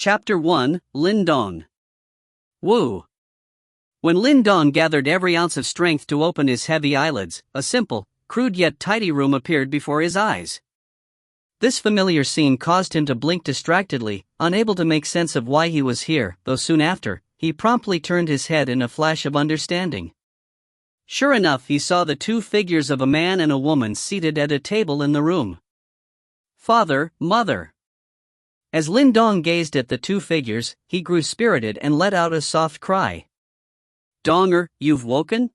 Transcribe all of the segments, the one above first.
Chapter 1, Lin Dong. Wu. When Lin Dong gathered every ounce of strength to open his heavy eyelids, a simple, crude yet tidy room appeared before his eyes. This familiar scene caused him to blink distractedly, unable to make sense of why he was here, though soon after, he promptly turned his head in a flash of understanding. Sure enough, he saw the two figures of a man and a woman seated at a table in the room. Father, mother. As Lin Dong gazed at the two figures, he grew spirited and let out a soft cry. Donger, you've woken?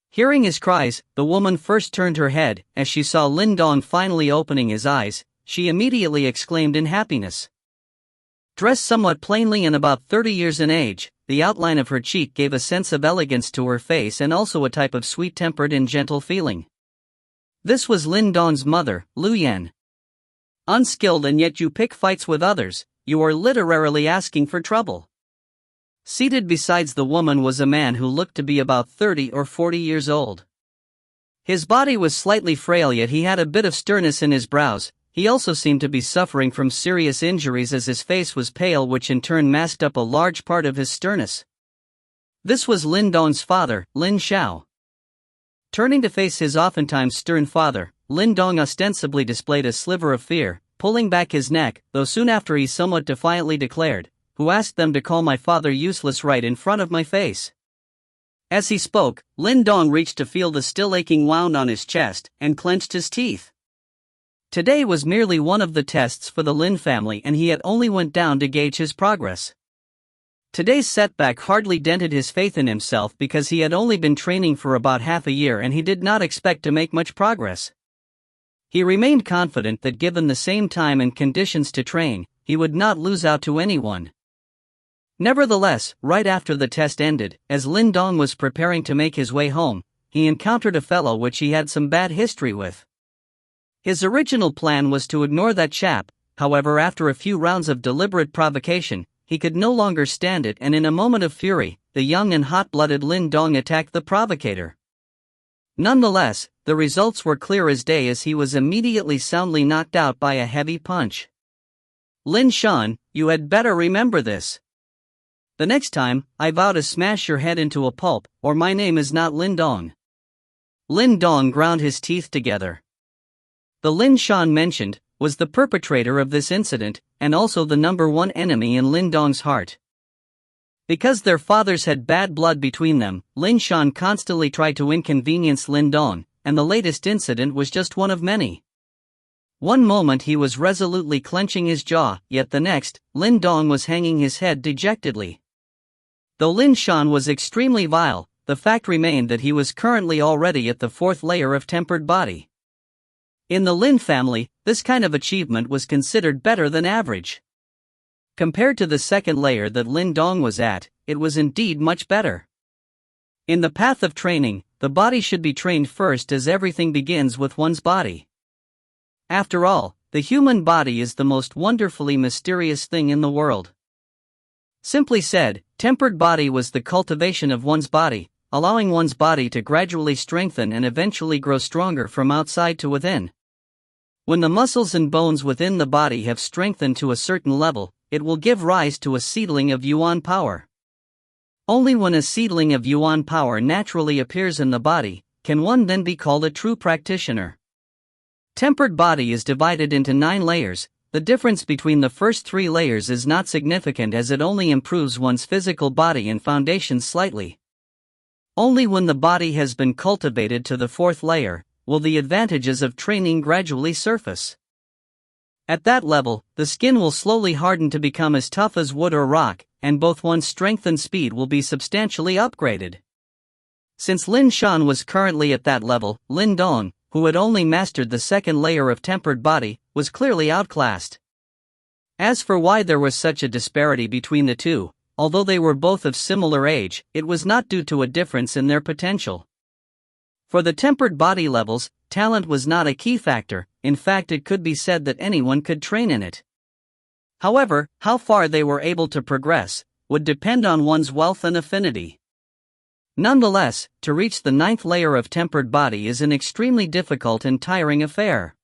Hearing his cries, the woman first turned her head. As she saw Lin Dong finally opening his eyes, she immediately exclaimed in happiness. Dressed somewhat plainly and about 30 years in age, the outline of her cheek gave a sense of elegance to her face and also a type of sweet-tempered and gentle feeling. This was Lin Dong's mother, Lu Yan. Unskilled and yet you pick fights with others, you are literally asking for trouble. Seated besides the woman was a man who looked to be about 30 or 40 years old. His body was slightly frail, yet he had a bit of sternness in his brows. He also seemed to be suffering from serious injuries as his face was pale, which in turn masked up a large part of his sternness. This was Lin Dong's father, Lin Xiao. Turning to face his oftentimes stern father, Lin Dong ostensibly displayed a sliver of fear, pulling back his neck, though soon after he somewhat defiantly declared, "Who asked them to call my father useless right in front of my face?" As he spoke, Lin Dong reached to feel the still aching wound on his chest, and clenched his teeth. Today was merely one of the tests for the Lin family, and he had only went down to gauge his progress. Today's setback hardly dented his faith in himself because he had only been training for about half a year and he did not expect to make much progress. He remained confident that given the same time and conditions to train, he would not lose out to anyone. Nevertheless, right after the test ended, as Lin Dong was preparing to make his way home, he encountered a fellow which he had some bad history with. His original plan was to ignore that chap, however after a few rounds of deliberate provocation, he could no longer stand it, and in a moment of fury, the young and hot-blooded Lin Dong attacked the provocator. Nonetheless, the results were clear as day as he was immediately soundly knocked out by a heavy punch. Lin Shan, you had better remember this. The next time, I vow to smash your head into a pulp, or my name is not Lin Dong. Lin Dong ground his teeth together. The Lin Shan mentioned was the perpetrator of this incident, and also the number one enemy in Lin Dong's heart. Because their fathers had bad blood between them, Lin Shan constantly tried to inconvenience Lin Dong, and the latest incident was just one of many. One moment he was resolutely clenching his jaw, yet the next, Lin Dong was hanging his head dejectedly. Though Lin Shan was extremely vile, the fact remained that he was currently already at the fourth layer of tempered body. In the Lin family, this kind of achievement was considered better than average. Compared to the second layer that Lin Dong was at, it was indeed much better. In the path of training, the body should be trained first, as everything begins with one's body. After all, the human body is the most wonderfully mysterious thing in the world. Simply said, tempered body was the cultivation of one's body, allowing one's body to gradually strengthen and eventually grow stronger from outside to within. When the muscles and bones within the body have strengthened to a certain level, it will give rise to a seedling of Yuan power. Only when a seedling of Yuan power naturally appears in the body, can one then be called a true practitioner. Tempered body is divided into 9 layers. The difference between the first 3 layers is not significant as it only improves one's physical body and foundations slightly. Only when the body has been cultivated to the 4th layer, will the advantages of training gradually surface. At that level, the skin will slowly harden to become as tough as wood or rock, and both one's strength and speed will be substantially upgraded. Since Lin Shan was currently at that level, Lin Dong, who had only mastered the 2nd layer of tempered body, was clearly outclassed. As for why there was such a disparity between the two, although they were both of similar age, it was not due to a difference in their potential. For the tempered body levels, talent was not a key factor. In fact, it could be said that anyone could train in it. However, how far they were able to progress would depend on one's wealth and affinity. Nonetheless, to reach the 9th layer of tempered body is an extremely difficult and tiring affair.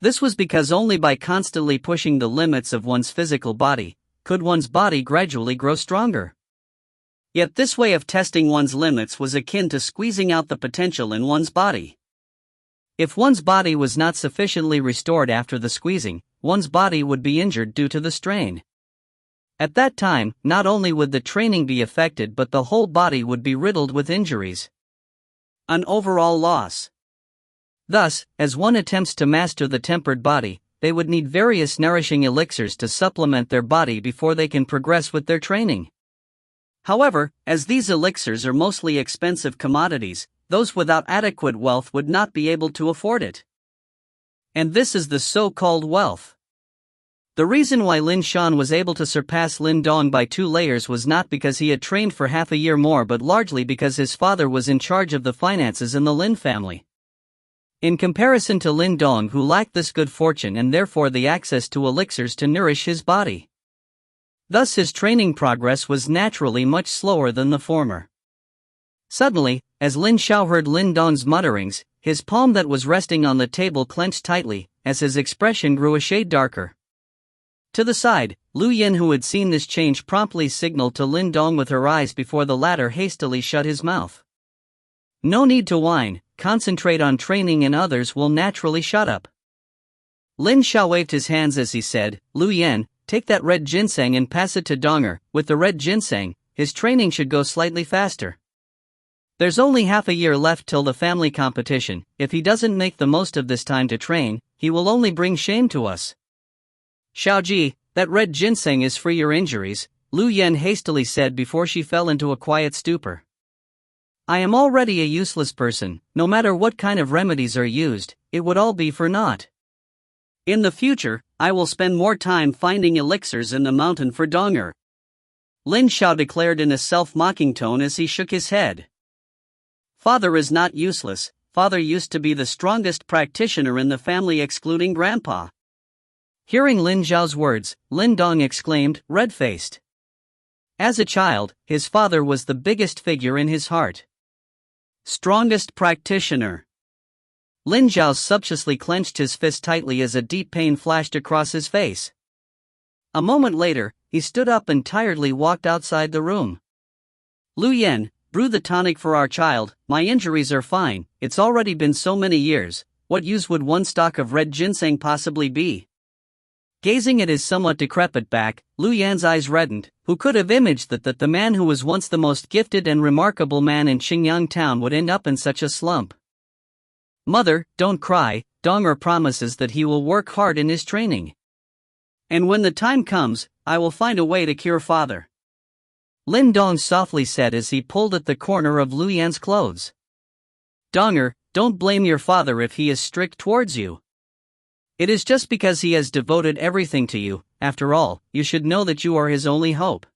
This was because only by constantly pushing the limits of one's physical body could one's body gradually grow stronger. Yet this way of testing one's limits was akin to squeezing out the potential in one's body. If one's body was not sufficiently restored after the squeezing, one's body would be injured due to the strain. At that time, not only would the training be affected but the whole body would be riddled with injuries. An overall loss. Thus, as one attempts to master the tempered body, they would need various nourishing elixirs to supplement their body before they can progress with their training. However, as these elixirs are mostly expensive commodities, those without adequate wealth would not be able to afford it. And this is the so-called wealth. The reason why Lin Shan was able to surpass Lin Dong by 2 layers was not because he had trained for half a year more but largely because his father was in charge of the finances in the Lin family. In comparison to Lin Dong, who lacked this good fortune and therefore the access to elixirs to nourish his body. Thus his training progress was naturally much slower than the former. Suddenly, as Lin Xiao heard Lin Dong's mutterings, his palm that was resting on the table clenched tightly, as his expression grew a shade darker. To the side, Lu Yin, who had seen this change, promptly signaled to Lin Dong with her eyes before the latter hastily shut his mouth. No need to whine, concentrate on training and others will naturally shut up. Lin Xiao waved his hands as he said, Lu Yin, take that red ginseng and pass it to Donger. With the red ginseng, his training should go slightly faster. There's only half a year left till the family competition. If he doesn't make the most of this time to train, he will only bring shame to us. Xiaoji, that red ginseng is for your injuries, Lu Yen hastily said before she fell into a quiet stupor. I am already a useless person. No matter what kind of remedies are used, it would all be for naught. In the future, I will spend more time finding elixirs in the mountain for Donger. Lin Xiao declared in a self-mocking tone as he shook his head. Father is not useless. Father used to be the strongest practitioner in the family excluding Grandpa. Hearing Lin Xiao's words, Lin Dong exclaimed, red-faced. As a child, his father was the biggest figure in his heart. Strongest practitioner. Lin Xiao sumptuously clenched his fist tightly as a deep pain flashed across his face. A moment later, he stood up and tiredly walked outside the room. Lu Yen, brew the tonic for our child. My injuries are fine. It's already been so many years. What use would one stalk of red ginseng possibly be? Gazing at his somewhat decrepit back, Lu Yan's eyes reddened. Who could have imaged that the man who was once the most gifted and remarkable man in Xingyang town would end up in such a slump? Mother, don't cry. Donger promises that he will work hard in his training. And when the time comes, I will find a way to cure father. Lin Dong softly said as he pulled at the corner of Lu Yan's clothes. Donger, don't blame your father if he is strict towards you. It is just because he has devoted everything to you. After all, you should know that you are his only hope.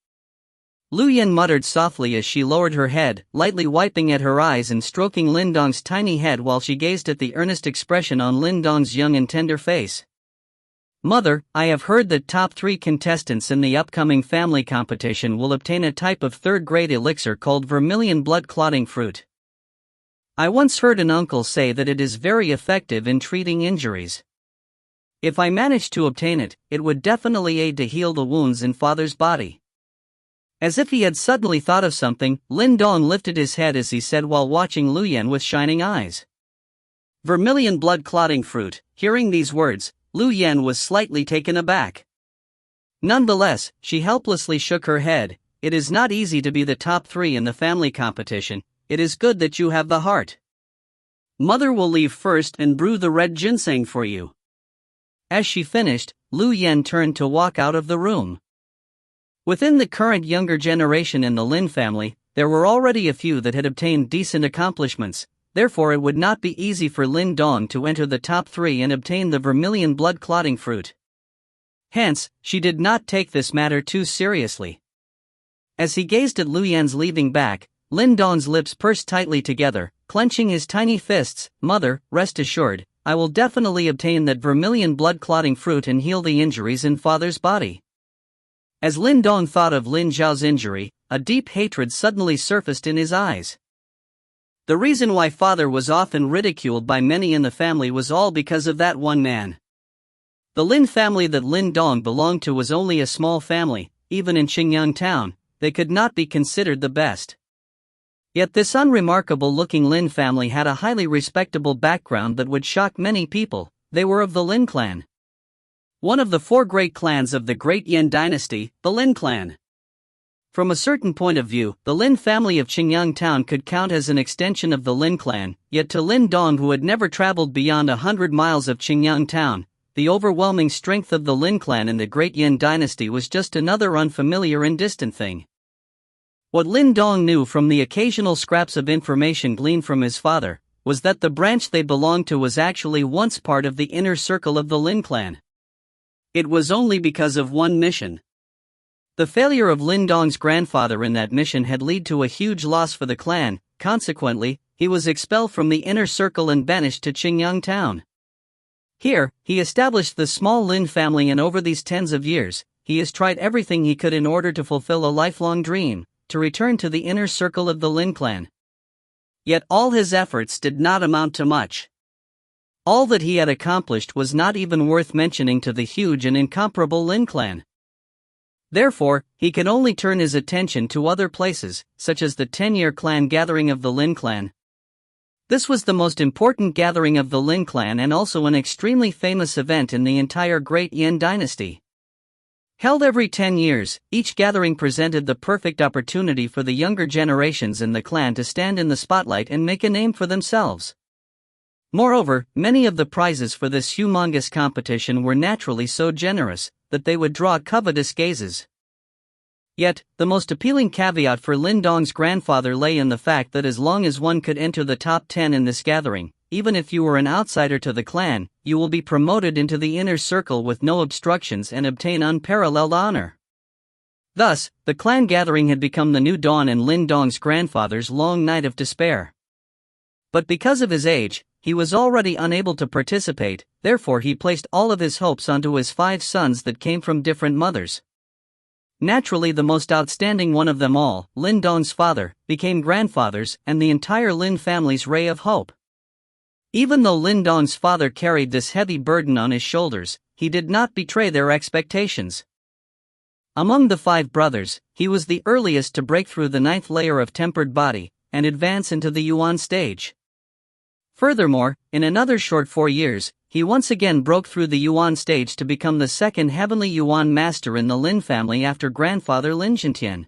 Lu Yan muttered softly as she lowered her head, lightly wiping at her eyes and stroking Lin Dong's tiny head while she gazed at the earnest expression on Lin Dong's young and tender face. Mother, I have heard that top 3 contestants in the upcoming family competition will obtain a type of third-grade elixir called vermilion blood-clotting fruit. I once heard an uncle say that it is very effective in treating injuries. If I managed to obtain it, it would definitely aid to heal the wounds in father's body. As if he had suddenly thought of something, Lin Dong lifted his head as he said while watching Lu Yan with shining eyes. Vermilion blood-clotting fruit. Hearing these words, Lu Yan was slightly taken aback. Nonetheless, she helplessly shook her head. It is not easy to be the top 3 in the family competition. It is good that you have the heart. Mother will leave first and brew the red ginseng for you. As she finished, Lu Yan turned to walk out of the room. Within the current younger generation in the Lin family, there were already a few that had obtained decent accomplishments, therefore it would not be easy for Lin Dong to enter the top 3 and obtain the vermilion blood-clotting fruit. Hence, she did not take this matter too seriously. As he gazed at Lu Yan's leaving back, Lin Dong's lips pursed tightly together, clenching his tiny fists. Mother, rest assured, I will definitely obtain that vermilion blood-clotting fruit and heal the injuries in father's body. As Lin Dong thought of Lin Zhao's injury, a deep hatred suddenly surfaced in his eyes. The reason why father was often ridiculed by many in the family was all because of that one man. The Lin family that Lin Dong belonged to was only a small family. Even in Qingyang town, they could not be considered the best. Yet this unremarkable-looking Lin family had a highly respectable background that would shock many people. They were of the Lin clan, one of the 4 great clans of the Great Yan dynasty, the Lin clan. From a certain point of view, the Lin family of Qingyang town could count as an extension of the Lin clan, yet to Lin Dong, who had never traveled beyond 100 miles of Qingyang town, the overwhelming strength of the Lin clan in the Great Yan dynasty was just another unfamiliar and distant thing. What Lin Dong knew from the occasional scraps of information gleaned from his father was that the branch they belonged to was actually once part of the inner circle of the Lin clan. It was only because of one mission. The failure of Lin Dong's grandfather in that mission had led to a huge loss for the clan. Consequently, he was expelled from the inner circle and banished to Qingyang town. Here, he established the small Lin family, and over these tens of years, he has tried everything he could in order to fulfill a lifelong dream, to return to the inner circle of the Lin clan. Yet all his efforts did not amount to much. All that he had accomplished was not even worth mentioning to the huge and incomparable Lin clan. Therefore, he could only turn his attention to other places, such as the 10-year clan gathering of the Lin clan. This was the most important gathering of the Lin clan and also an extremely famous event in the entire Great Yan dynasty. Held every 10 years, each gathering presented the perfect opportunity for the younger generations in the clan to stand in the spotlight and make a name for themselves. Moreover, many of the prizes for this humongous competition were naturally so generous that they would draw covetous gazes. Yet, the most appealing caveat for Lin Dong's grandfather lay in the fact that as long as one could enter the top 10 in this gathering, even if you were an outsider to the clan, you will be promoted into the inner circle with no obstructions and obtain unparalleled honor. Thus, the clan gathering had become the new dawn in Lin Dong's grandfather's long night of despair. But because of his age, he was already unable to participate, therefore he placed all of his hopes onto his 5 sons that came from different mothers. Naturally, the most outstanding one of them all, Lin Dong's father, became grandfathers and the entire Lin family's ray of hope. Even though Lin Dong's father carried this heavy burden on his shoulders, he did not betray their expectations. Among the 5 brothers, he was the earliest to break through the 9th layer of tempered body and advance into the Yuan stage. Furthermore, in another short 4 years, he once again broke through the Yuan stage to become the 2nd heavenly Yuan master in the Lin family after grandfather Lin Zhentian.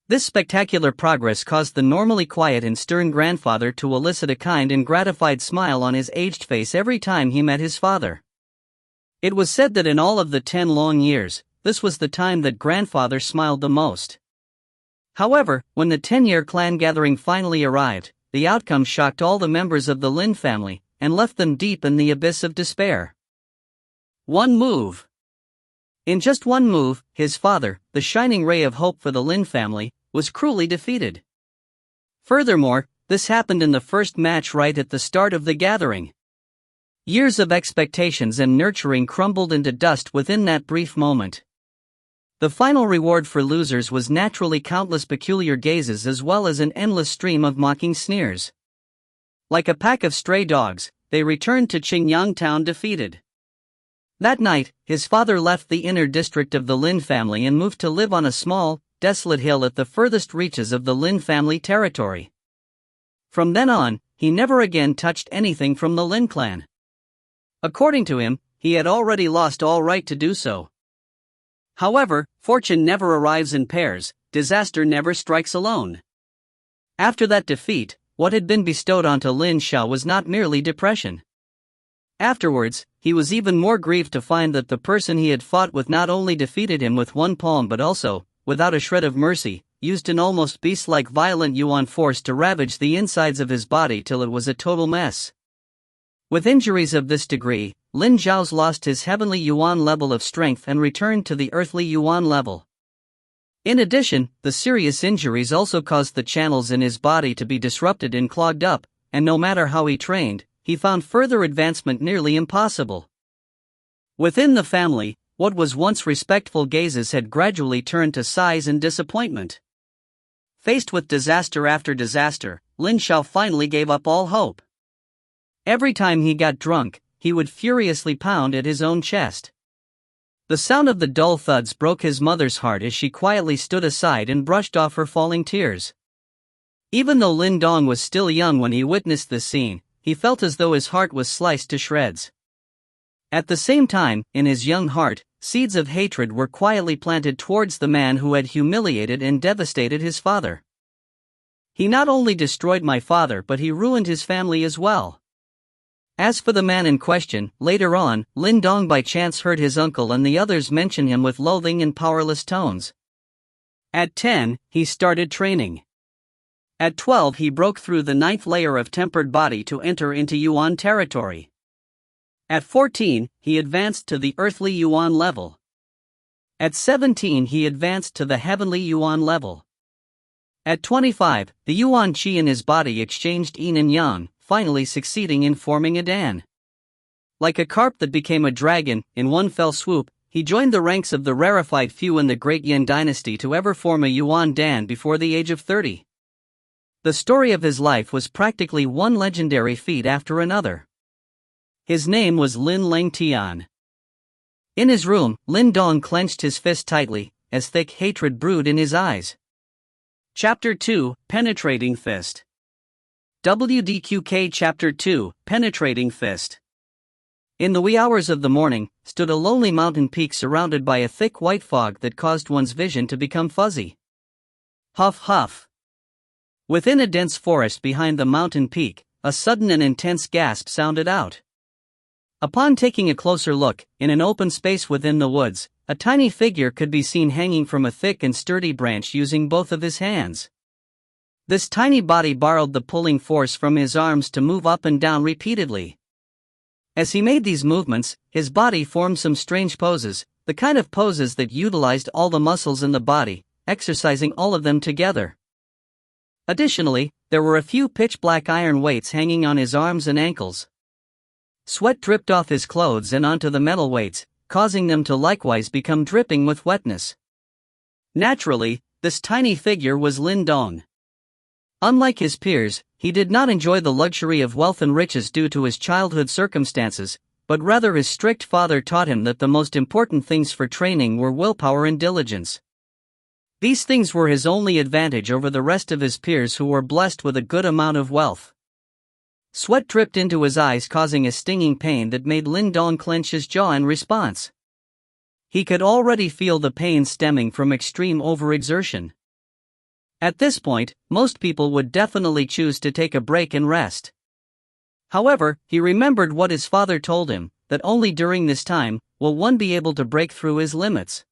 This spectacular progress caused the normally quiet and stern grandfather to elicit a kind and gratified smile on his aged face every time he met his father. It was said that in all of the 10 long years, this was the time that grandfather smiled the most. However, when the 10-year clan gathering finally arrived, the outcome shocked all the members of the Lin family and left them deep in the abyss of despair. One move. In just one move, his father, the shining ray of hope for the Lin family, was cruelly defeated. Furthermore, this happened in the first match right at the start of the gathering. Years of expectations and nurturing crumbled into dust within that brief moment. The final reward for losers was naturally countless peculiar gazes as well as an endless stream of mocking sneers. Like a pack of stray dogs, they returned to Qingyang town defeated. That night, his father left the inner district of the Lin family and moved to live on a small, desolate hill at the furthest reaches of the Lin family territory. From then on, he never again touched anything from the Lin clan. According to him, he had already lost all right to do so. However, fortune never arrives in pairs, disaster never strikes alone. After that defeat, what had been bestowed onto Lin Xiao was not merely depression. Afterwards, he was even more grieved to find that the person he had fought with not only defeated him with one palm but also, without a shred of mercy, used an almost beast-like violent Yuan force to ravage the insides of his body till it was a total mess. With injuries of this degree, Lin Zhao's lost his heavenly Yuan level of strength and returned to the earthly Yuan level. In addition, the serious injuries also caused the channels in his body to be disrupted and clogged up, and no matter how he trained, he found further advancement nearly impossible. Within the family, what was once respectful gazes had gradually turned to sighs and disappointment. Faced with disaster after disaster, Lin Xiao finally gave up all hope. Every time he got drunk, he would furiously pound at his own chest. The sound of the dull thuds broke his mother's heart as she quietly stood aside and brushed off her falling tears. Even though Lin Dong was still young when he witnessed this scene, he felt as though his heart was sliced to shreds. At the same time, in his young heart, seeds of hatred were quietly planted towards the man who had humiliated and devastated his father. He not only destroyed my father but he ruined his family as well. As for the man in question, later on, Lin Dong by chance heard his uncle and the others mention him with loathing and powerless tones. At 10, he started training. At 12 he broke through the 9th layer of tempered body to enter into Yuan territory. At 14, he advanced to the earthly Yuan level. At 17 he advanced to the heavenly Yuan level. At 25, the Yuan Qi in his body exchanged yin and yang, finally succeeding in forming a Dan. Like a carp that became a dragon, in one fell swoop, he joined the ranks of the rarefied few in the great Yin dynasty to ever form a Yuan Dan before the age of 30. The story of his life was practically one legendary feat after another. His name was Lin Langtian. In his room, Lin Dong clenched his fist tightly, as thick hatred brewed in his eyes. Chapter 2, Penetrating Fist. WDQK Chapter 2, Penetrating Fist. In the wee hours of the morning, stood a lonely mountain peak surrounded by a thick white fog that caused one's vision to become fuzzy. Huff huff. Within a dense forest behind the mountain peak, a sudden and intense gasp sounded out. Upon taking a closer look, in an open space within the woods, a tiny figure could be seen hanging from a thick and sturdy branch using both of his hands. This tiny body borrowed the pulling force from his arms to move up and down repeatedly. As he made these movements, his body formed some strange poses, the kind of poses that utilized all the muscles in the body, exercising all of them together. Additionally, there were a few pitch-black iron weights hanging on his arms and ankles. Sweat dripped off his clothes and onto the metal weights, causing them to likewise become dripping with wetness. Naturally, this tiny figure was Lin Dong. Unlike his peers, he did not enjoy the luxury of wealth and riches due to his childhood circumstances, but rather his strict father taught him that the most important things for training were willpower and diligence. These things were his only advantage over the rest of his peers who were blessed with a good amount of wealth. Sweat dripped into his eyes, causing a stinging pain that made Lin Dong clench his jaw in response. He could already feel the pain stemming from extreme overexertion. At this point, most people would definitely choose to take a break and rest. However, he remembered what his father told him, that only during this time will one be able to break through his limits.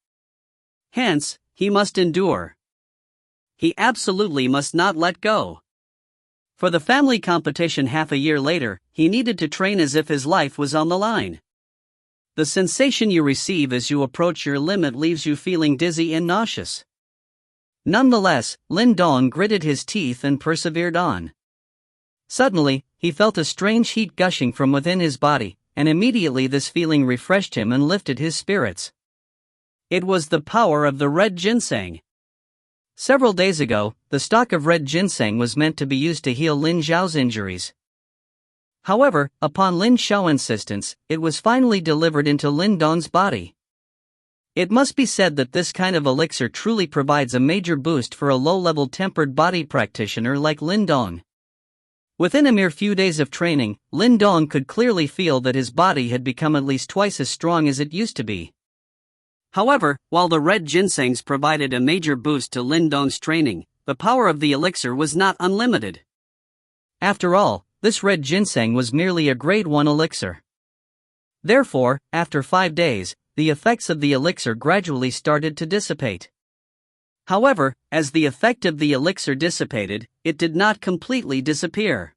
Hence, he must endure. He absolutely must not let go. For the family competition half a year later, he needed to train as if his life was on the line. The sensation you receive as you approach your limit leaves you feeling dizzy and nauseous. Nonetheless, Lin Dong gritted his teeth and persevered on. Suddenly, he felt a strange heat gushing from within his body, and immediately this feeling refreshed him and lifted his spirits. It was the power of the red ginseng. Several days ago, the stalk of red ginseng was meant to be used to heal Lin Zhao's injuries. However, upon Lin Zhao's insistence, it was finally delivered into Lin Dong's body. It must be said that this kind of elixir truly provides a major boost for a low-level tempered body practitioner like Lin Dong. Within a mere few days of training, Lin Dong could clearly feel that his body had become at least twice as strong as it used to be. However, while the red ginsengs provided a major boost to Lin Dong's training, the power of the elixir was not unlimited. After all, this red ginseng was merely a grade 1 elixir. Therefore, after 5 days, the effects of the elixir gradually started to dissipate. However, as the effect of the elixir dissipated, it did not completely disappear.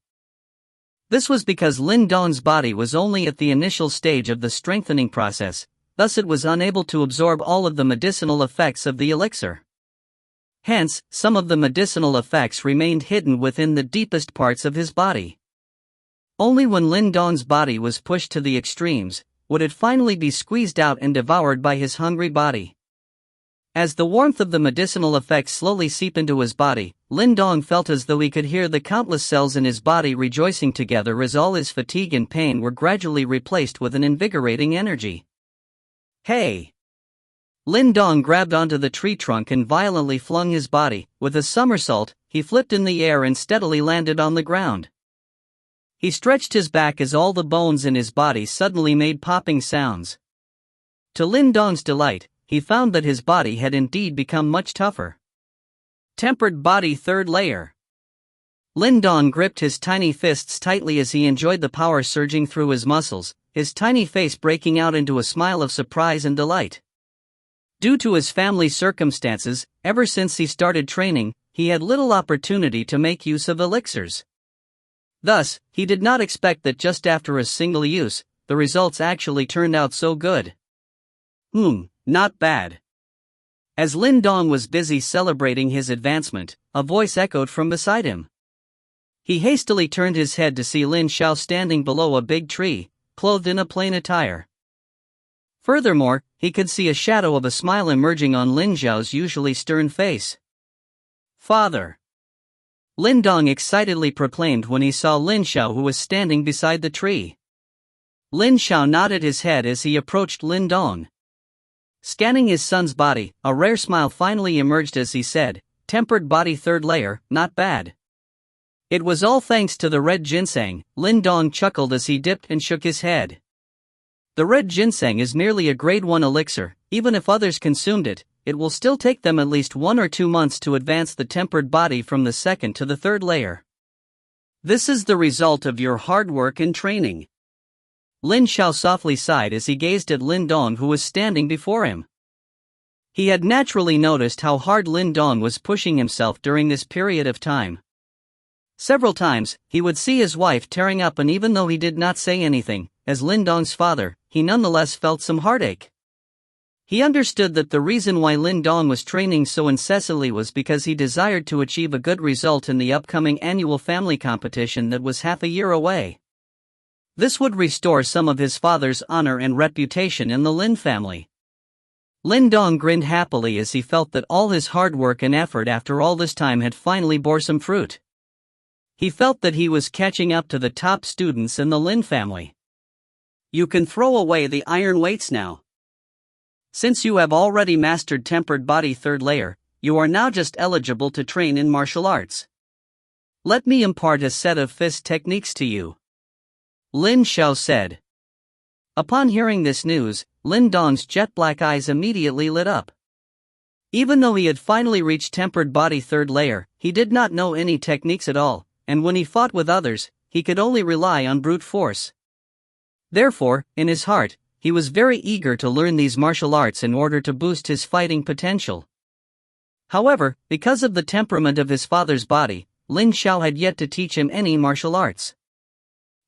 This was because Lin Dong's body was only at the initial stage of the strengthening process, thus it was unable to absorb all of the medicinal effects of the elixir. Hence, some of the medicinal effects remained hidden within the deepest parts of his body. Only when Lin Dong's body was pushed to the extremes, would it finally be squeezed out and devoured by his hungry body. As the warmth of the medicinal effects slowly seep into his body, Lin Dong felt as though he could hear the countless cells in his body rejoicing together as all his fatigue and pain were gradually replaced with an invigorating energy. Hey! Lin Dong grabbed onto the tree trunk and violently flung his body. With a somersault, he flipped in the air and steadily landed on the ground. He stretched his back as all the bones in his body suddenly made popping sounds. To Lin Dong's delight, he found that his body had indeed become much tougher. Tempered body third layer. Lin Dong gripped his tiny fists tightly as he enjoyed the power surging through his muscles, his tiny face breaking out into a smile of surprise and delight. Due to his family circumstances, ever since he started training, he had little opportunity to make use of elixirs. Thus, he did not expect that just after a single use, the results actually turned out so good. Not bad. As Lin Dong was busy celebrating his advancement, a voice echoed from beside him. He hastily turned his head to see Lin Xiao standing below a big tree, clothed in a plain attire. Furthermore, he could see a shadow of a smile emerging on Lin Xiao's usually stern face. Father! Lin Dong excitedly proclaimed when he saw Lin Xiao, who was standing beside the tree. Lin Xiao nodded his head as he approached Lin Dong. Scanning his son's body, a rare smile finally emerged as he said, "Tempered body third layer, not bad." It was all thanks to the red ginseng. Lin Dong chuckled as he dipped and shook his head. The red ginseng is merely a grade 1 elixir. Even if others consumed it, it will still take them at least 1 or 2 months to advance the tempered body from the second to the third layer. This is the result of your hard work and training. Lin Xiao softly sighed as he gazed at Lin Dong, who was standing before him. He had naturally noticed how hard Lin Dong was pushing himself during this period of time. Several times, he would see his wife tearing up, and even though he did not say anything, as Lin Dong's father, he nonetheless felt some heartache. He understood that the reason why Lin Dong was training so incessantly was because he desired to achieve a good result in the upcoming annual family competition that was half a year away. This would restore some of his father's honor and reputation in the Lin family. Lin Dong grinned happily as he felt that all his hard work and effort after all this time had finally bore some fruit. He felt that he was catching up to the top students in the Lin family. You can throw away the iron weights now. Since you have already mastered tempered body third layer, you are now just eligible to train in martial arts. Let me impart a set of fist techniques to you. Lin Xiao said. Upon hearing this news, Lin Dong's jet black eyes immediately lit up. Even though he had finally reached tempered body third layer, he did not know any techniques at all, and when he fought with others, he could only rely on brute force. Therefore, in his heart, he was very eager to learn these martial arts in order to boost his fighting potential. However, because of the temperament of his father's body, Lin Xiao had yet to teach him any martial arts.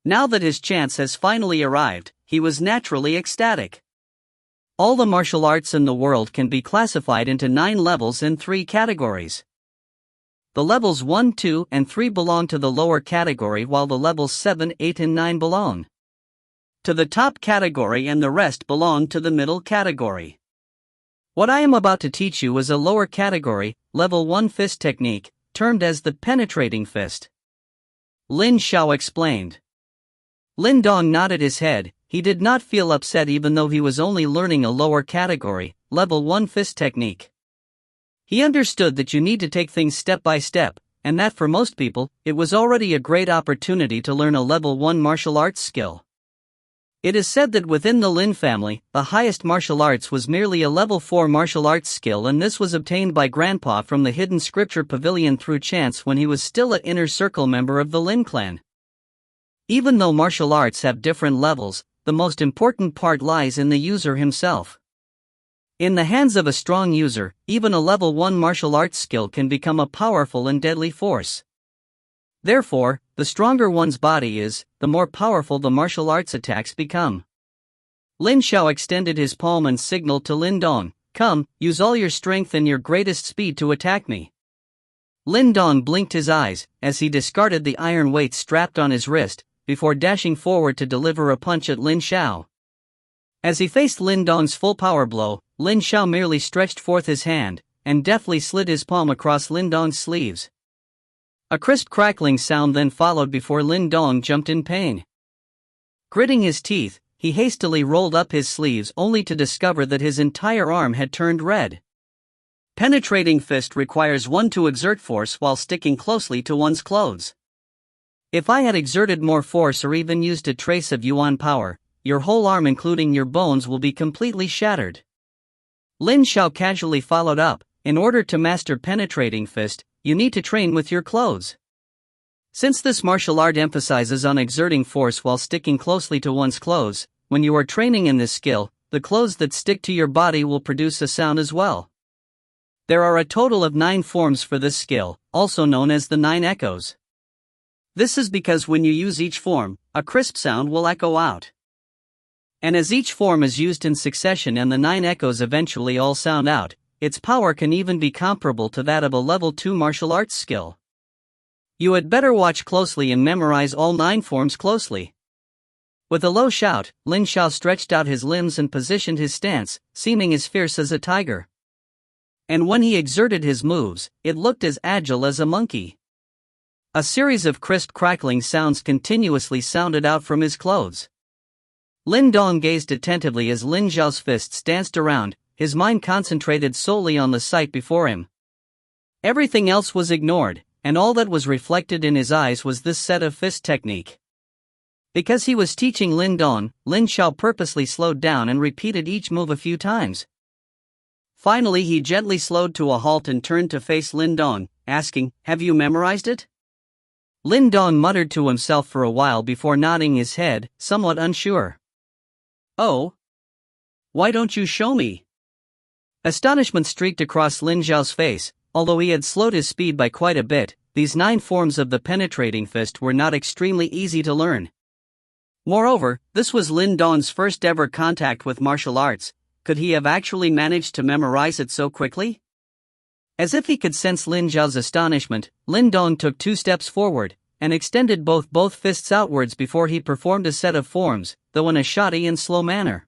Now that his chance has finally arrived, he was naturally ecstatic. All the martial arts in the world can be classified into 9 levels in 3 categories. The levels 1, 2, and 3 belong to the lower category, while the levels 7, 8, and 9 belong to the top category, and the rest belong to the middle category. What I am about to teach you is a lower category, level 1 fist technique, termed as the penetrating fist. Lin Xiao explained. Lin Dong nodded his head. He did not feel upset even though he was only learning a lower category, level 1 fist technique. He understood that you need to take things step by step, and that for most people, it was already a great opportunity to learn a level 1 martial arts skill. It is said that within the Lin family, the highest martial arts was merely a level 4 martial arts skill, and this was obtained by Grandpa from the hidden scripture pavilion through chance when he was still an inner circle member of the Lin clan. Even though martial arts have different levels, the most important part lies in the user himself. In the hands of a strong user, even a level 1 martial arts skill can become a powerful and deadly force. Therefore, the stronger one's body is, the more powerful the martial arts attacks become. Lin Xiao extended his palm and signaled to Lin Dong, "Come, use all your strength and your greatest speed to attack me." Lin Dong blinked his eyes, as he discarded the iron weight strapped on his wrist, before dashing forward to deliver a punch at Lin Xiao. As he faced Lin Dong's full power blow, Lin Xiao merely stretched forth his hand, and deftly slid his palm across Lin Dong's sleeves. A crisp crackling sound then followed before Lin Dong jumped in pain. Gritting his teeth, he hastily rolled up his sleeves only to discover that his entire arm had turned red. Penetrating fist requires one to exert force while sticking closely to one's clothes. If I had exerted more force or even used a trace of yuan power, your whole arm including your bones will be completely shattered. Lin Xiao casually followed up, in order to master penetrating fist, you need to train with your clothes. Since this martial art emphasizes on exerting force while sticking closely to one's clothes, when you are training in this skill, the clothes that stick to your body will produce a sound as well. There are a total of 9 forms for this skill, also known as the 9 echoes. This is because when you use each form, a crisp sound will echo out. And as each form is used in succession and the 9 echoes eventually all sound out, its power can even be comparable to that of a level 2 martial arts skill. You had better watch closely and memorize all 9 forms closely. With a low shout, Lin Xiao stretched out his limbs and positioned his stance, seeming as fierce as a tiger. And when he exerted his moves, it looked as agile as a monkey. A series of crisp crackling sounds continuously sounded out from his clothes. Lin Dong gazed attentively as Lin Xiao's fists danced around, his mind concentrated solely on the sight before him. Everything else was ignored, and all that was reflected in his eyes was this set of fist technique. Because he was teaching Lin Dong, Lin Xiao purposely slowed down and repeated each move a few times. Finally he gently slowed to a halt and turned to face Lin Dong, asking, "Have you memorized it?" Lin Dong muttered to himself for a while before nodding his head, somewhat unsure. "Oh? Why don't you show me?" Astonishment streaked across Lin Xiao's face. Although he had slowed his speed by quite a bit, these 9 forms of the penetrating fist were not extremely easy to learn. Moreover, this was Lin Dong's first ever contact with martial arts. Could he have actually managed to memorize it so quickly? As if he could sense Lin Xiao's astonishment, Lin Dong took 2 steps forward, and extended both fists outwards before he performed a set of forms, though in a shoddy and slow manner.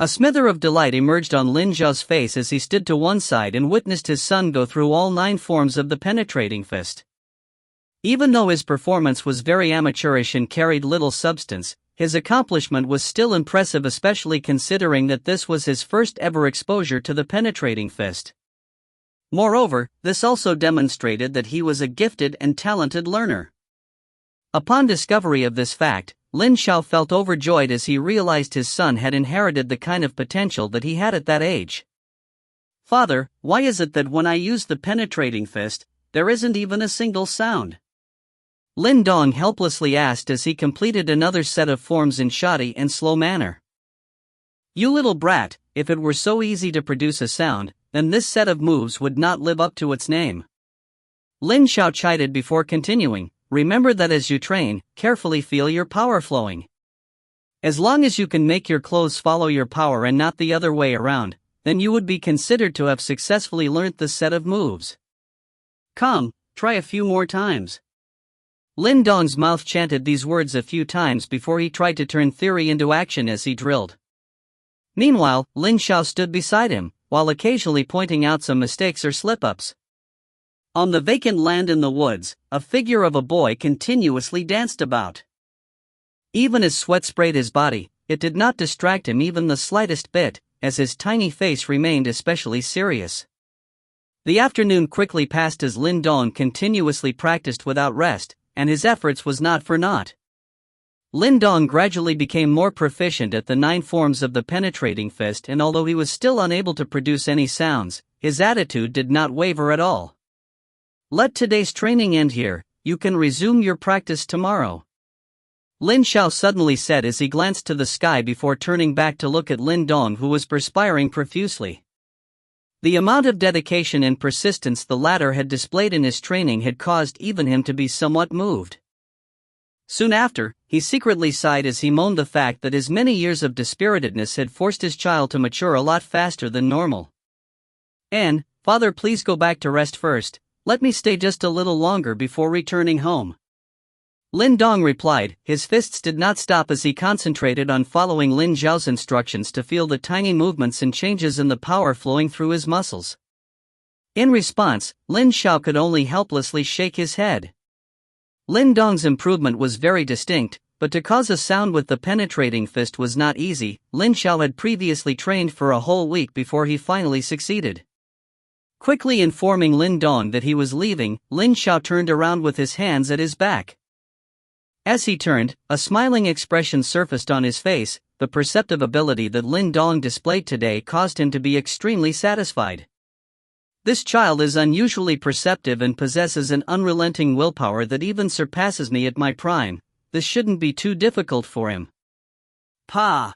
A smither of delight emerged on Lin Xiao's face as he stood to one side and witnessed his son go through all 9 forms of the penetrating fist. Even though his performance was very amateurish and carried little substance, his accomplishment was still impressive, especially considering that this was his first ever exposure to the penetrating fist. Moreover, this also demonstrated that he was a gifted and talented learner. Upon discovery of this fact, Lin Xiao felt overjoyed as he realized his son had inherited the kind of potential that he had at that age. "Father, why is it that when I use the penetrating fist, there isn't even a single sound?" Lin Dong helplessly asked as he completed another set of forms in shoddy and slow manner. "You little brat, if it were so easy to produce a sound, then this set of moves would not live up to its name." Lin Xiao chided before continuing, "Remember that as you train, carefully feel your power flowing. As long as you can make your clothes follow your power and not the other way around, then you would be considered to have successfully learnt this set of moves. Come, try a few more times." Lin Dong's mouth chanted these words a few times before he tried to turn theory into action as he drilled. Meanwhile, Lin Xiao stood beside him, while occasionally pointing out some mistakes or slip-ups. On the vacant land in the woods, a figure of a boy continuously danced about. Even as sweat sprayed his body, it did not distract him even the slightest bit, as his tiny face remained especially serious. The afternoon quickly passed as Lin Dong continuously practiced without rest, and his efforts was not for naught. Lin Dong gradually became more proficient at the 9 forms of the penetrating fist, and although he was still unable to produce any sounds, his attitude did not waver at all. "Let today's training end here, you can resume your practice tomorrow," Lin Xiao suddenly said as he glanced to the sky before turning back to look at Lin Dong, who was perspiring profusely. The amount of dedication and persistence the latter had displayed in his training had caused even him to be somewhat moved. Soon after, he secretly sighed as he moaned the fact that his many years of dispiritedness had forced his child to mature a lot faster than normal. "And, father, please go back to rest first, let me stay just a little longer before returning home." Lin Dong replied. His fists did not stop as he concentrated on following Lin Zhao's instructions to feel the tiny movements and changes in the power flowing through his muscles. In response, Lin Zhao could only helplessly shake his head. Lin Dong's improvement was very distinct, but to cause a sound with the penetrating fist was not easy. Lin Zhao had previously trained for a whole week before he finally succeeded. Quickly informing Lin Dong that he was leaving, Lin Zhao turned around with his hands at his back. As he turned, a smiling expression surfaced on his face. The perceptive ability that Lin Dong displayed today caused him to be extremely satisfied. This child is unusually perceptive and possesses an unrelenting willpower that even surpasses me at my prime. This shouldn't be too difficult for him. Pa!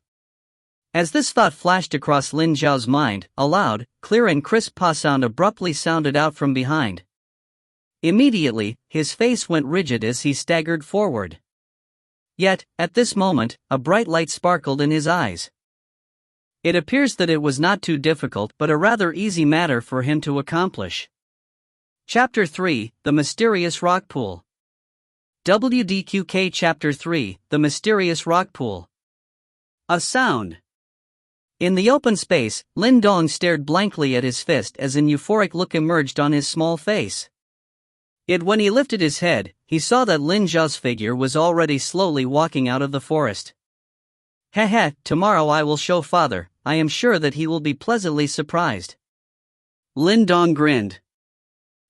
As this thought flashed across Lin Zhao's mind, a loud, clear and crisp pa sound abruptly sounded out from behind. Immediately, his face went rigid as he staggered forward. Yet, at this moment, a bright light sparkled in his eyes. It appears that it was not too difficult but a rather easy matter for him to accomplish. Chapter 3, The Mysterious Rock Pool. WDQK Chapter 3, The Mysterious Rock Pool. A sound. In the open space, Lin Dong stared blankly at his fist as an euphoric look emerged on his small face. Yet when he lifted his head, he saw that Lin Zhao's figure was already slowly walking out of the forest. Heh, tomorrow I will show father. I am sure that he will be pleasantly surprised. Lin Dong grinned.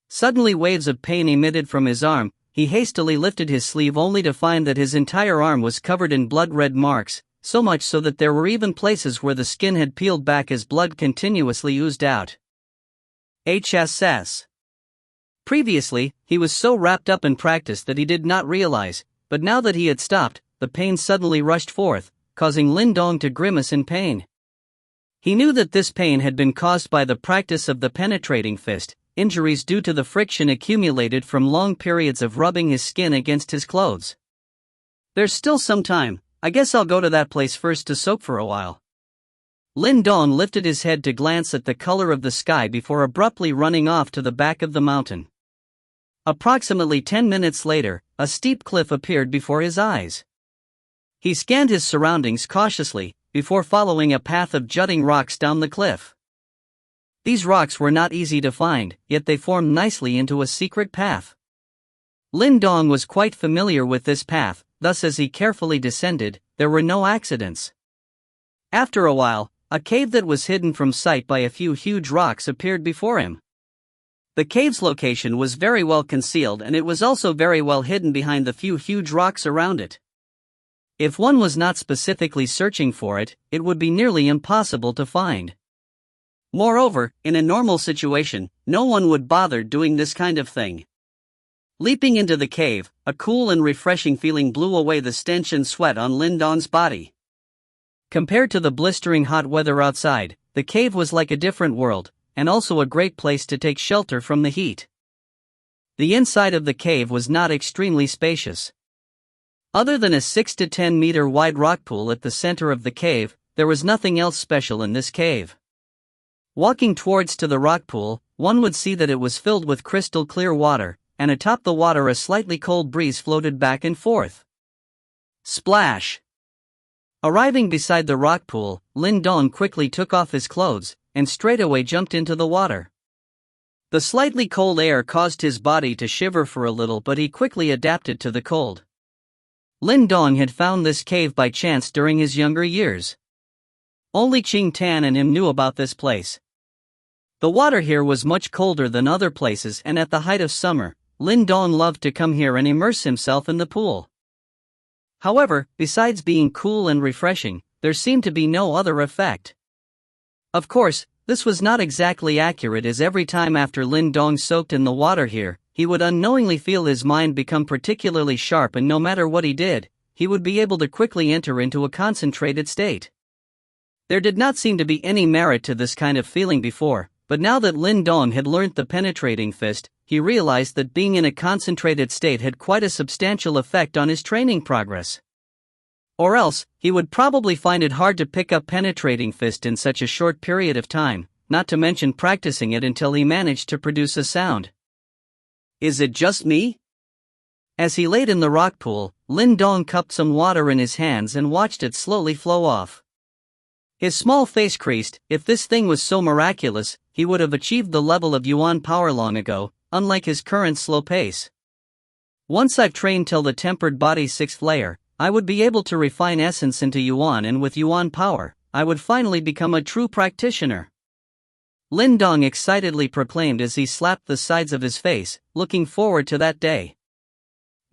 Suddenly waves of pain emitted from his arm. He hastily lifted his sleeve only to find that his entire arm was covered in blood-red marks, so much so that there were even places where the skin had peeled back as blood continuously oozed out. HSS. Previously, he was so wrapped up in practice that he did not realize, but now that he had stopped, the pain suddenly rushed forth, causing Lin Dong to grimace in pain. He knew that this pain had been caused by the practice of the penetrating fist, injuries due to the friction accumulated from long periods of rubbing his skin against his clothes. There's still some time, I guess I'll go to that place first to soak for a while. Lin Dong lifted his head to glance at the color of the sky before abruptly running off to the back of the mountain. Approximately 10 minutes later, a steep cliff appeared before his eyes. He scanned his surroundings cautiously, before following a path of jutting rocks down the cliff. These rocks were not easy to find, yet they formed nicely into a secret path. Lin Dong was quite familiar with this path, thus as he carefully descended, there were no accidents. After a while, a cave that was hidden from sight by a few huge rocks appeared before him. The cave's location was very well concealed and it was also very well hidden behind the few huge rocks around it. If one was not specifically searching for it, it would be nearly impossible to find. Moreover, in a normal situation, no one would bother doing this kind of thing. Leaping into the cave, a cool and refreshing feeling blew away the stench and sweat on Lin Dong's body. Compared to the blistering hot weather outside, the cave was like a different world, and also a great place to take shelter from the heat. The inside of the cave was not extremely spacious. Other than a 6 to 10 meter wide rock pool at the center of the cave, there was nothing else special in this cave. Walking towards to the rock pool, one would see that it was filled with crystal clear water, and atop the water a slightly cold breeze floated back and forth. Splash! Arriving beside the rock pool, Lin Dong quickly took off his clothes, and straightaway jumped into the water. The slightly cold air caused his body to shiver for a little, but he quickly adapted to the cold. Lin Dong had found this cave by chance during his younger years. Only Qing Tan and him knew about this place. The water here was much colder than other places, and at the height of summer, Lin Dong loved to come here and immerse himself in the pool. However, besides being cool and refreshing, there seemed to be no other effect. Of course, this was not exactly accurate, as every time after Lin Dong soaked in the water here, he would unknowingly feel his mind become particularly sharp, and no matter what he did, he would be able to quickly enter into a concentrated state. There did not seem to be any merit to this kind of feeling before, but now that Lin Dong had learnt the penetrating fist, he realized that being in a concentrated state had quite a substantial effect on his training progress. Or else, he would probably find it hard to pick up penetrating fist in such a short period of time, not to mention practicing it until he managed to produce a sound. Is it just me? As he laid in the rock pool, Lin Dong cupped some water in his hands and watched it slowly flow off. His small face creased. If this thing was so miraculous, he would have achieved the level of Yuan power long ago, unlike his current slow pace. Once I've trained till the tempered body's 6th layer, I would be able to refine essence into Yuan, and with Yuan power, I would finally become a true practitioner. Lin Dong excitedly proclaimed as he slapped the sides of his face, looking forward to that day.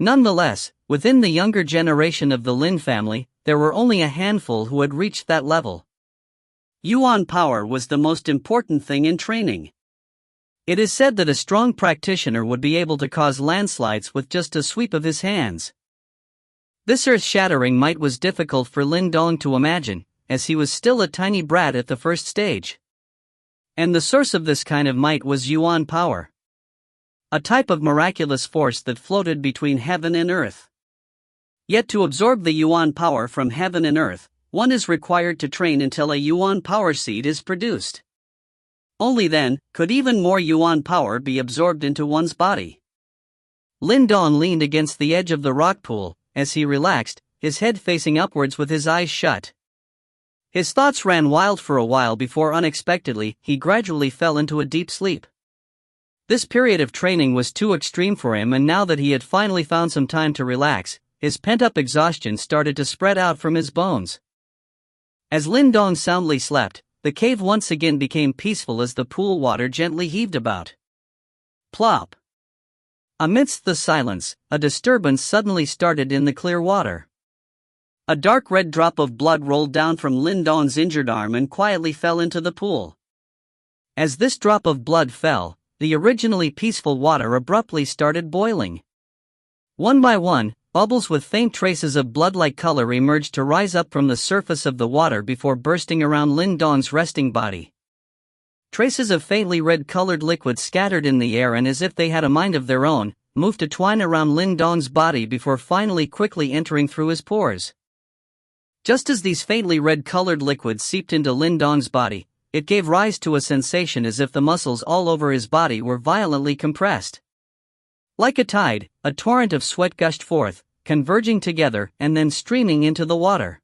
Nonetheless, within the younger generation of the Lin family, there were only a handful who had reached that level. Yuan power was the most important thing in training. It is said that a strong practitioner would be able to cause landslides with just a sweep of his hands. This earth-shattering might was difficult for Lin Dong to imagine, as he was still a tiny brat at the first stage. And the source of this kind of might was Yuan power. A type of miraculous force that floated between heaven and earth. Yet to absorb the Yuan power from heaven and earth, one is required to train until a Yuan power seed is produced. Only then could even more Yuan power be absorbed into one's body. Lin Dong leaned against the edge of the rock pool, as he relaxed, his head facing upwards with his eyes shut. His thoughts ran wild for a while before unexpectedly he gradually fell into a deep sleep. This period of training was too extreme for him, and now that he had finally found some time to relax, his pent-up exhaustion started to spread out from his bones. As Lin Dong soundly slept, the cave once again became peaceful as the pool water gently heaved about. Plop! Amidst the silence, a disturbance suddenly started in the clear water. A dark red drop of blood rolled down from Lin Dong's injured arm and quietly fell into the pool. As this drop of blood fell, the originally peaceful water abruptly started boiling. One by one, bubbles with faint traces of blood-like color emerged to rise up from the surface of the water before bursting around Lin Dong's resting body. Traces of faintly red-colored liquid scattered in the air and, as if they had a mind of their own, moved to twine around Lin Dong's body before finally quickly entering through his pores. Just as these faintly red-colored liquids seeped into Lin Dong's body, it gave rise to a sensation as if the muscles all over his body were violently compressed. Like a tide, a torrent of sweat gushed forth, converging together and then streaming into the water.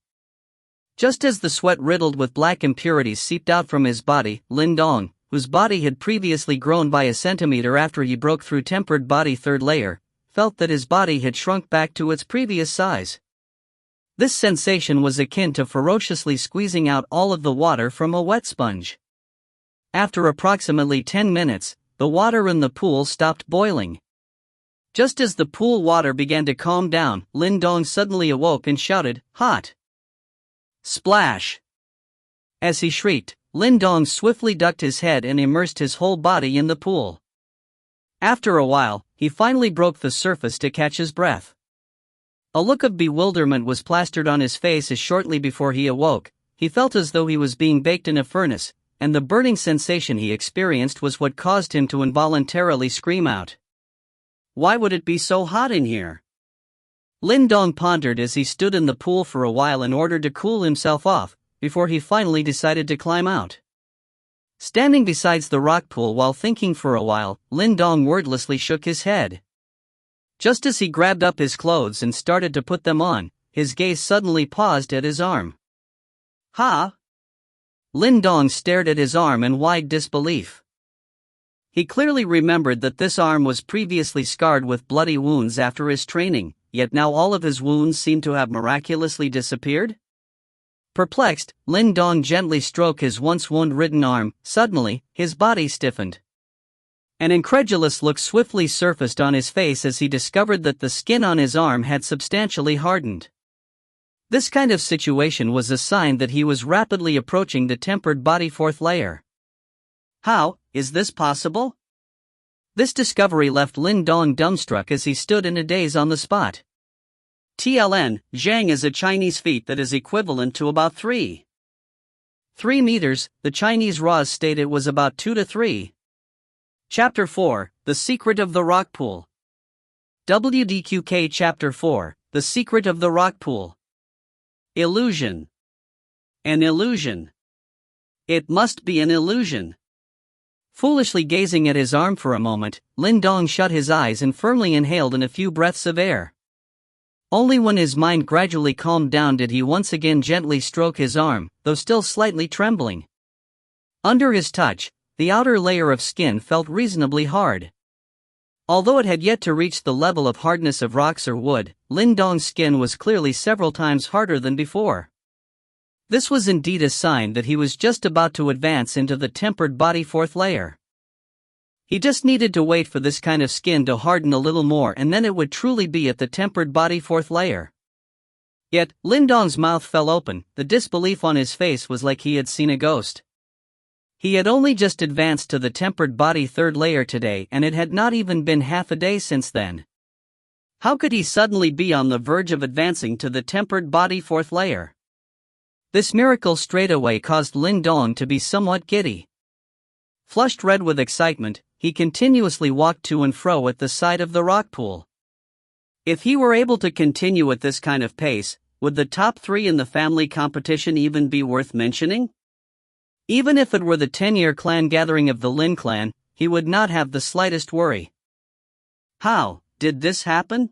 Just as the sweat riddled with black impurities seeped out from his body, Lin Dong, whose body had previously grown by a centimeter after he broke through tempered body 3rd layer, felt that his body had shrunk back to its previous size. This sensation was akin to ferociously squeezing out all of the water from a wet sponge. After approximately 10 minutes, the water in the pool stopped boiling. Just as the pool water began to calm down, Lin Dong suddenly awoke and shouted, "Hot!" Splash! As he shrieked, Lin Dong swiftly ducked his head and immersed his whole body in the pool. After a while, he finally broke the surface to catch his breath. A look of bewilderment was plastered on his face as shortly before he awoke, he felt as though he was being baked in a furnace, and the burning sensation he experienced was what caused him to involuntarily scream out. Why would it be so hot in here? Lin Dong pondered as he stood in the pool for a while in order to cool himself off, before he finally decided to climb out. Standing beside the rock pool while thinking for a while, Lin Dong wordlessly shook his head. Just as he grabbed up his clothes and started to put them on, his gaze suddenly paused at his arm. "Huh?" Lin Dong stared at his arm in wide disbelief. He clearly remembered that this arm was previously scarred with bloody wounds after his training, yet now all of his wounds seemed to have miraculously disappeared. Perplexed, Lin Dong gently stroked his once wound-ridden arm. Suddenly, his body stiffened. An incredulous look swiftly surfaced on his face as he discovered that the skin on his arm had substantially hardened. This kind of situation was a sign that he was rapidly approaching the tempered body 4th layer. How is this possible? This discovery left Lin Dong dumbstruck as he stood in a daze on the spot. TLN, Zhang is a Chinese feat that is equivalent to about 3 meters, the Chinese Raz state it was about 2 to 3. Chapter 4, The Secret of the Rock Pool. WDQK Chapter 4, The Secret of the Rock Pool. Illusion. An illusion. It must be an illusion. Foolishly gazing at his arm for a moment, Lin Dong shut his eyes and firmly inhaled in a few breaths of air. Only when his mind gradually calmed down did he once again gently stroke his arm, though still slightly trembling. Under his touch, the outer layer of skin felt reasonably hard. Although it had yet to reach the level of hardness of rocks or wood, Lin Dong's skin was clearly several times harder than before. This was indeed a sign that he was just about to advance into the tempered body fourth layer. He just needed to wait for this kind of skin to harden a little more, and then it would truly be at the tempered body fourth layer. Yet, Lin Dong's mouth fell open. The disbelief on his face was like he had seen a ghost. He had only just advanced to the tempered body third layer today, and it had not even been half a day since then. How could he suddenly be on the verge of advancing to the tempered body fourth layer? This miracle straightaway caused Lin Dong to be somewhat giddy. Flushed red with excitement, he continuously walked to and fro at the side of the rock pool. If he were able to continue at this kind of pace, would the top 3 in the family competition even be worth mentioning? Even if it were the 10-year clan gathering of the Lin clan, he would not have the slightest worry. How did this happen?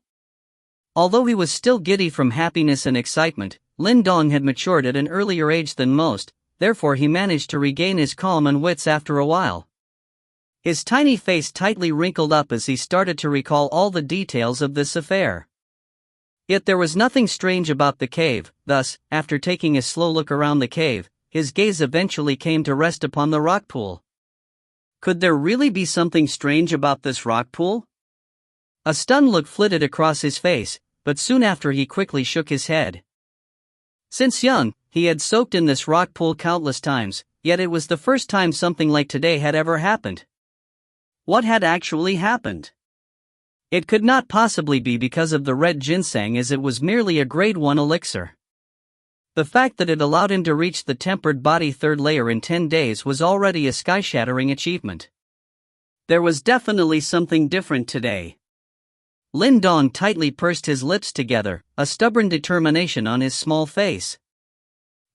Although he was still giddy from happiness and excitement, Lin Dong had matured at an earlier age than most, therefore he managed to regain his calm and wits after a while. His tiny face tightly wrinkled up as he started to recall all the details of this affair. Yet there was nothing strange about the cave. Thus, after taking a slow look around the cave, his gaze eventually came to rest upon the rock pool. Could there really be something strange about this rock pool? A stunned look flitted across his face, but soon after he quickly shook his head. Since young, he had soaked in this rock pool countless times, yet it was the first time something like today had ever happened. What had actually happened? It could not possibly be because of the red ginseng, as it was merely a grade 1 elixir. The fact that it allowed him to reach the tempered body third layer in 10 days was already a sky-shattering achievement. There was definitely something different today. Lin Dong tightly pursed his lips together, a stubborn determination on his small face.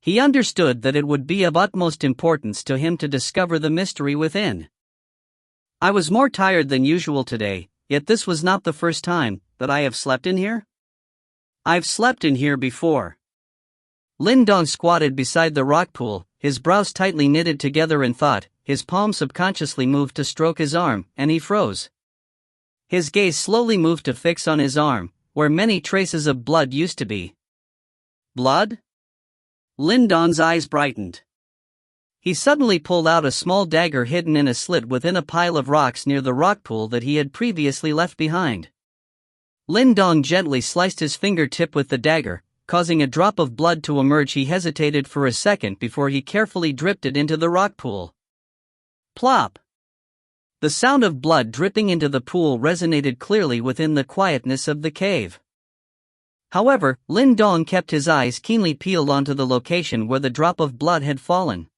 He understood that it would be of utmost importance to him to discover the mystery within. I was more tired than usual today, yet this was not the first time that I have slept in here. I've slept in here before. Lin Dong squatted beside the rock pool, his brows tightly knitted together in thought. His palm subconsciously moved to stroke his arm, and he froze. His gaze slowly moved to fix on his arm, where many traces of blood used to be. Blood? Lin Dong's eyes brightened. He suddenly pulled out a small dagger hidden in a slit within a pile of rocks near the rock pool that he had previously left behind. Lin Dong gently sliced his fingertip with the dagger, causing a drop of blood to emerge. He hesitated for a second before he carefully dripped it into the rock pool. Plop! The sound of blood dripping into the pool resonated clearly within the quietness of the cave. However, Lin Dong kept his eyes keenly peeled onto the location where the drop of blood had fallen.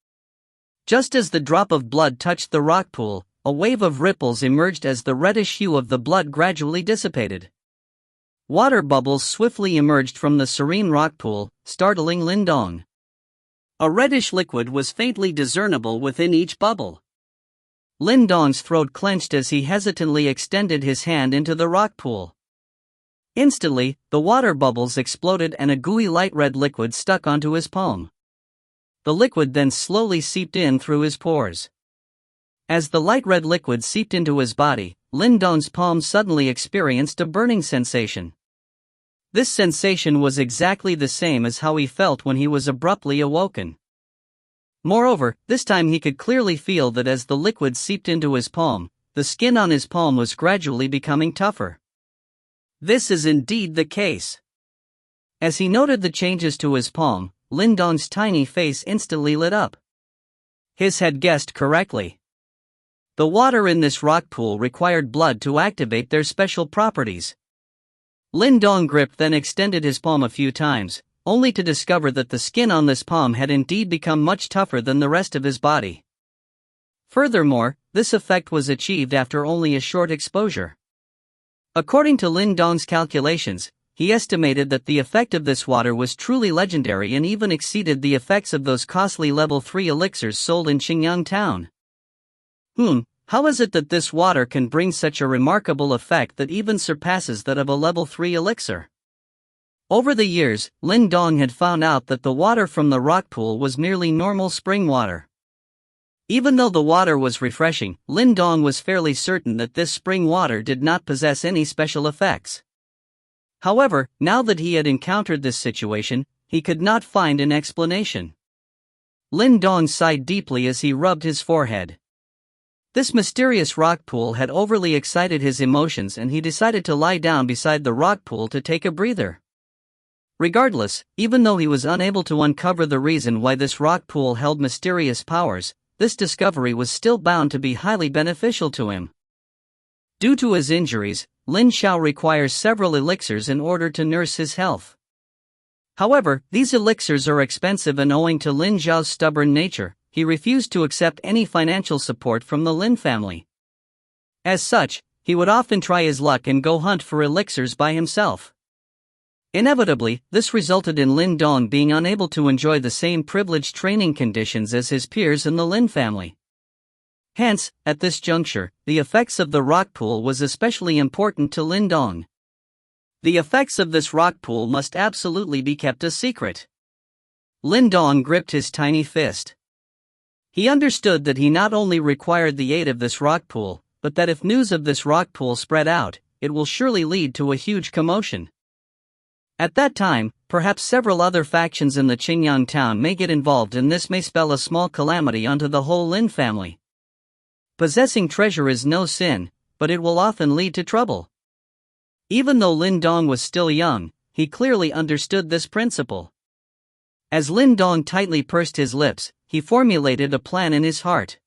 Just as the drop of blood touched the rock pool, a wave of ripples emerged as the reddish hue of the blood gradually dissipated. Water bubbles swiftly emerged from the serene rock pool, startling Lin Dong. A reddish liquid was faintly discernible within each bubble. Lin Dong's throat clenched as he hesitantly extended his hand into the rock pool. Instantly, the water bubbles exploded and a gooey light red liquid stuck onto his palm. The liquid then slowly seeped in through his pores. As the light red liquid seeped into his body, Lin Dong's palm suddenly experienced a burning sensation. This sensation was exactly the same as how he felt when he was abruptly awoken. Moreover, this time he could clearly feel that as the liquid seeped into his palm, the skin on his palm was gradually becoming tougher. This is indeed the case. As he noted the changes to his palm, Lin Dong's tiny face instantly lit up. His had guessed correctly. The water in this rock pool required blood to activate their special properties. Lin Dong gripped then extended his palm a few times, only to discover that the skin on this palm had indeed become much tougher than the rest of his body. Furthermore, this effect was achieved after only a short exposure. According to Lin Dong's calculations, he estimated that the effect of this water was truly legendary and even exceeded the effects of those costly level 3 elixirs sold in Qingyang town. How is it that this water can bring such a remarkable effect that even surpasses that of a level 3 elixir? Over the years, Lin Dong had found out that the water from the rock pool was merely normal spring water. Even though the water was refreshing, Lin Dong was fairly certain that this spring water did not possess any special effects. However, now that he had encountered this situation, he could not find an explanation. Lin Dong sighed deeply as he rubbed his forehead. This mysterious rock pool had overly excited his emotions, and he decided to lie down beside the rock pool to take a breather. Regardless, even though he was unable to uncover the reason why this rock pool held mysterious powers, this discovery was still bound to be highly beneficial to him. Due to his injuries, Lin Xiao requires several elixirs in order to nurse his health. However, these elixirs are expensive, and owing to Lin Xiao's stubborn nature, he refused to accept any financial support from the Lin family. As such, he would often try his luck and go hunt for elixirs by himself. Inevitably, this resulted in Lin Dong being unable to enjoy the same privileged training conditions as his peers in the Lin family. Hence, at this juncture, the effects of the rock pool was especially important to Lin Dong. The effects of this rock pool must absolutely be kept a secret. Lin Dong gripped his tiny fist. He understood that he not only required the aid of this rock pool, but that if news of this rock pool spread out, it will surely lead to a huge commotion. At that time, perhaps several other factions in the Qingyang town may get involved, and this may spell a small calamity onto the whole Lin family. Possessing treasure is no sin, but it will often lead to trouble. Even though Lin Dong was still young, he clearly understood this principle. As Lin Dong tightly pursed his lips, he formulated a plan in his heart.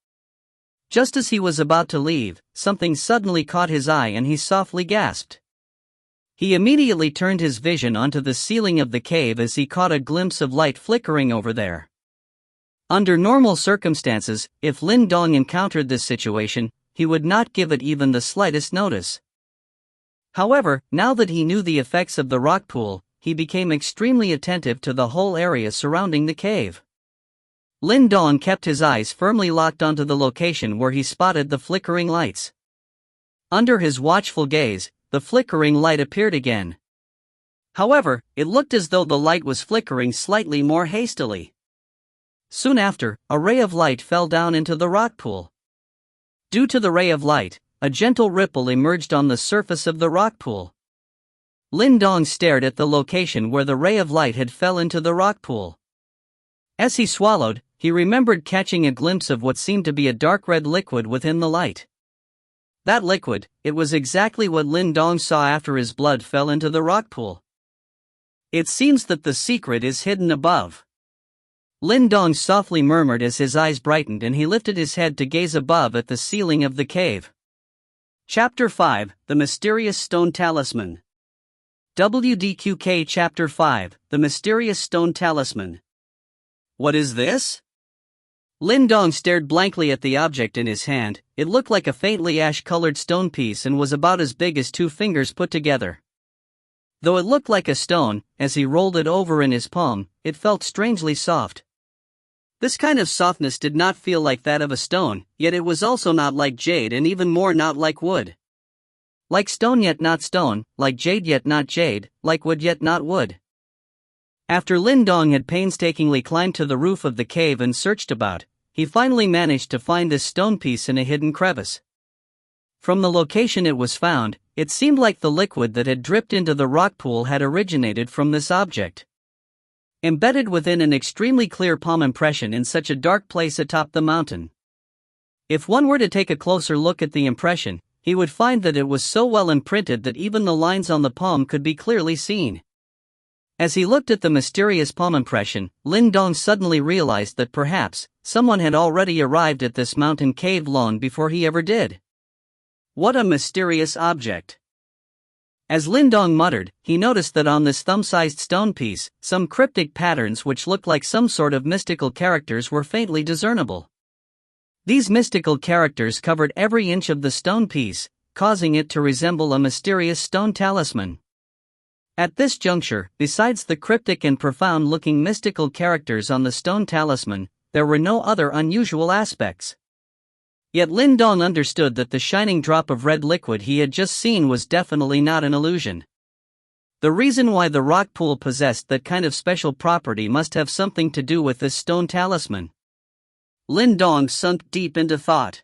Just as he was about to leave, something suddenly caught his eye and he softly gasped. He immediately turned his vision onto the ceiling of the cave as he caught a glimpse of light flickering over there. Under normal circumstances, if Lin Dong encountered this situation, he would not give it even the slightest notice. However, now that he knew the effects of the rock pool, he became extremely attentive to the whole area surrounding the cave. Lin Dong kept his eyes firmly locked onto the location where he spotted the flickering lights. Under his watchful gaze, the flickering light appeared again. However, it looked as though the light was flickering slightly more hastily. Soon after, a ray of light fell down into the rock pool. Due to the ray of light, a gentle ripple emerged on the surface of the rock pool. Lin Dong stared at the location where the ray of light had fell into the rock pool. As he swallowed, he remembered catching a glimpse of what seemed to be a dark red liquid within the light. That liquid, it was exactly what Lin Dong saw after his blood fell into the rock pool. It seems that the secret is hidden above. Lin Dong softly murmured as his eyes brightened and he lifted his head to gaze above at the ceiling of the cave. Chapter 5, The Mysterious Stone Talisman. WDQK Chapter 5, The Mysterious Stone Talisman. What is this? Lin Dong stared blankly at the object in his hand. It looked like a faintly ash-colored stone piece and was about as big as 2 fingers put together. Though it looked like a stone, as he rolled it over in his palm, it felt strangely soft. This kind of softness did not feel like that of a stone, yet it was also not like jade and even more not like wood. Like stone yet not stone, like jade yet not jade, like wood yet not wood. After Lin Dong had painstakingly climbed to the roof of the cave and searched about, he finally managed to find this stone piece in a hidden crevice. From the location it was found, it seemed like the liquid that had dripped into the rock pool had originated from this object. Embedded within an extremely clear palm impression in such a dark place atop the mountain. If one were to take a closer look at the impression, he would find that it was so well imprinted that even the lines on the palm could be clearly seen. As he looked at the mysterious palm impression, Lin Dong suddenly realized that perhaps someone had already arrived at this mountain cave long before he ever did. What a mysterious object! As Lin Dong muttered, he noticed that on this thumb-sized stone piece, some cryptic patterns which looked like some sort of mystical characters were faintly discernible. These mystical characters covered every inch of the stone piece, causing it to resemble a mysterious stone talisman. At this juncture, besides the cryptic and profound-looking mystical characters on the stone talisman, there were no other unusual aspects. Yet Lin Dong understood that the shining drop of red liquid he had just seen was definitely not an illusion. The reason why the rock pool possessed that kind of special property must have something to do with this stone talisman. Lin Dong sunk deep into thought.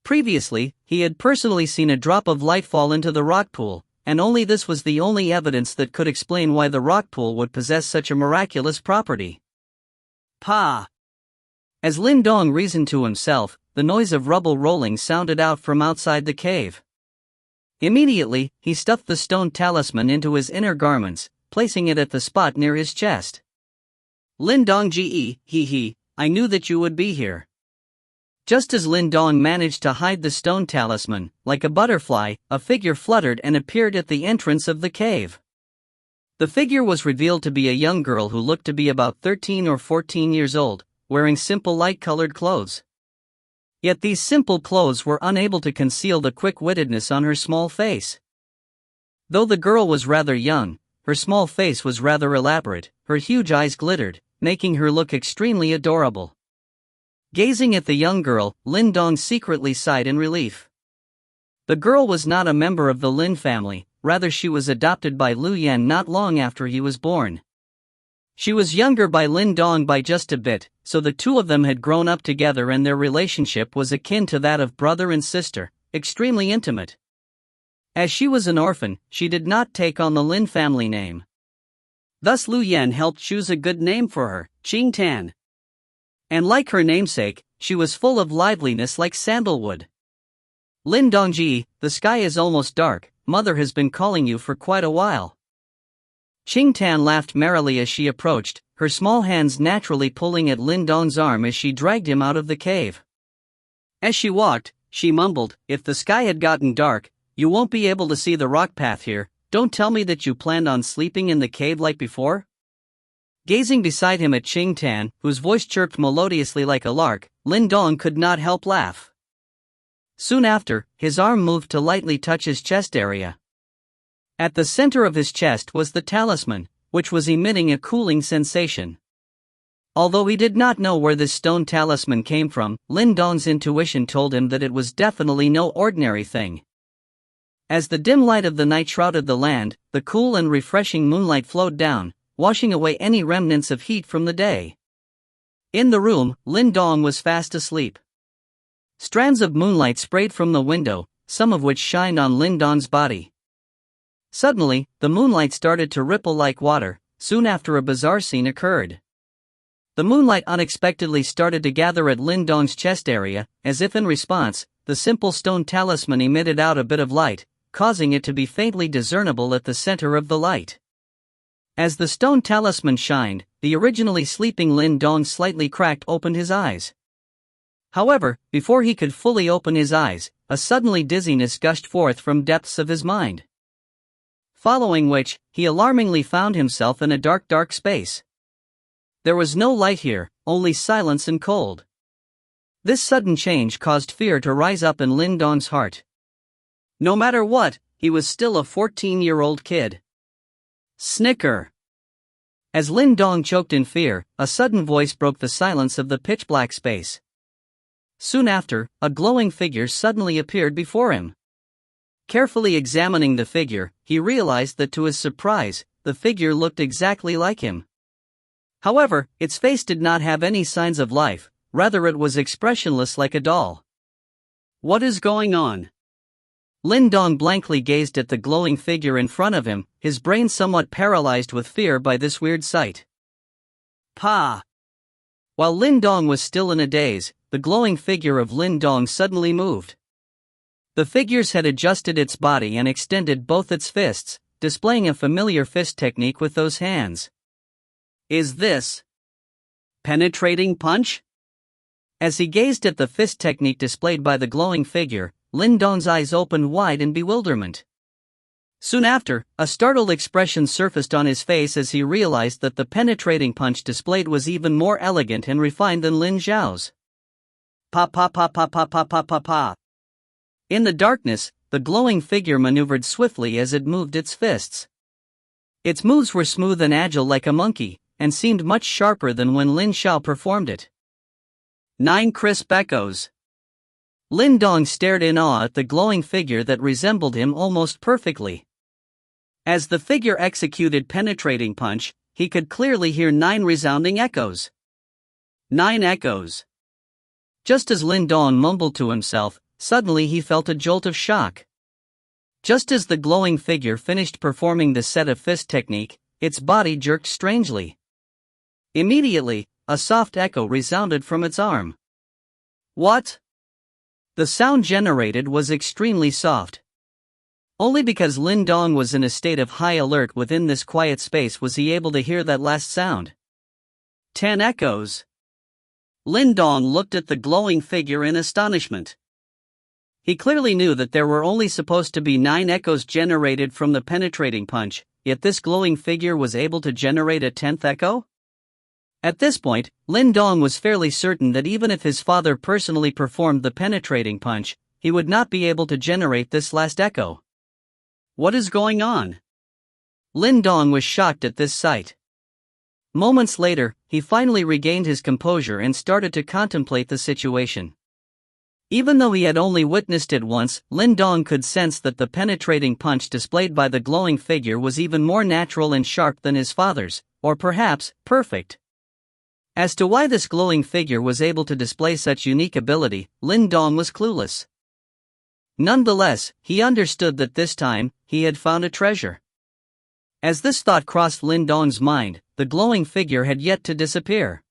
Previously, he had personally seen a drop of light fall into the rock pool, and only this was the only evidence that could explain why the rock pool would possess such a miraculous property. Pa! As Lin Dong reasoned to himself, the noise of rubble rolling sounded out from outside the cave. Immediately, he stuffed the stone talisman into his inner garments, placing it at the spot near his chest. Lin Dong ge, I knew that you would be here. Just as Lin Dong managed to hide the stone talisman, like a butterfly, a figure fluttered and appeared at the entrance of the cave. The figure was revealed to be a young girl who looked to be about 13 or 14 years old, wearing simple light-colored clothes. Yet these simple clothes were unable to conceal the quick-wittedness on her small face. Though the girl was rather young, her small face was rather elaborate, her huge eyes glittered, making her look extremely adorable. Gazing at the young girl, Lin Dong secretly sighed in relief. The girl was not a member of the Lin family, rather she was adopted by Lu Yan not long after he was born. She was younger by Lin Dong by just a bit, so the two of them had grown up together and their relationship was akin to that of brother and sister, extremely intimate. As she was an orphan, she did not take on the Lin family name. Thus Lu Yan helped choose a good name for her, Qing Tan. And like her namesake, she was full of liveliness like sandalwood. Lin Dongji, the sky is almost dark, mother has been calling you for quite a while. Qing Tan laughed merrily as she approached, her small hands naturally pulling at Lin Dong's arm as she dragged him out of the cave. As she walked, she mumbled, if the sky had gotten dark, you won't be able to see the rock path here, don't tell me that you planned on sleeping in the cave like before? Gazing beside him at Qing Tan, whose voice chirped melodiously like a lark, Lin Dong could not help laugh. Soon after, his arm moved to lightly touch his chest area. At the center of his chest was the talisman, which was emitting a cooling sensation. Although he did not know where this stone talisman came from, Lin Dong's intuition told him that it was definitely no ordinary thing. As the dim light of the night shrouded the land, the cool and refreshing moonlight flowed down, washing away any remnants of heat from the day. In the room, Lin Dong was fast asleep. Strands of moonlight sprayed from the window, some of which shined on Lin Dong's body. Suddenly, the moonlight started to ripple like water. Soon after, a bizarre scene occurred. The moonlight unexpectedly started to gather at Lin Dong's chest area, as if in response, the simple stone talisman emitted out a bit of light, causing it to be faintly discernible at the center of the light. As the stone talisman shined, the originally sleeping Lin Dong slightly cracked open his eyes. However, before he could fully open his eyes, a suddenly dizziness gushed forth from depths of his mind. Following which, he alarmingly found himself in a dark space. There was no light here, only silence and cold. This sudden change caused fear to rise up in Lin Dong's heart. No matter what, he was still a 14-year-old kid. Snicker. As Lin Dong choked in fear, a sudden voice broke the silence of the pitch-black space. Soon after, a glowing figure suddenly appeared before him. Carefully examining the figure, he realized that to his surprise, the figure looked exactly like him. However, its face did not have any signs of life, rather it was expressionless like a doll. What is going on? Lin Dong blankly gazed at the glowing figure in front of him, his brain somewhat paralyzed with fear by this weird sight. Pa! While Lin Dong was still in a daze, the glowing figure of Lin Dong suddenly moved. The figure's head adjusted its body and extended both its fists, displaying a familiar fist technique with those hands. Is this penetrating punch? As he gazed at the fist technique displayed by the glowing figure, Lin Dong's eyes opened wide in bewilderment. Soon after, a startled expression surfaced on his face as he realized that the penetrating punch displayed was even more elegant and refined than Lin Zhao's. Pa pa pa pa pa pa pa pa pa. In the darkness, the glowing figure maneuvered swiftly as it moved its fists. Its moves were smooth and agile like a monkey, and seemed much sharper than when Lin Zhao performed it. 9 crisp echoes. Lin Dong stared in awe at the glowing figure that resembled him almost perfectly. As the figure executed penetrating punch, he could clearly hear 9 resounding echoes. 9 echoes. Just as Lin Dong mumbled to himself, suddenly he felt a jolt of shock. Just as the glowing figure finished performing the set of fist technique, its body jerked strangely. Immediately, a soft echo resounded from its arm. What? The sound generated was extremely soft. Only because Lin Dong was in a state of high alert within this quiet space was he able to hear that last sound. 10 echoes. Lin Dong looked at the glowing figure in astonishment. He clearly knew that there were only supposed to be 9 echoes generated from the penetrating punch, yet this glowing figure was able to generate a 10th echo? At this point, Lin Dong was fairly certain that even if his father personally performed the penetrating punch, he would not be able to generate this last echo. What is going on? Lin Dong was shocked at this sight. Moments later, he finally regained his composure and started to contemplate the situation. Even though he had only witnessed it once, Lin Dong could sense that the penetrating punch displayed by the glowing figure was even more natural and sharp than his father's, or perhaps, perfect. As to why this glowing figure was able to display such unique ability, Lin Dong was clueless. Nonetheless, he understood that this time, he had found a treasure. As this thought crossed Lin Dong's mind, the glowing figure had yet to disappear.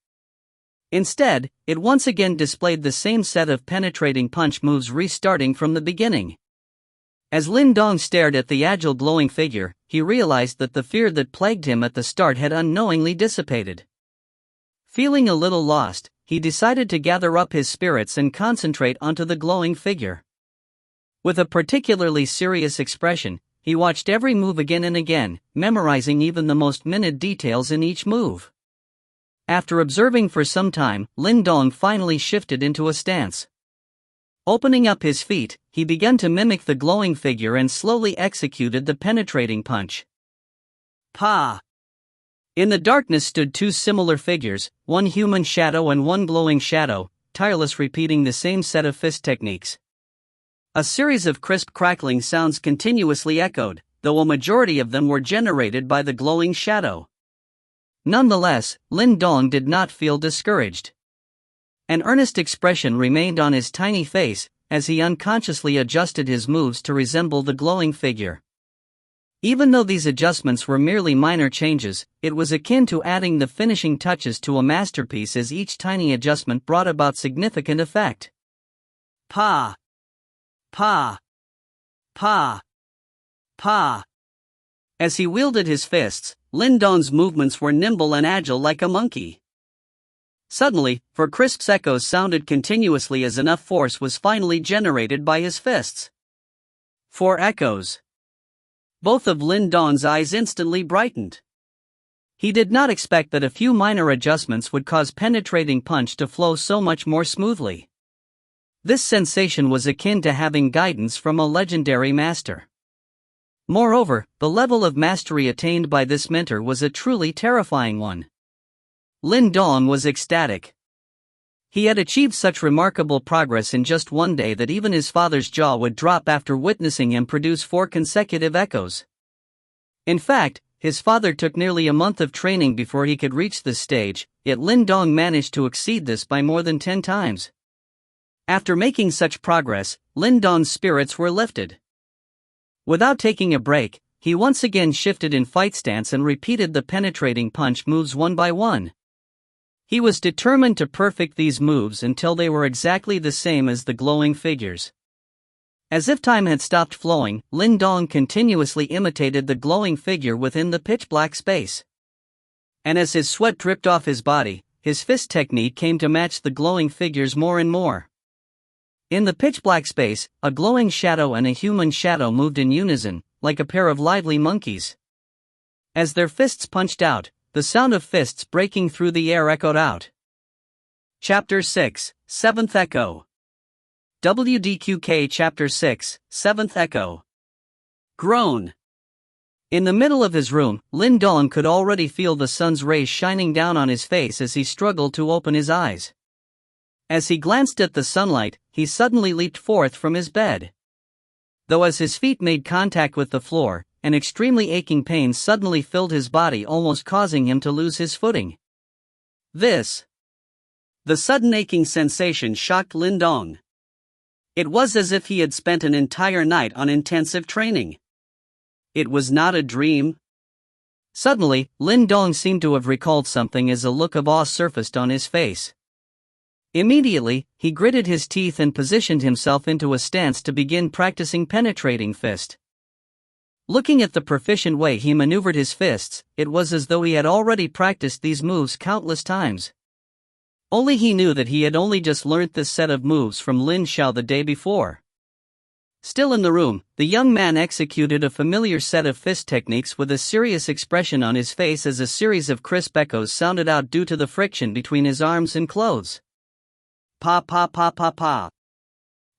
Instead, it once again displayed the same set of penetrating punch moves restarting from the beginning. As Lin Dong stared at the agile glowing figure, he realized that the fear that plagued him at the start had unknowingly dissipated. Feeling a little lost, he decided to gather up his spirits and concentrate onto the glowing figure. With a particularly serious expression, he watched every move again and again, memorizing even the most minute details in each move. After observing for some time, Lin Dong finally shifted into a stance. Opening up his feet, he began to mimic the glowing figure and slowly executed the penetrating punch. Pa! In the darkness stood 2 similar figures, one human shadow and one glowing shadow, tireless repeating the same set of fist techniques. A series of crisp crackling sounds continuously echoed, though a majority of them were generated by the glowing shadow. Nonetheless, Lin Dong did not feel discouraged. An earnest expression remained on his tiny face, as he unconsciously adjusted his moves to resemble the glowing figure. Even though these adjustments were merely minor changes, it was akin to adding the finishing touches to a masterpiece as each tiny adjustment brought about significant effect. Pa! Pa! Pa! Pa! As he wielded his fists, Lin Dong's movements were nimble and agile like a monkey. Suddenly, 4 crisp echoes sounded continuously as enough force was finally generated by his fists. 4 echoes. Both of Lin Dong's eyes instantly brightened. He did not expect that a few minor adjustments would cause penetrating punch to flow so much more smoothly. This sensation was akin to having guidance from a legendary master. Moreover, the level of mastery attained by this mentor was a truly terrifying one. Lin Dong was ecstatic. He had achieved such remarkable progress in just one day that even his father's jaw would drop after witnessing him produce 4 consecutive echoes. In fact, his father took nearly a month of training before he could reach this stage, yet Lin Dong managed to exceed this by more than 10 times. After making such progress, Lin Dong's spirits were lifted. Without taking a break, he once again shifted in fight stance and repeated the penetrating punch moves one by one. He was determined to perfect these moves until they were exactly the same as the glowing figures. As if time had stopped flowing, Lin Dong continuously imitated the glowing figure within the pitch-black space. And as his sweat dripped off his body, his fist technique came to match the glowing figures more and more. In the pitch-black space, a glowing shadow and a human shadow moved in unison, like a pair of lively monkeys. As their fists punched out, the sound of fists breaking through the air echoed out. Chapter 6, 7th Echo. WDQK Chapter 6, 7th Echo. Groan. In the middle of his room, Lin Dong could already feel the sun's rays shining down on his face as he struggled to open his eyes. As he glanced at the sunlight, he suddenly leaped forth from his bed. Though as his feet made contact with the floor, an extremely aching pain suddenly filled his body, almost causing him to lose his footing. The sudden aching sensation shocked Lin Dong. It was as if he had spent an entire night on intensive training. It was not a dream. Suddenly, Lin Dong seemed to have recalled something as a look of awe surfaced on his face. Immediately, he gritted his teeth and positioned himself into a stance to begin practicing penetrating fist. Looking at the proficient way he maneuvered his fists, it was as though he had already practiced these moves countless times. Only he knew that he had only just learnt this set of moves from Lin Xiao the day before. Still in the room, the young man executed a familiar set of fist techniques with a serious expression on his face as a series of crisp echoes sounded out due to the friction between his arms and clothes. Pa pa pa pa pa.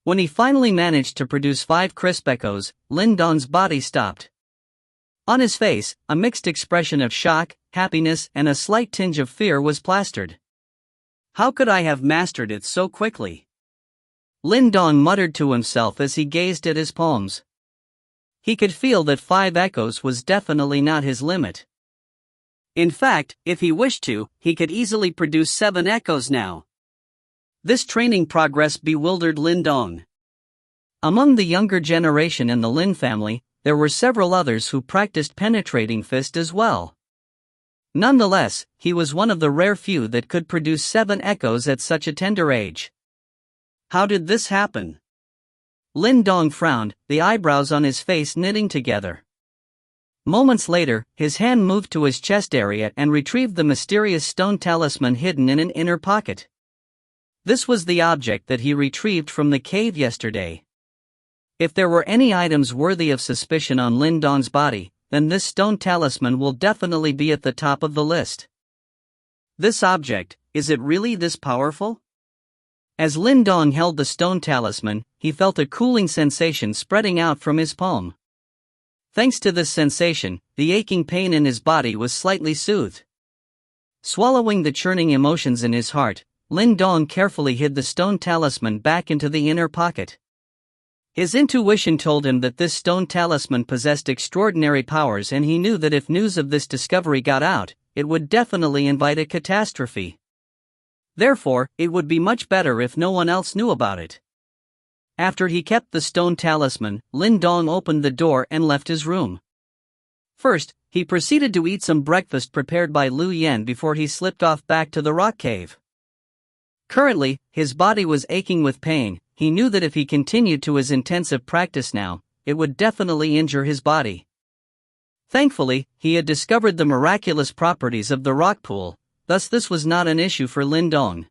When he finally managed to produce 5 crisp echoes, Lin Dong's body stopped. On his face, a mixed expression of shock, happiness, and a slight tinge of fear was plastered. How could I have mastered it so quickly? Lin Dong muttered to himself as he gazed at his palms. He could feel that 5 echoes was definitely not his limit. In fact, if he wished to, he could easily produce 7 echoes now. This training progress bewildered Lin Dong. Among the younger generation in the Lin family, there were several others who practiced penetrating fist as well. Nonetheless, he was one of the rare few that could produce 7 echoes at such a tender age. How did this happen? Lin Dong frowned, the eyebrows on his face knitting together. Moments later, his hand moved to his chest area and retrieved the mysterious stone talisman hidden in an inner pocket. This was the object that he retrieved from the cave yesterday. If there were any items worthy of suspicion on Lin Dong's body, then this stone talisman will definitely be at the top of the list. This object, is it really this powerful? As Lin Dong held the stone talisman, he felt a cooling sensation spreading out from his palm. Thanks to this sensation, the aching pain in his body was slightly soothed. Swallowing the churning emotions in his heart, Lin Dong carefully hid the stone talisman back into the inner pocket. His intuition told him that this stone talisman possessed extraordinary powers, and he knew that if news of this discovery got out, it would definitely invite a catastrophe. Therefore, it would be much better if no one else knew about it. After he kept the stone talisman, Lin Dong opened the door and left his room. First, he proceeded to eat some breakfast prepared by Lu Yan before he slipped off back to the rock cave. Currently, his body was aching with pain. He knew that if he continued to his intensive practice now, it would definitely injure his body. Thankfully, he had discovered the miraculous properties of the rock pool, thus this was not an issue for Lin Dong.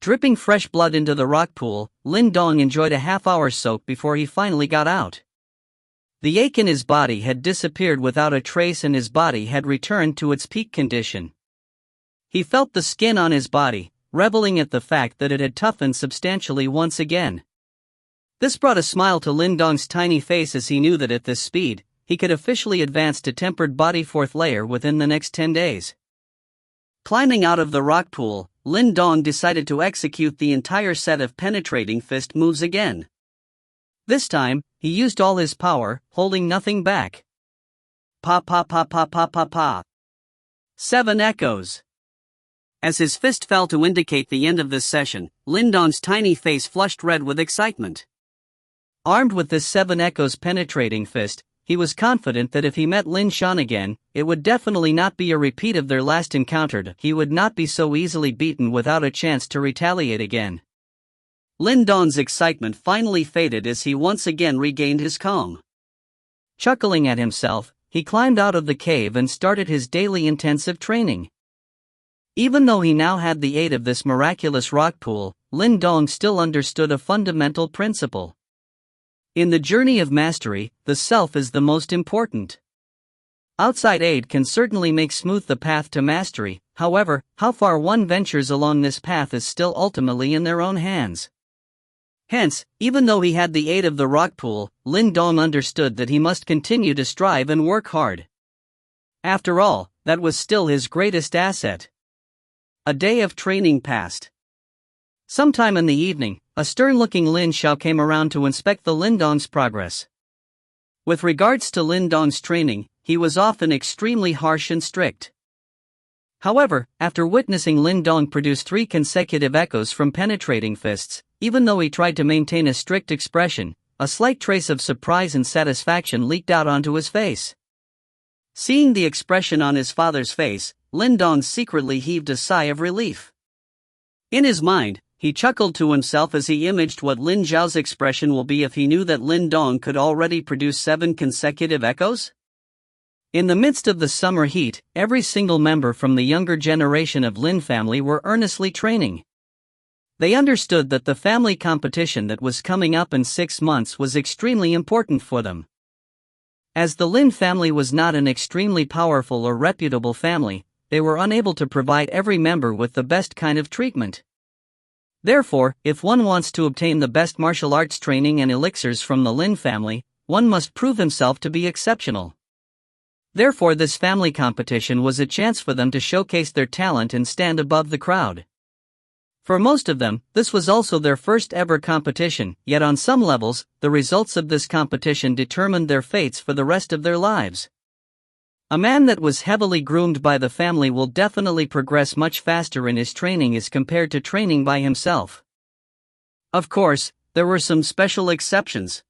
Dripping fresh blood into the rock pool, Lin Dong enjoyed a half-hour soak before he finally got out. The ache in his body had disappeared without a trace and his body had returned to its peak condition. He felt the skin on his body, reveling at the fact that it had toughened substantially once again. This brought a smile to Lin Dong's tiny face as he knew that at this speed, he could officially advance to tempered body 4th layer within the next 10 days. Climbing out of the rock pool, Lin Dong decided to execute the entire set of penetrating fist moves again. This time, he used all his power, holding nothing back. Pa pa pa pa pa pa pa. 7 echoes. As his fist fell to indicate the end of this session, Lin Dong's tiny face flushed red with excitement. Armed with this 7 echoes penetrating fist, he was confident that if he met Lin Shan again, it would definitely not be a repeat of their last encounter. He would not be so easily beaten without a chance to retaliate again. Lin Dong's excitement finally faded as he once again regained his calm. Chuckling at himself, he climbed out of the cave and started his daily intensive training. Even though he now had the aid of this miraculous rock pool, Lin Dong still understood a fundamental principle. In the journey of mastery, the self is the most important. Outside aid can certainly make smooth the path to mastery, however, how far one ventures along this path is still ultimately in their own hands. Hence, even though he had the aid of the rock pool, Lin Dong understood that he must continue to strive and work hard. After all, that was still his greatest asset. A day of training passed. Sometime in the evening, a stern-looking Lin Xiao came around to inspect the Lindong's progress. With regards to Lindong's training, he was often extremely harsh and strict. However, after witnessing Lindong produce 3 consecutive echoes from penetrating fists, even though he tried to maintain a strict expression, a slight trace of surprise and satisfaction leaked out onto his face. Seeing the expression on his father's face, Lindong secretly heaved a sigh of relief. In his mind, he chuckled to himself as he imaged what Lin Zhao's expression will be if he knew that Lindong could already produce 7 consecutive echoes. In the midst of the summer heat, every single member from the younger generation of Lin family were earnestly training. They understood that the family competition that was coming up in 6 months was extremely important for them. As the Lin family was not an extremely powerful or reputable family, they were unable to provide every member with the best kind of treatment. Therefore, if one wants to obtain the best martial arts training and elixirs from the Lin family, one must prove himself to be exceptional. Therefore, this family competition was a chance for them to showcase their talent and stand above the crowd. For most of them, this was also their first ever competition, yet on some levels, the results of this competition determined their fates for the rest of their lives. A man that was heavily groomed by the family will definitely progress much faster in his training as compared to training by himself. Of course, there were some special exceptions.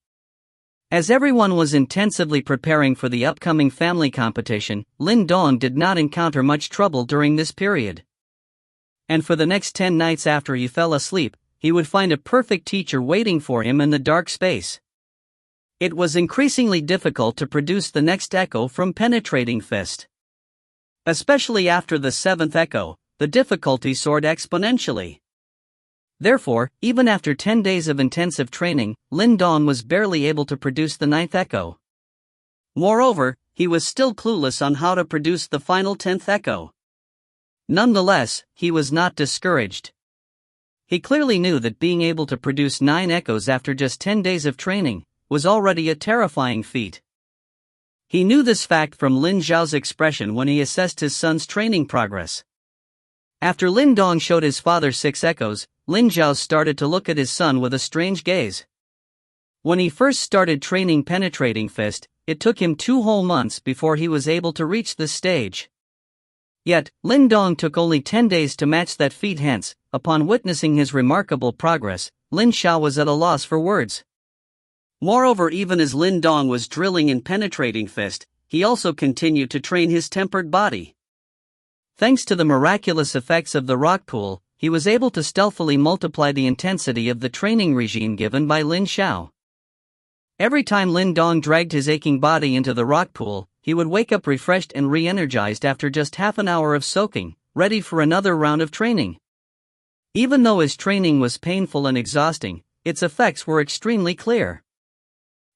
As everyone was intensively preparing for the upcoming family competition, Lindong did not encounter much trouble during this period. And for the next 10 nights after he fell asleep, he would find a perfect teacher waiting for him in the dark space. It was increasingly difficult to produce the next echo from penetrating fist. Especially after the 7th echo, the difficulty soared exponentially. Therefore, even after 10 days of intensive training, Lindong was barely able to produce the 9th echo. Moreover, he was still clueless on how to produce the final 10th echo. Nonetheless, he was not discouraged. He clearly knew that being able to produce 9 echoes after just 10 days of training was already a terrifying feat. He knew this fact from Lin Zhao's expression when he assessed his son's training progress. After Lindong showed his father 6 echoes, Lin Zhao started to look at his son with a strange gaze. When he first started training penetrating fist, it took him 2 whole months before he was able to reach this stage. Yet, Lindong took only 10 days to match that feat. Hence, upon witnessing his remarkable progress, Lin Xiao was at a loss for words. Moreover, even as Lindong was drilling in penetrating fist, he also continued to train his tempered body. Thanks to the miraculous effects of the rock pool, he was able to stealthily multiply the intensity of the training regime given by Lin Xiao. Every time Lindong dragged his aching body into the rock pool, he would wake up refreshed and re-energized after just half an hour of soaking, ready for another round of training. Even though his training was painful and exhausting, its effects were extremely clear.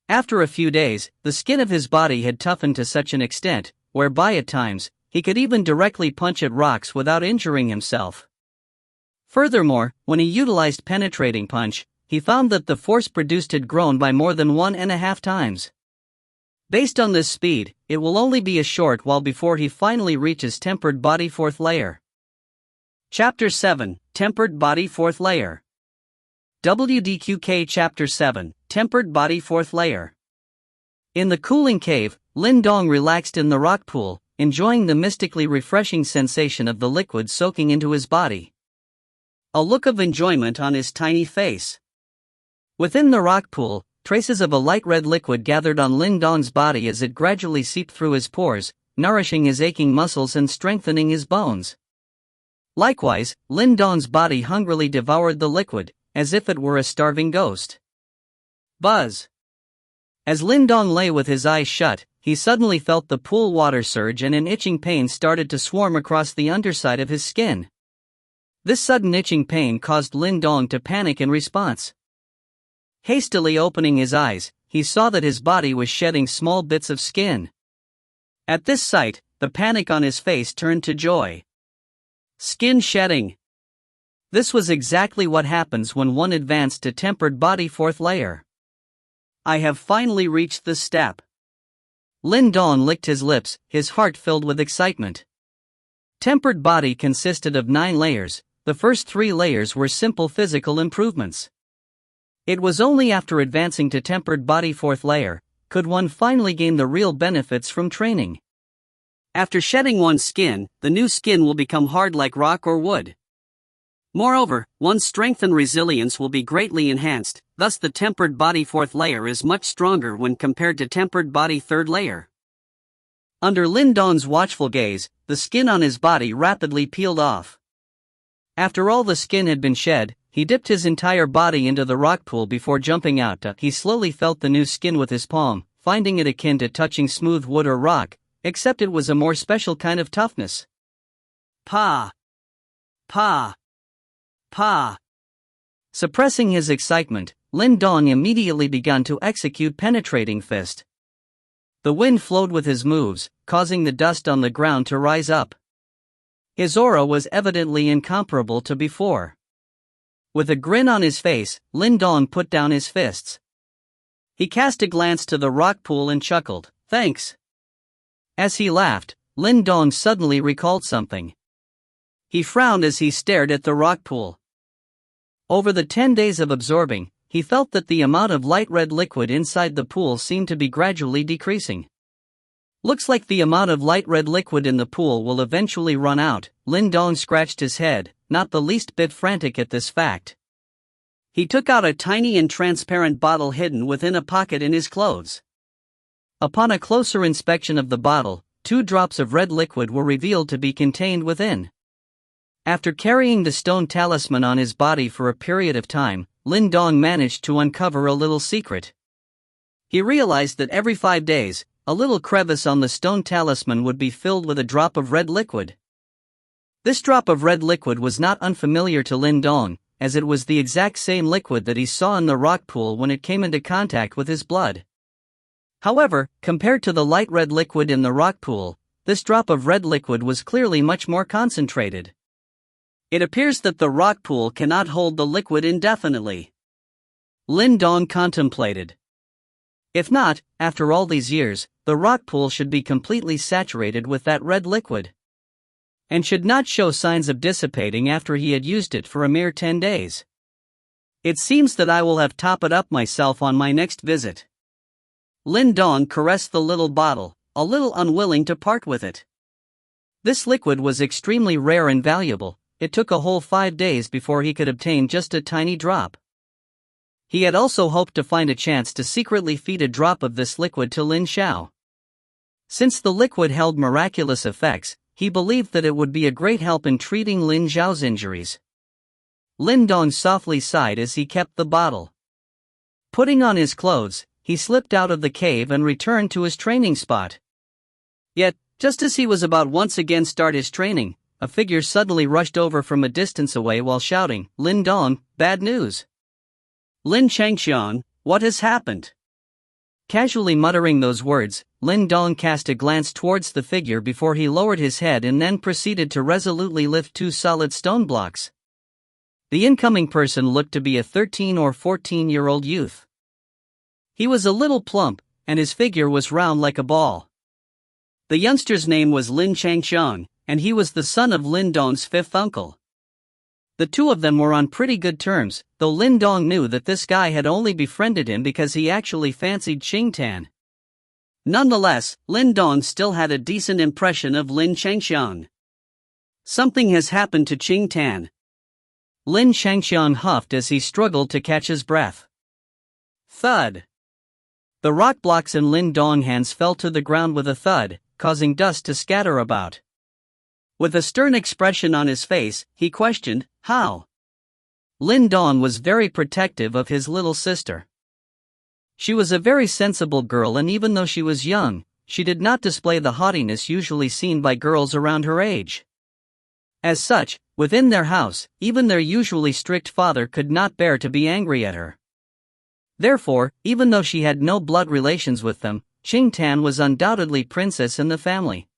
After a few days, the skin of his body had toughened to such an extent, whereby at times, he could even directly punch at rocks without injuring himself. Furthermore, when he utilized penetrating punch, he found that the force produced had grown by more than 1.5 times. Based on this speed, it will only be a short while before he finally reaches tempered body 4th layer. Chapter 7, Tempered Body 4th Layer. WDQK Chapter 7, Tempered Body 4th Layer. In the cooling cave, Lindong relaxed in the rock pool, enjoying the mystically refreshing sensation of the liquid soaking into his body. A look of enjoyment on his tiny face. Within the rock pool, traces of a light red liquid gathered on Lindong's body as it gradually seeped through his pores, nourishing his aching muscles and strengthening his bones. Likewise, Lindong's body hungrily devoured the liquid, as if it were a starving ghost. Buzz! As Lindong lay with his eyes shut, he suddenly felt the pool water surge and an itching pain started to swarm across the underside of his skin. This sudden itching pain caused Lindong to panic in response. Hastily opening his eyes, he saw that his body was shedding small bits of skin. At this sight, the panic on his face turned to joy. Skin shedding. This was exactly what happens when one advanced to tempered body 4th layer. I have finally reached this step. Lindong licked his lips, his heart filled with excitement. Tempered body consisted of 9 layers, the first 3 layers were simple physical improvements. It was only after advancing to tempered body 4th layer could one finally gain the real benefits from training. After shedding one's skin, the new skin will become hard like rock or wood. Moreover, one's strength and resilience will be greatly enhanced, thus the tempered body 4th layer is much stronger when compared to tempered body 3rd layer. Under Lin Dong's watchful gaze, the skin on his body rapidly peeled off. After all the skin had been shed, he dipped his entire body into the rock pool before jumping out. He slowly felt the new skin with his palm, finding it akin to touching smooth wood or rock, except it was a more special kind of toughness. Pa! Pa! Pa! Suppressing his excitement, Lin Dong immediately began to execute penetrating fist. The wind flowed with his moves, causing the dust on the ground to rise up. His aura was evidently incomparable to before. With a grin on his face, Lin Dong put down his fists. He cast a glance to the rock pool and chuckled, "Thanks." As he laughed, Lin Dong suddenly recalled something. He frowned as he stared at the rock pool. Over the 10 days of absorbing, he felt that the amount of light red liquid inside the pool seemed to be gradually decreasing. Looks like the amount of light red liquid in the pool will eventually run out. Lin Dong scratched his head, not the least bit frantic at this fact. He took out a tiny and transparent bottle hidden within a pocket in his clothes. Upon a closer inspection of the bottle, 2 drops of red liquid were revealed to be contained within. After carrying the stone talisman on his body for a period of time, Lin Dong managed to uncover a little secret. He realized that every 5 days, a little crevice on the stone talisman would be filled with a drop of red liquid. This drop of red liquid was not unfamiliar to Lin Dong, as it was the exact same liquid that he saw in the rock pool when it came into contact with his blood. However, compared to the light red liquid in the rock pool, this drop of red liquid was clearly much more concentrated. It appears that the rock pool cannot hold the liquid indefinitely. Lin Dong contemplated. If not, after all these years, the rock pool should be completely saturated with that red liquid, and should not show signs of dissipating after he had used it for a mere 10 days. It seems that I will have to top it up myself on my next visit. Lin Dong caressed the little bottle, a little unwilling to part with it. This liquid was extremely rare and valuable. It took a whole 5 days before he could obtain just a tiny drop. He had also hoped to find a chance to secretly feed a drop of this liquid to Lin Xiao. Since the liquid held miraculous effects, he believed that it would be a great help in treating Lin Xiao's injuries. Lin Dong softly sighed as he kept the bottle. Putting on his clothes, he slipped out of the cave and returned to his training spot. Yet, just as he was about once again start his training, a figure suddenly rushed over from a distance away while shouting, "Lin Dong, bad news! Lin Changxiang, what has happened?" Casually muttering those words, Lin Dong cast a glance towards the figure before he lowered his head and then proceeded to resolutely lift 2 solid stone blocks. The incoming person looked to be a 13 or 14-year-old youth. He was a little plump, and his figure was round like a ball. The youngster's name was Lin Changxiang, and he was the son of Lin Dong's 5th uncle. The 2 of them were on pretty good terms, though Lin Dong knew that this guy had only befriended him because he actually fancied Qing Tan. Nonetheless, Lin Dong still had a decent impression of Lin Changxiang. Something has happened to Qing Tan. Lin Changxiang huffed as he struggled to catch his breath. Thud! The rock blocks in Lin Dong's hands fell to the ground with a thud, causing dust to scatter about. With a stern expression on his face, he questioned, "How?" Lin Dong was very protective of his little sister. She was a very sensible girl, and even though she was young, she did not display the haughtiness usually seen by girls around her age. As such, within their house, even their usually strict father could not bear to be angry at her. Therefore, even though she had no blood relations with them, Qing Tan was undoubtedly princess in the family.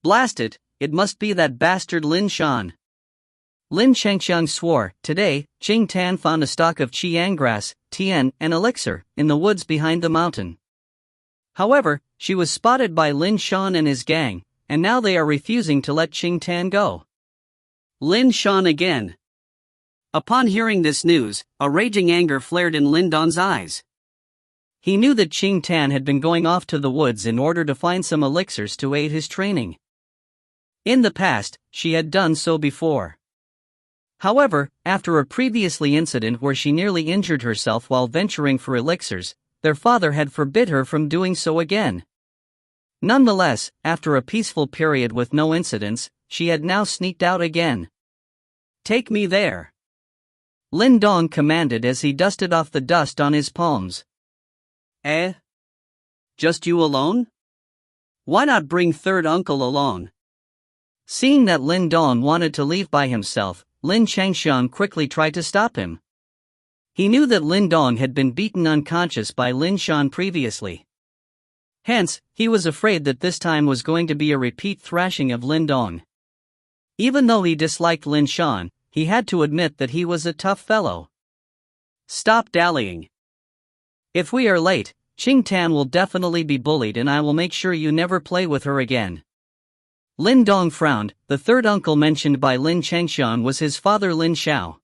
Blast it, it must be that bastard Lin Shan. Lin Changxiang swore. Today, Qing Tan found a stalk of Qiang grass, tian, and elixir, in the woods behind the mountain. However, she was spotted by Lin Shan and his gang, and now they are refusing to let Qing Tan go. Lin Shan again. Upon hearing this news, a raging anger flared in Lin Don's eyes. He knew that Qing Tan had been going off to the woods in order to find some elixirs to aid his training. In the past, she had done so before. However, after a previously incident where she nearly injured herself while venturing for elixirs, their father had forbid her from doing so again. Nonetheless, after a peaceful period with no incidents, she had now sneaked out again. "Take me there," Lin Dong commanded as he dusted off the dust on his palms. "Eh? Just you alone? Why not bring third uncle along?" Seeing that Lin Dong wanted to leave by himself, Lin Changshan quickly tried to stop him. He knew that Lin Dong had been beaten unconscious by Lin Shan previously. Hence, he was afraid that this time was going to be a repeat thrashing of Lin Dong. Even though he disliked Lin Shan, he had to admit that he was a tough fellow. "Stop dallying. If we are late, Qing Tan will definitely be bullied and I will make sure you never play with her again." Lin Dong frowned. The third uncle mentioned by Lin Changshan was his father Lin Xiao.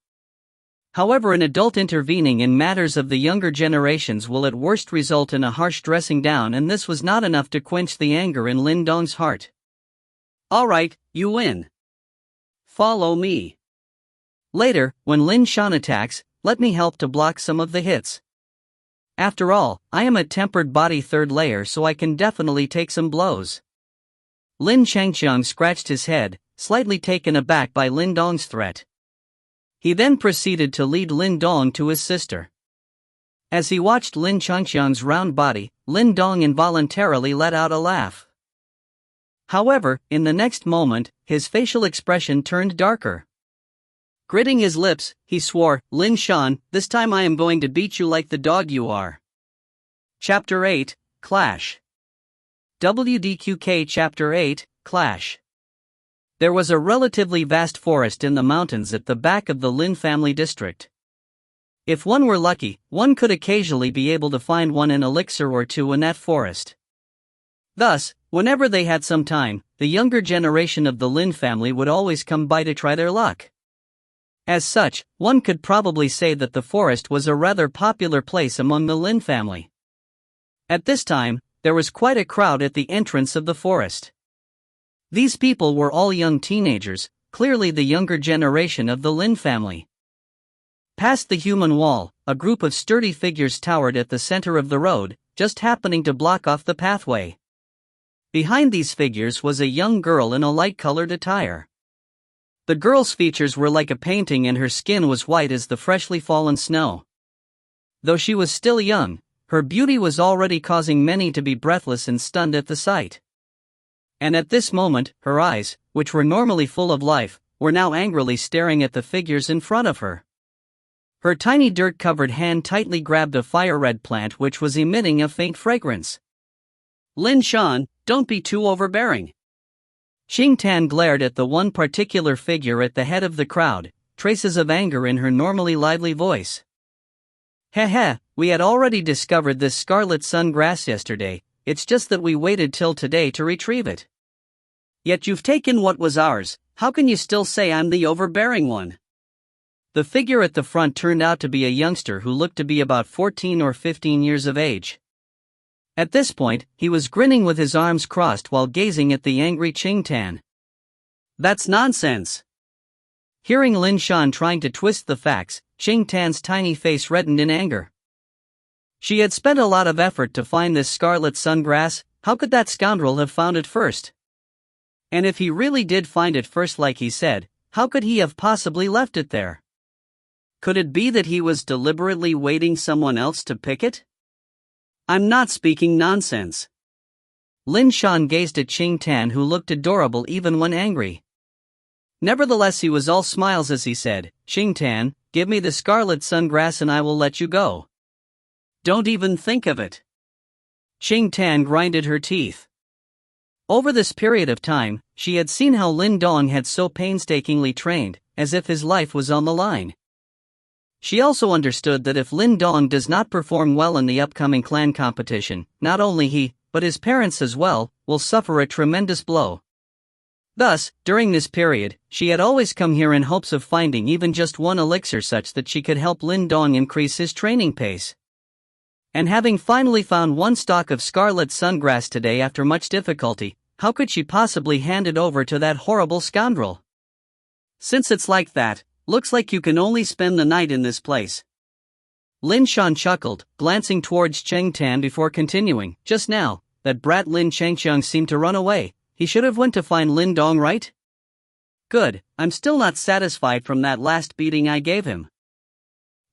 However, an adult intervening in matters of the younger generations will at worst result in a harsh dressing down, and this was not enough to quench the anger in Lin Dong's heart. "Alright, you win. Follow me. Later, when Lin Shan attacks, let me help to block some of the hits. After all, I am a tempered body third layer, so I can definitely take some blows." Lin Changqiang scratched his head, slightly taken aback by Lin Dong's threat. He then proceeded to lead Lin Dong to his sister. As he watched Lin Changqiang's round body, Lin Dong involuntarily let out a laugh. However, in the next moment, his facial expression turned darker. Gritting his lips, he swore, "Lin Shan, this time I am going to beat you like the dog you are." Chapter 8, Clash. WDQK Chapter 8, Clash. There was a relatively vast forest in the mountains at the back of the Lin family district. If one were lucky, one could occasionally be able to find an elixir or two in that forest. Thus, whenever they had some time, the younger generation of the Lin family would always come by to try their luck. As such, one could probably say that the forest was a rather popular place among the Lin family. At this time, there was quite a crowd at the entrance of the forest. These people were all young teenagers, clearly the younger generation of the Lin family. Past the human wall, a group of sturdy figures towered at the center of the road, just happening to block off the pathway. Behind these figures was a young girl in a light-colored attire. The girl's features were like a painting and her skin was white as the freshly fallen snow. Though she was still young, her beauty was already causing many to be breathless and stunned at the sight. And at this moment, her eyes, which were normally full of life, were now angrily staring at the figures in front of her. Her tiny dirt-covered hand tightly grabbed a fire-red plant which was emitting a faint fragrance. "Lin Shan, don't be too overbearing." Qing Tan glared at the one particular figure at the head of the crowd, traces of anger in her normally lively voice. "Heh, we had already discovered this scarlet sun grass yesterday, it's just that we waited till today to retrieve it. Yet you've taken what was ours, how can you still say I'm the overbearing one?" The figure at the front turned out to be a youngster who looked to be about 14 or 15 years of age. At this point, he was grinning with his arms crossed while gazing at the angry Qing Tan. "That's nonsense." Hearing Lin Shan trying to twist the facts, Qing Tan's tiny face reddened in anger. She had spent a lot of effort to find this scarlet sungrass, how could that scoundrel have found it first? And if he really did find it first like he said, how could he have possibly left it there? Could it be that he was deliberately waiting someone else to pick it? I'm not speaking nonsense. Lin Shan gazed at Qing Tan, who looked adorable even when angry. Nevertheless, he was all smiles as he said, "Qing Tan, give me the scarlet sungrass and I will let you go." "Don't even think of it." Qing Tan grinded her teeth. Over this period of time, she had seen how Lin Dong had so painstakingly trained, as if his life was on the line. She also understood that if Lin Dong does not perform well in the upcoming clan competition, not only he, but his parents as well, will suffer a tremendous blow. Thus, during this period, she had always come here in hopes of finding even just one elixir such that she could help Lin Dong increase his training pace. And having finally found one stalk of scarlet sungrass today after much difficulty, how could she possibly hand it over to that horrible scoundrel? Since it's like that, looks like you can only spend the night in this place. Lin Shan chuckled, glancing towards Cheng Tan before continuing. Just now, that brat Lin Chengxiang seemed to run away. He should have went to find Lin Dong, right? Good, I'm still not satisfied from that last beating I gave him.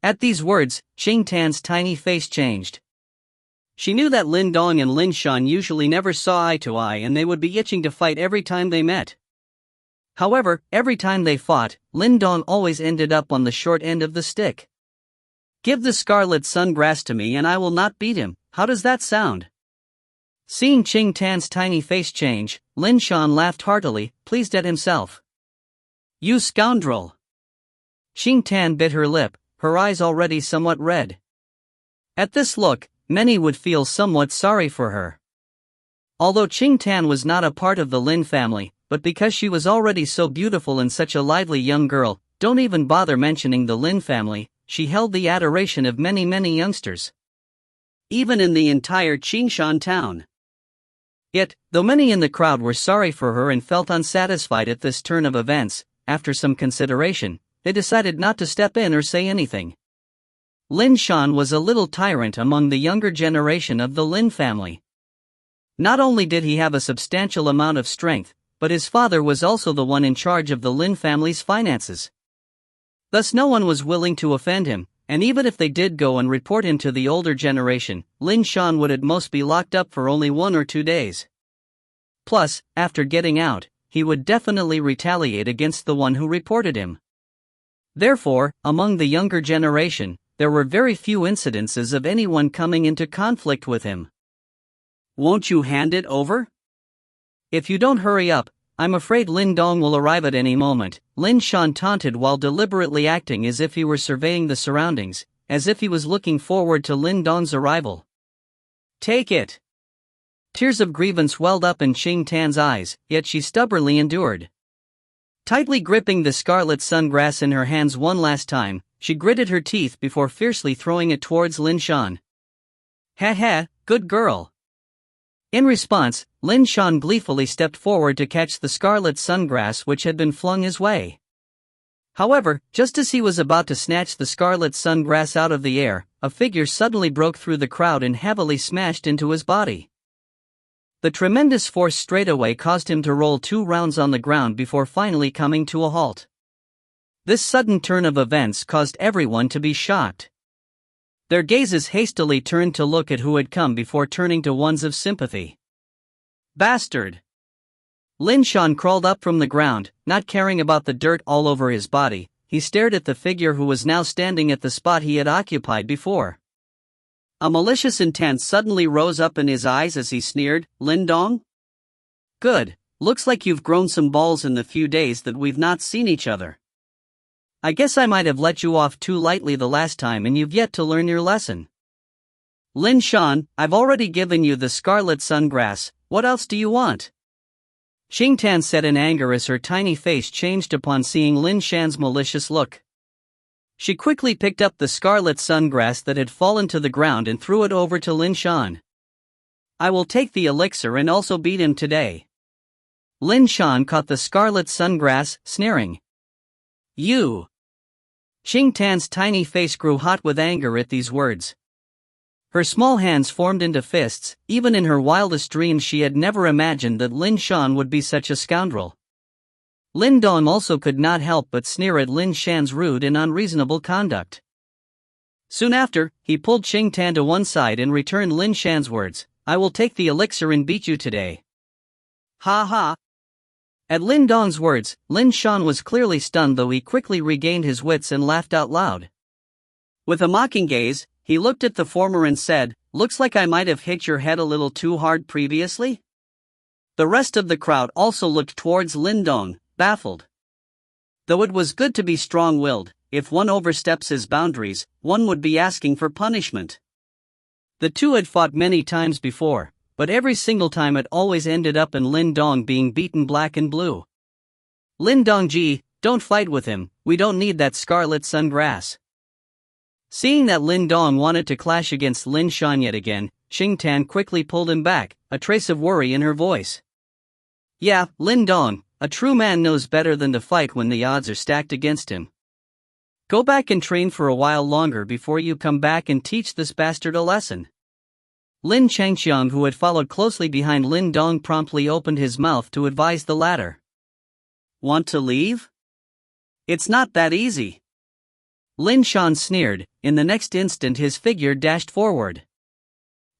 At these words, Cheng Tan's tiny face changed. She knew that Lin Dong and Lin Shan usually never saw eye to eye and they would be itching to fight every time they met. However, every time they fought, Lin Dong always ended up on the short end of the stick. Give the scarlet sungrass to me and I will not beat him, how does that sound? Seeing Cheng Tan's tiny face change, Lin Shan laughed heartily, pleased at himself. You scoundrel! Cheng Tan bit her lip, her eyes already somewhat red. At this look, many would feel somewhat sorry for her. Although Cheng Tan was not a part of the Lin family, but because she was already so beautiful and such a lively young girl, don't even bother mentioning the Lin family, she held the adoration of many youngsters. Even in the entire Qingshan town. Yet, though many in the crowd were sorry for her and felt unsatisfied at this turn of events, after some consideration, they decided not to step in or say anything. Lin Shan was a little tyrant among the younger generation of the Lin family. Not only did he have a substantial amount of strength, but his father was also the one in charge of the Lin family's finances. Thus no one was willing to offend him, and even if they did go and report him to the older generation, Lin Shan would at most be locked up for only 1 or 2 days. Plus, after getting out, he would definitely retaliate against the one who reported him. Therefore, among the younger generation, there were very few incidences of anyone coming into conflict with him. Won't you hand it over? If you don't hurry up, I'm afraid Lin Dong will arrive at any moment, Lin Shan taunted while deliberately acting as if he were surveying the surroundings, as if he was looking forward to Lin Dong's arrival. Take it! Tears of grievance welled up in Cheng Tan's eyes, yet she stubbornly endured. Tightly gripping the scarlet sungrass in her hands one last time, she gritted her teeth before fiercely throwing it towards Lin Shan. Ha ha, good girl! In response, Lin Shan gleefully stepped forward to catch the scarlet sungrass which had been flung his way. However, just as he was about to snatch the scarlet sungrass out of the air, a figure suddenly broke through the crowd and heavily smashed into his body. The tremendous force straightaway caused him to roll 2 rounds on the ground before finally coming to a halt. This sudden turn of events caused everyone to be shocked. Their gazes hastily turned to look at who had come before turning to ones of sympathy. Bastard! Lin Shan crawled up from the ground, not caring about the dirt all over his body. He stared at the figure who was now standing at the spot he had occupied before. A malicious intent suddenly rose up in his eyes as he sneered, Lin Dong? Good, looks like you've grown some balls in the few days that we've not seen each other. I guess I might have let you off too lightly the last time and you've yet to learn your lesson. Lin Shan, I've already given you the scarlet sungrass, what else do you want? Cheng Tan said in anger as her tiny face changed upon seeing Lin Shan's malicious look. She quickly picked up the scarlet sungrass that had fallen to the ground and threw it over to Lin Shan. I will take the elixir and also beat him today. Lin Shan caught the scarlet sungrass, sneering. You! Cheng Tan's tiny face grew hot with anger at these words. Her small hands formed into fists. Even in her wildest dreams she had never imagined that Lin Shan would be such a scoundrel. Lin Dong also could not help but sneer at Lin Shan's rude and unreasonable conduct. Soon after, he pulled Cheng Tan to one side and returned Lin Shan's words, I will take the elixir and beat you today. Ha ha! At Lin Dong's words, Lin Shan was clearly stunned, though he quickly regained his wits and laughed out loud. With a mocking gaze, he looked at the former and said, looks like I might have hit your head a little too hard previously? The rest of the crowd also looked towards Lin Dong, baffled. Though it was good to be strong-willed, if one oversteps his boundaries, one would be asking for punishment. The two had fought many times before, but every single time it always ended up in Lin Dong being beaten black and blue. Lin Dongji, don't fight with him, we don't need that scarlet sungrass. Seeing that Lin Dong wanted to clash against Lin Shan yet again, Xing Tan quickly pulled him back, a trace of worry in her voice. Yeah, Lin Dong, a true man knows better than to fight when the odds are stacked against him. Go back and train for a while longer before you come back and teach this bastard a lesson. Lin Changxiang, who had followed closely behind Lin Dong, promptly opened his mouth to advise the latter. Want to leave? It's not that easy. Lin Shan sneered. In the next instant his figure dashed forward.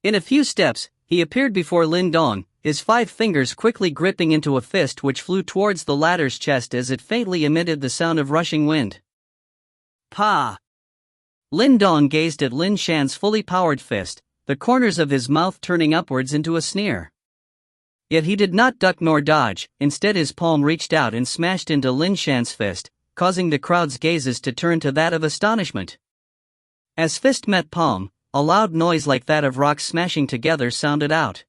In a few steps, he appeared before Lin Dong, his 5 fingers quickly gripping into a fist which flew towards the latter's chest as it faintly emitted the sound of rushing wind. Pa! Lin Dong gazed at Lin Shan's fully powered fist, the corners of his mouth turning upwards into a sneer. Yet he did not duck nor dodge, instead his palm reached out and smashed into Lin Shan's fist, causing the crowd's gazes to turn to that of astonishment. As fist met palm, a loud noise like that of rocks smashing together sounded out.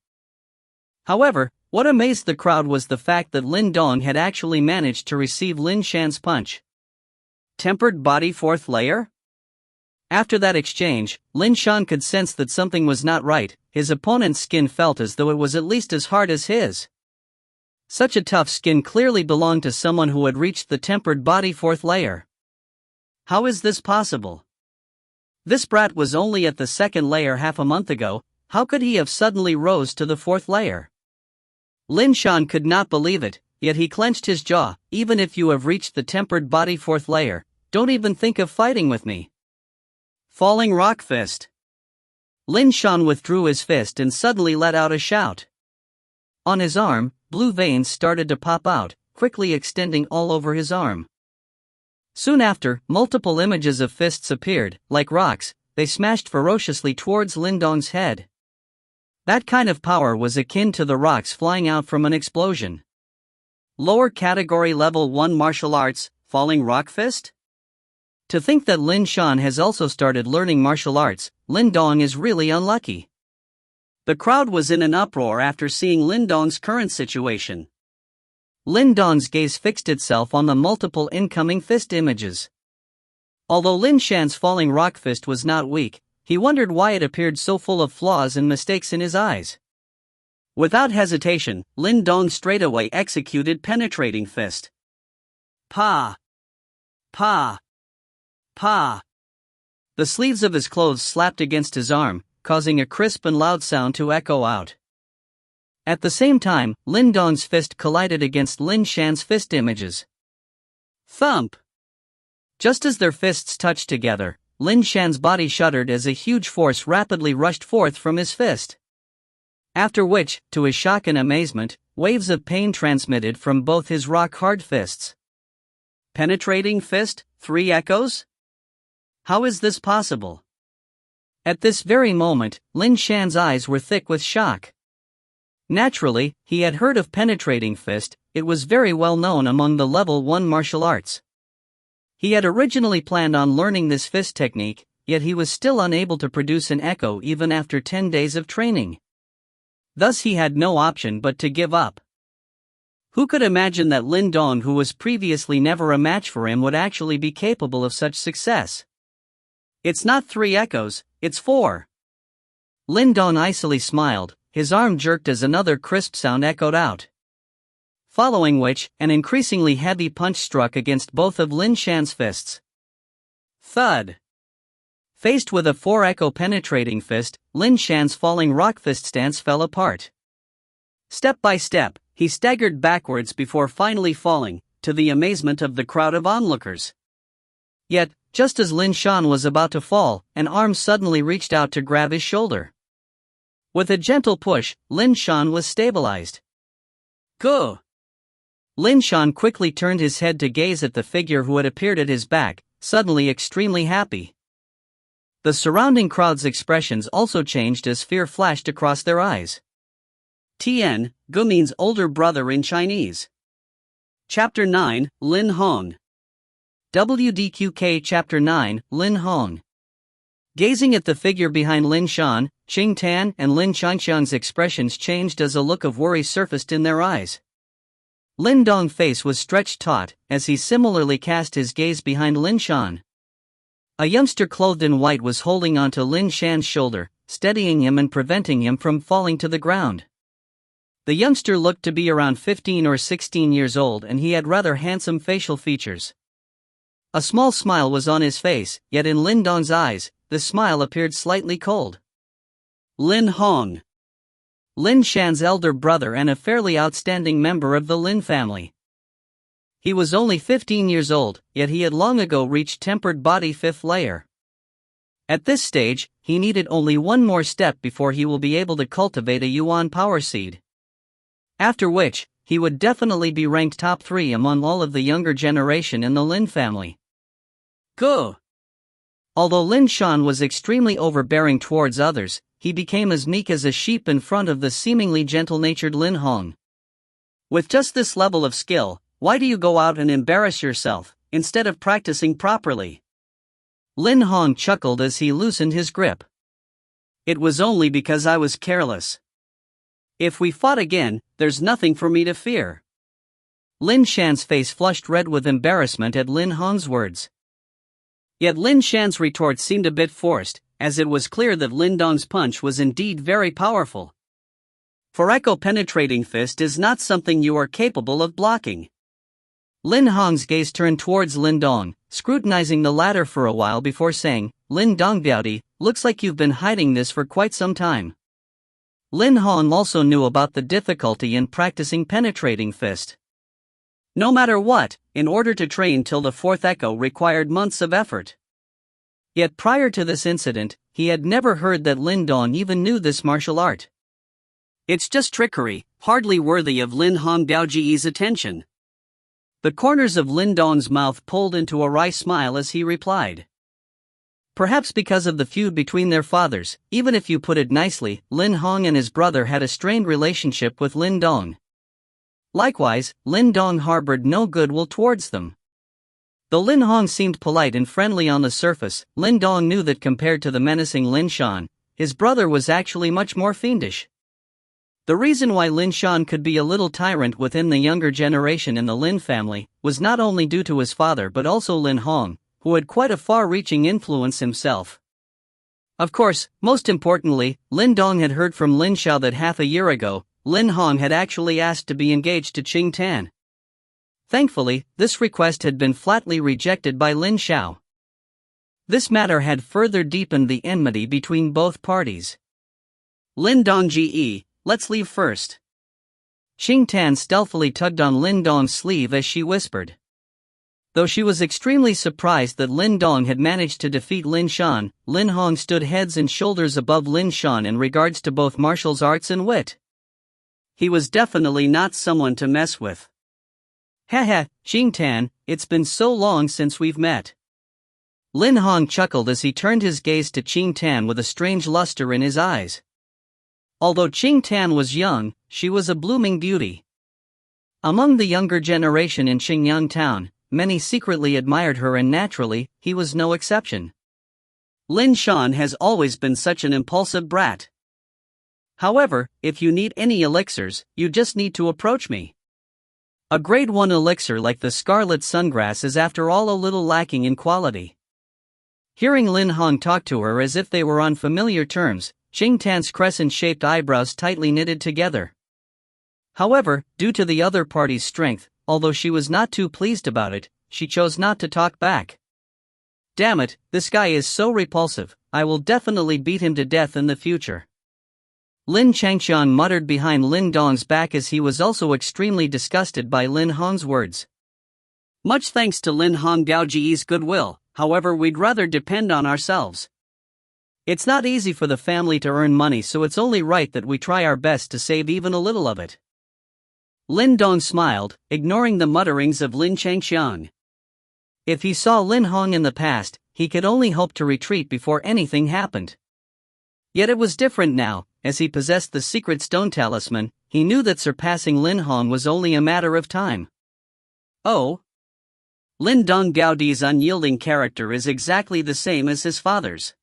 However, what amazed the crowd was the fact that Lin Dong had actually managed to receive Lin Shan's punch. Tempered body 4th layer? After that exchange, Lin Shan could sense that something was not right. His opponent's skin felt as though it was at least as hard as his. Such a tough skin clearly belonged to someone who had reached the tempered body 4th layer. How is this possible? This brat was only at the 2nd layer half a month ago. How could he have suddenly rose to the 4th layer? Lin Shan could not believe it, yet he clenched his jaw. Even if you have reached the tempered body 4th layer, don't even think of fighting with me. Falling rock fist. Lin Shan withdrew his fist and suddenly let out a shout. On his arm, blue veins started to pop out, quickly extending all over his arm. Soon after, multiple images of fists appeared. Like rocks, they smashed ferociously towards Lin Dong's head. That kind of power was akin to the rocks flying out from an explosion. Lower category level 1 martial arts, falling rock fist? To think that Lin Shan has also started learning martial arts, Lin Dong is really unlucky. The crowd was in an uproar after seeing Lin Dong's current situation. Lin Dong's gaze fixed itself on the multiple incoming fist images. Although Lin Shan's falling rock fist was not weak, he wondered why it appeared so full of flaws and mistakes in his eyes. Without hesitation, Lin Dong straightaway executed penetrating fist. Pa! Pa! Pa! The sleeves of his clothes slapped against his arm, causing a crisp and loud sound to echo out. At the same time, Lin Dong's fist collided against Lin Shan's fist images. Thump! Just as their fists touched together, Lin Shan's body shuddered as a huge force rapidly rushed forth from his fist. After which, to his shock and amazement, waves of pain transmitted from both his rock-hard fists. Penetrating fist, 3 echoes? How is this possible? At this very moment, Lin Shan's eyes were thick with shock. Naturally, he had heard of penetrating fist. It was very well known among the level 1 martial arts. He had originally planned on learning this fist technique, yet he was still unable to produce an echo even after 10 days of training. Thus he had no option but to give up. Who could imagine that Lin Dong, who was previously never a match for him, would actually be capable of such success? It's not 3 echoes, it's 4. Lin Dong icily smiled, his arm jerked as another crisp sound echoed out. Following which, an increasingly heavy punch struck against both of Lin Shan's fists. Thud! Faced with a 4-echo penetrating fist, Lin Shan's falling rock fist stance fell apart. Step by step, he staggered backwards before finally falling, to the amazement of the crowd of onlookers. Yet, just as Lin Shan was about to fall, an arm suddenly reached out to grab his shoulder. With a gentle push, Lin Shan was stabilized. Go! Lin Shan quickly turned his head to gaze at the figure who had appeared at his back, suddenly extremely happy. The surrounding crowd's expressions also changed as fear flashed across their eyes. Tian, Gu means older brother in Chinese. Chapter 9, Lin Hong. WDQK Chapter 9, Lin Hong. Gazing at the figure behind Lin Shan, Xing Tan and Lin Changxiang's expressions changed as a look of worry surfaced in their eyes. Lin Dong's face was stretched taut, as he similarly cast his gaze behind Lin Shan. A youngster clothed in white was holding onto Lin Shan's shoulder, steadying him and preventing him from falling to the ground. The youngster looked to be around 15 or 16 years old, and he had rather handsome facial features. A small smile was on his face, yet in Lin Dong's eyes, the smile appeared slightly cold. Lin Hong. Lin Shan's elder brother and a fairly outstanding member of the Lin family. He was only 15 years old, yet he had long ago reached tempered body 5th layer. At this stage, he needed only one more step before he will be able to cultivate a Yuan power seed. After which, he would definitely be ranked top 3 among all of the younger generation in the Lin family. Go! Although Lin Shan was extremely overbearing towards others, he became as meek as a sheep in front of the seemingly gentle-natured Lin Hong. With just this level of skill, why do you go out and embarrass yourself, instead of practicing properly? Lin Hong chuckled as he loosened his grip. It was only because I was careless. If we fought again, there's nothing for me to fear. Lin Shan's face flushed red with embarrassment at Lin Hong's words. Yet Lin Shan's retort seemed a bit forced, as it was clear that Lin Dong's punch was indeed very powerful. For echo-penetrating fist is not something you are capable of blocking. Lin Hong's gaze turned towards Lin Dong, scrutinizing the latter for a while before saying, Lin Dongbiaodi, looks like you've been hiding this for quite some time. Lin Hong also knew about the difficulty in practicing penetrating fist. No matter what, in order to train till the 4th echo required months of effort. Yet prior to this incident, he had never heard that Lin Dong even knew this martial art. It's just trickery, hardly worthy of Lin Hong Daoji's attention. The corners of Lin Dong's mouth pulled into a wry smile as he replied. Perhaps because of the feud between their fathers, even if you put it nicely, Lin Hong and his brother had a strained relationship with Lin Dong. Likewise, Lin Dong harbored no goodwill towards them. Though Lin Hong seemed polite and friendly on the surface, Lin Dong knew that compared to the menacing Lin Shan, his brother was actually much more fiendish. The reason why Lin Shan could be a little tyrant within the younger generation in the Lin family was not only due to his father but also Lin Hong, who had quite a far-reaching influence himself. Of course, most importantly, Lin Dong had heard from Lin Xiao that half a year ago, Lin Hong had actually asked to be engaged to Qing Tan. Thankfully, this request had been flatly rejected by Lin Xiao. This matter had further deepened the enmity between both parties. Lin Dong-ji, let's leave first. Qing Tan stealthily tugged on Lin Dong's sleeve as she whispered. Though she was extremely surprised that Lin Dong had managed to defeat Lin Shan, Lin Hong stood heads and shoulders above Lin Shan in regards to both martial arts and wit. He was definitely not someone to mess with. Haha, Qing Tan, it's been so long since we've met. Lin Hong chuckled as he turned his gaze to Qing Tan with a strange luster in his eyes. Although Qing Tan was young, she was a blooming beauty. Among the younger generation in Qingyang town, many secretly admired her, and naturally, he was no exception. Lin Shan has always been such an impulsive brat. However, if you need any elixirs, you just need to approach me. A grade 1 elixir like the Scarlet Sungrass is after all a little lacking in quality. Hearing Lin Hong talk to her as if they were on familiar terms, Qing Tan's crescent-shaped eyebrows tightly knitted together. However, due to the other party's strength, although she was not too pleased about it, she chose not to talk back. Damn it, this guy is so repulsive, I will definitely beat him to death in the future. Lin Changxian muttered behind Lin Dong's back as he was also extremely disgusted by Lin Hong's words. Much thanks to Lin Hong Daoji's goodwill, however we'd rather depend on ourselves. It's not easy for the family to earn money, so it's only right that we try our best to save even a little of it. Lin Dong smiled, ignoring the mutterings of Lin Changxiang. If he saw Lin Hong in the past, he could only hope to retreat before anything happened. Yet it was different now. As he possessed the secret stone talisman, he knew that surpassing Lin Hong was only a matter of time. Oh? Lin Dong Gaodi's unyielding character is exactly the same as his father's.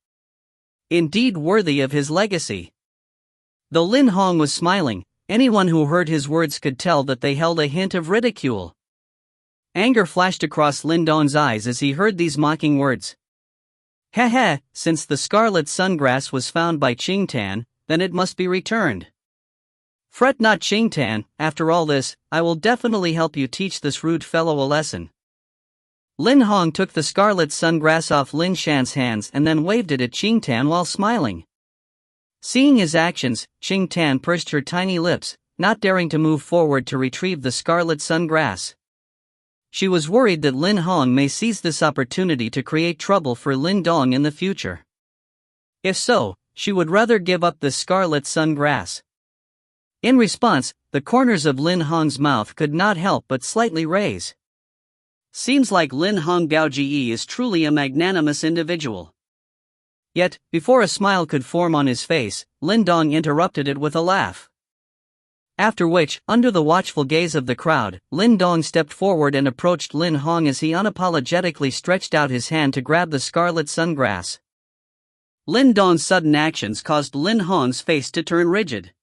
Indeed worthy of his legacy. Though Lin Hong was smiling, anyone who heard his words could tell that they held a hint of ridicule. Anger flashed across Lin Dong's eyes as he heard these mocking words. Heh, since the scarlet sungrass was found by Qing Tan, then it must be returned. Fret not, Qing Tan, after all this, I will definitely help you teach this rude fellow a lesson. Lin Hong took the scarlet sungrass off Lin Shan's hands and then waved it at Qing Tan while smiling. Seeing his actions, Qing Tan pursed her tiny lips, not daring to move forward to retrieve the scarlet sungrass. She was worried that Lin Hong may seize this opportunity to create trouble for Lin Dong in the future. If so, she would rather give up the scarlet sungrass. In response, the corners of Lin Hong's mouth could not help but slightly raise. Seems like Lin Hong Gaoji is truly a magnanimous individual. Yet, before a smile could form on his face, Lin Dong interrupted it with a laugh. After which, under the watchful gaze of the crowd, Lin Dong stepped forward and approached Lin Hong as he unapologetically stretched out his hand to grab the scarlet sungrass. Lin Dong's sudden actions caused Lin Hong's face to turn rigid.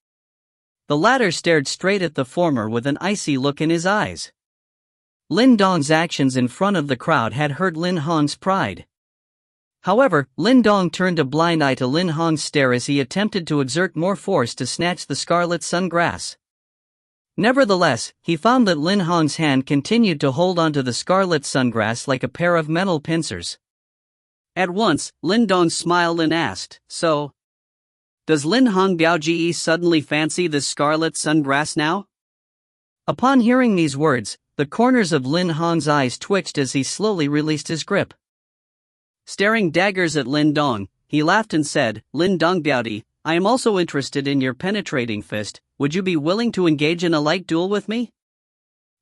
The latter stared straight at the former with an icy look in his eyes. Lin Dong's actions in front of the crowd had hurt Lin Hong's pride. However, Lin Dong turned a blind eye to Lin Hong's stare as he attempted to exert more force to snatch the scarlet sungrass. Nevertheless, he found that Lin Hong's hand continued to hold onto the scarlet sungrass like a pair of metal pincers. At once, Lin Dong smiled and asked, "So, does Lin Hong Biaoji suddenly fancy this scarlet sungrass now?" Upon hearing these words, the corners of Lin Hong's eyes twitched as he slowly released his grip. Staring daggers at Lin Dong, he laughed and said, "Lin Dong Biaoji, I am also interested in your penetrating fist. Would you be willing to engage in a light duel with me?"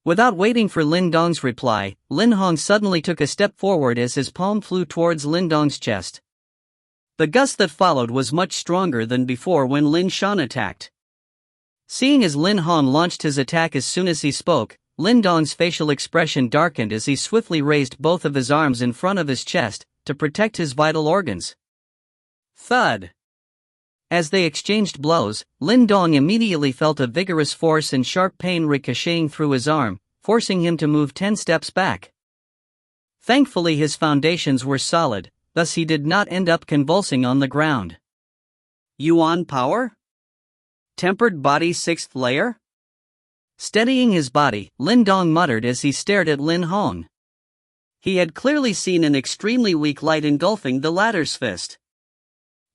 Without waiting for Lin Dong's reply, Lin Hong suddenly took a step forward as his palm flew towards Lin Dong's chest. The gust that followed was much stronger than before when Lin Shan attacked. Seeing as Lin Hong launched his attack as soon as he spoke, Lin Dong's facial expression darkened as he swiftly raised both of his arms in front of his chest to protect his vital organs. Thud! As they exchanged blows, Lin Dong immediately felt a vigorous force and sharp pain ricocheting through his arm, forcing him to move 10 steps back. Thankfully his foundations were solid, thus he did not end up convulsing on the ground. Yuan power? Tempered body 6th layer? Steadying his body, Lin Dong muttered as he stared at Lin Hong. He had clearly seen an extremely weak light engulfing the latter's fist.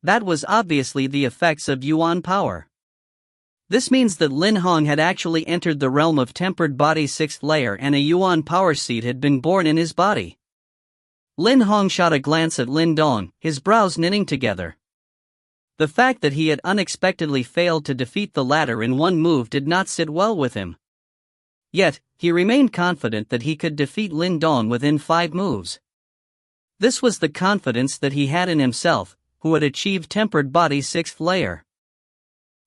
That was obviously the effects of Yuan power. This means that Lin Hong had actually entered the realm of tempered body 6th layer and a Yuan power seed had been born in his body. Lin Hong shot a glance at Lin Dong, his brows knitting together. The fact that he had unexpectedly failed to defeat the latter in one move did not sit well with him. Yet, he remained confident that he could defeat Lin Dong within 5 moves. This was the confidence that he had in himself, who had achieved tempered body 6th layer.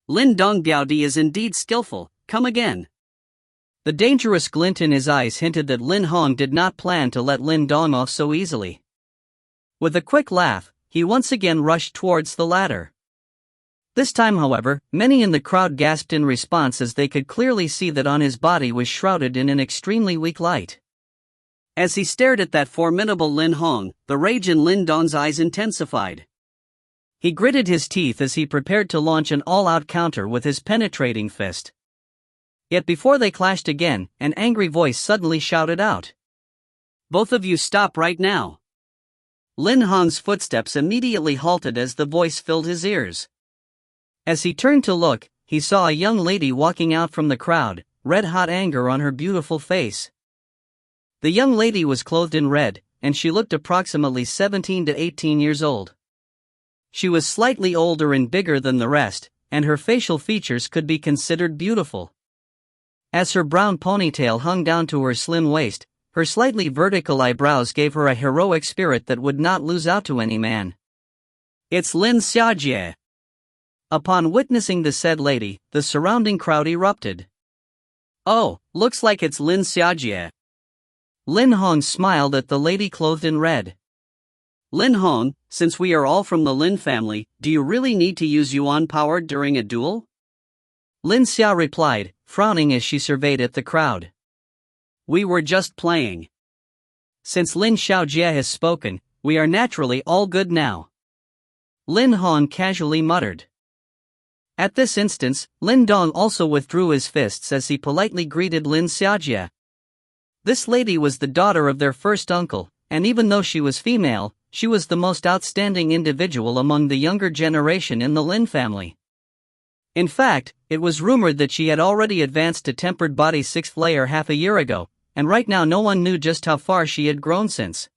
Lin Dong Biaodi is indeed skillful, come again. The dangerous glint in his eyes hinted that Lin Hong did not plan to let Lin Dong off so easily. With a quick laugh, he once again rushed towards the latter. This time, however, many in the crowd gasped in response as they could clearly see that on his body was shrouded in an extremely weak light. As he stared at that formidable Lin Hong, the rage in Lin Dong's eyes intensified. He gritted his teeth as he prepared to launch an all-out counter with his penetrating fist. Yet before they clashed again, an angry voice suddenly shouted out, "Both of you stop right now." Lin Hong's footsteps immediately halted as the voice filled his ears. As he turned to look, he saw a young lady walking out from the crowd, red-hot anger on her beautiful face. The young lady was clothed in red, and she looked approximately 17 to 18 years old. She was slightly older and bigger than the rest, and her facial features could be considered beautiful. As her brown ponytail hung down to her slim waist, her slightly vertical eyebrows gave her a heroic spirit that would not lose out to any man. "It's Lin Xiaojie." Upon witnessing the said lady, the surrounding crowd erupted. "Oh, looks like it's Lin Xiaojie." Lin Hong smiled at the lady clothed in red. "Lin Hong, since we are all from the Lin family, do you really need to use Yuan power during a duel?" Lin Xia replied, frowning as she surveyed at the crowd. We were just playing. Since Lin Xiaojie has spoken, we are naturally all good now. Lin Hong casually muttered. At this instance, Lin Dong also withdrew his fists as he politely greeted Lin Xiaojie. This lady was the daughter of their first uncle, and even though she was female, she was the most outstanding individual among the younger generation in the Lin family. In fact, it was rumored that she had already advanced to tempered body 6th layer half a year ago, and right now no one knew just how far she had grown since.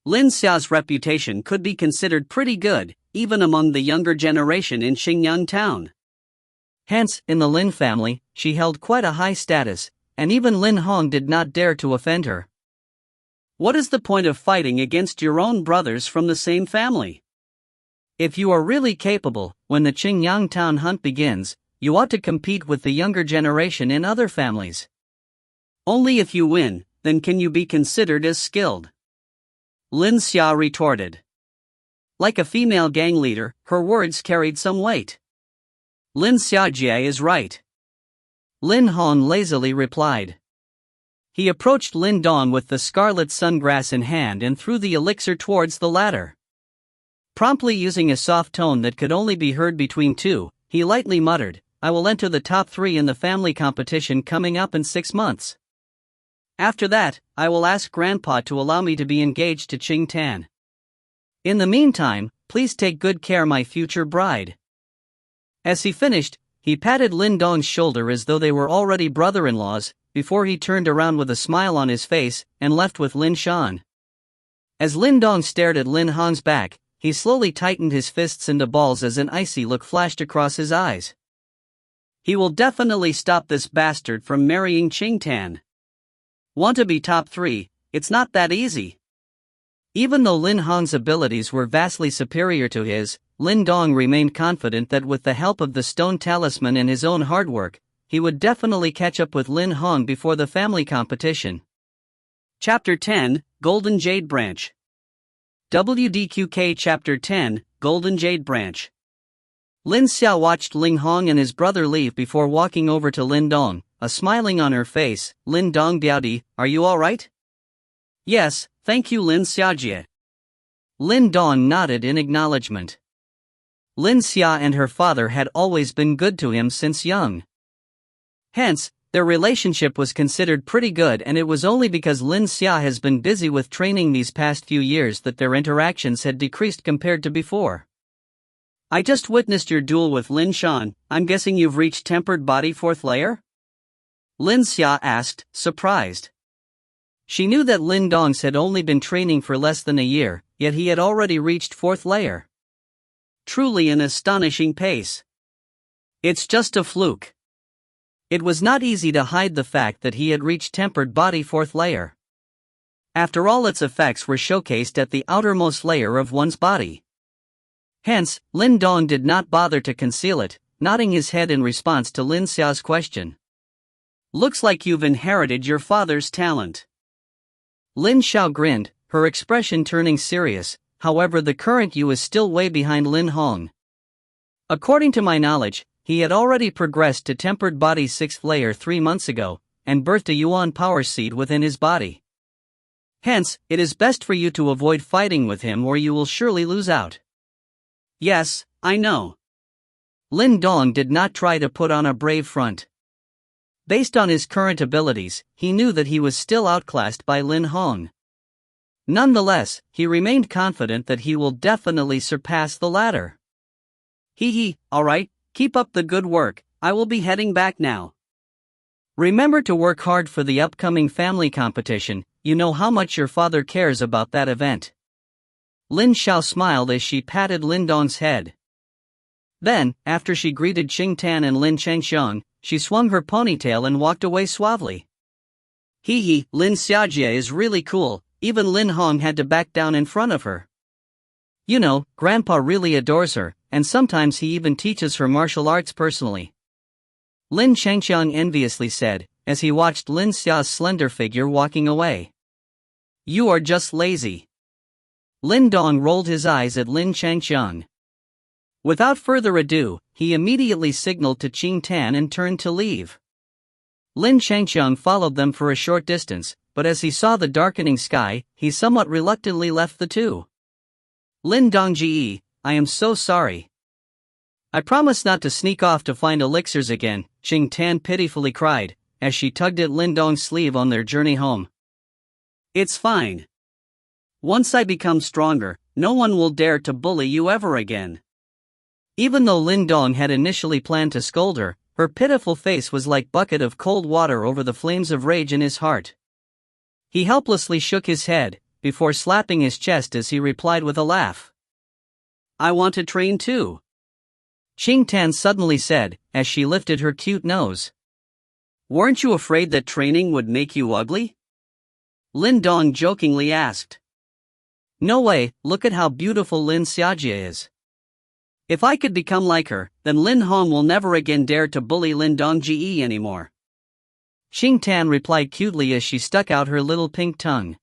Lin Xia's reputation could be considered pretty good, even among the younger generation in Xingyang town. Hence, in the Lin family, she held quite a high status, and even Lin Hong did not dare to offend her. What is the point of fighting against your own brothers from the same family? If you are really capable, when the Xingyang town hunt begins, you ought to compete with the younger generation in other families. Only if you win, then can you be considered as skilled. Lin Xia retorted. Like a female gang leader, her words carried some weight. Lin Xiaojie is right. Lin Hong lazily replied. He approached Lin Dong with the scarlet sungrass in hand and threw the elixir towards the latter. Promptly using a soft tone that could only be heard between two, he lightly muttered, I will enter the top 3 in the family competition coming up in 6 months. After that, I will ask Grandpa to allow me to be engaged to Qing Tan. In the meantime, please take good care my future bride. As he finished, he patted Lin Dong's shoulder as though they were already brother-in-laws, before he turned around with a smile on his face and left with Lin Shan. As Lin Dong stared at Lin Hong's back, he slowly tightened his fists into balls as an icy look flashed across his eyes. He will definitely stop this bastard from marrying Qing Tan. Want to be top 3, it's not that easy. Even though Lin Hong's abilities were vastly superior to his, Lin Dong remained confident that with the help of the stone talisman and his own hard work, he would definitely catch up with Lin Hong before the family competition. Chapter 10, Golden Jade Branch. WDQK Chapter 10, Golden Jade Branch. Lin Xia watched Lin Hong and his brother leave before walking over to Lin Dong, a smiling on her face. Lin Dong Biaodi, are you alright? Yes, thank you Lin Xiaojie. Lin Dong nodded in acknowledgement. Lin Xia and her father had always been good to him since young. Hence, their relationship was considered pretty good, and it was only because Lin Xia has been busy with training these past few years that their interactions had decreased compared to before. I just witnessed your duel with Lin Shan, I'm guessing you've reached tempered body 4th layer? Lin Xia asked, surprised. She knew that Lin Dong's had only been training for less than a year, yet he had already reached 4th layer. Truly an astonishing pace. It's just a fluke. It was not easy to hide the fact that he had reached tempered body 4th layer. After all, its effects were showcased at the outermost layer of one's body. Hence, Lin Dong did not bother to conceal it, nodding his head in response to Lin Xia's question. Looks like you've inherited your father's talent. Lin Xiao grinned, her expression turning serious. However, the current you is still way behind Lin Hong. According to my knowledge, he had already progressed to tempered body 6th layer 3 months ago, and birthed a Yuan power seed within his body. Hence, it is best for you to avoid fighting with him or you will surely lose out. Yes, I know. Lin Dong did not try to put on a brave front. Based on his current abilities, he knew that he was still outclassed by Lin Hong. Nonetheless, he remained confident that he will definitely surpass the latter. Alright, keep up the good work, I will be heading back now. Remember to work hard for the upcoming family competition, you know how much your father cares about that event. Lin Xiao smiled as she patted Lin Dong's head. Then, after she greeted Qing Tan and Lin Chengxiang, she swung her ponytail and walked away suavely. Lin Xiaojie is really cool, even Lin Hong had to back down in front of her. You know, Grandpa really adores her, and sometimes he even teaches her martial arts personally. Lin Chengxiang enviously said, as he watched Lin Xia's slender figure walking away. You are just lazy. Lin Dong rolled his eyes at Lin Chengxiang. Without further ado, he immediately signaled to Qing Tan and turned to leave. Lin Changqiang followed them for a short distance, but as he saw the darkening sky, he somewhat reluctantly left the two. Lin Dongji, I am so sorry. I promise not to sneak off to find elixirs again, Qing Tan pitifully cried, as she tugged at Lin Dong's sleeve on their journey home. It's fine. Once I become stronger, no one will dare to bully you ever again. Even though Lin Dong had initially planned to scold her, her pitiful face was like a bucket of cold water over the flames of rage in his heart. He helplessly shook his head, before slapping his chest as he replied with a laugh. I want to train too. Qing Tan suddenly said, as she lifted her cute nose. Weren't you afraid that training would make you ugly? Lin Dong jokingly asked. No way, look at how beautiful Lin Xiajia is. If I could become like her, then Lin Hong will never again dare to bully Lin Dongji anymore. Qing Tan replied cutely as she stuck out her little pink tongue.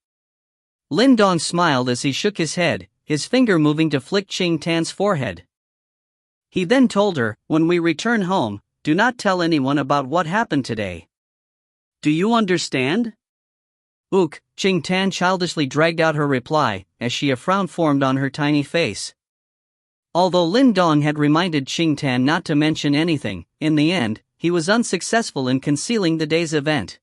Lin Dong smiled as he shook his head, his finger moving to flick Qing Tan's forehead. He then told her, when we return home, do not tell anyone about what happened today. Do you understand? Ook, Qing Tan childishly dragged out her reply, as a frown formed on her tiny face. Although Lin Dong had reminded Qing Tan not to mention anything, in the end, he was unsuccessful in concealing the day's event.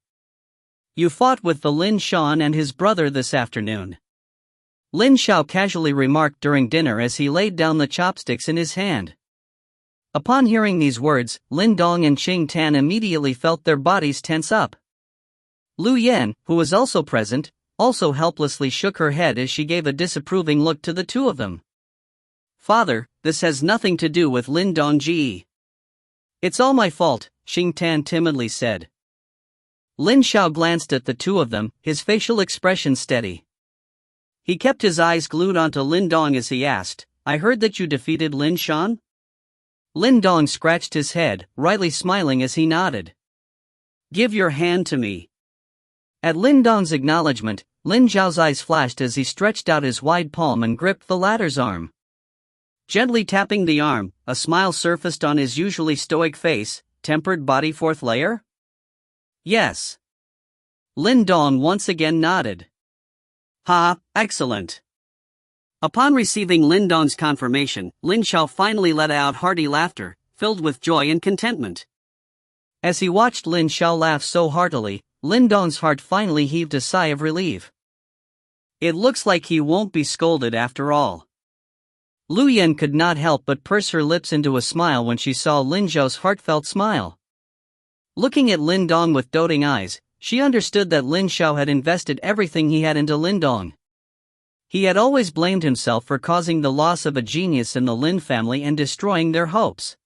You fought with the Lin Shan and his brother this afternoon. Lin Xiao casually remarked during dinner as he laid down the chopsticks in his hand. Upon hearing these words, Lin Dong and Qing Tan immediately felt their bodies tense up. Lu Yan, who was also present, also helplessly shook her head as she gave a disapproving look to the two of them. Father, this has nothing to do with Lin Dongji. It's all my fault, Qing Tan timidly said. Lin Xiao glanced at the two of them, his facial expression steady. He kept his eyes glued onto Lin Dong as he asked, I heard that you defeated Lin Shan? Lin Dong scratched his head, wryly smiling as he nodded. Give your hand to me. At Lin Dong's acknowledgement, Lin Zhao's eyes flashed as he stretched out his wide palm and gripped the latter's arm. Gently tapping the arm, a smile surfaced on his usually stoic face. Tempered body fourth layer? Yes. Lin Dong once again nodded. Ha, excellent. Upon receiving Lin Dong's confirmation, Lin Xiao finally let out hearty laughter, filled with joy and contentment. As he watched Lin Xiao laugh so heartily, Lin Dong's heart finally heaved a sigh of relief. It looks like he won't be scolded after all. Lu Yan could not help but purse her lips into a smile when she saw Lin Zhao's heartfelt smile. Looking at Lin Dong with doting eyes, she understood that Lin Xiao had invested everything he had into Lin Dong. He had always blamed himself for causing the loss of a genius in the Lin family and destroying their hopes.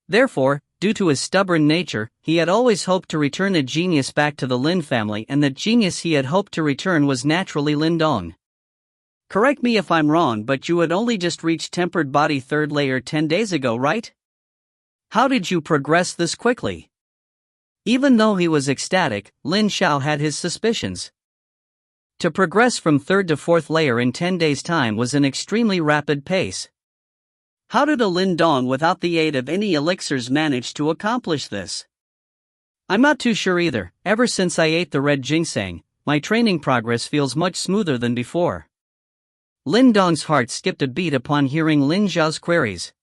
Therefore, due to his stubborn nature, he had always hoped to return a genius back to the Lin family, and the genius he had hoped to return was naturally Lin Dong. Correct me if I'm wrong, but you had only just reached tempered body third layer 10 days ago, right? How did you progress this quickly? Even though he was ecstatic, Lin Xiao had his suspicions. To progress from third to fourth layer in 10 days' time was an extremely rapid pace. How did a Lin Dong without the aid of any elixirs manage to accomplish this? I'm not too sure either. Ever since I ate the red ginseng, my training progress feels much smoother than before. Lin Dong's heart skipped a beat upon hearing Lin Zhao's queries.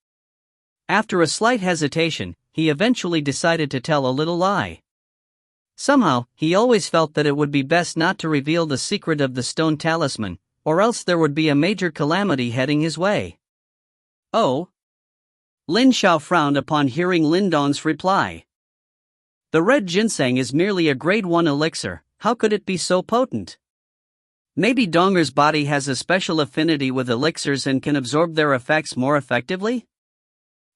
After a slight hesitation, he eventually decided to tell a little lie. Somehow, he always felt that it would be best not to reveal the secret of the stone talisman, or else there would be a major calamity heading his way. Oh? Lin Xiao frowned upon hearing Lin Dong's reply. The red ginseng is merely a grade 1 elixir, how could it be so potent? Maybe Donger's body has a special affinity with elixirs and can absorb their effects more effectively?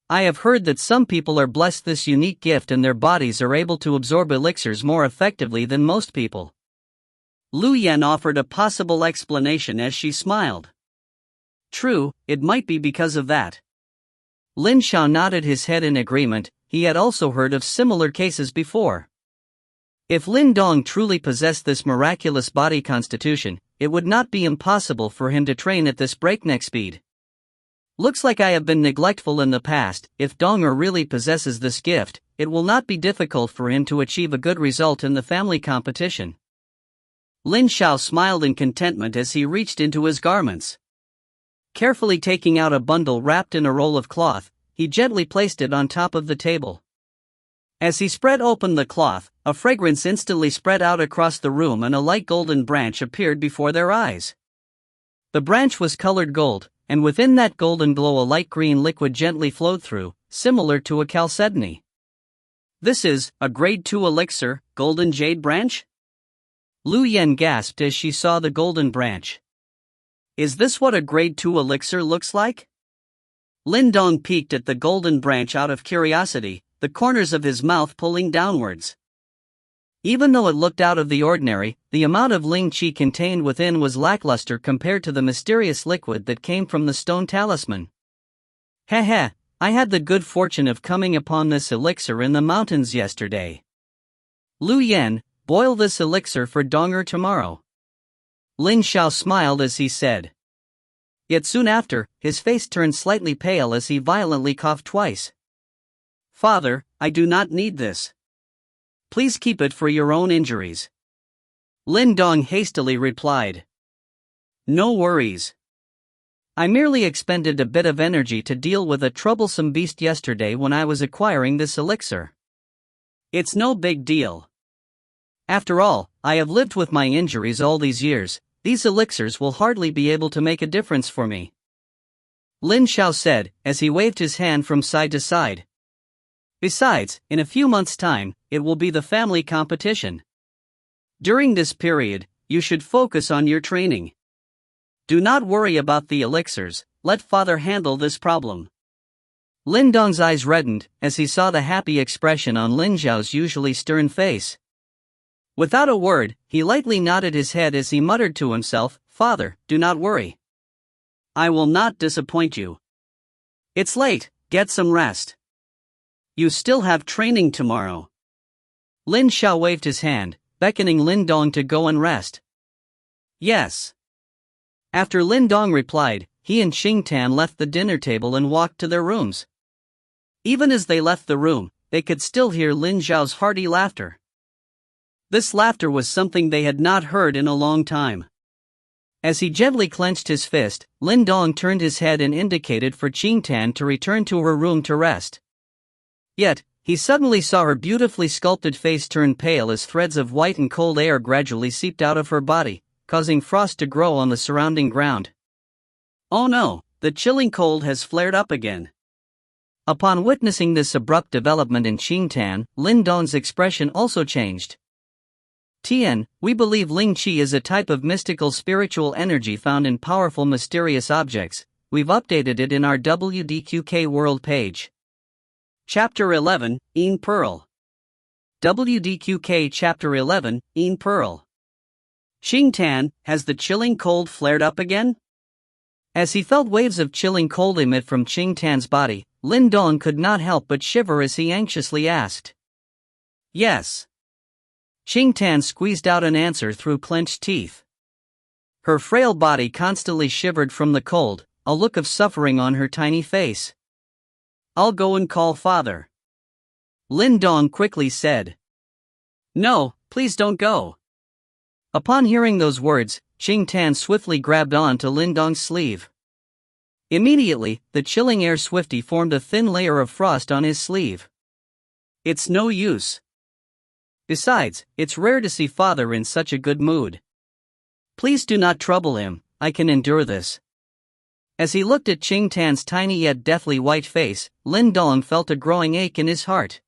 I have heard that some people are blessed this unique gift and their bodies are able to absorb elixirs more effectively than most people. Lu Yan offered a possible explanation as she smiled. True, it might be because of that. Lin Xiao nodded his head in agreement. He had also heard of similar cases before. If Lin Dong truly possessed this miraculous body constitution, it would not be impossible for him to train at this breakneck speed. Looks like I have been neglectful in the past. If Donger really possesses this gift, it will not be difficult for him to achieve a good result in the family competition. Lin Xiao smiled in contentment as he reached into his garments. Carefully taking out a bundle wrapped in a roll of cloth, he gently placed it on top of the table. As he spread open the cloth, a fragrance instantly spread out across the room and a light golden branch appeared before their eyes. The branch was colored gold, and within that golden glow a light green liquid gently flowed through, similar to a chalcedony. This is a grade 2 elixir, golden jade branch? Lu Yen gasped as she saw the golden branch. Is this what a grade 2 elixir looks like? Lin Dong peeked at the golden branch out of curiosity, the corners of his mouth pulling downwards. Even though it looked out of the ordinary, the amount of Ling Qi contained within was lackluster compared to the mysterious liquid that came from the stone talisman. Heh, I had the good fortune of coming upon this elixir in the mountains yesterday. Lu Yen, boil this elixir for Donger tomorrow. Lin Xiao smiled as he said. Yet soon after, his face turned slightly pale as he violently coughed twice. Father, I do not need this. Please keep it for your own injuries. Lin Dong hastily replied. No worries. I merely expended a bit of energy to deal with a troublesome beast yesterday when I was acquiring this elixir. It's no big deal. After all, I have lived with my injuries all these years. These elixirs will hardly be able to make a difference for me. Lin Xiao said, as he waved his hand from side to side. Besides, in a few months' time, it will be the family competition. During this period, you should focus on your training. Do not worry about the elixirs, let father handle this problem. Lin Dong's eyes reddened as he saw the happy expression on Lin Xiao's usually stern face. Without a word, he lightly nodded his head as he muttered to himself, Father, do not worry. I will not disappoint you. It's late, get some rest. You still have training tomorrow. Lin Xiao waved his hand, beckoning Lin Dong to go and rest. Yes. After Lin Dong replied, he and Xing Tan left the dinner table and walked to their rooms. Even as they left the room, they could still hear Lin Xiao's hearty laughter. This laughter was something they had not heard in a long time. As he gently clenched his fist, Lin Dong turned his head and indicated for Xing Tan to return to her room to rest. Yet, he suddenly saw her beautifully sculpted face turn pale as threads of white and cold air gradually seeped out of her body, causing frost to grow on the surrounding ground. Oh no, the chilling cold has flared up again. Upon witnessing this abrupt development in Xing Tan, Lin Dong's expression also changed. Tian, we believe Ling Qi is a type of mystical spiritual energy found in powerful mysterious objects. We've updated it in our WDQK World page. Chapter 11, Een Pearl. WDQK Chapter 11, Een Pearl. Xing Tan, has the chilling cold flared up again? As he felt waves of chilling cold emit from Xing Tan's body, Lin Dong could not help but shiver as he anxiously asked. Yes. Xing Tan squeezed out an answer through clenched teeth. Her frail body constantly shivered from the cold, a look of suffering on her tiny face. I'll go and call father. Lin Dong quickly said. No, please don't go. Upon hearing those words, Xing Tan swiftly grabbed on to Lin Dong's sleeve. Immediately, the chilling air swiftly formed a thin layer of frost on his sleeve. It's no use. Besides, it's rare to see father in such a good mood. Please do not trouble him, I can endure this. As he looked at Xing Tan's tiny yet deathly white face, Lin Dong felt a growing ache in his heart.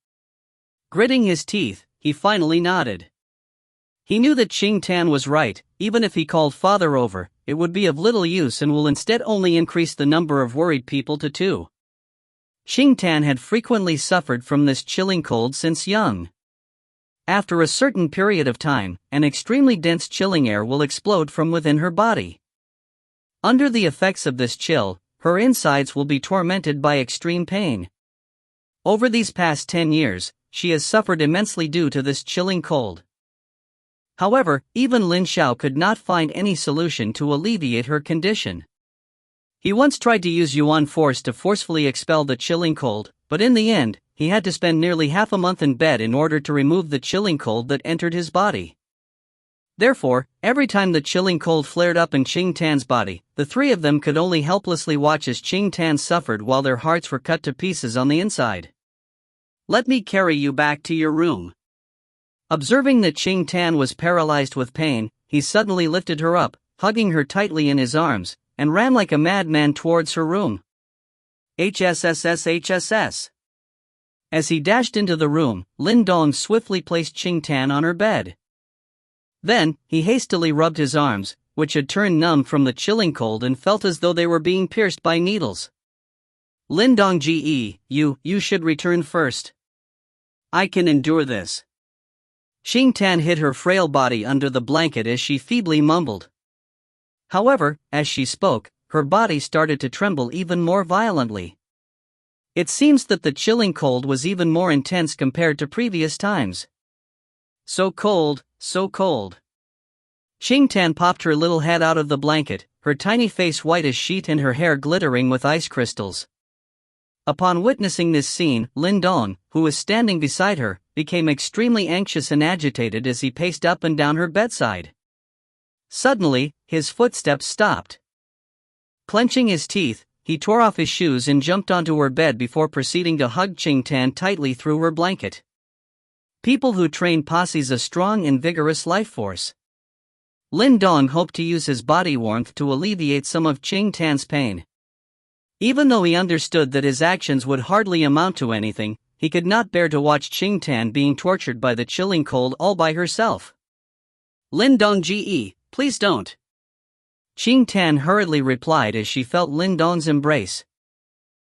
Gritting his teeth, he finally nodded. He knew that Xing Tan was right. Even if he called father over, it would be of little use and will instead only increase the number of worried people to 2. Xing Tan had frequently suffered from this chilling cold since young. After a certain period of time, an extremely dense chilling air will explode from within her body. Under the effects of this chill, her insides will be tormented by extreme pain. Over these past 10 years, she has suffered immensely due to this chilling cold. However, even Lin Xiao could not find any solution to alleviate her condition. He once tried to use Yuan force to forcefully expel the chilling cold, but in the end, he had to spend nearly half a month in bed in order to remove the chilling cold that entered his body. Therefore, every time the chilling cold flared up in Qing Tan's body, the three of them could only helplessly watch as Qing Tan suffered while their hearts were cut to pieces on the inside. "Let me carry you back to your room." Observing that Qing Tan was paralyzed with pain, he suddenly lifted her up, hugging her tightly in his arms, and ran like a madman towards her room. HSSS. As he dashed into the room, Lin Dong swiftly placed Qing Tan on her bed. Then, he hastily rubbed his arms, which had turned numb from the chilling cold and felt as though they were being pierced by needles. "Lin Dong Ge, you should return first. I can endure this." Qing Tan hid her frail body under the blanket as she feebly mumbled. However, as she spoke, her body started to tremble even more violently. It seems that the chilling cold was even more intense compared to previous times. So cold, so cold. Qing Tan popped her little head out of the blanket, her tiny face white as sheet and her hair glittering with ice crystals. Upon witnessing this scene, Lin Dong, who was standing beside her, became extremely anxious and agitated as he paced up and down her bedside. Suddenly, his footsteps stopped. Clenching his teeth, he tore off his shoes and jumped onto her bed before proceeding to hug Qing Tan tightly through her blanket. People who train possess a strong and vigorous life force. Lin Dong hoped to use his body warmth to alleviate some of Qing Tan's pain. Even though he understood that his actions would hardly amount to anything, he could not bear to watch Qing Tan being tortured by the chilling cold all by herself. "Lin Dong Ge, please don't." Qing Tan hurriedly replied as she felt Lin Dong's embrace.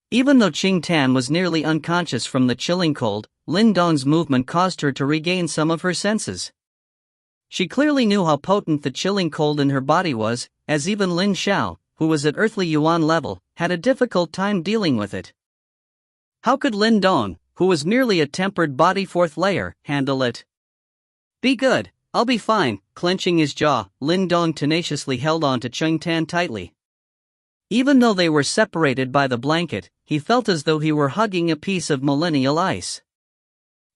Even though Qing Tan was nearly unconscious from the chilling cold, Lin Dong's movement caused her to regain some of her senses. She clearly knew how potent the chilling cold in her body was, as even Lin Xiao, who was at earthly Yuan level, had a difficult time dealing with it. How could Lin Dong, who was merely a tempered body fourth layer, handle it? "Be good, I'll be fine." Clenching his jaw, Lin Dong tenaciously held on to Qing Tan tightly. Even though they were separated by the blanket, he felt as though he were hugging a piece of millennial ice.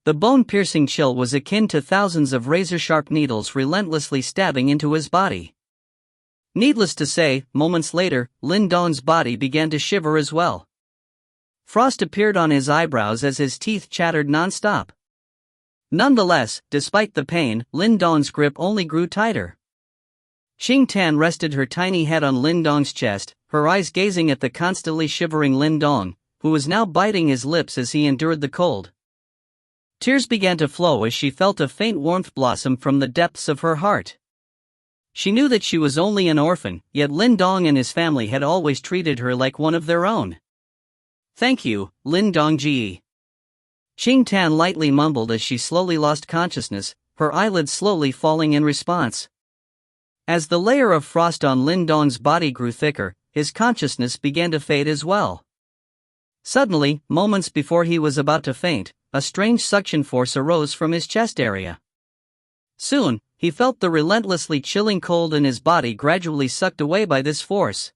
The bone-piercing chill was akin to thousands of razor-sharp needles relentlessly stabbing into his body. Needless to say, moments later, Lin Dong's body began to shiver as well. Frost appeared on his eyebrows as his teeth chattered non-stop. Nonetheless, despite the pain, Lin Dong's grip only grew tighter. Qing Tan rested her tiny head on Lin Dong's chest, her eyes gazing at the constantly shivering Lin Dong, who was now biting his lips as he endured the cold. Tears began to flow as she felt a faint warmth blossom from the depths of her heart. She knew that she was only an orphan, yet Lin Dong and his family had always treated her like one of their own. "Thank you, Lin Dong Ge." Qing Tan lightly mumbled as she slowly lost consciousness, her eyelids slowly falling in response. As the layer of frost on Lin Dong's body grew thicker, his consciousness began to fade as well. Suddenly, moments before he was about to faint, a strange suction force arose from his chest area. Soon, he felt the relentlessly chilling cold in his body gradually sucked away by this force.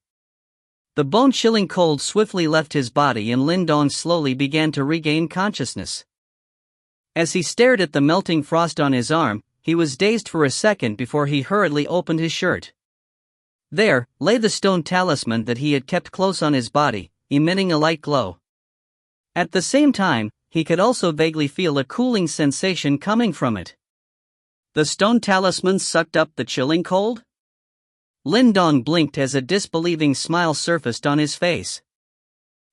The bone-chilling cold swiftly left his body and Lin Dong slowly began to regain consciousness. As he stared at the melting frost on his arm, he was dazed for a second before he hurriedly opened his shirt. There lay the stone talisman that he had kept close on his body, emitting a light glow. At the same time, he could also vaguely feel a cooling sensation coming from it. The stone talisman sucked up the chilling cold? Lin Dong blinked as a disbelieving smile surfaced on his face.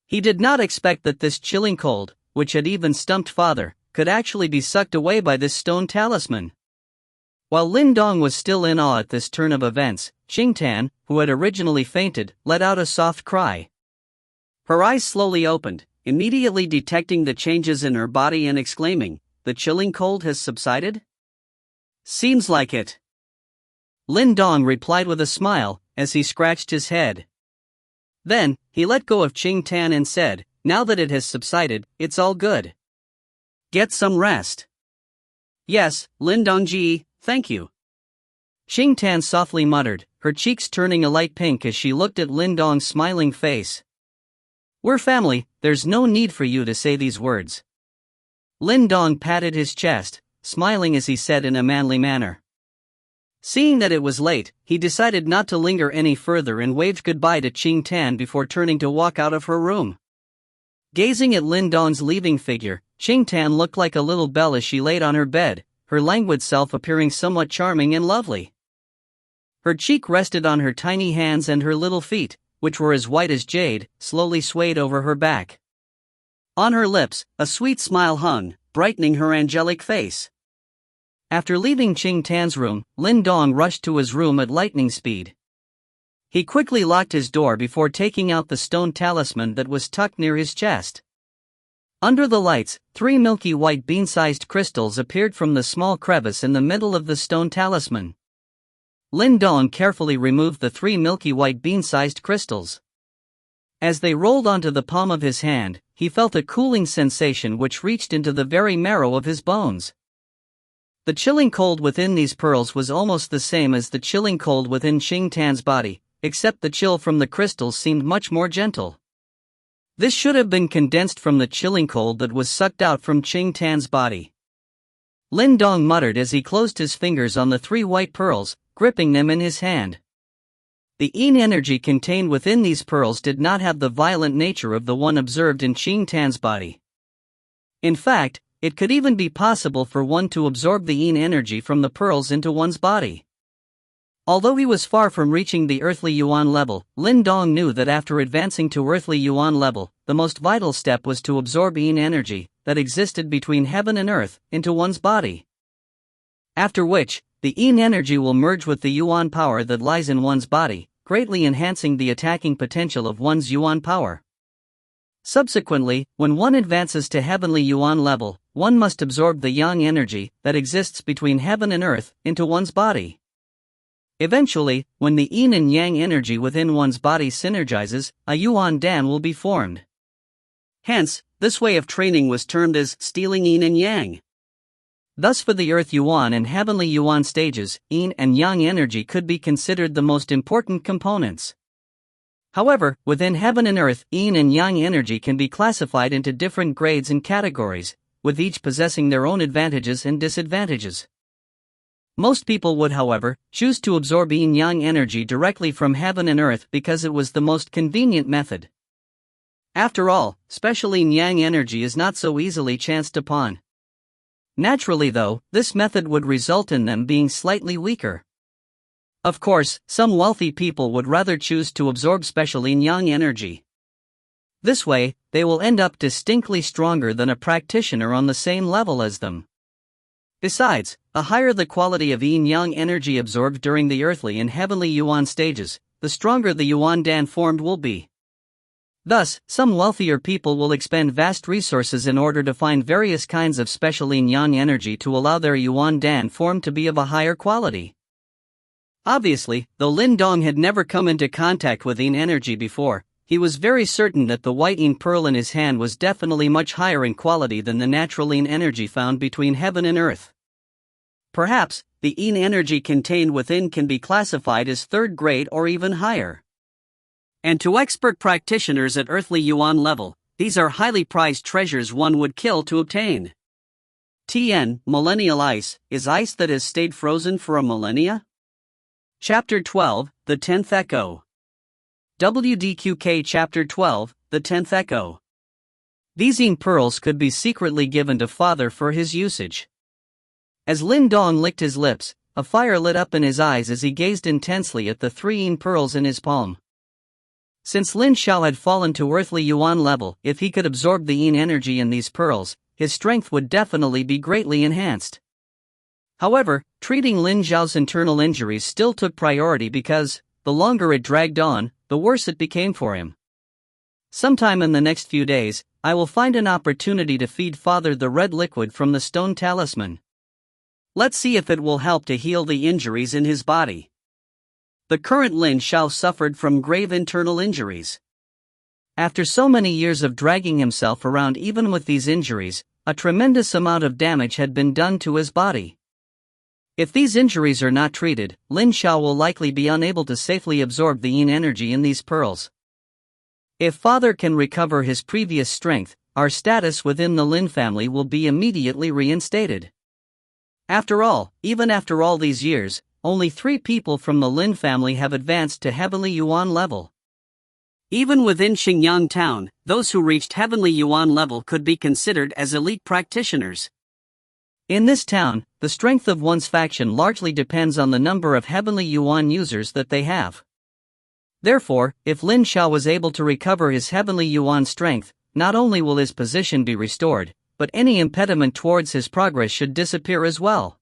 He did not expect that this chilling cold, which had even stumped father, could actually be sucked away by this stone talisman. While Lin Dong was still in awe at this turn of events, Qing Tan, who had originally fainted, let out a soft cry. Her eyes slowly opened, immediately detecting the changes in her body and exclaiming, "The chilling cold has subsided?" "Seems like it." Lin Dong replied with a smile, as he scratched his head. Then, he let go of Qing Tan and said, "Now that it has subsided, it's all good. Get some rest." "Yes, Lin Dong Ji, thank you." Qing Tan softly muttered, her cheeks turning a light pink as she looked at Lin Dong's smiling face. We're family, there's no need for you to say these words. Lin Dong patted his chest, smiling as he said in a manly manner. Seeing that it was late, he decided not to linger any further and waved goodbye to Qing Tan before turning to walk out of her room. Gazing at Lin Dong's leaving figure, Qing Tan looked like a little belle as she laid on her bed, her languid self appearing somewhat charming and lovely. Her cheek rested on her tiny hands and her little feet, which were as white as jade, slowly swayed over her back. On her lips, a sweet smile hung, brightening her angelic face. After leaving Qing Tan's room, Lin Dong rushed to his room at lightning speed. He quickly locked his door before taking out the stone talisman that was tucked near his chest. Under the lights, 3 milky white bean-sized crystals appeared from the small crevice in the middle of the stone talisman. Lin Dong carefully removed the 3 milky white bean-sized crystals. As they rolled onto the palm of his hand, he felt a cooling sensation which reached into the very marrow of his bones. The chilling cold within these pearls was almost the same as the chilling cold within Qing Tan's body, except the chill from the crystals seemed much more gentle. This should have been condensed from the chilling cold that was sucked out from Qing Tan's body. Lin Dong muttered as he closed his fingers on the 3 white pearls, gripping them in his hand. The yin energy contained within these pearls did not have the violent nature of the one observed in Qing Tan's body. In fact, it could even be possible for one to absorb the yin energy from the pearls into one's body. Although he was far from reaching the earthly yuan level, Lin Dong knew that after advancing to earthly yuan level, the most vital step was to absorb yin energy that existed between heaven and earth into one's body. After which, the yin energy will merge with the yuan power that lies in one's body, greatly enhancing the attacking potential of one's yuan power. Subsequently, when one advances to heavenly yuan level, one must absorb the yang energy that exists between heaven and earth into one's body. Eventually, when the yin and yang energy within one's body synergizes, a yuan dan will be formed. Hence, this way of training was termed as stealing yin and yang. Thus for the earth yuan and heavenly yuan stages, yin and yang energy could be considered the most important components. However, within heaven and earth, yin and yang energy can be classified into different grades and categories, with each possessing their own advantages and disadvantages. Most people would, however, choose to absorb yin-yang energy directly from heaven and earth because it was the most convenient method. After all, special yin-yang energy is not so easily chanced upon. Naturally though, this method would result in them being slightly weaker. Of course, some wealthy people would rather choose to absorb special yin-yang energy. This way, they will end up distinctly stronger than a practitioner on the same level as them. Besides, the higher the quality of yin-yang energy absorbed during the earthly and heavenly yuan stages, the stronger the yuan dan formed will be. Thus, some wealthier people will expend vast resources in order to find various kinds of special yin-yang energy to allow their yuan dan form to be of a higher quality. Obviously, though Lin Dong had never come into contact with yin energy before, he was very certain that the white yin pearl in his hand was definitely much higher in quality than the natural yin energy found between heaven and earth. Perhaps, the yin energy contained within can be classified as 3rd grade or even higher. And to expert practitioners at earthly yuan level, these are highly prized treasures one would kill to obtain. TN, millennial ice, is ice that has stayed frozen for a millennia? Chapter 12, The 10th Echo. WDQK Chapter 12, The 10th Echo. These yin pearls could be secretly given to Father for his usage. As Lin Dong licked his lips, a fire lit up in his eyes as he gazed intensely at the 3 yin pearls in his palm. Since Lin Xiao had fallen to earthly yuan level, if he could absorb the yin energy in these pearls, his strength would definitely be greatly enhanced. However, treating Lin Xiao's internal injuries still took priority because, the longer it dragged on, the worse it became for him. Sometime in the next few days, I will find an opportunity to feed Father the red liquid from the stone talisman. Let's see if it will help to heal the injuries in his body. The current Lin Xiao suffered from grave internal injuries. After so many years of dragging himself around even with these injuries, a tremendous amount of damage had been done to his body. If these injuries are not treated, Lin Xiao will likely be unable to safely absorb the yin energy in these pearls. If father can recover his previous strength, our status within the Lin family will be immediately reinstated. After all, even after all these years, only 3 people from the Lin family have advanced to Heavenly Yuan level. Even within Xingyang town, those who reached Heavenly Yuan level could be considered as elite practitioners. In this town, the strength of one's faction largely depends on the number of Heavenly Yuan users that they have. Therefore, if Lin Xiao was able to recover his Heavenly Yuan strength, not only will his position be restored, but any impediment towards his progress should disappear as well.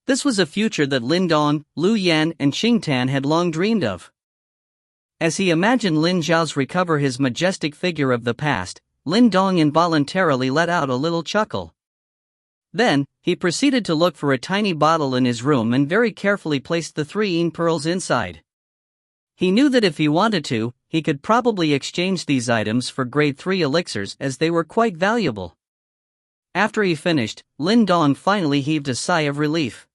This was a future that Lin Dong, Lu Yan and Qing Tan had long dreamed of. As he imagined Lin Xiao's recover his majestic figure of the past, Lin Dong involuntarily let out a little chuckle. Then, he proceeded to look for a tiny bottle in his room and very carefully placed the 3 yin pearls inside. He knew that if he wanted to, he could probably exchange these items for grade 3 elixirs as they were quite valuable. After he finished, Lin Dong finally heaved a sigh of relief.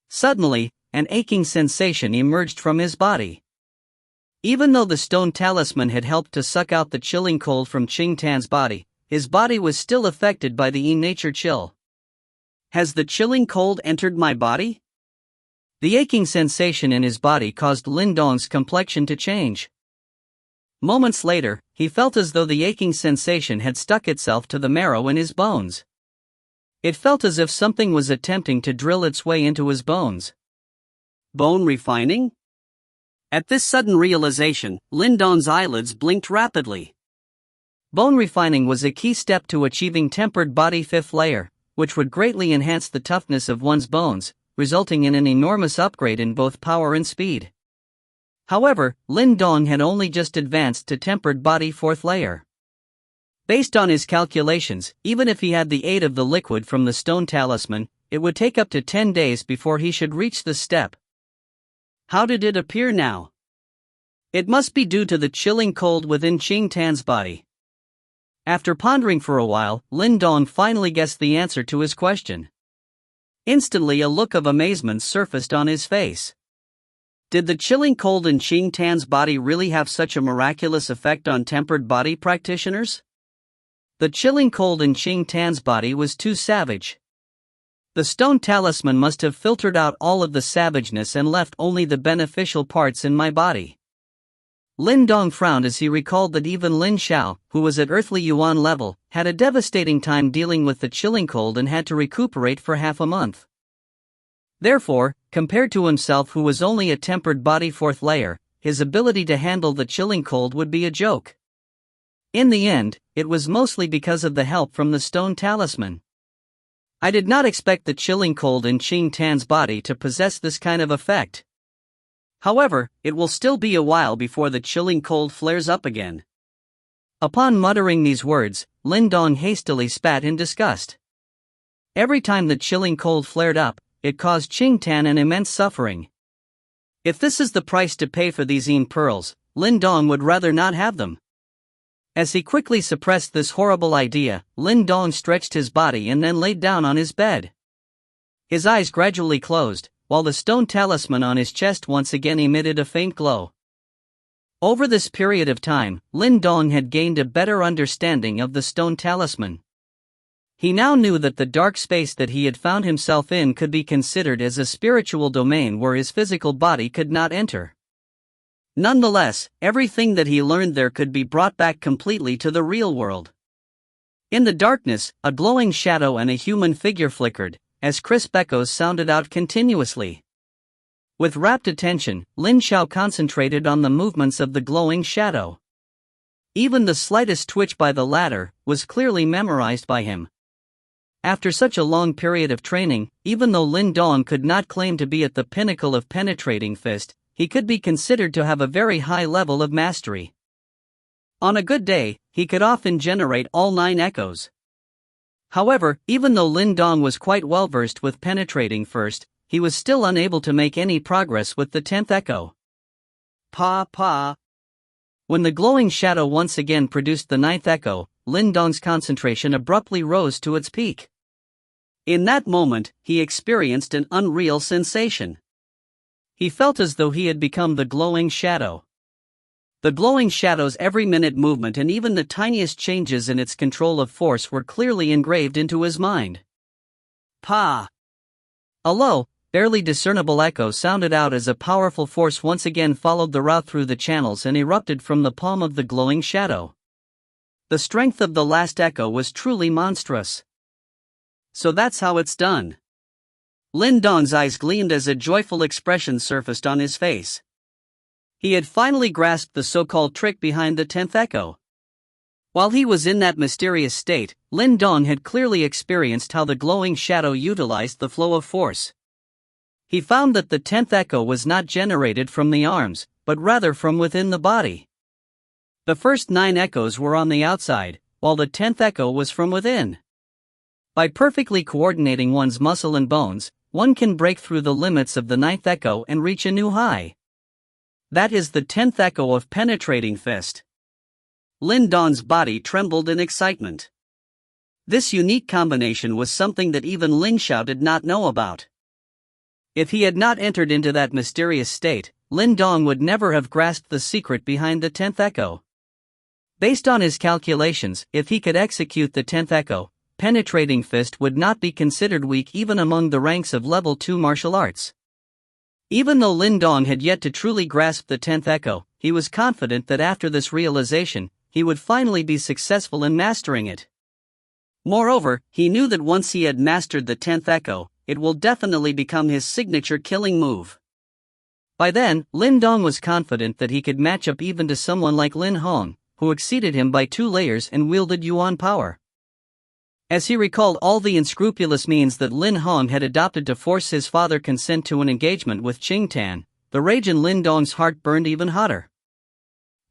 Suddenly, an aching sensation emerged from his body. Even though the stone talisman had helped to suck out the chilling cold from Qing Tan's body, his body was still affected by the yin nature chill. Has the chilling cold entered my body? The aching sensation in his body caused Lin Dong's complexion to change. Moments later, he felt as though the aching sensation had stuck itself to the marrow in his bones. It felt as if something was attempting to drill its way into his bones. Bone refining? At this sudden realization, Lin Dong's eyelids blinked rapidly. Bone refining was a key step to achieving tempered body 5th layer, which would greatly enhance the toughness of one's bones, resulting in an enormous upgrade in both power and speed. However, Lin Dong had only just advanced to tempered body 4th layer. Based on his calculations, even if he had the aid of the liquid from the stone talisman, it would take up to 10 days before he should reach this step. How did it appear now? It must be due to the chilling cold within Qing Tan's body. After pondering for a while, Lin Dong finally guessed the answer to his question. Instantly a look of amazement surfaced on his face. Did the chilling cold in Qing Tan's body really have such a miraculous effect on tempered body practitioners? The chilling cold in Qing Tan's body was too savage. The stone talisman must have filtered out all of the savageness and left only the beneficial parts in my body. Lin Dong frowned as he recalled that even Lin Xiao, who was at earthly Yuan level, had a devastating time dealing with the chilling cold and had to recuperate for half a month. Therefore, compared to himself who was only a tempered body 4th layer, his ability to handle the chilling cold would be a joke. In the end, it was mostly because of the help from the stone talisman. I did not expect the chilling cold in Qing Tan's body to possess this kind of effect. However, it will still be a while before the chilling cold flares up again. Upon muttering these words, Lin Dong hastily spat in disgust. Every time the chilling cold flared up, it caused Qing Tan an immense suffering. If this is the price to pay for these yin pearls, Lin Dong would rather not have them. As he quickly suppressed this horrible idea, Lin Dong stretched his body and then laid down on his bed. His eyes gradually closed, while the stone talisman on his chest once again emitted a faint glow. Over this period of time, Lin Dong had gained a better understanding of the stone talisman. He now knew that the dark space that he had found himself in could be considered as a spiritual domain where his physical body could not enter. Nonetheless, everything that he learned there could be brought back completely to the real world. In the darkness, a glowing shadow and a human figure flickered, as crisp echoes sounded out continuously. With rapt attention, Lin Xiao concentrated on the movements of the glowing shadow. Even the slightest twitch by the latter was clearly memorized by him. After such a long period of training, even though Lin Dong could not claim to be at the pinnacle of penetrating fist, he could be considered to have a very high level of mastery. On a good day, he could often generate all 9 echoes. However, even though Lin Dong was quite well versed with penetrating first, he was still unable to make any progress with the 10th echo. Pa. When the glowing shadow once again produced the 9th echo, Lin Dong's concentration abruptly rose to its peak. In that moment, he experienced an unreal sensation. He felt as though he had become the glowing shadow. The glowing shadow's every minute movement and even the tiniest changes in its control of force were clearly engraved into his mind. Pa! A low, barely discernible echo sounded out as a powerful force once again followed the route through the channels and erupted from the palm of the glowing shadow. The strength of the last echo was truly monstrous. So that's how it's done. Lin Dong's eyes gleamed as a joyful expression surfaced on his face. He had finally grasped the so-called trick behind the 10th echo. While he was in that mysterious state, Lin Dong had clearly experienced how the glowing shadow utilized the flow of force. He found that the 10th echo was not generated from the arms, but rather from within the body. The first 9 echoes were on the outside, while the 10th echo was from within. By perfectly coordinating one's muscle and bones, one can break through the limits of the 9th echo and reach a new high. That is the 10th echo of penetrating fist. Lin Dong's body trembled in excitement. This unique combination was something that even Ling Xiao did not know about. If he had not entered into that mysterious state, Lin Dong would never have grasped the secret behind the 10th echo. Based on his calculations, if he could execute the 10th echo, penetrating fist would not be considered weak even among the ranks of level 2 martial arts. Even though Lin Dong had yet to truly grasp the 10th echo, he was confident that after this realization, he would finally be successful in mastering it. Moreover, he knew that once he had mastered the 10th echo, it will definitely become his signature killing move. By then, Lin Dong was confident that he could match up even to someone like Lin Hong, who exceeded him by 2 layers and wielded Yuan power. As he recalled all the unscrupulous means that Lin Hong had adopted to force his father consent to an engagement with Qing Tan, the rage in Lin Dong's heart burned even hotter.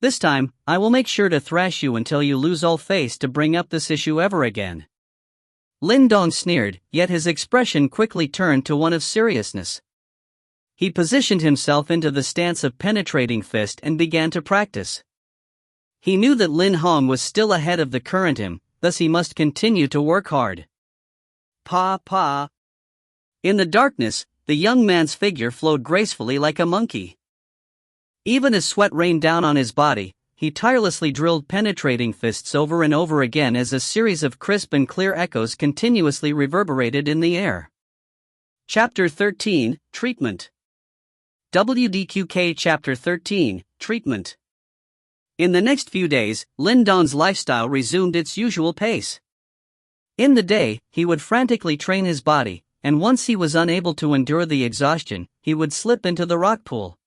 This time, I will make sure to thrash you until you lose all face to bring up this issue ever again. Lin Dong sneered, yet his expression quickly turned to one of seriousness. He positioned himself into the stance of penetrating fist and began to practice. He knew that Lin Hong was still ahead of the current him, thus he must continue to work hard. Pa. In the darkness, the young man's figure flowed gracefully like a monkey. Even as sweat rained down on his body, he tirelessly drilled penetrating fists over and over again as a series of crisp and clear echoes continuously reverberated in the air. Chapter 13, Treatment. WDQK Chapter 13, Treatment. In the next few days, Lin Dong's lifestyle resumed its usual pace. In the day, he would frantically train his body, and once he was unable to endure the exhaustion, he would slip into the rock pool.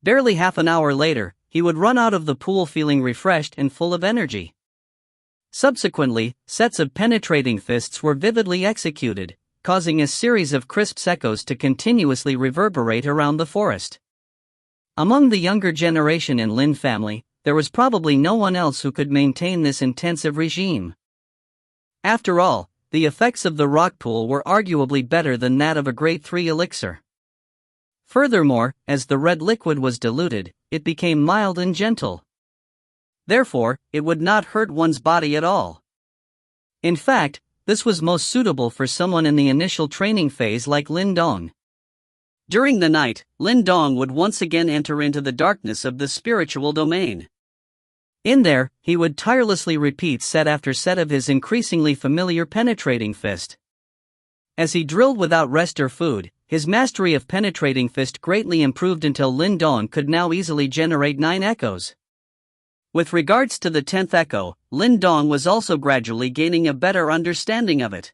Barely half an hour later, he would run out of the pool feeling refreshed and full of energy. Subsequently, sets of penetrating fists were vividly executed, causing a series of crisp echoes to continuously reverberate around the forest. Among the younger generation in Lin family, there was probably no one else who could maintain this intensive regime. After all, the effects of the rock pool were arguably better than that of a grade 3 elixir. Furthermore, as the red liquid was diluted, it became mild and gentle. Therefore, it would not hurt one's body at all. In fact, this was most suitable for someone in the initial training phase like Lin Dong. During the night, Lin Dong would once again enter into the darkness of the spiritual domain. In there, he would tirelessly repeat set after set of his increasingly familiar penetrating fist. As he drilled without rest or food, his mastery of penetrating fist greatly improved until Lin Dong could now easily generate 9 echoes. With regards to the 10th echo, Lin Dong was also gradually gaining a better understanding of it.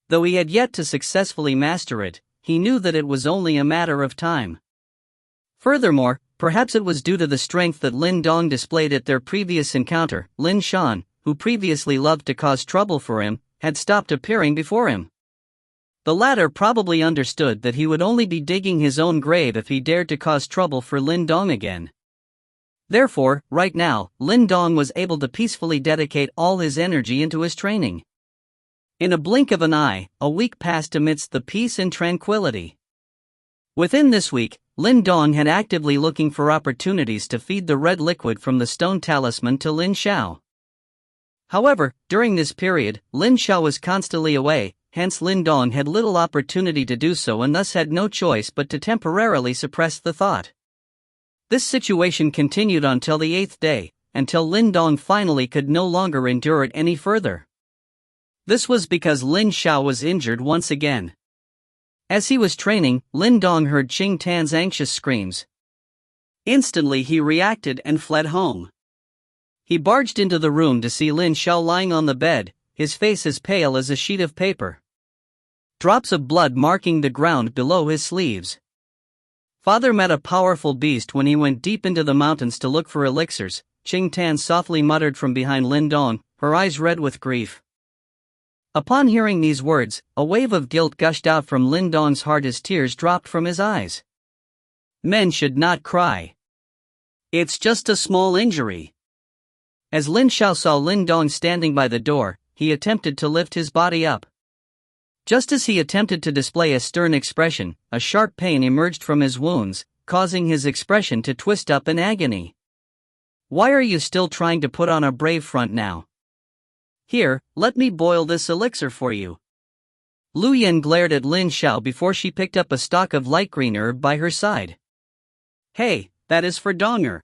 Though he had yet to successfully master it, he knew that it was only a matter of time. Furthermore, perhaps it was due to the strength that Lin Dong displayed at their previous encounter, Lin Shan, who previously loved to cause trouble for him, had stopped appearing before him. The latter probably understood that he would only be digging his own grave if he dared to cause trouble for Lin Dong again. Therefore, right now, Lin Dong was able to peacefully dedicate all his energy into his training. In a blink of an eye, a week passed amidst the peace and tranquility. Within this week, Lin Dong had actively looking for opportunities to feed the red liquid from the stone talisman to Lin Xiao. However, during this period, Lin Xiao was constantly away, hence Lin Dong had little opportunity to do so and thus had no choice but to temporarily suppress the thought. This situation continued until the 8th day, until Lin Dong finally could no longer endure it any further. This was because Lin Xiao was injured once again. As he was training, Lin Dong heard Qing Tan's anxious screams. Instantly he reacted and fled home. He barged into the room to see Lin Xiao lying on the bed, his face as pale as a sheet of paper. Drops of blood marking the ground below his sleeves. Father met a powerful beast when he went deep into the mountains to look for elixirs, Qing Tan softly muttered from behind Lin Dong, her eyes red with grief. Upon hearing these words, a wave of guilt gushed out from Lin Dong's heart as tears dropped from his eyes. Men should not cry. It's just a small injury. As Lin Xiao saw Lin Dong standing by the door, he attempted to lift his body up. Just as he attempted to display a stern expression, a sharp pain emerged from his wounds, causing his expression to twist up in agony. Why are you still trying to put on a brave front now? Here, let me boil this elixir for you. Lu Yan glared at Lin Xiao before she picked up a stalk of light green herb by her side. Hey, that is for Donger.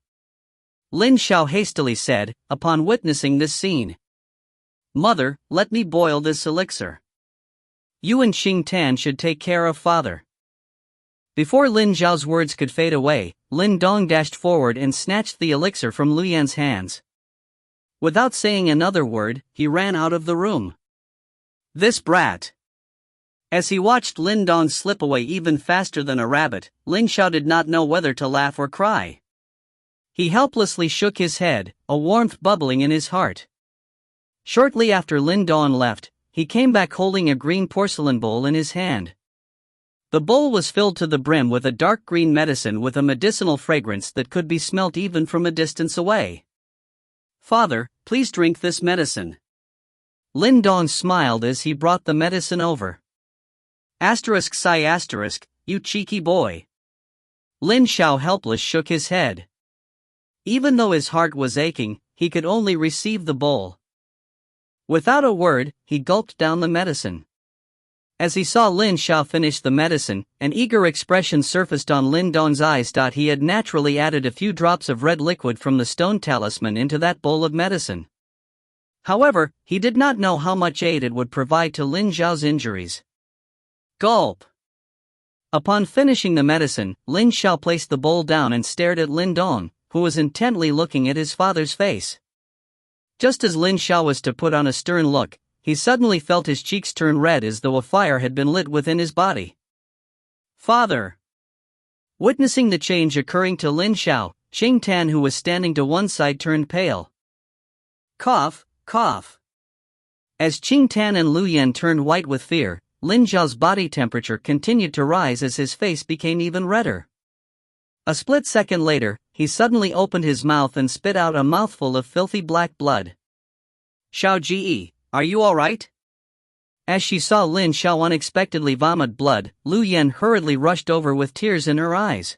Lin Xiao hastily said, upon witnessing this scene. Mother, let me boil this elixir. You and Qing Tan should take care of father. Before Lin Xiao's words could fade away, Lin Dong dashed forward and snatched the elixir from Lu Yan's hands. Without saying another word, he ran out of the room. This brat! As he watched Lin Dong slip away even faster than a rabbit, Lin Xiao did not know whether to laugh or cry. He helplessly shook his head, a warmth bubbling in his heart. Shortly after Lin Dong left, he came back holding a green porcelain bowl in his hand. The bowl was filled to the brim with a dark green medicine with a medicinal fragrance that could be smelt even from a distance away. Father, please drink this medicine. Lin Dong smiled as he brought the medicine over. Sigh asterisk, you cheeky boy. Lin Xiao helpless shook his head. Even though his heart was aching, he could only receive the bowl. Without a word, he gulped down the medicine. As he saw Lin Xiao finish the medicine, an eager expression surfaced on Lin Dong's eyes. He had naturally added a few drops of red liquid from the stone talisman into that bowl of medicine. However, he did not know how much aid it would provide to Lin Xiao's injuries. Gulp! Upon finishing the medicine, Lin Xiao placed the bowl down and stared at Lin Dong, who was intently looking at his father's face. Just as Lin Xiao was to put on a stern look, he suddenly felt his cheeks turn red as though a fire had been lit within his body. Father! Witnessing the change occurring to Lin Xiao, Qing Tan, who was standing to one side, turned pale. Cough, cough. As Qing Tan and Lu Yan turned white with fear, Lin Xiao's body temperature continued to rise as his face became even redder. A split second later, he suddenly opened his mouth and spit out a mouthful of filthy black blood. Xiao Ji, are you alright? As she saw Lin Xiao unexpectedly vomit blood, Lu Yan hurriedly rushed over with tears in her eyes.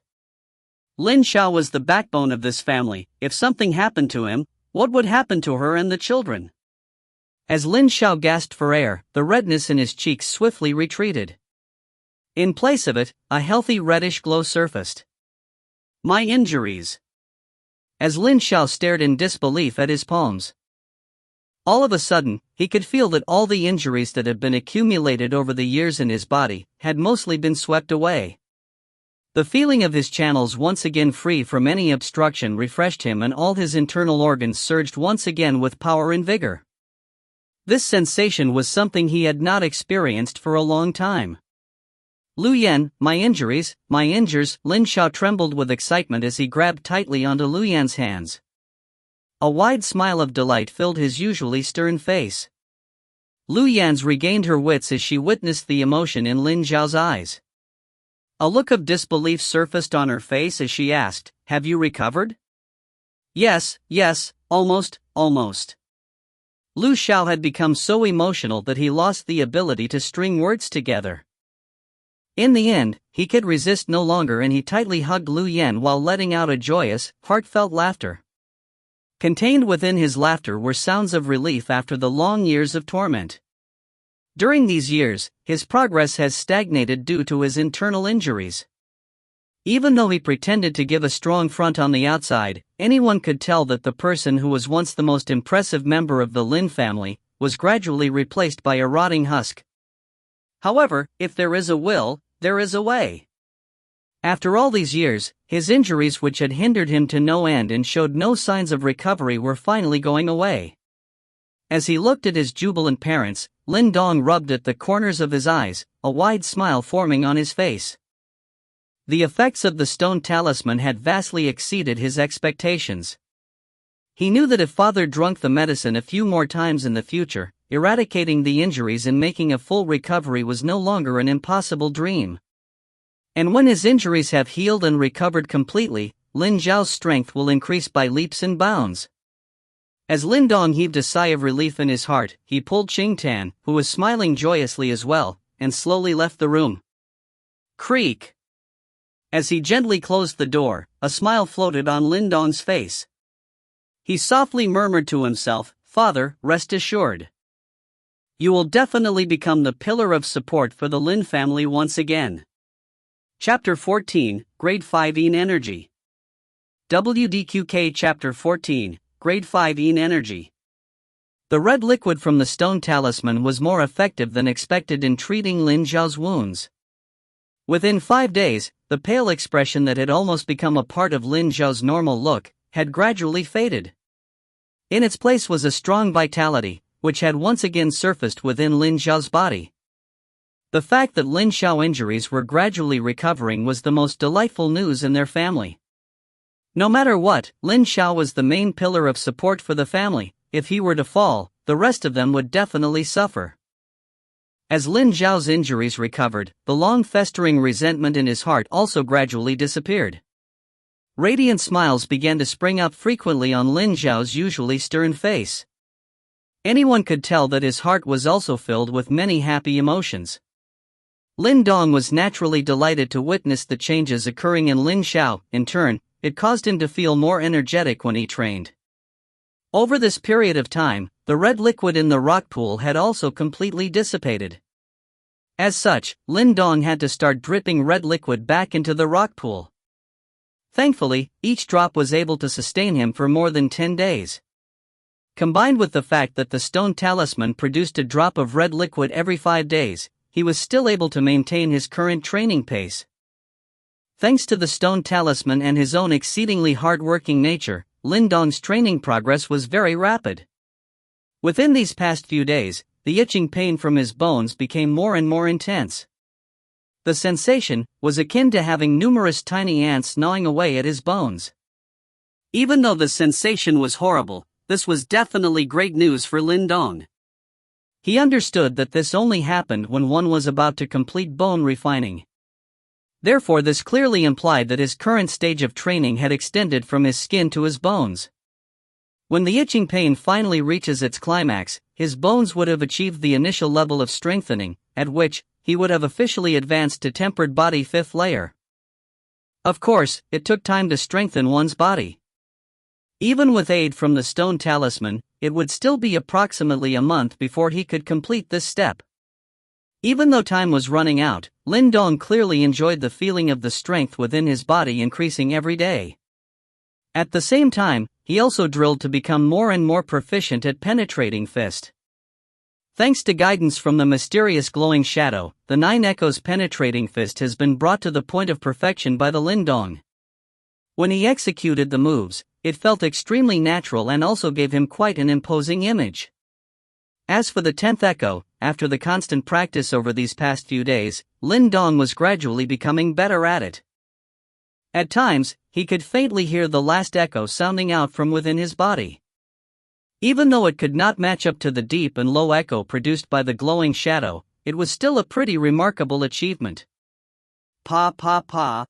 Lin Xiao was the backbone of this family. If something happened to him, what would happen to her and the children? As Lin Xiao gasped for air, the redness in his cheeks swiftly retreated. In place of it, a healthy reddish glow surfaced. My injuries. As Lin Xiao stared in disbelief at his palms. All of a sudden, he could feel that all the injuries that had been accumulated over the years in his body had mostly been swept away. The feeling of his channels once again free from any obstruction refreshed him, and all his internal organs surged once again with power and vigor. This sensation was something he had not experienced for a long time. Lu Yan, my injuries, my injures. Lin Xiao trembled with excitement as he grabbed tightly onto Lu Yan's hands. A wide smile of delight filled his usually stern face. Lu Yan's regained her wits as she witnessed the emotion in Lin Xiao's eyes. A look of disbelief surfaced on her face as she asked, "Have you recovered?" Yes, almost. Lu Xiao had become so emotional that he lost the ability to string words together. In the end, he could resist no longer and he tightly hugged Lu Yan while letting out a joyous, heartfelt laughter. Contained within his laughter were sounds of relief after the long years of torment. During these years, his progress has stagnated due to his internal injuries. Even though he pretended to give a strong front on the outside, anyone could tell that the person who was once the most impressive member of the Lin family was gradually replaced by a rotting husk. However, if there is a will, there is a way. After all these years, his injuries, which had hindered him to no end and showed no signs of recovery, were finally going away. As he looked at his jubilant parents, Lin Dong rubbed at the corners of his eyes, a wide smile forming on his face. The effects of the stone talisman had vastly exceeded his expectations. He knew that if father drank the medicine a few more times in the future, eradicating the injuries and making a full recovery was no longer an impossible dream. And when his injuries have healed and recovered completely, Lin Zhao's strength will increase by leaps and bounds. As Lin Dong heaved a sigh of relief in his heart, he pulled Qing Tan, who was smiling joyously as well, and slowly left the room. Creak! As he gently closed the door, a smile floated on Lin Dong's face. He softly murmured to himself, "Father, rest assured. You will definitely become the pillar of support for the Lin family once again." Chapter 14, Grade 5 Yin Energy. WDQK Chapter 14, Grade 5 Yin Energy. The red liquid from the stone talisman was more effective than expected in treating Lin Zhao's wounds. Within 5 days, the pale expression that had almost become a part of Lin Zhao's normal look had gradually faded. In its place was a strong vitality, which had once again surfaced within Lin Zhao's body. The fact that Lin Zhao injuries were gradually recovering was the most delightful news in their family. No matter what, Lin Zhao was the main pillar of support for the family. If he were to fall, the rest of them would definitely suffer. As Lin Zhao's injuries recovered, the long festering resentment in his heart also gradually disappeared. Radiant smiles began to spring up frequently on Lin Zhao's usually stern face. Anyone could tell that his heart was also filled with many happy emotions. Lin Dong was naturally delighted to witness the changes occurring in Lin Zhao. In turn, it caused him to feel more energetic when he trained. Over this period of time, the red liquid in the rock pool had also completely dissipated. As such, Lin Dong had to start dripping red liquid back into the rock pool. Thankfully, each drop was able to sustain him for more than 10 days. Combined with the fact that the stone talisman produced a drop of red liquid every 5 days, he was still able to maintain his current training pace. Thanks to the stone talisman and his own exceedingly hard-working nature, Lin Dong's training progress was very rapid. Within these past few days, the itching pain from his bones became more and more intense. The sensation was akin to having numerous tiny ants gnawing away at his bones. Even though the sensation was horrible, this was definitely great news for Lin Dong. He understood that this only happened when one was about to complete bone refining. Therefore, this clearly implied that his current stage of training had extended from his skin to his bones. When the itching pain finally reaches its climax, his bones would have achieved the initial level of strengthening, at which he would have officially advanced to tempered body 5th layer. Of course, it took time to strengthen one's body. Even with aid from the stone talisman, it would still be approximately a month before he could complete this step. Even though time was running out, Lin Dong clearly enjoyed the feeling of the strength within his body increasing every day. At the same time, he also drilled to become more and more proficient at penetrating fist. Thanks to guidance from the mysterious glowing shadow, the 9 Echoes penetrating fist has been brought to the point of perfection by the Lin Dong. When he executed the moves, it felt extremely natural and also gave him quite an imposing image. As for the 10th Echo, after the constant practice over these past few days, Lin Dong was gradually becoming better at it. At times, he could faintly hear the last echo sounding out from within his body. Even though it could not match up to the deep and low echo produced by the glowing shadow, it was still a pretty remarkable achievement. Pa pa pa.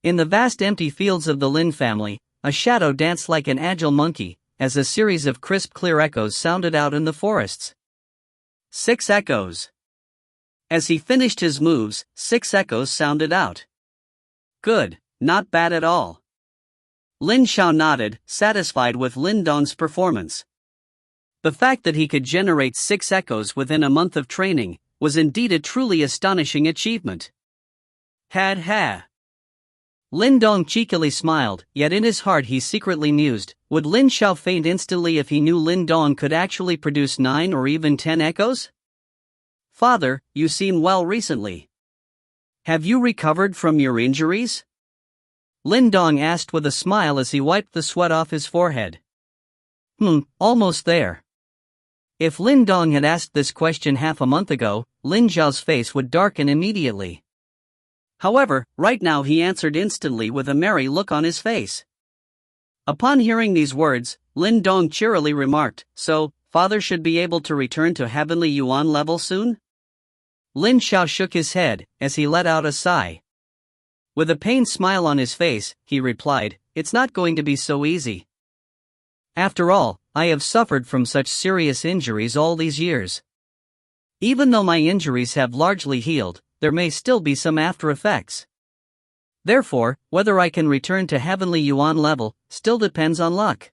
In the vast empty fields of the Lin family, a shadow danced like an agile monkey, as a series of crisp clear echoes sounded out in the forests. 6 echoes. As he finished his moves, 6 echoes sounded out. Good, not bad at all. Lin Zhao nodded, satisfied with Lin Dong's performance. The fact that he could generate 6 echoes within a month of training was indeed a truly astonishing achievement. Had ha. Lin Dong cheekily smiled, yet in his heart he secretly mused, would Lin Xiao faint instantly if he knew Lin Dong could actually produce 9 or even 10 echoes? Father, you seem well recently. Have you recovered from your injuries? Lin Dong asked with a smile as he wiped the sweat off his forehead. Almost there. If Lin Dong had asked this question half a month ago, Lin Xiao's face would darken immediately. However, right now he answered instantly with a merry look on his face. Upon hearing these words, Lin Dong cheerily remarked, "So, father should be able to return to heavenly yuan level soon?" Lin Xiao shook his head, as he let out a sigh. With a pained smile on his face, he replied, "It's not going to be so easy. After all, I have suffered from such serious injuries all these years. Even though my injuries have largely healed, there may still be some after effects. Therefore, whether I can return to heavenly yuan level still depends on luck."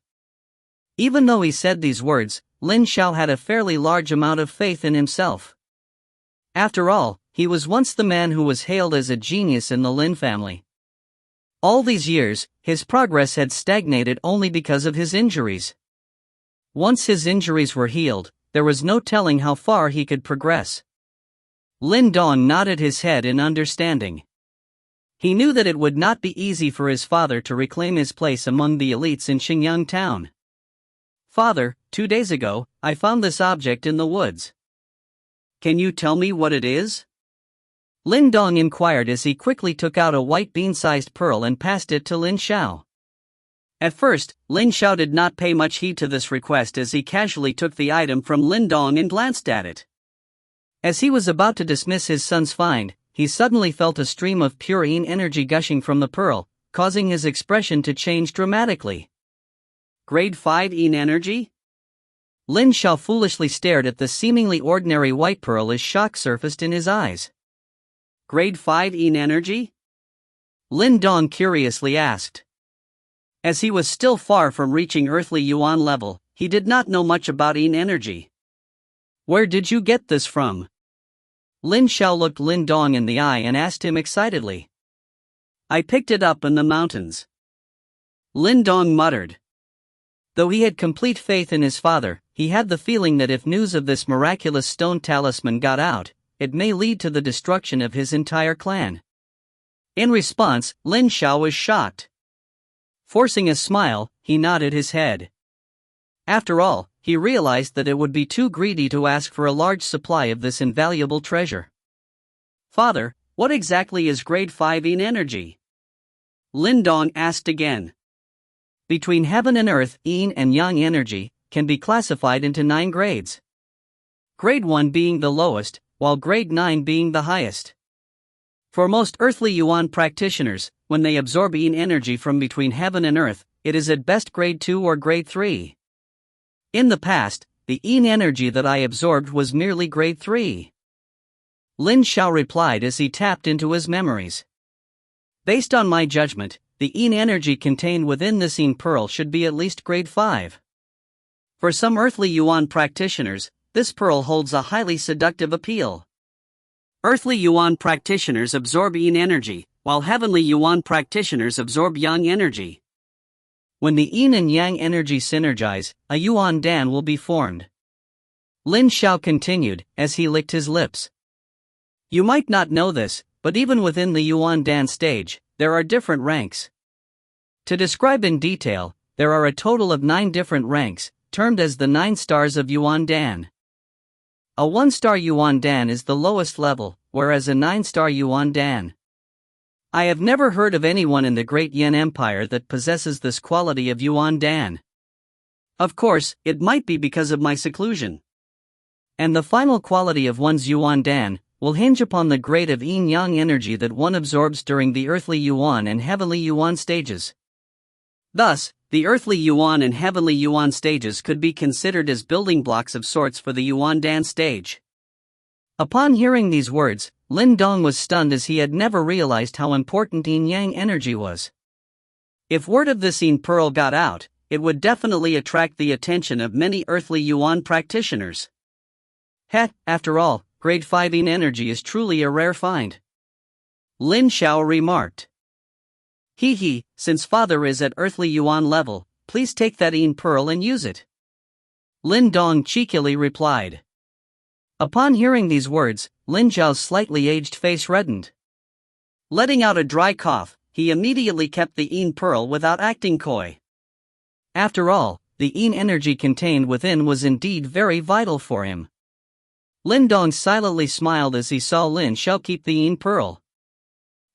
Even though he said these words, Lin Xiao had a fairly large amount of faith in himself. After all, he was once the man who was hailed as a genius in the Lin family. All these years, his progress had stagnated only because of his injuries. Once his injuries were healed, there was no telling how far he could progress. Lin Dong nodded his head in understanding. He knew that it would not be easy for his father to reclaim his place among the elites in Xingyang town. "Father, 2 days ago, I found this object in the woods. Can you tell me what it is?" Lin Dong inquired as he quickly took out a white bean-sized pearl and passed it to Lin Xiao. At first, Lin Xiao did not pay much heed to this request as he casually took the item from Lin Dong and glanced at it. As he was about to dismiss his son's find, he suddenly felt a stream of pure yin energy gushing from the pearl, causing his expression to change dramatically. Grade 5 yin energy? Lin Xiao foolishly stared at the seemingly ordinary white pearl as shock surfaced in his eyes. Grade 5 yin energy? Lin Dong curiously asked. As he was still far from reaching earthly yuan level, he did not know much about yin energy. Where did you get this from? Lin Xiao looked Lin Dong in the eye and asked him excitedly. I picked it up in the mountains. Lin Dong muttered. Though he had complete faith in his father, he had the feeling that if news of this miraculous stone talisman got out, it may lead to the destruction of his entire clan. In response, Lin Xiao was shocked. Forcing a smile, he nodded his head. After all, he realized that it would be too greedy to ask for a large supply of this invaluable treasure. Father, what exactly is grade 5 yin energy? Lin Dong asked again. Between heaven and earth, yin and yang energy can be classified into 9 grades. Grade 1 being the lowest, while grade 9 being the highest. For most earthly yuan practitioners, when they absorb yin energy from between heaven and earth, it is at best grade 2 or grade 3. In the past, the yin energy that I absorbed was merely grade 3. Lin Xiao replied as he tapped into his memories. Based on my judgment, the yin energy contained within this yin pearl should be at least grade 5. For some earthly yuan practitioners, this pearl holds a highly seductive appeal. Earthly yuan practitioners absorb yin energy, while heavenly yuan practitioners absorb yang energy. When the yin and yang energy synergize, a yuan dan will be formed. Lin Xiao continued, as he licked his lips. You might not know this, but even within the yuan dan stage, there are different ranks. To describe in detail, there are a total of 9 different ranks, termed as the 9 stars of yuan dan. A 1-star yuan dan is the lowest level, whereas a 9-star yuan dan. I have never heard of anyone in the Great Yin Empire that possesses this quality of yuan dan. Of course, it might be because of my seclusion. And the final quality of one's yuan dan will hinge upon the grade of yin-yang energy that one absorbs during the earthly yuan and heavenly yuan stages. Thus, the earthly yuan and heavenly yuan stages could be considered as building blocks of sorts for the yuan dan stage. Upon hearing these words, Lin Dong was stunned as he had never realized how important yin-yang energy was. If word of this yin pearl got out, it would definitely attract the attention of many earthly yuan practitioners. After all, grade 5 yin energy is truly a rare find. Lin Xiao remarked. Since father is at earthly yuan level, please take that yin pearl and use it. Lin Dong cheekily replied. Upon hearing these words, Lin Xiao's slightly aged face reddened. Letting out a dry cough, he immediately kept the yin pearl without acting coy. After all, the yin energy contained within was indeed very vital for him. Lin Dong silently smiled as he saw Lin Xiao keep the yin pearl.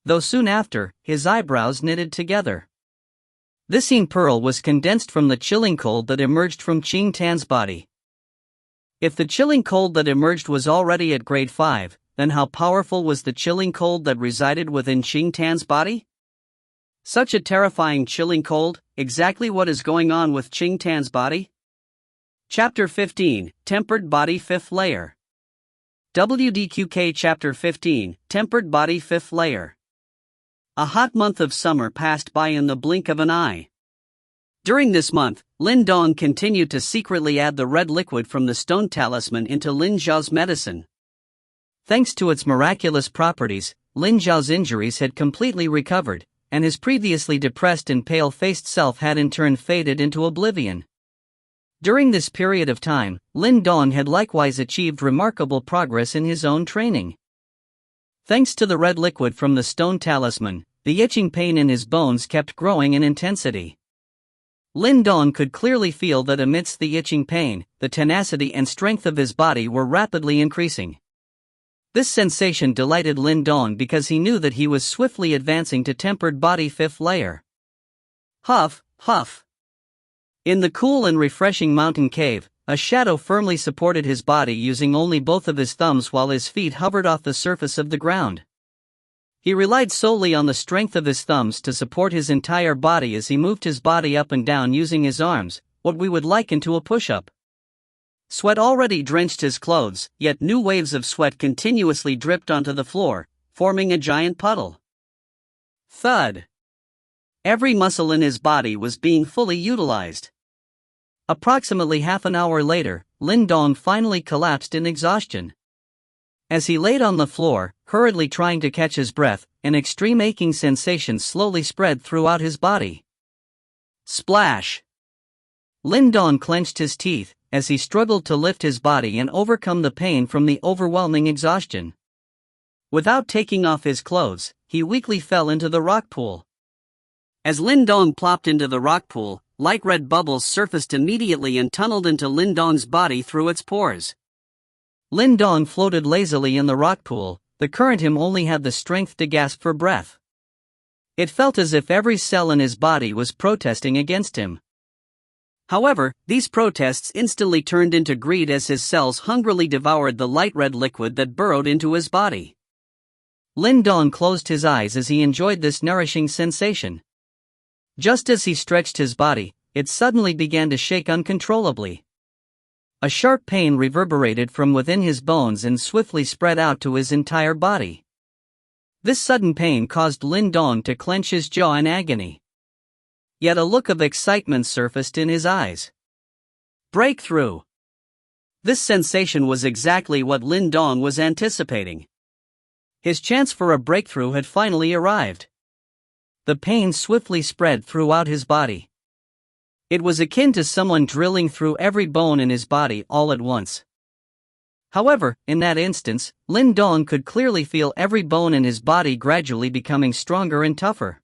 Though soon after, his eyebrows knitted together. This yin pearl was condensed from the chilling cold that emerged from Qing Tan's body. If the chilling cold that emerged was already at grade 5, then how powerful was the chilling cold that resided within Qing Tan's body? Such a terrifying chilling cold, exactly what is going on with Qing Tan's body? Chapter 15, Tempered Body 5th Layer. WDQK Chapter 15, Tempered Body 5th Layer. A hot month of summer passed by in the blink of an eye. During this month, Lin Dong continued to secretly add the red liquid from the stone talisman into Lin Xiao's medicine. Thanks to its miraculous properties, Lin Xiao's injuries had completely recovered, and his previously depressed and pale-faced self had in turn faded into oblivion. During this period of time, Lin Dong had likewise achieved remarkable progress in his own training. Thanks to the red liquid from the stone talisman, the itching pain in his bones kept growing in intensity. Lin Dong could clearly feel that amidst the itching pain, the tenacity and strength of his body were rapidly increasing. This sensation delighted Lin Dong because he knew that he was swiftly advancing to tempered body 5th layer. Huff, huff. In the cool and refreshing mountain cave, a shadow firmly supported his body using only both of his thumbs while his feet hovered off the surface of the ground. He relied solely on the strength of his thumbs to support his entire body as he moved his body up and down using his arms, what we would liken to a push-up. Sweat already drenched his clothes, yet new waves of sweat continuously dripped onto the floor, forming a giant puddle. Thud. Every muscle in his body was being fully utilized. Approximately half an hour later, Lin Dong finally collapsed in exhaustion. As he laid on the floor, hurriedly trying to catch his breath, an extreme aching sensation slowly spread throughout his body. Splash! Lin Dong clenched his teeth as he struggled to lift his body and overcome the pain from the overwhelming exhaustion. Without taking off his clothes, he weakly fell into the rock pool. As Lin Dong plopped into the rock pool, light red bubbles surfaced immediately and tunneled into Lin Dong's body through its pores. Lin Dong floated lazily in the rock pool, the current him only had the strength to gasp for breath. It felt as if every cell in his body was protesting against him. However, these protests instantly turned into greed as his cells hungrily devoured the light red liquid that burrowed into his body. Lin Dong closed his eyes as he enjoyed this nourishing sensation. Just as he stretched his body, it suddenly began to shake uncontrollably. A sharp pain reverberated from within his bones and swiftly spread out to his entire body. This sudden pain caused Lin Dong to clench his jaw in agony. Yet a look of excitement surfaced in his eyes. Breakthrough! This sensation was exactly what Lin Dong was anticipating. His chance for a breakthrough had finally arrived. The pain swiftly spread throughout his body. It was akin to someone drilling through every bone in his body all at once. However, in that instance, Lin Dong could clearly feel every bone in his body gradually becoming stronger and tougher.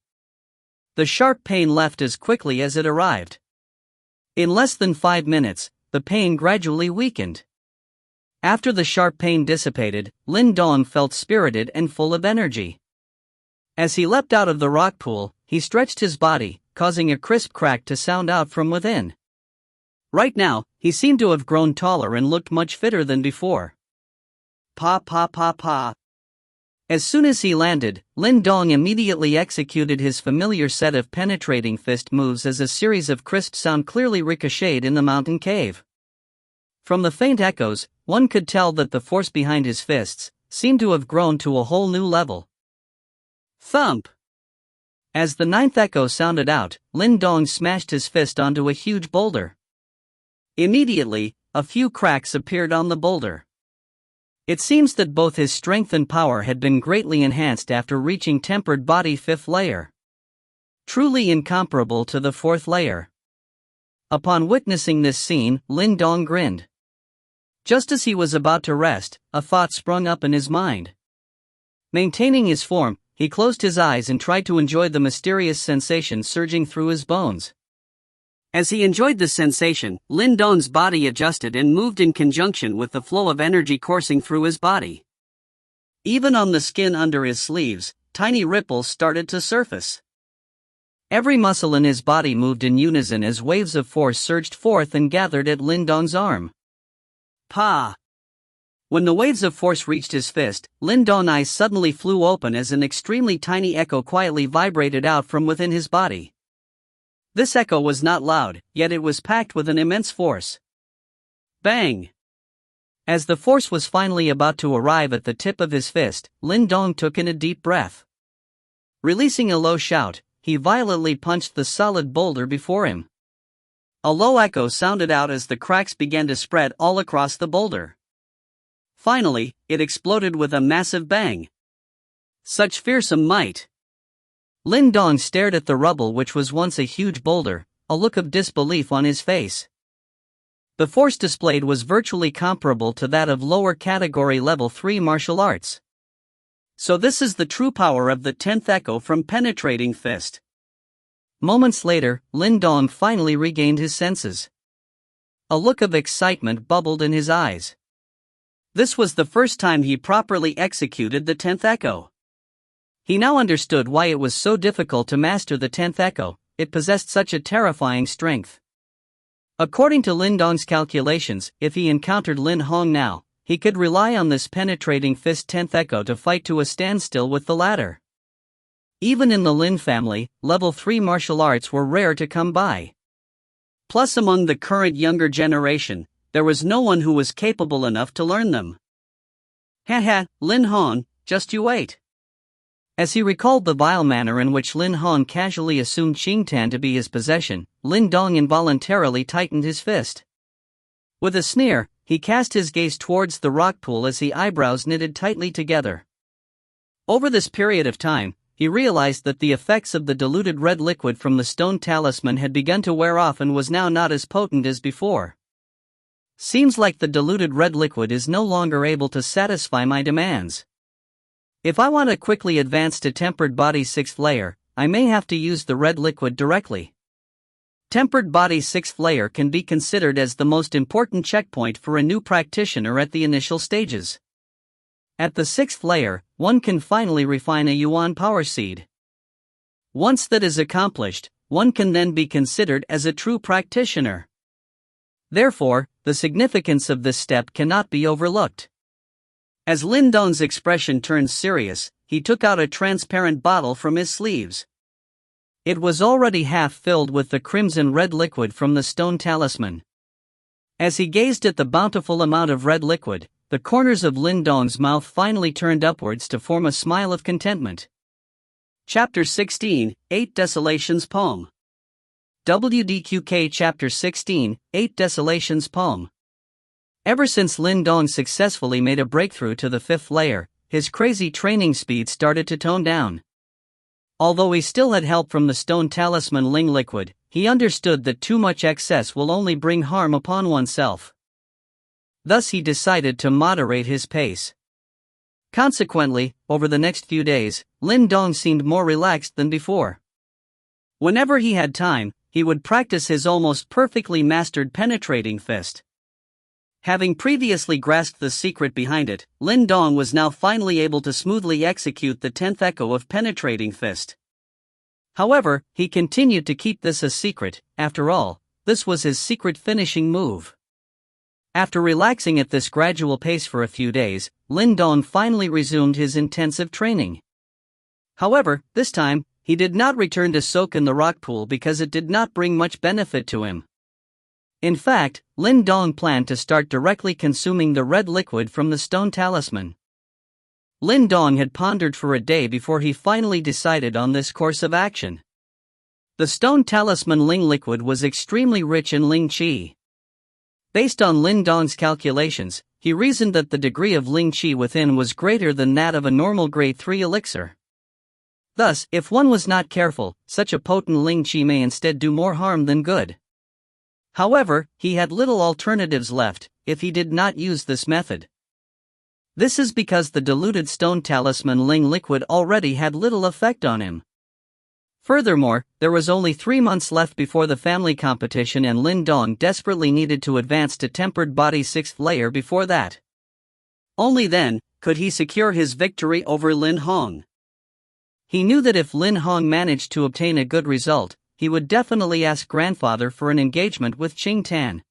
The sharp pain left as quickly as it arrived. In less than 5 minutes, the pain gradually weakened. After the sharp pain dissipated, Lin Dong felt spirited and full of energy. As he leapt out of the rock pool, he stretched his body, causing a crisp crack to sound out from within. Right now, he seemed to have grown taller and looked much fitter than before. Pa pa pa pa. As soon as he landed, Lin Dong immediately executed his familiar set of penetrating fist moves as a series of crisp sound clearly ricocheted in the mountain cave. From the faint echoes, one could tell that the force behind his fists seemed to have grown to a whole new level. Thump! As the ninth echo sounded out, Lin Dong smashed his fist onto a huge boulder. Immediately, a few cracks appeared on the boulder. It seems that both his strength and power had been greatly enhanced after reaching tempered body 5th layer. Truly incomparable to the 4th layer. Upon witnessing this scene, Lin Dong grinned. Just as he was about to rest, a thought sprung up in his mind. Maintaining his form, he closed his eyes and tried to enjoy the mysterious sensation surging through his bones. As he enjoyed the sensation, Lin Dong's body adjusted and moved in conjunction with the flow of energy coursing through his body. Even on the skin under his sleeves, tiny ripples started to surface. Every muscle in his body moved in unison as waves of force surged forth and gathered at Lin Dong's arm. Pa! When the waves of force reached his fist, Lin Dong's eyes suddenly flew open as an extremely tiny echo quietly vibrated out from within his body. This echo was not loud, yet it was packed with an immense force. Bang! As the force was finally about to arrive at the tip of his fist, Lin Dong took in a deep breath. Releasing a low shout, he violently punched the solid boulder before him. A low echo sounded out as the cracks began to spread all across the boulder. Finally, it exploded with a massive bang. Such fearsome might! Lin Dong stared at the rubble which was once a huge boulder, a look of disbelief on his face. The force displayed was virtually comparable to that of lower category level 3 martial arts. So this is the true power of the 10th echo from penetrating fist. Moments later, Lin Dong finally regained his senses. A look of excitement bubbled in his eyes. This was the first time he properly executed the 10th echo. He now understood why it was so difficult to master the 10th echo, it possessed such a terrifying strength. According to Lin Dong's calculations, if he encountered Lin Hong now, he could rely on this penetrating fist 10th echo to fight to a standstill with the latter. Even in the Lin family, level 3 martial arts were rare to come by. Plus among the current younger generation, there was no one who was capable enough to learn them. Haha, Lin Hong, just you wait. As he recalled the vile manner in which Lin Hong casually assumed Qingtan to be his possession, Lin Dong involuntarily tightened his fist. With a sneer, he cast his gaze towards the rock pool as his eyebrows knitted tightly together. Over this period of time, he realized that the effects of the diluted red liquid from the stone talisman had begun to wear off and was now not as potent as before. Seems like the diluted red liquid is no longer able to satisfy my demands. If I want to quickly advance to tempered body 6th layer, I may have to use the red liquid directly. Tempered body 6th layer can be considered as the most important checkpoint for a new practitioner at the initial stages. At the 6th layer, one can finally refine a Yuan power seed. Once that is accomplished, one can then be considered as a true practitioner. Therefore, the significance of this step cannot be overlooked. As Lin Dong's expression turned serious, he took out a transparent bottle from his sleeves. It was already half filled with the crimson red liquid from the stone talisman. As he gazed at the bountiful amount of red liquid, the corners of Lin Dong's mouth finally turned upwards to form a smile of contentment. Chapter 16, 8 Desolations Poem. WDQK Chapter 16, 8 Desolations Poem. Ever since Lin Dong successfully made a breakthrough to the 5th layer, his crazy training speed started to tone down. Although he still had help from the stone talisman Ling liquid, he understood that too much excess will only bring harm upon oneself. Thus he decided to moderate his pace. Consequently, over the next few days, Lin Dong seemed more relaxed than before. Whenever he had time, he would practice his almost perfectly mastered penetrating fist. Having previously grasped the secret behind it, Lin Dong was now finally able to smoothly execute the 10th echo of penetrating fist. However, he continued to keep this a secret. After all, this was his secret finishing move. After relaxing at this gradual pace for a few days, Lin Dong finally resumed his intensive training. However, this time, he did not return to soak in the rock pool because it did not bring much benefit to him. In fact, Lin Dong planned to start directly consuming the red liquid from the stone talisman. Lin Dong had pondered for a day before he finally decided on this course of action. The stone talisman Ling liquid was extremely rich in Ling Qi. Based on Lin Dong's calculations, he reasoned that the degree of Ling Qi within was greater than that of a normal grade 3 elixir. Thus, if one was not careful, such a potent Ling Qi may instead do more harm than good. However, he had little alternatives left if he did not use this method. This is because the diluted stone talisman Ling liquid already had little effect on him. Furthermore, there was only 3 months left before the family competition, and Lin Dong desperately needed to advance to tempered body 6th layer before that. Only then could he secure his victory over Lin Hong. He knew that if Lin Hong managed to obtain a good result, he would definitely ask grandfather for an engagement with Qing Tan.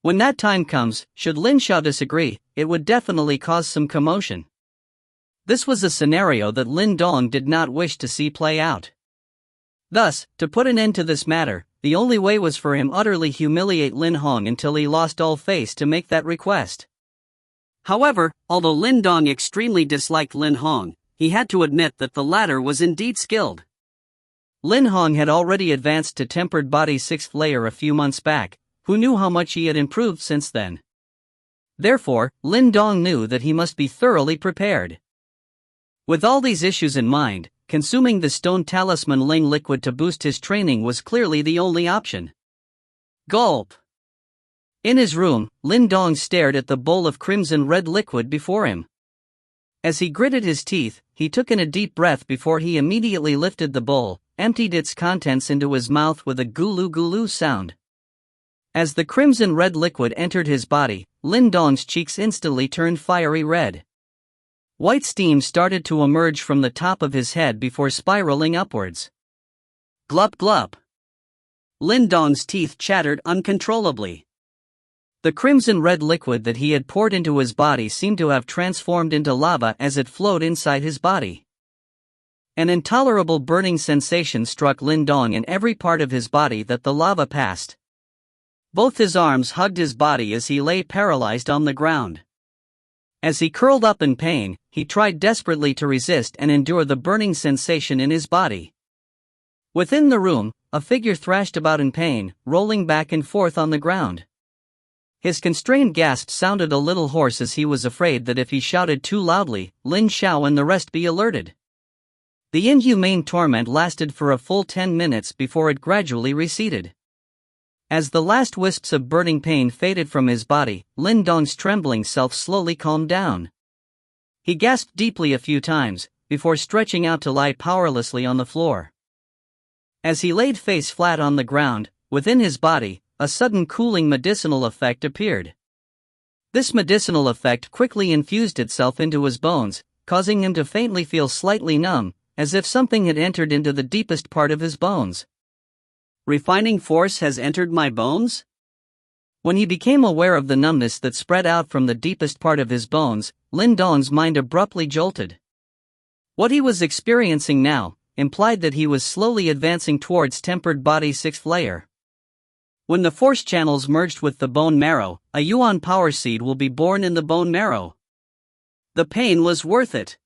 When that time comes, should Lin Xiao disagree, it would definitely cause some commotion. This was a scenario that Lin Dong did not wish to see play out. Thus, to put an end to this matter, the only way was for him utterly humiliate Lin Hong until he lost all face to make that request. However, although Lin Dong extremely disliked Lin Hong, he had to admit that the latter was indeed skilled. Lin Hong had already advanced to tempered body 6th layer a few months back. Who knew how much he had improved since then? Therefore, Lin Dong knew that he must be thoroughly prepared. With all these issues in mind, consuming the stone talisman Ling liquid to boost his training was clearly the only option. Gulp! In his room, Lin Dong stared at the bowl of crimson red liquid before him. As he gritted his teeth, he took in a deep breath before he immediately lifted the bowl, emptied its contents into his mouth with a gulu-gulu sound. As the crimson red liquid entered his body, Lin Dong's cheeks instantly turned fiery red. White steam started to emerge from the top of his head before spiraling upwards. Glup glup. Lin Dong's teeth chattered uncontrollably. The crimson red liquid that he had poured into his body seemed to have transformed into lava as it flowed inside his body. An intolerable burning sensation struck Lin Dong in every part of his body that the lava passed. Both his arms hugged his body as he lay paralyzed on the ground. As he curled up in pain, he tried desperately to resist and endure the burning sensation in his body. Within the room, a figure thrashed about in pain, rolling back and forth on the ground. His constrained gasp sounded a little hoarse as he was afraid that if he shouted too loudly, Lin Xiao and the rest be alerted. The inhumane torment lasted for a full 10 minutes before it gradually receded. As the last wisps of burning pain faded from his body, Lin Dong's trembling self slowly calmed down. He gasped deeply a few times, before stretching out to lie powerlessly on the floor. As he laid face flat on the ground, within his body, a sudden cooling medicinal effect appeared. This medicinal effect quickly infused itself into his bones, causing him to faintly feel slightly numb, as if something had entered into the deepest part of his bones. Refining force has entered my bones? When he became aware of the numbness that spread out from the deepest part of his bones, Lin Dong's mind abruptly jolted. What he was experiencing now implied that he was slowly advancing towards tempered body 6th layer. When the force channels merged with the bone marrow, a Yuan power seed will be born in the bone marrow. The pain was worth it.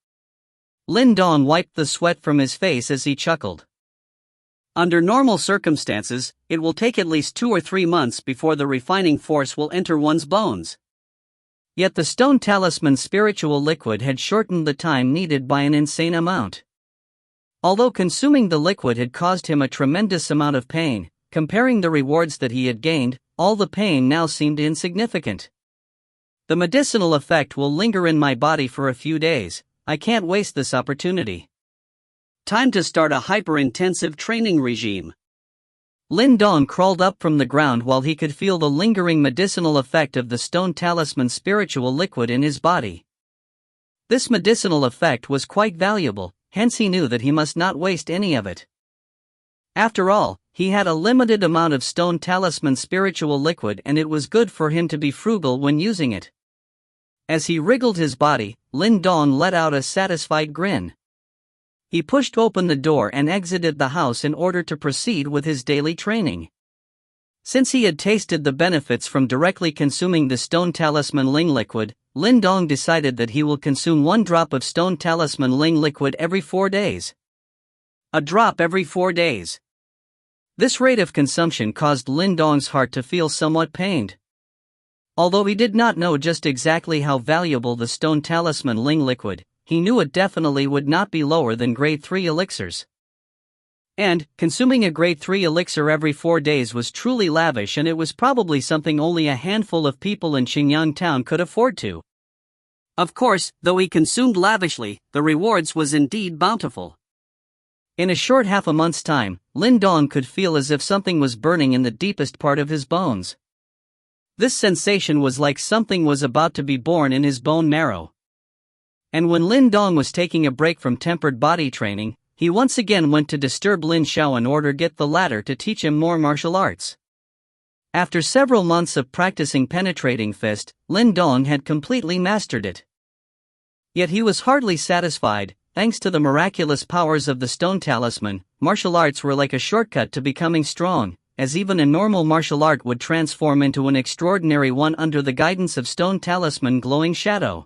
Lin Dong wiped the sweat from his face as he chuckled. Under normal circumstances, it will take at least 2 or 3 months before the refining force will enter one's bones. Yet the stone talisman spiritual liquid had shortened the time needed by an insane amount. Although consuming the liquid had caused him a tremendous amount of pain, comparing the rewards that he had gained, all the pain now seemed insignificant. The medicinal effect will linger in my body for a few days. I can't waste this opportunity. Time to start a hyper-intensive training regime. Lin Dong crawled up from the ground while he could feel the lingering medicinal effect of the stone talisman spiritual liquid in his body. This medicinal effect was quite valuable, hence he knew that he must not waste any of it. After all, he had a limited amount of stone talisman spiritual liquid, and it was good for him to be frugal when using it. As he wriggled his body, Lin Dong let out a satisfied grin. He pushed open the door and exited the house in order to proceed with his daily training. Since he had tasted the benefits from directly consuming the Stone Talisman Ling liquid, Lin Dong decided that he will consume 1 drop of Stone Talisman Ling liquid every 4 days. A drop every 4 days. This rate of consumption caused Lin Dong's heart to feel somewhat pained. Although he did not know just exactly how valuable the Stone Talisman Ling liquid, he knew it definitely would not be lower than grade 3 elixirs. And, consuming a grade 3 elixir every 4 days was truly lavish, and it was probably something only a handful of people in Xingyang town could afford to. Of course, though he consumed lavishly, the rewards was indeed bountiful. In a short half a month's time, Lin Dong could feel as if something was burning in the deepest part of his bones. This sensation was like something was about to be born in his bone marrow. And when Lin Dong was taking a break from tempered body training, he once again went to disturb Lin Xiao in order to get the latter to teach him more martial arts. After several months of practicing penetrating fist, Lin Dong had completely mastered it. Yet he was hardly satisfied. Thanks to the miraculous powers of the Stone Talisman, martial arts were like a shortcut to becoming strong, as even a normal martial art would transform into an extraordinary one under the guidance of Stone Talisman Glowing Shadow.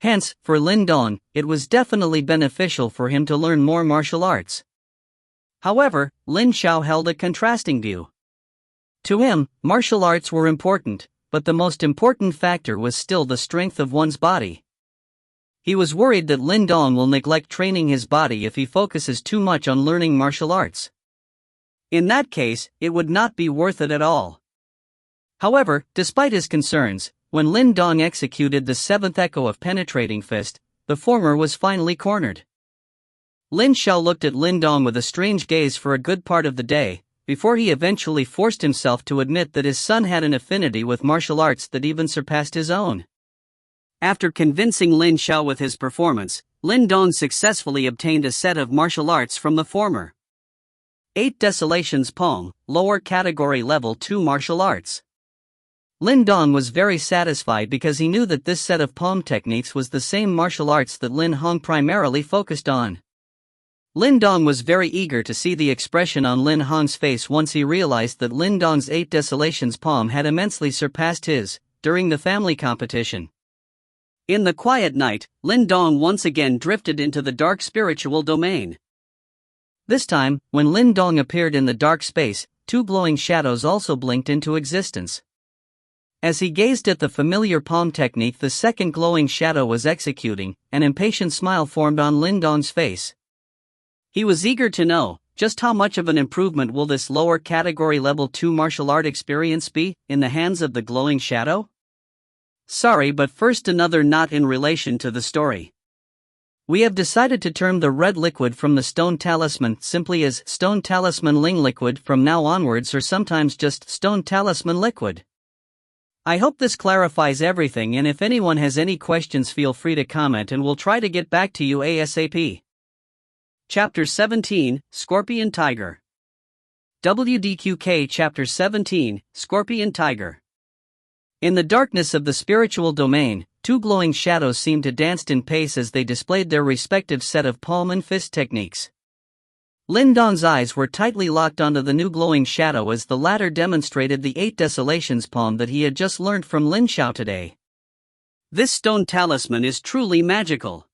Hence, for Lin Dong, it was definitely beneficial for him to learn more martial arts. However, Lin Xiao held a contrasting view. To him, martial arts were important, but the most important factor was still the strength of one's body. He was worried that Lin Dong will neglect training his body if he focuses too much on learning martial arts. In that case, it would not be worth it at all. However, despite his concerns, when Lin Dong executed the 7th echo of penetrating fist, the former was finally cornered. Lin Xiao looked at Lin Dong with a strange gaze for a good part of the day, before he eventually forced himself to admit that his son had an affinity with martial arts that even surpassed his own. After convincing Lin Xiao with his performance, Lin Dong successfully obtained a set of martial arts from the former. 8 Desolations Palm, lower category level 2 martial arts. Lin Dong was very satisfied because he knew that this set of palm techniques was the same martial arts that Lin Hong primarily focused on. Lin Dong was very eager to see the expression on Lin Hong's face once he realized that Lin Dong's 8 Desolations Palm had immensely surpassed his, during the family competition. In the quiet night, Lin Dong once again drifted into the dark spiritual domain. This time, when Lin Dong appeared in the dark space, 2 glowing shadows also blinked into existence. As he gazed at the familiar palm technique the second glowing shadow was executing, an impatient smile formed on Lin Dong's face. He was eager to know, just how much of an improvement will this lower category level 2 martial art experience be, in the hands of the glowing shadow? Sorry, but first another knot in relation to the story. We have decided to term the red liquid from the Stone Talisman simply as Stone Talisman Ling liquid from now onwards, or sometimes just Stone Talisman liquid. I hope this clarifies everything, and if anyone has any questions feel free to comment and we'll try to get back to you ASAP. Chapter 17, Scorpion Tiger. WDQK Chapter 17, Scorpion Tiger. In the darkness of the spiritual domain, 2 glowing shadows seemed to dance in pace as they displayed their respective set of palm and fist techniques. Lin Dong's eyes were tightly locked onto the new glowing shadow as the latter demonstrated the 8 Desolations Palm that he had just learned from Lin Xiao today. This stone talisman is truly magical.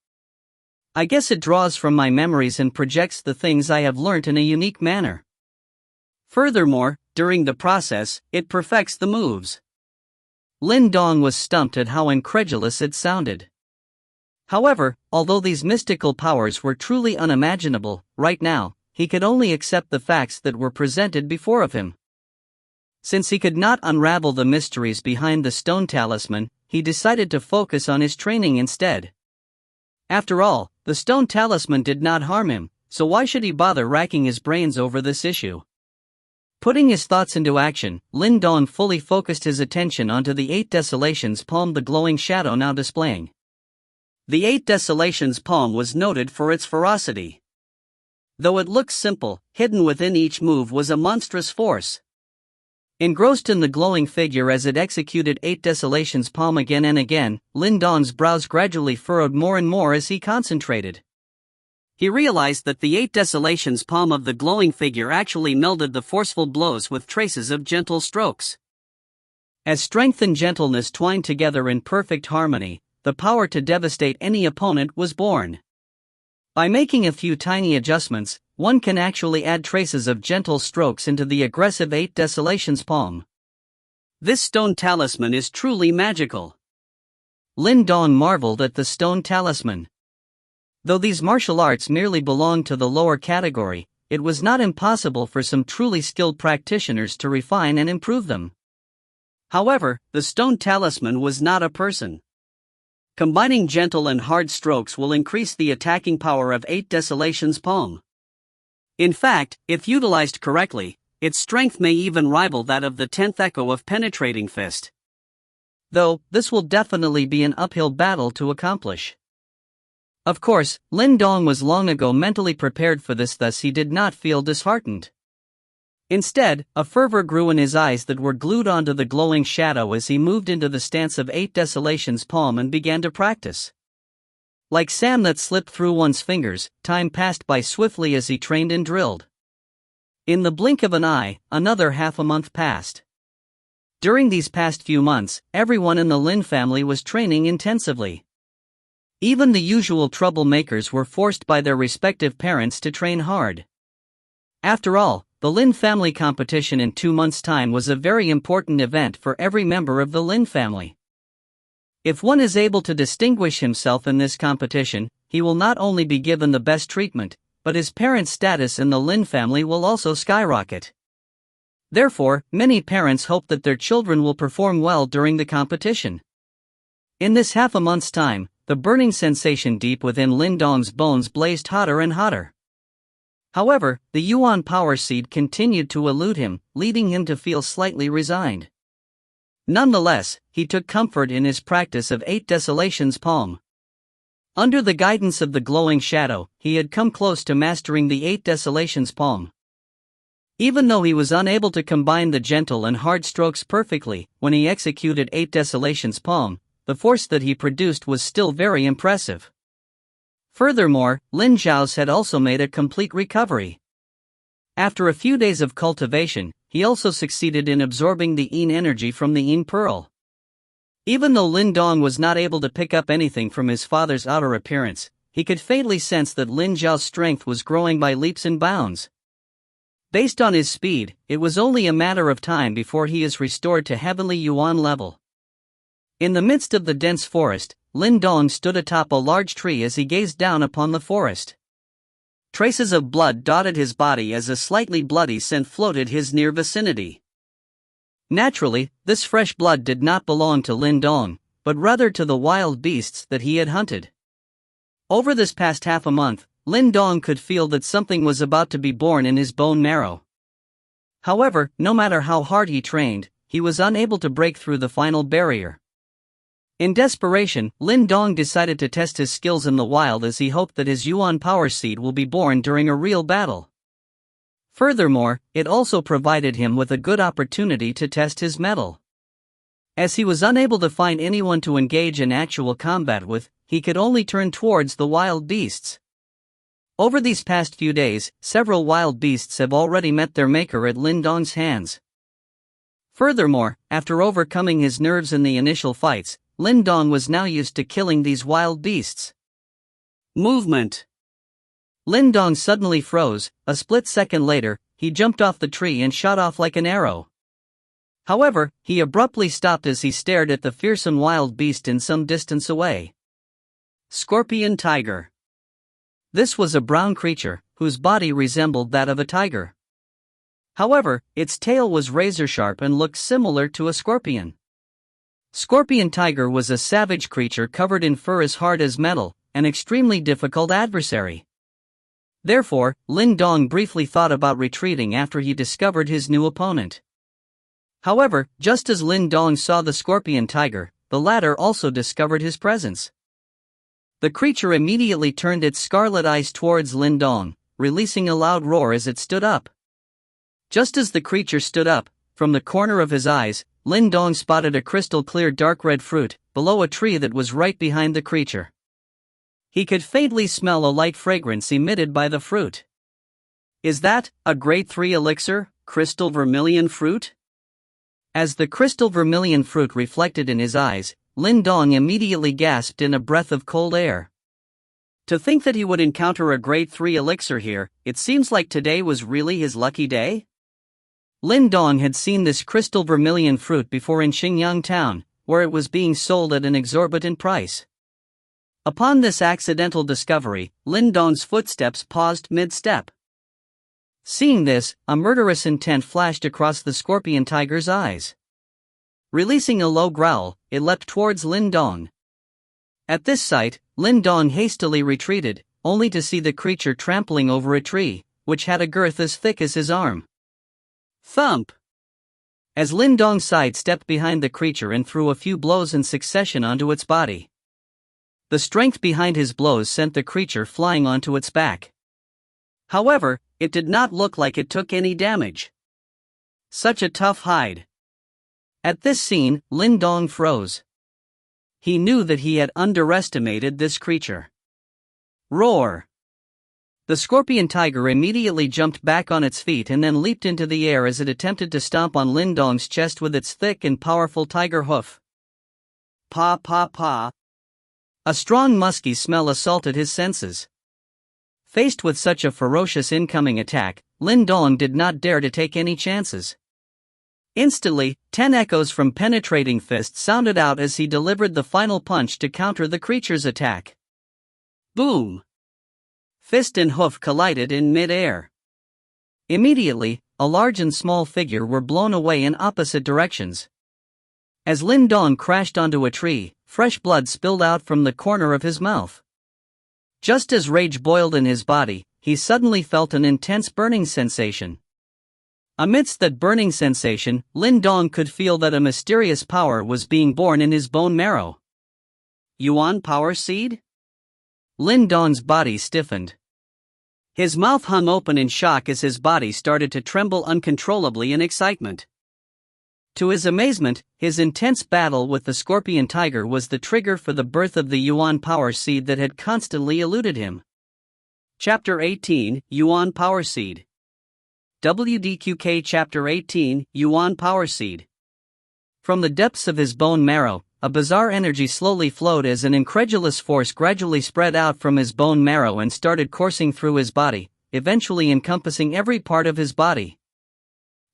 I guess it draws from my memories and projects the things I have learnt in a unique manner. Furthermore, during the process, it perfects the moves. Lin Dong was stumped at how incredulous it sounded. However, although these mystical powers were truly unimaginable, right now, he could only accept the facts that were presented before of him. Since he could not unravel the mysteries behind the stone talisman, he decided to focus on his training instead. After all, the stone talisman did not harm him, so why should he bother racking his brains over this issue? Putting his thoughts into action, Lin Dong fully focused his attention onto the 8 Desolations Palm the glowing shadow now displaying. The 8 Desolations Palm was noted for its ferocity. Though it looked simple, hidden within each move was a monstrous force. Engrossed in the glowing figure as it executed 8 Desolations Palm again and again, Lin Dong's brows gradually furrowed more and more as he concentrated. He realized that the 8 Desolations palm of the glowing figure actually melded the forceful blows with traces of gentle strokes. As strength and gentleness twined together in perfect harmony, the power to devastate any opponent was born. By making a few tiny adjustments, one can actually add traces of gentle strokes into the aggressive 8 Desolations palm. This stone talisman is truly magical. Lin Dong marveled at the stone talisman. Though these martial arts merely belonged to the lower category, it was not impossible for some truly skilled practitioners to refine and improve them. However, the stone talisman was not a person. Combining gentle and hard strokes will increase the attacking power of 8 Desolations palm. In fact, if utilized correctly, its strength may even rival that of the 10th echo of penetrating fist. Though, this will definitely be an uphill battle to accomplish. Of course, Lin Dong was long ago mentally prepared for this, thus he did not feel disheartened. Instead, a fervor grew in his eyes that were glued onto the glowing shadow as he moved into the stance of 8 Desolations palm and began to practice. Like sand that slipped through one's fingers, time passed by swiftly as he trained and drilled. In the blink of an eye, another half a month passed. During these past few months, everyone in the Lin family was training intensively. Even the usual troublemakers were forced by their respective parents to train hard. After all, the Lin family competition in 2 months' time was a very important event for every member of the Lin family. If one is able to distinguish himself in this competition, he will not only be given the best treatment, but his parents' status in the Lin family will also skyrocket. Therefore, many parents hope that their children will perform well during the competition. In this half a month's time, the burning sensation deep within Lin Dong's bones blazed hotter and hotter. However, the Yuan power seed continued to elude him, leading him to feel slightly resigned. Nonetheless, he took comfort in his practice of 8 Desolations palm. Under the guidance of the glowing shadow, he had come close to mastering the 8 Desolations palm. Even though he was unable to combine the gentle and hard strokes perfectly, when he executed 8 Desolations palm, the force that he produced was still very impressive. Furthermore, Lin Zhao's had also made a complete recovery. After a few days of cultivation, he also succeeded in absorbing the Yin energy from the Yin pearl. Even though Lin Dong was not able to pick up anything from his father's outer appearance, he could faintly sense that Lin Zhao's strength was growing by leaps and bounds. Based on his speed, it was only a matter of time before he is restored to heavenly Yuan level. In the midst of the dense forest, Lin Dong stood atop a large tree as he gazed down upon the forest. Traces of blood dotted his body as a slightly bloody scent floated his near vicinity. Naturally, this fresh blood did not belong to Lin Dong, but rather to the wild beasts that he had hunted. Over this past half a month, Lin Dong could feel that something was about to be born in his bone marrow. However, no matter how hard he trained, he was unable to break through the final barrier. In desperation, Lin Dong decided to test his skills in the wild as he hoped that his Yuan power seed will be born during a real battle. Furthermore, it also provided him with a good opportunity to test his mettle. As he was unable to find anyone to engage in actual combat with, he could only turn towards the wild beasts. Over these past few days, several wild beasts have already met their maker at Lin Dong's hands. Furthermore, after overcoming his nerves in the initial fights, Lin Dong was now used to killing these wild beasts. Movement. Lin Dong suddenly froze. A split second later, he jumped off the tree and shot off like an arrow. However, he abruptly stopped as he stared at the fearsome wild beast in some distance away. Scorpion tiger. This was a brown creature, whose body resembled that of a tiger. However, its tail was razor-sharp and looked similar to a scorpion. Scorpion tiger was a savage creature covered in fur as hard as metal, an extremely difficult adversary. Therefore, Lin Dong briefly thought about retreating after he discovered his new opponent. However, just as Lin Dong saw the scorpion tiger, the latter also discovered his presence. The creature immediately turned its scarlet eyes towards Lin Dong, releasing a loud roar as it stood up. Just as the creature stood up, from the corner of his eyes, Lin Dong spotted a crystal-clear dark red fruit, below a tree that was right behind the creature. He could faintly smell a light fragrance emitted by the fruit. Is that a grade 3 elixir, crystal vermilion fruit? As the crystal vermilion fruit reflected in his eyes, Lin Dong immediately gasped in a breath of cold air. To think that he would encounter a grade 3 elixir here, it seems like today was really his lucky day? Lin Dong had seen this crystal vermilion fruit before in Xingyang town, where it was being sold at an exorbitant price. Upon this accidental discovery, Lin Dong's footsteps paused mid-step. Seeing this, a murderous intent flashed across the scorpion tiger's eyes. Releasing a low growl, it leapt towards Lin Dong. At this sight, Lin Dong hastily retreated, only to see the creature trampling over a tree, which had a girth as thick as his arm. Thump! As Lin Dong sidestepped behind the creature and threw a few blows in succession onto its body. The strength behind his blows sent the creature flying onto its back. However, it did not look like it took any damage. Such a tough hide. At this scene, Lin Dong froze. He knew that he had underestimated this creature. Roar! The scorpion tiger immediately jumped back on its feet and then leaped into the air as it attempted to stomp on Lin Dong's chest with its thick and powerful tiger hoof. Pa pa pa. A strong musky smell assaulted his senses. Faced with such a ferocious incoming attack, Lin Dong did not dare to take any chances. Instantly, 10 echoes from penetrating fists sounded out as he delivered the final punch to counter the creature's attack. Boom! Fist and hoof collided in mid-air. Immediately, a large and small figure were blown away in opposite directions. As Lin Dong crashed onto a tree, fresh blood spilled out from the corner of his mouth. Just as rage boiled in his body, he suddenly felt an intense burning sensation. Amidst that burning sensation, Lin Dong could feel that a mysterious power was being born in his bone marrow. Yuan Power Seed? Lin Dong's body stiffened. His mouth hung open in shock as his body started to tremble uncontrollably in excitement. To his amazement, his intense battle with the scorpion tiger was the trigger for the birth of the Yuan Power Seed that had constantly eluded him. Chapter 18, Yuan Power Seed. WDQK Chapter 18, Yuan Power Seed. From the depths of his bone marrow, a bizarre energy slowly flowed as an incredulous force gradually spread out from his bone marrow and started coursing through his body, eventually encompassing every part of his body.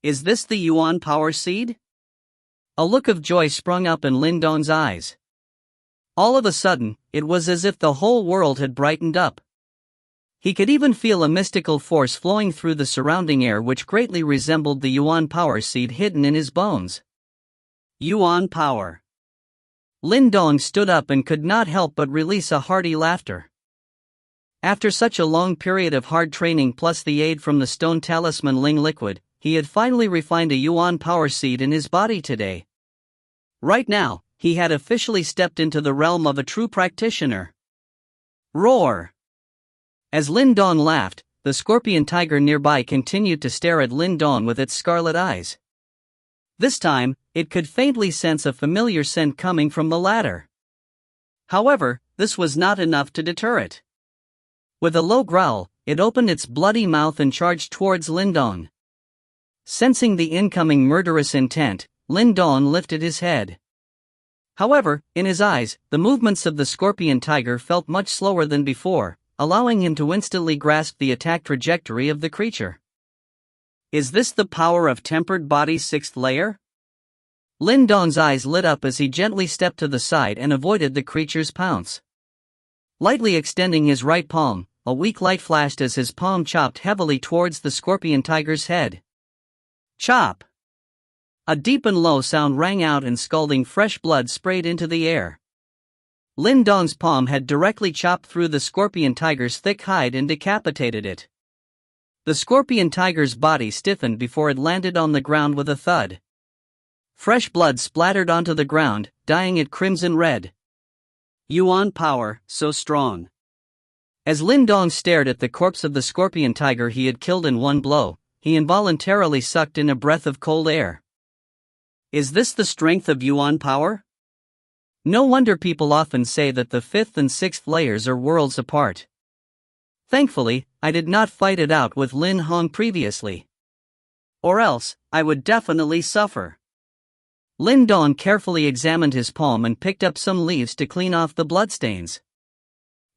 Is this the Yuan Power Seed? A look of joy sprung up in Lin Dong's eyes. All of a sudden, it was as if the whole world had brightened up. He could even feel a mystical force flowing through the surrounding air which greatly resembled the Yuan Power Seed hidden in his bones. Yuan Power. Lin Dong stood up and could not help but release a hearty laughter. After such a long period of hard training plus the aid from the stone Talisman Ling liquid, he had finally refined a Yuan Power Seed in his body today. Right now, he had officially stepped into the realm of a true practitioner. Roar! As Lin Dong laughed, the scorpion tiger nearby continued to stare at Lin Dong with its scarlet eyes. This time, it could faintly sense a familiar scent coming from the latter. However, this was not enough to deter it. With a low growl, it opened its bloody mouth and charged towards Lin Dong. Sensing the incoming murderous intent, Lin Dong lifted his head. However, in his eyes, the movements of the scorpion tiger felt much slower than before, allowing him to instantly grasp the attack trajectory of the creature. Is this the power of tempered body's sixth layer? Lin Dong's eyes lit up as he gently stepped to the side and avoided the creature's pounce. Lightly extending his right palm, a weak light flashed as his palm chopped heavily towards the scorpion tiger's head. Chop! A deep and low sound rang out and scalding fresh blood sprayed into the air. Lin Dong's palm had directly chopped through the scorpion tiger's thick hide and decapitated it. The scorpion tiger's body stiffened before it landed on the ground with a thud. Fresh blood splattered onto the ground, dyeing it crimson red. Yuan Power, so strong. As Lin Dong stared at the corpse of the scorpion tiger he had killed in one blow, he involuntarily sucked in a breath of cold air. Is this the strength of Yuan Power? No wonder people often say that the fifth and sixth layers are worlds apart. Thankfully, I did not fight it out with Lin Hong previously. Or else, I would definitely suffer. Lin Dong carefully examined his palm and picked up some leaves to clean off the bloodstains.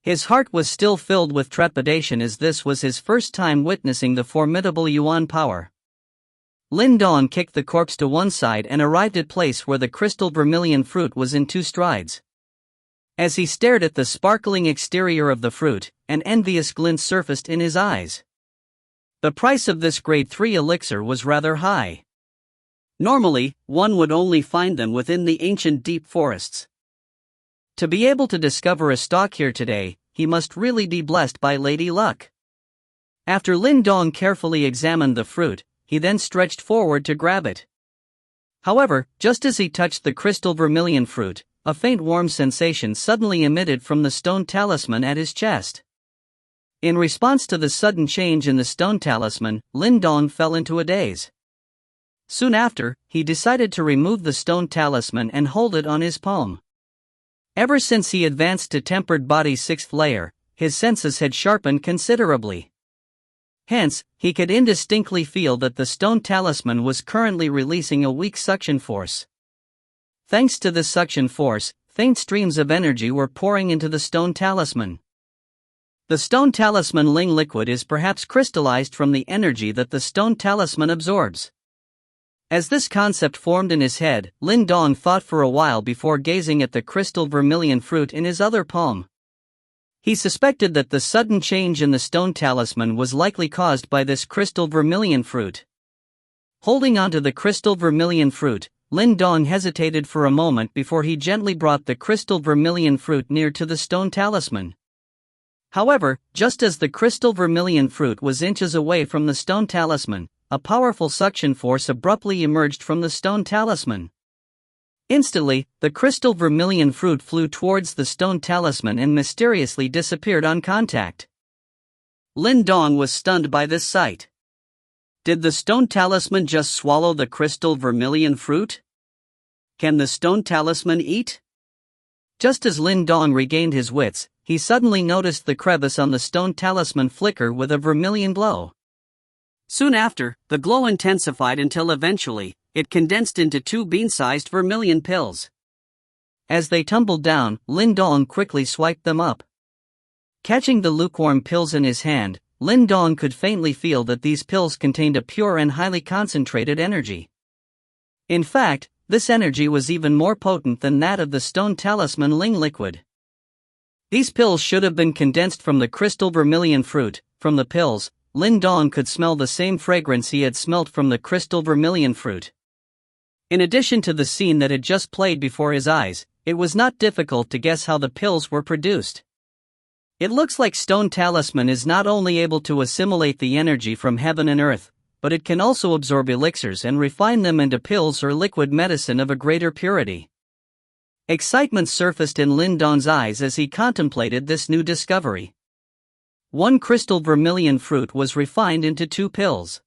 His heart was still filled with trepidation as this was his first time witnessing the formidable Yuan power. Lin Dong kicked the corpse to one side and arrived at place where the crystal vermilion fruit was in 2 strides. As he stared at the sparkling exterior of the fruit, an envious glint surfaced in his eyes. The price of this grade 3 elixir was rather high. Normally, one would only find them within the ancient deep forests. To be able to discover a stock here today, he must really be blessed by Lady Luck. After Lin Dong carefully examined the fruit, he then stretched forward to grab it. However, just as he touched the crystal vermilion fruit, a faint warm sensation suddenly emitted from the stone talisman at his chest. In response to the sudden change in the stone talisman, Lin Dong fell into a daze. Soon after, he decided to remove the stone talisman and hold it on his palm. Ever since he advanced to tempered body's 6th layer, his senses had sharpened considerably. Hence, he could indistinctly feel that the stone talisman was currently releasing a weak suction force. Thanks to this suction force, faint streams of energy were pouring into the stone talisman. The stone talisman Ling liquid is perhaps crystallized from the energy that the stone talisman absorbs. As this concept formed in his head, Lin Dong thought for a while before gazing at the crystal vermilion fruit in his other palm. He suspected that the sudden change in the stone talisman was likely caused by this crystal vermilion fruit. Holding onto the crystal vermilion fruit, Lin Dong hesitated for a moment before he gently brought the crystal vermilion fruit near to the stone talisman. However, just as the crystal vermilion fruit was inches away from the stone talisman, a powerful suction force abruptly emerged from the stone talisman. Instantly, the crystal vermilion fruit flew towards the stone talisman and mysteriously disappeared on contact. Lin Dong was stunned by this sight. Did the stone talisman just swallow the crystal vermilion fruit? Can the stone talisman eat? Just as Lin Dong regained his wits, he suddenly noticed the crevice on the stone talisman flicker with a vermilion glow. Soon after, the glow intensified until eventually, it condensed into 2 bean-sized vermilion pills. As they tumbled down, Lin Dong quickly swiped them up. Catching the lukewarm pills in his hand, Lin Dong could faintly feel that these pills contained a pure and highly concentrated energy. In fact, this energy was even more potent than that of the stone talisman Ling liquid. These pills should have been condensed from the crystal vermilion fruit. From the pills, Lin Dong could smell the same fragrance he had smelt from the crystal vermilion fruit. In addition to the scene that had just played before his eyes, it was not difficult to guess how the pills were produced. It looks like stone talisman is not only able to assimilate the energy from heaven and earth, but it can also absorb elixirs and refine them into pills or liquid medicine of a greater purity. Excitement surfaced in Lin Dong's eyes as he contemplated this new discovery. 1 crystal vermilion fruit was refined into 2 pills.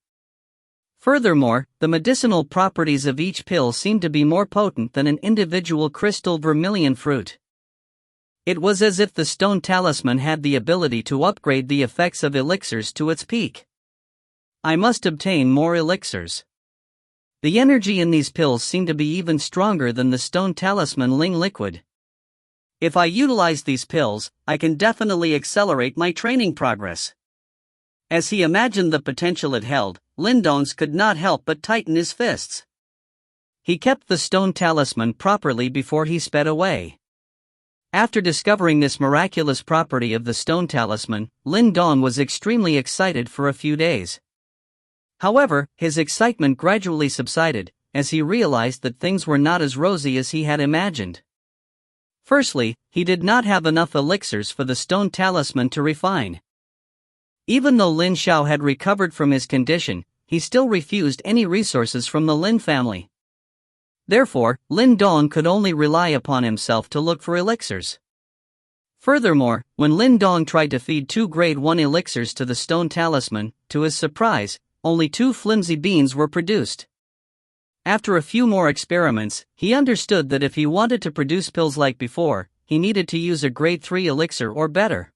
Furthermore, the medicinal properties of each pill seemed to be more potent than an individual crystal vermilion fruit. It was as if the stone talisman had the ability to upgrade the effects of elixirs to its peak. I must obtain more elixirs. The energy in these pills seemed to be even stronger than the stone talisman Ling liquid. If I utilize these pills, I can definitely accelerate my training progress. As he imagined the potential it held, Lin Dong could not help but tighten his fists. He kept the stone talisman properly before he sped away. After discovering this miraculous property of the stone talisman, Lin Dong was extremely excited for a few days. However, his excitement gradually subsided, as he realized that things were not as rosy as he had imagined. Firstly, he did not have enough elixirs for the stone talisman to refine. Even though Lin Xiao had recovered from his condition, he still refused any resources from the Lin family. Therefore, Lin Dong could only rely upon himself to look for elixirs. Furthermore, when Lin Dong tried to feed 2 grade 1 elixirs to the stone talisman, to his surprise, only 2 flimsy beans were produced. After a few more experiments, he understood that if he wanted to produce pills like before, he needed to use a grade 3 elixir or better.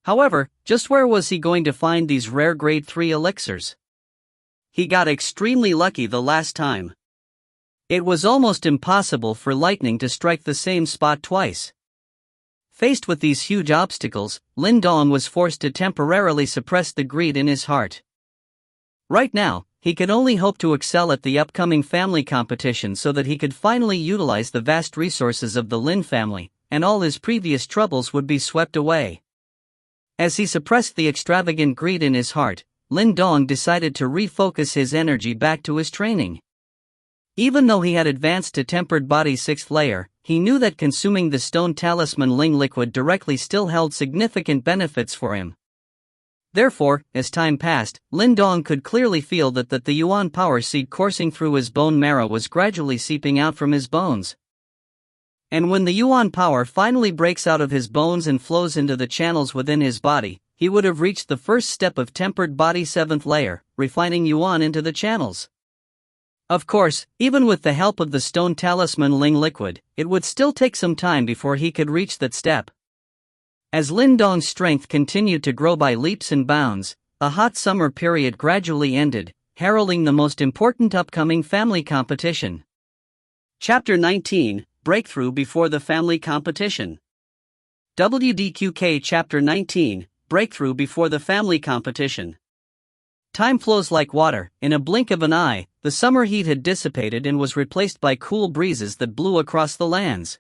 However, just where was he going to find these rare grade 3 elixirs? He got extremely lucky the last time. It was almost impossible for lightning to strike the same spot twice. Faced with these huge obstacles, Lin Dong was forced to temporarily suppress the greed in his heart. Right now, he could only hope to excel at the upcoming family competition so that he could finally utilize the vast resources of the Lin family, and all his previous troubles would be swept away. As he suppressed the extravagant greed in his heart, Lin Dong decided to refocus his energy back to his training. Even though he had advanced to Tempered Body's 6th layer, he knew that consuming the Stone Talisman Ling liquid directly still held significant benefits for him. Therefore, as time passed, Lin Dong could clearly feel that the Yuan power seed coursing through his bone marrow was gradually seeping out from his bones. And when the Yuan power finally breaks out of his bones and flows into the channels within his body, he would have reached the first step of Tempered Body's 7th layer, refining Yuan into the channels. Of course, even with the help of the Stone Talisman Ling liquid, it would still take some time before he could reach that step. As Lin Dong's strength continued to grow by leaps and bounds, a hot summer period gradually ended, heralding the most important upcoming family competition. Chapter 19, Breakthrough Before the Family Competition. WDQK Chapter 19, Breakthrough Before the Family Competition. Time flows like water. In a blink of an eye, the summer heat had dissipated and was replaced by cool breezes that blew across the lands.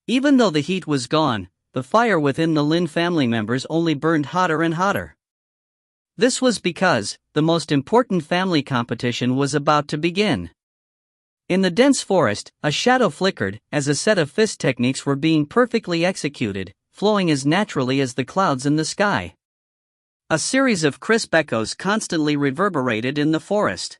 Even though the heat was gone, the fire within the Lin family members only burned hotter and hotter. This was because the most important family competition was about to begin. In the dense forest, a shadow flickered as a set of fist techniques were being perfectly executed, flowing as naturally as the clouds in the sky. A series of crisp echoes constantly reverberated in the forest.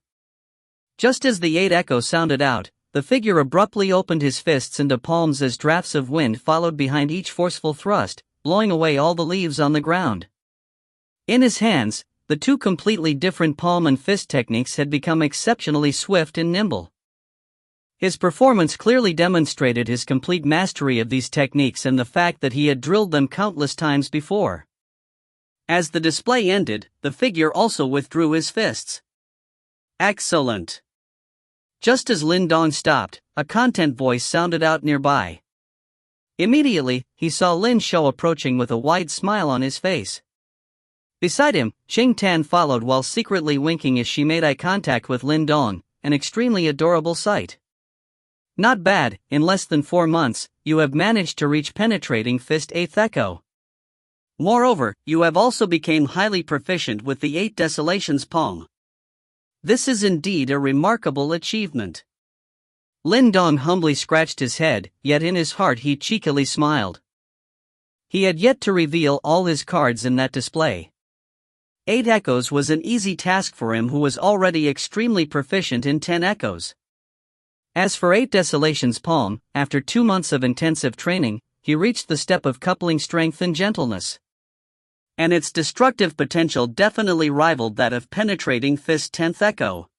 Just as the 8 echo sounded out, the figure abruptly opened his fists into palms as drafts of wind followed behind each forceful thrust, blowing away all the leaves on the ground. In his hands, the two completely different palm and fist techniques had become exceptionally swift and nimble. His performance clearly demonstrated his complete mastery of these techniques and the fact that he had drilled them countless times before. As the display ended, the figure also withdrew his fists. Excellent! Just as Lin Dong stopped, a content voice sounded out nearby. Immediately, he saw Lin Shou approaching with a wide smile on his face. Beside him, Xing Tan followed while secretly winking as she made eye contact with Lin Dong, an extremely adorable sight. Not bad, in less than 4 months, you have managed to reach penetrating fist 8th echo. Moreover, you have also become highly proficient with the 8 Desolations palm. This is indeed a remarkable achievement. Lin Dong humbly scratched his head, yet in his heart he cheekily smiled. He had yet to reveal all his cards in that display. 8 echoes was an easy task for him who was already extremely proficient in 10 echoes. As for 8 Desolations palm, after 2 months of intensive training, he reached the step of coupling strength and gentleness. And its destructive potential definitely rivaled that of penetrating fist 10th echo.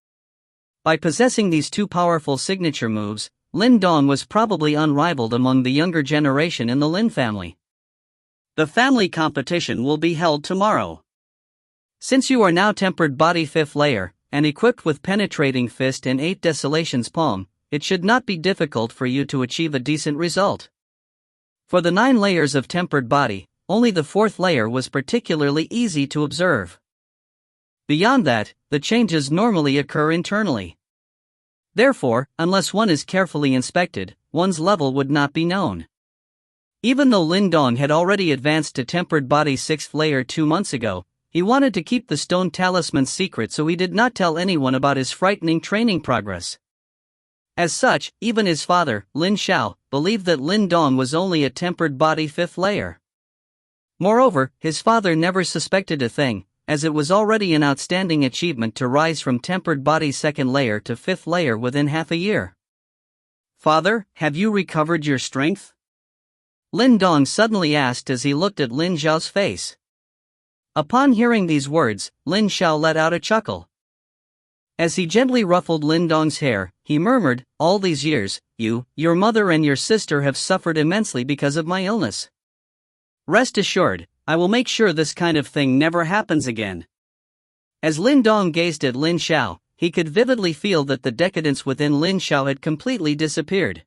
By possessing these two powerful signature moves, Lin Dong was probably unrivaled among the younger generation in the Lin family. The family competition will be held tomorrow. Since you are now Tempered Body 5th layer, and equipped with penetrating fist and 8 Desolations palm, it should not be difficult for you to achieve a decent result. For the 9 layers of Tempered Body, only the 4th layer was particularly easy to observe. Beyond that, the changes normally occur internally. Therefore, unless one is carefully inspected, one's level would not be known. Even though Lin Dong had already advanced to Tempered Body 6th layer 2 months ago, he wanted to keep the Stone Talisman secret, so he did not tell anyone about his frightening training progress. As such, even his father, Lin Shou, believed that Lin Dong was only a Tempered Body 5th layer. Moreover, his father never suspected a thing, as it was already an outstanding achievement to rise from Tempered Body 2nd layer to 5th layer within half a year. "Father, have you recovered your strength?" Lin Dong suddenly asked as he looked at Lin Xiao's face. Upon hearing these words, Lin Xiao let out a chuckle. As he gently ruffled Lin Dong's hair, he murmured, "All these years, your mother and your sister have suffered immensely because of my illness. Rest assured, I will make sure this kind of thing never happens again." As Lin Dong gazed at Lin Xiao, he could vividly feel that the decadence within Lin Xiao had completely disappeared.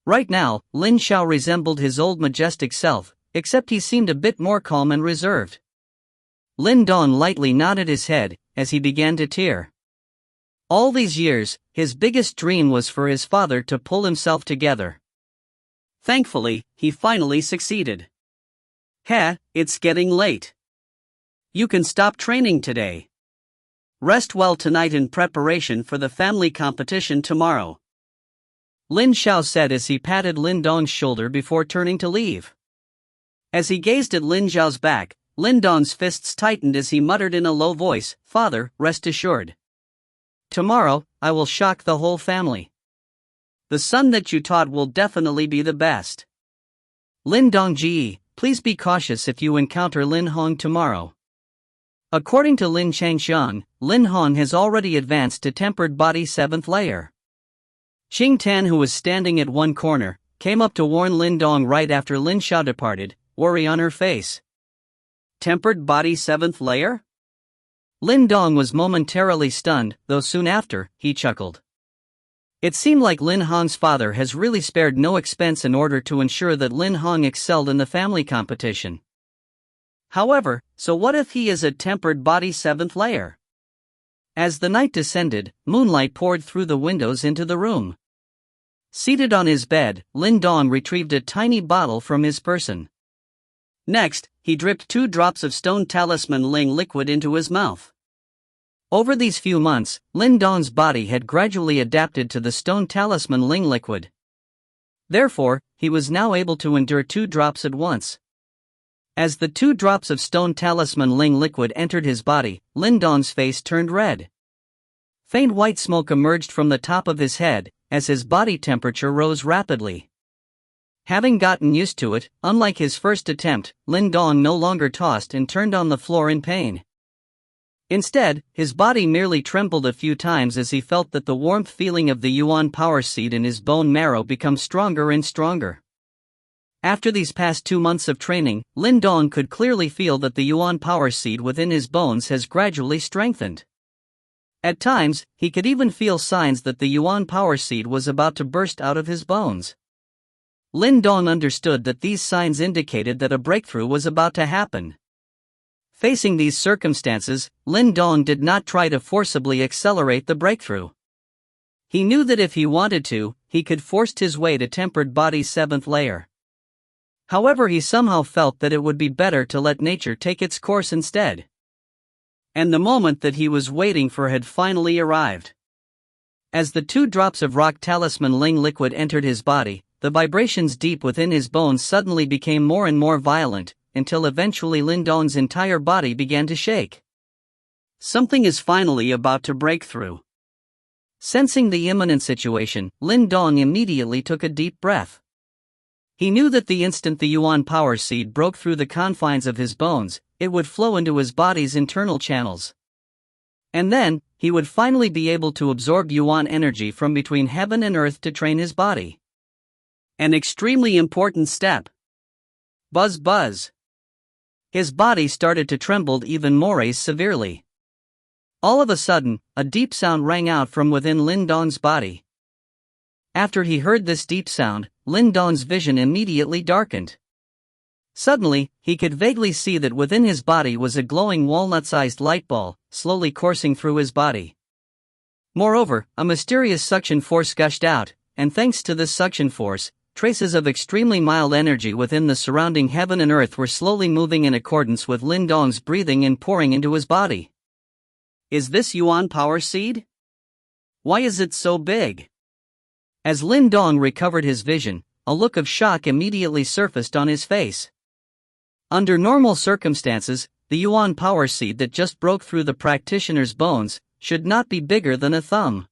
Right now, Lin Xiao resembled his old majestic self, except he seemed a bit more calm and reserved. Lin Dong lightly nodded his head, as he began to tear. All these years, his biggest dream was for his father to pull himself together. Thankfully, he finally succeeded. It's getting late. You can stop training today. Rest well tonight in preparation for the family competition tomorrow, Lin Xiao said as he patted Lin Dong's shoulder before turning to leave. As he gazed at Lin Xiao's back, Lin Dong's fists tightened as he muttered in a low voice, "Father, rest assured. Tomorrow, I will shock the whole family. The son that you taught will definitely be the best. Lin Dongji, please be cautious if you encounter Lin Hong tomorrow." According to Lin Changxiang, Lin Hong has already advanced to tempered body 7th layer. Qing Tan, who was standing at one corner, came up to warn Lin Dong right after Lin Xiao departed, worry on her face. Tempered body 7th layer? Lin Dong was momentarily stunned, though soon after, he chuckled. It seemed like Lin Hong's father has really spared no expense in order to ensure that Lin Hong excelled in the family competition. However, so what if he is a tempered body 7th layer? As the night descended, moonlight poured through the windows into the room. Seated on his bed, Lin Dong retrieved a tiny bottle from his person. Next, he dripped 2 drops of stone talisman Ling liquid into his mouth. Over these few months, Lin Dong's body had gradually adapted to the stone talisman Ling liquid. Therefore, he was now able to endure 2 drops at once. As the 2 drops of stone talisman Ling liquid entered his body, Lin Dong's face turned red. Faint white smoke emerged from the top of his head, as his body temperature rose rapidly. Having gotten used to it, unlike his first attempt, Lin Dong no longer tossed and turned on the floor in pain. Instead, his body merely trembled a few times as he felt that the warmth feeling of the Yuan power seed in his bone marrow become stronger and stronger. After these past 2 months of training, Lin Dong could clearly feel that the Yuan power seed within his bones has gradually strengthened. At times, he could even feel signs that the Yuan power seed was about to burst out of his bones. Lin Dong understood that these signs indicated that a breakthrough was about to happen. Facing these circumstances, Lin Dong did not try to forcibly accelerate the breakthrough. He knew that if he wanted to, he could force his way to tempered body 7th layer. However, he somehow felt that it would be better to let nature take its course instead. And the moment that he was waiting for had finally arrived. As the 2 drops of rock talisman Ling liquid entered his body, the vibrations deep within his bones suddenly became more and more violent, until eventually Lin Dong's entire body began to shake. Something is finally about to break through. Sensing the imminent situation, Lin Dong immediately took a deep breath. He knew that the instant the Yuan power seed broke through the confines of his bones, it would flow into his body's internal channels. And then, he would finally be able to absorb Yuan energy from between heaven and earth to train his body. An extremely important step. Buzz buzz. His body started to tremble even more severely. All of a sudden, a deep sound rang out from within Lin Dong's body. After he heard this deep sound, Lin Dong's vision immediately darkened. Suddenly, he could vaguely see that within his body was a glowing walnut-sized light ball, slowly coursing through his body. Moreover, a mysterious suction force gushed out, and thanks to this suction force, traces of extremely mild energy within the surrounding heaven and earth were slowly moving in accordance with Lin Dong's breathing and pouring into his body. Is this Yuan power seed? Why is it so big? As Lin Dong recovered his vision, a look of shock immediately surfaced on his face. Under normal circumstances, the Yuan power seed that just broke through the practitioner's bones should not be bigger than a thumb.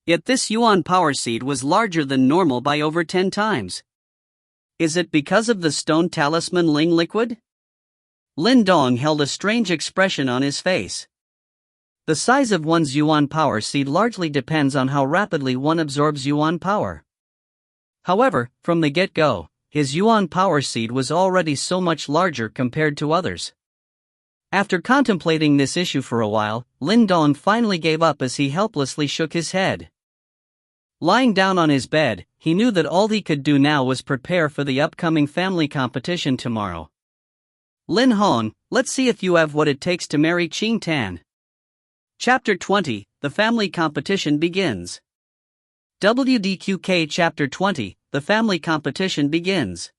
Yet this Yuan power seed was larger than normal by over 10 times. Is it because of the stone talisman Ling liquid? Lin Dong held a strange expression on his face. The size of one's yuan power seed largely depends on how rapidly one absorbs yuan power. However, from the get-go, his yuan power seed was already so much larger compared to others. After contemplating this issue for a while, Lin Dong finally gave up as he helplessly shook his head. Lying down on his bed, he knew that all he could do now was prepare for the upcoming family competition tomorrow. Lin Hong, let's see if you have what it takes to marry Qing Tan. Chapter 20, The Family Competition Begins. WDQK Chapter 20, The Family Competition Begins.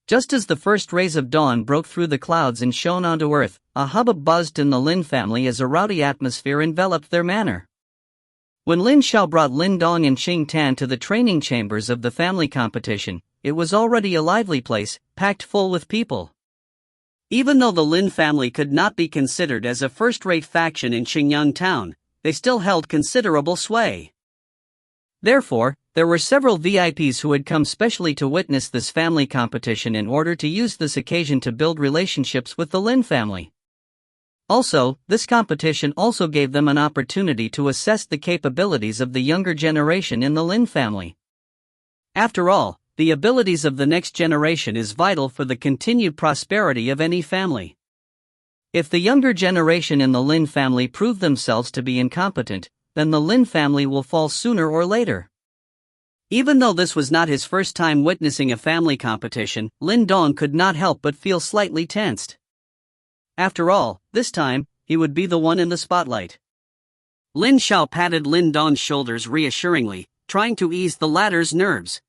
Just as the first rays of dawn broke through the clouds and shone onto earth, a hubbub buzzed in the Lin family as a rowdy atmosphere enveloped their manor. When Lin Xiao brought Lin Dong and Qing Tan to the training chambers of the family competition, it was already a lively place, packed full with people. Even though the Lin family could not be considered as a first-rate faction in Qingyang town, they still held considerable sway. Therefore, there were several VIPs who had come specially to witness this family competition in order to use this occasion to build relationships with the Lin family. Also, this competition also gave them an opportunity to assess the capabilities of the younger generation in the Lin family. After all, the abilities of the next generation is vital for the continued prosperity of any family. If the younger generation in the Lin family prove themselves to be incompetent, then the Lin family will fall sooner or later. Even though this was not his first time witnessing a family competition, Lin Dong could not help but feel slightly tensed. After all, this time, he would be the one in the spotlight. Lin Xiao patted Lin Dong's shoulders reassuringly, trying to ease the latter's nerves.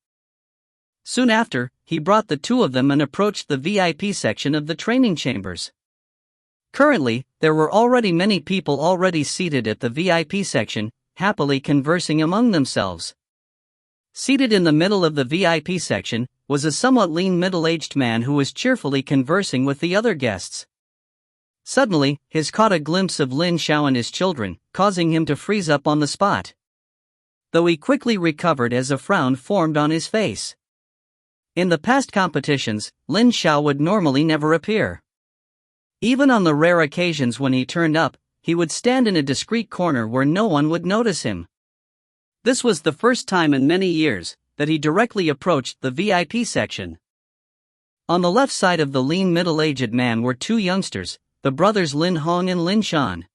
Soon after, he brought the two of them and approached the VIP section of the training chambers. Currently, there were already many people already seated at the VIP section, happily conversing among themselves. Seated in the middle of the VIP section was a somewhat lean middle-aged man who was cheerfully conversing with the other guests. Suddenly, he caught a glimpse of Lin Xiao and his children, causing him to freeze up on the spot. Though he quickly recovered as a frown formed on his face. In the past competitions, Lin Xiao would normally never appear. Even on the rare occasions when he turned up, he would stand in a discreet corner where no one would notice him. This was the first time in many years that he directly approached the VIP section. On the left side of the lean middle-aged man were two youngsters, the brothers Lin Hong and Lin Shan.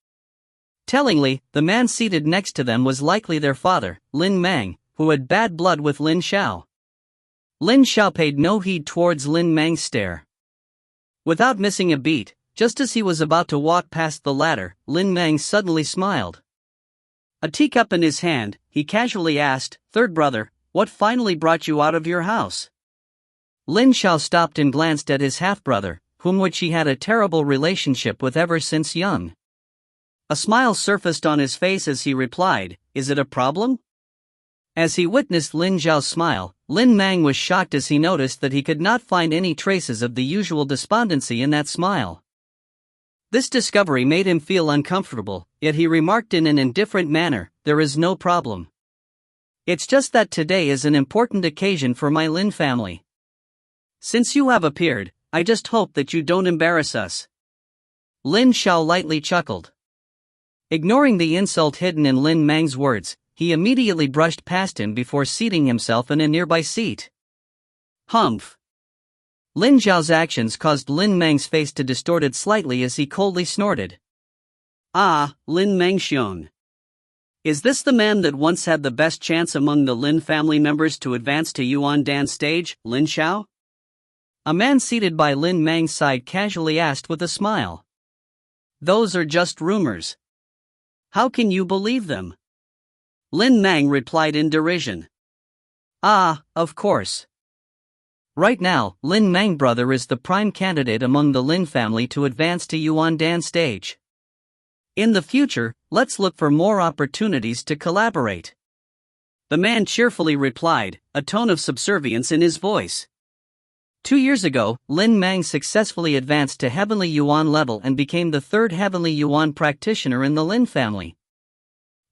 Tellingly, the man seated next to them was likely their father, Lin Mang, who had bad blood with Lin Xiao. Lin Xiao paid no heed towards Lin Mang's stare. Without missing a beat, just as he was about to walk past the latter, Lin Mang suddenly smiled. A teacup in his hand, he casually asked, "Third brother, what finally brought you out of your house?" Lin Xiao stopped and glanced at his half-brother, which he had a terrible relationship with ever since young. A smile surfaced on his face as he replied, "Is it a problem?" As he witnessed Lin Xiao's smile, Lin Mang was shocked as he noticed that he could not find any traces of the usual despondency in that smile. This discovery made him feel uncomfortable, yet he remarked in an indifferent manner, "There is no problem. It's just that today is an important occasion for my Lin family. Since you have appeared, I just hope that you don't embarrass us." Lin Xiao lightly chuckled. Ignoring the insult hidden in Lin Mang's words, he immediately brushed past him before seating himself in a nearby seat. Humph. Lin Xiao's actions caused Lin Mang's face to distort slightly as he coldly snorted. "Ah, Lin Mangxiong. Is this the man that once had the best chance among the Lin family members to advance to Yuan Dan stage, Lin Xiao?" A man seated by Lin Mang's side casually asked with a smile. "Those are just rumors. How can you believe them?" Lin Mang replied in derision. "Ah, of course. Right now, Lin Mang brother is the prime candidate among the Lin family to advance to Yuan Dan stage. In the future, let's look for more opportunities to collaborate." The man cheerfully replied, a tone of subservience in his voice. 2 years ago, Lin Mang successfully advanced to Heavenly Yuan level and became the third Heavenly Yuan practitioner in the Lin family.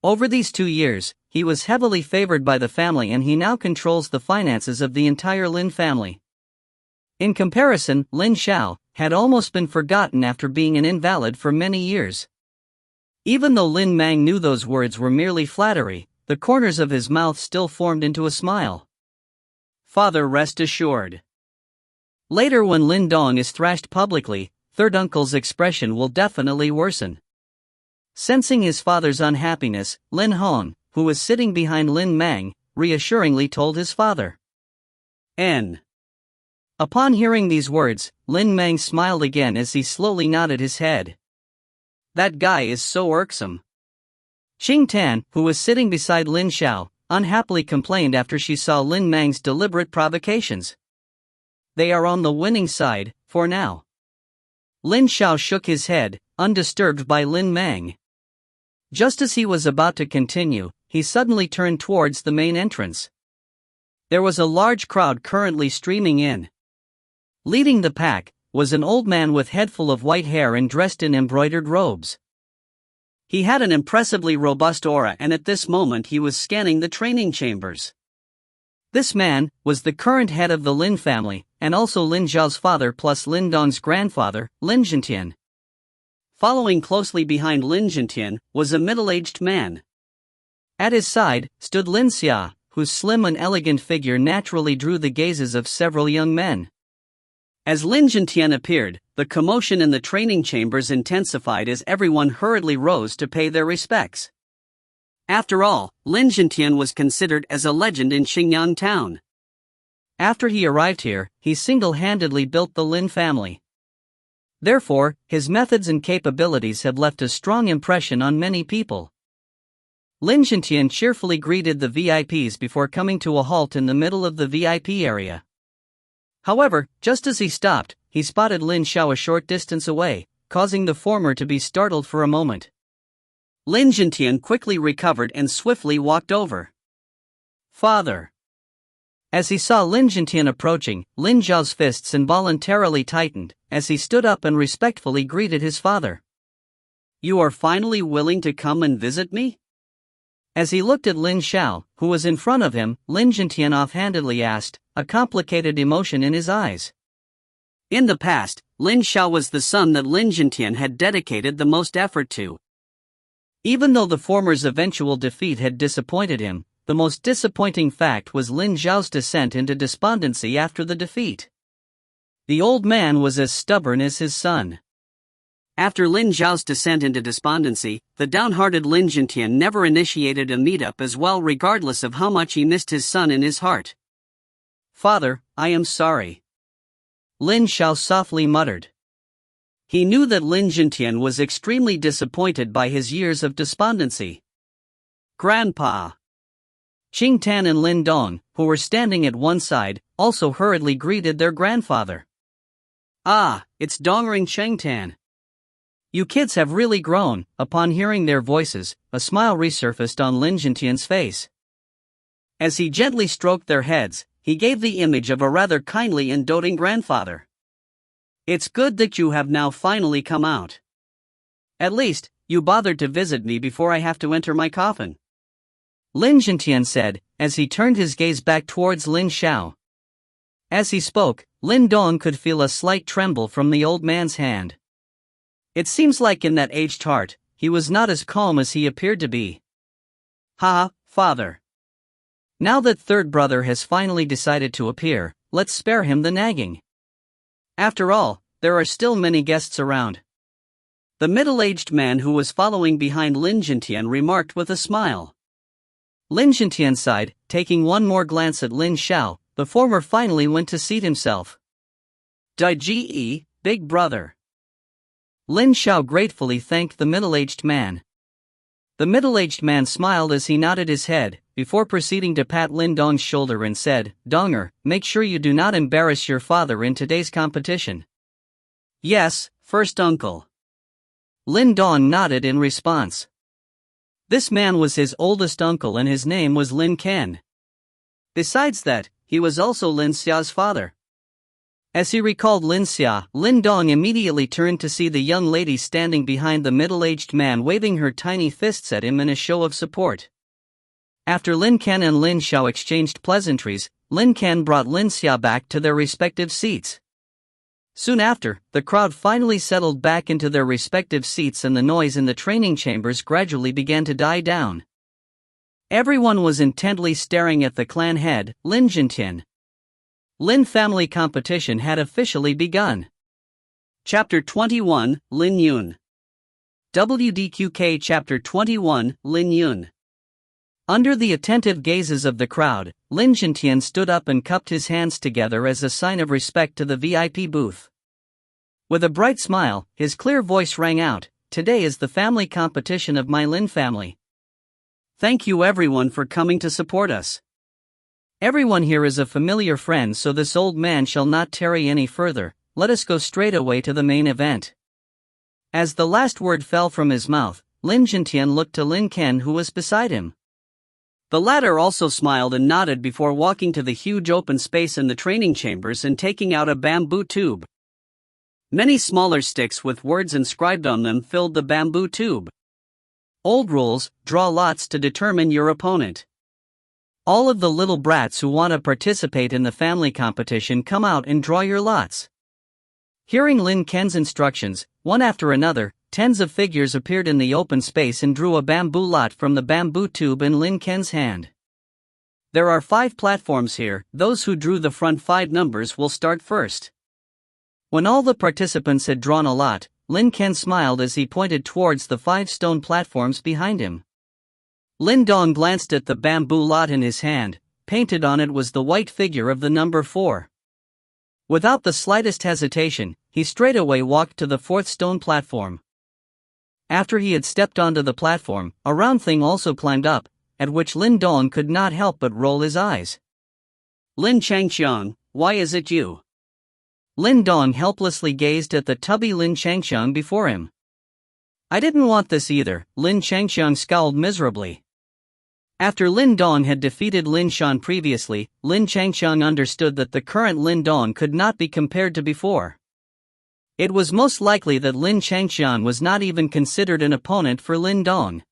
Over these 2 years, he was heavily favored by the family and he now controls the finances of the entire Lin family. In comparison, Lin Xiao had almost been forgotten after being an invalid for many years. Even though Lin Mang knew those words were merely flattery, the corners of his mouth still formed into a smile. Father, rest assured. Later, when Lin Dong is thrashed publicly, third uncle's expression will definitely worsen. Sensing his father's unhappiness, Lin Hong, who was sitting behind Lin Mang, reassuringly told his father. N. Upon hearing these words, Lin Mang smiled again as he slowly nodded his head. That guy is so irksome. Qing Tan, who was sitting beside Lin Xiao, unhappily complained after she saw Lin Mang's deliberate provocations. They are on the winning side, for now. Lin Xiao shook his head, undisturbed by Lin Mang. Just as he was about to continue, he suddenly turned towards the main entrance. There was a large crowd currently streaming in. Leading the pack was an old man with head full of white hair and dressed in embroidered robes. He had an impressively robust aura, and at this moment he was scanning the training chambers. This man was the current head of the Lin family, and also Lin Zhao's father plus Lin Dong's grandfather, Lin Zhentian. Following closely behind Lin Zhentian was a middle-aged man. At his side stood Lin Xia, whose slim and elegant figure naturally drew the gazes of several young men. As Lin Zhentian appeared, the commotion in the training chambers intensified as everyone hurriedly rose to pay their respects. After all, Lin Zhentian was considered as a legend in Xingyang town. After he arrived here, he single-handedly built the Lin family. Therefore, his methods and capabilities have left a strong impression on many people. Lin Zhentian cheerfully greeted the VIPs before coming to a halt in the middle of the VIP area. However, just as he stopped, he spotted Lin Xiao a short distance away, causing the former to be startled for a moment. Lin Zhentian quickly recovered and swiftly walked over. Father. As he saw Lin Zhentian approaching, Lin Zhao's fists involuntarily tightened, as he stood up and respectfully greeted his father. You are finally willing to come and visit me? As he looked at Lin Xiao, who was in front of him, Lin Zhentian offhandedly asked, a complicated emotion in his eyes. In the past, Lin Xiao was the son that Lin Zhentian had dedicated the most effort to. Even though the former's eventual defeat had disappointed him, the most disappointing fact was Lin Zhao's descent into despondency after the defeat. The old man was as stubborn as his son. After Lin Zhao's descent into despondency, the downhearted Lin Zhentian never initiated a meetup as well, regardless of how much he missed his son in his heart. Father, I am sorry. Lin Xiao softly muttered. He knew that Lin Zhentian was extremely disappointed by his years of despondency. Grandpa. Qing Tan and Lin Dong, who were standing at one side, also hurriedly greeted their grandfather. Ah, it's Dongring Cheng Tan. You kids have really grown. Upon hearing their voices, a smile resurfaced on Lin Zhentian's face. As he gently stroked their heads, he gave the image of a rather kindly and doting grandfather. It's good that you have now finally come out. At least, you bothered to visit me before I have to enter my coffin. Lin Zhentian said, as he turned his gaze back towards Lin Xiao. As he spoke, Lin Dong could feel a slight tremble from the old man's hand. It seems like in that aged heart, he was not as calm as he appeared to be. Ha, father. Now that third brother has finally decided to appear, let's spare him the nagging. After all, there are still many guests around. The middle-aged man who was following behind Lin Zhentian remarked with a smile. Lin Zhentian sighed, taking one more glance at Lin Xiao. The former finally went to seat himself. Ji, big brother. Lin Xiao gratefully thanked the middle-aged man. The middle-aged man smiled as he nodded his head, before proceeding to pat Lin Dong's shoulder and said, Donger, make sure you do not embarrass your father in today's competition. Yes, first uncle. Lin Dong nodded in response. This man was his oldest uncle and his name was Lin Ken. Besides that, he was also Lin Xia's father. As he recalled Lin Xia, Lin Dong immediately turned to see the young lady standing behind the middle-aged man waving her tiny fists at him in a show of support. After Lin Ken and Lin Xiao exchanged pleasantries, Lin Ken brought Lin Xia back to their respective seats. Soon after, the crowd finally settled back into their respective seats and the noise in the training chambers gradually began to die down. Everyone was intently staring at the clan head, Lin Jintian. Lin family competition had officially begun. Chapter 21, Lin Yun. WDQK Chapter 21, Lin Yun. Under the attentive gazes of the crowd, Lin Jintian stood up and cupped his hands together as a sign of respect to the VIP booth. With a bright smile, his clear voice rang out, "Today is the family competition of my Lin family. Thank you everyone for coming to support us. Everyone here is a familiar friend, so this old man shall not tarry any further. Let us go straight away to the main event." As the last word fell from his mouth, Lin Jintian looked to Lin Ken, who was beside him. The latter also smiled and nodded before walking to the huge open space in the training chambers and taking out a bamboo tube. Many smaller sticks with words inscribed on them filled the bamboo tube. Old rules: draw lots to determine your opponent. All of the little brats who want to participate in the family competition, come out and draw your lots. Hearing Lin Ken's instructions, one after another, tens of figures appeared in the open space and drew a bamboo lot from the bamboo tube in Lin Ken's hand. There are 5 platforms here. Those who drew the front 5 numbers will start first. When all the participants had drawn a lot, Lin Ken smiled as he pointed towards the 5 stone platforms behind him. Lin Dong glanced at the bamboo lot in his hand. Painted on it was the white figure of the number 4. Without the slightest hesitation, he straightaway walked to the 4th stone platform. After he had stepped onto the platform, a round thing also climbed up, at which Lin Dong could not help but roll his eyes. "Lin Changxiang, why is it you?" Lin Dong helplessly gazed at the tubby Lin Changxiang before him. "I didn't want this either," Lin Changxiang scowled miserably. After Lin Dong had defeated Lin Shan previously, Lin Changxiang understood that the current Lin Dong could not be compared to before. It was most likely that Lin Changxiang was not even considered an opponent for Lin Dong.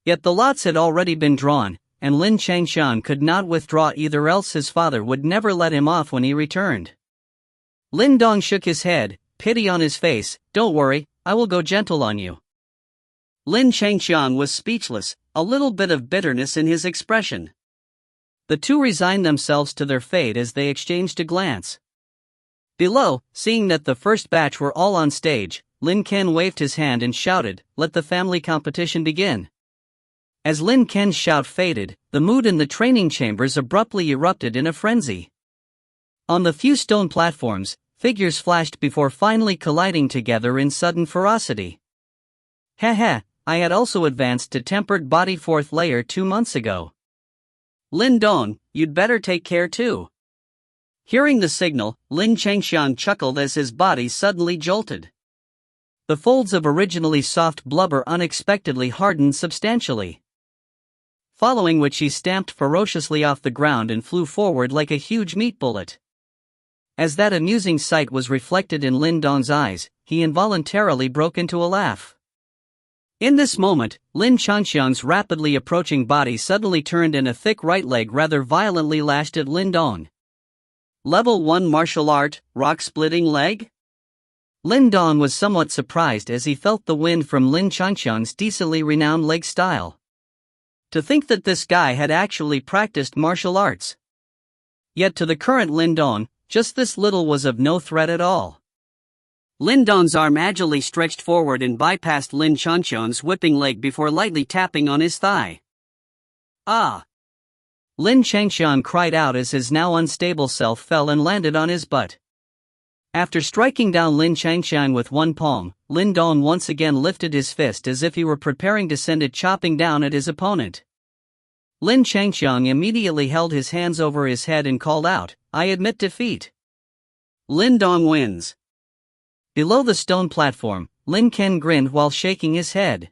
Yet the lots had already been drawn, and Lin Changxiang could not withdraw either, else his father would never let him off when he returned. Lin Dong shook his head, pity on his face. "Don't worry, I will go gentle on you." Lin Changxiang was speechless, a little bit of bitterness in his expression. The two resigned themselves to their fate as they exchanged a glance. Below, seeing that the first batch were all on stage, Lin Ken waved his hand and shouted, "Let the family competition begin." As Lin Ken's shout faded, the mood in the training chambers abruptly erupted in a frenzy. On the few stone platforms, figures flashed before finally colliding together in sudden ferocity. "Heh, I had also advanced to tempered body 4th layer 2 months ago. Lin Dong, you'd better take care too." Hearing the signal, Lin Changxiang chuckled as his body suddenly jolted. The folds of originally soft blubber unexpectedly hardened substantially. Following which he stamped ferociously off the ground and flew forward like a huge meat bullet. As that amusing sight was reflected in Lin Dong's eyes, he involuntarily broke into a laugh. In this moment, Lin Changxiang's rapidly approaching body suddenly turned and a thick right leg rather violently lashed at Lin Dong. Level 1 martial art, rock-splitting leg? Lin Dong was somewhat surprised as he felt the wind from Lin Changxiang's decently renowned leg style. To think that this guy had actually practiced martial arts. Yet to the current Lin Dong, just this little was of no threat at all. Lin Dong's arm agilely stretched forward and bypassed Lin Changxiang's whipping leg before lightly tapping on his thigh. "Ah!" Lin Changxiang cried out as his now unstable self fell and landed on his butt. After striking down Lin Changxiang with one palm, Lin Dong once again lifted his fist as if he were preparing to send it chopping down at his opponent. Lin Changxiang immediately held his hands over his head and called out, "I admit defeat. Lin Dong wins." Below the stone platform, Lin Ken grinned while shaking his head.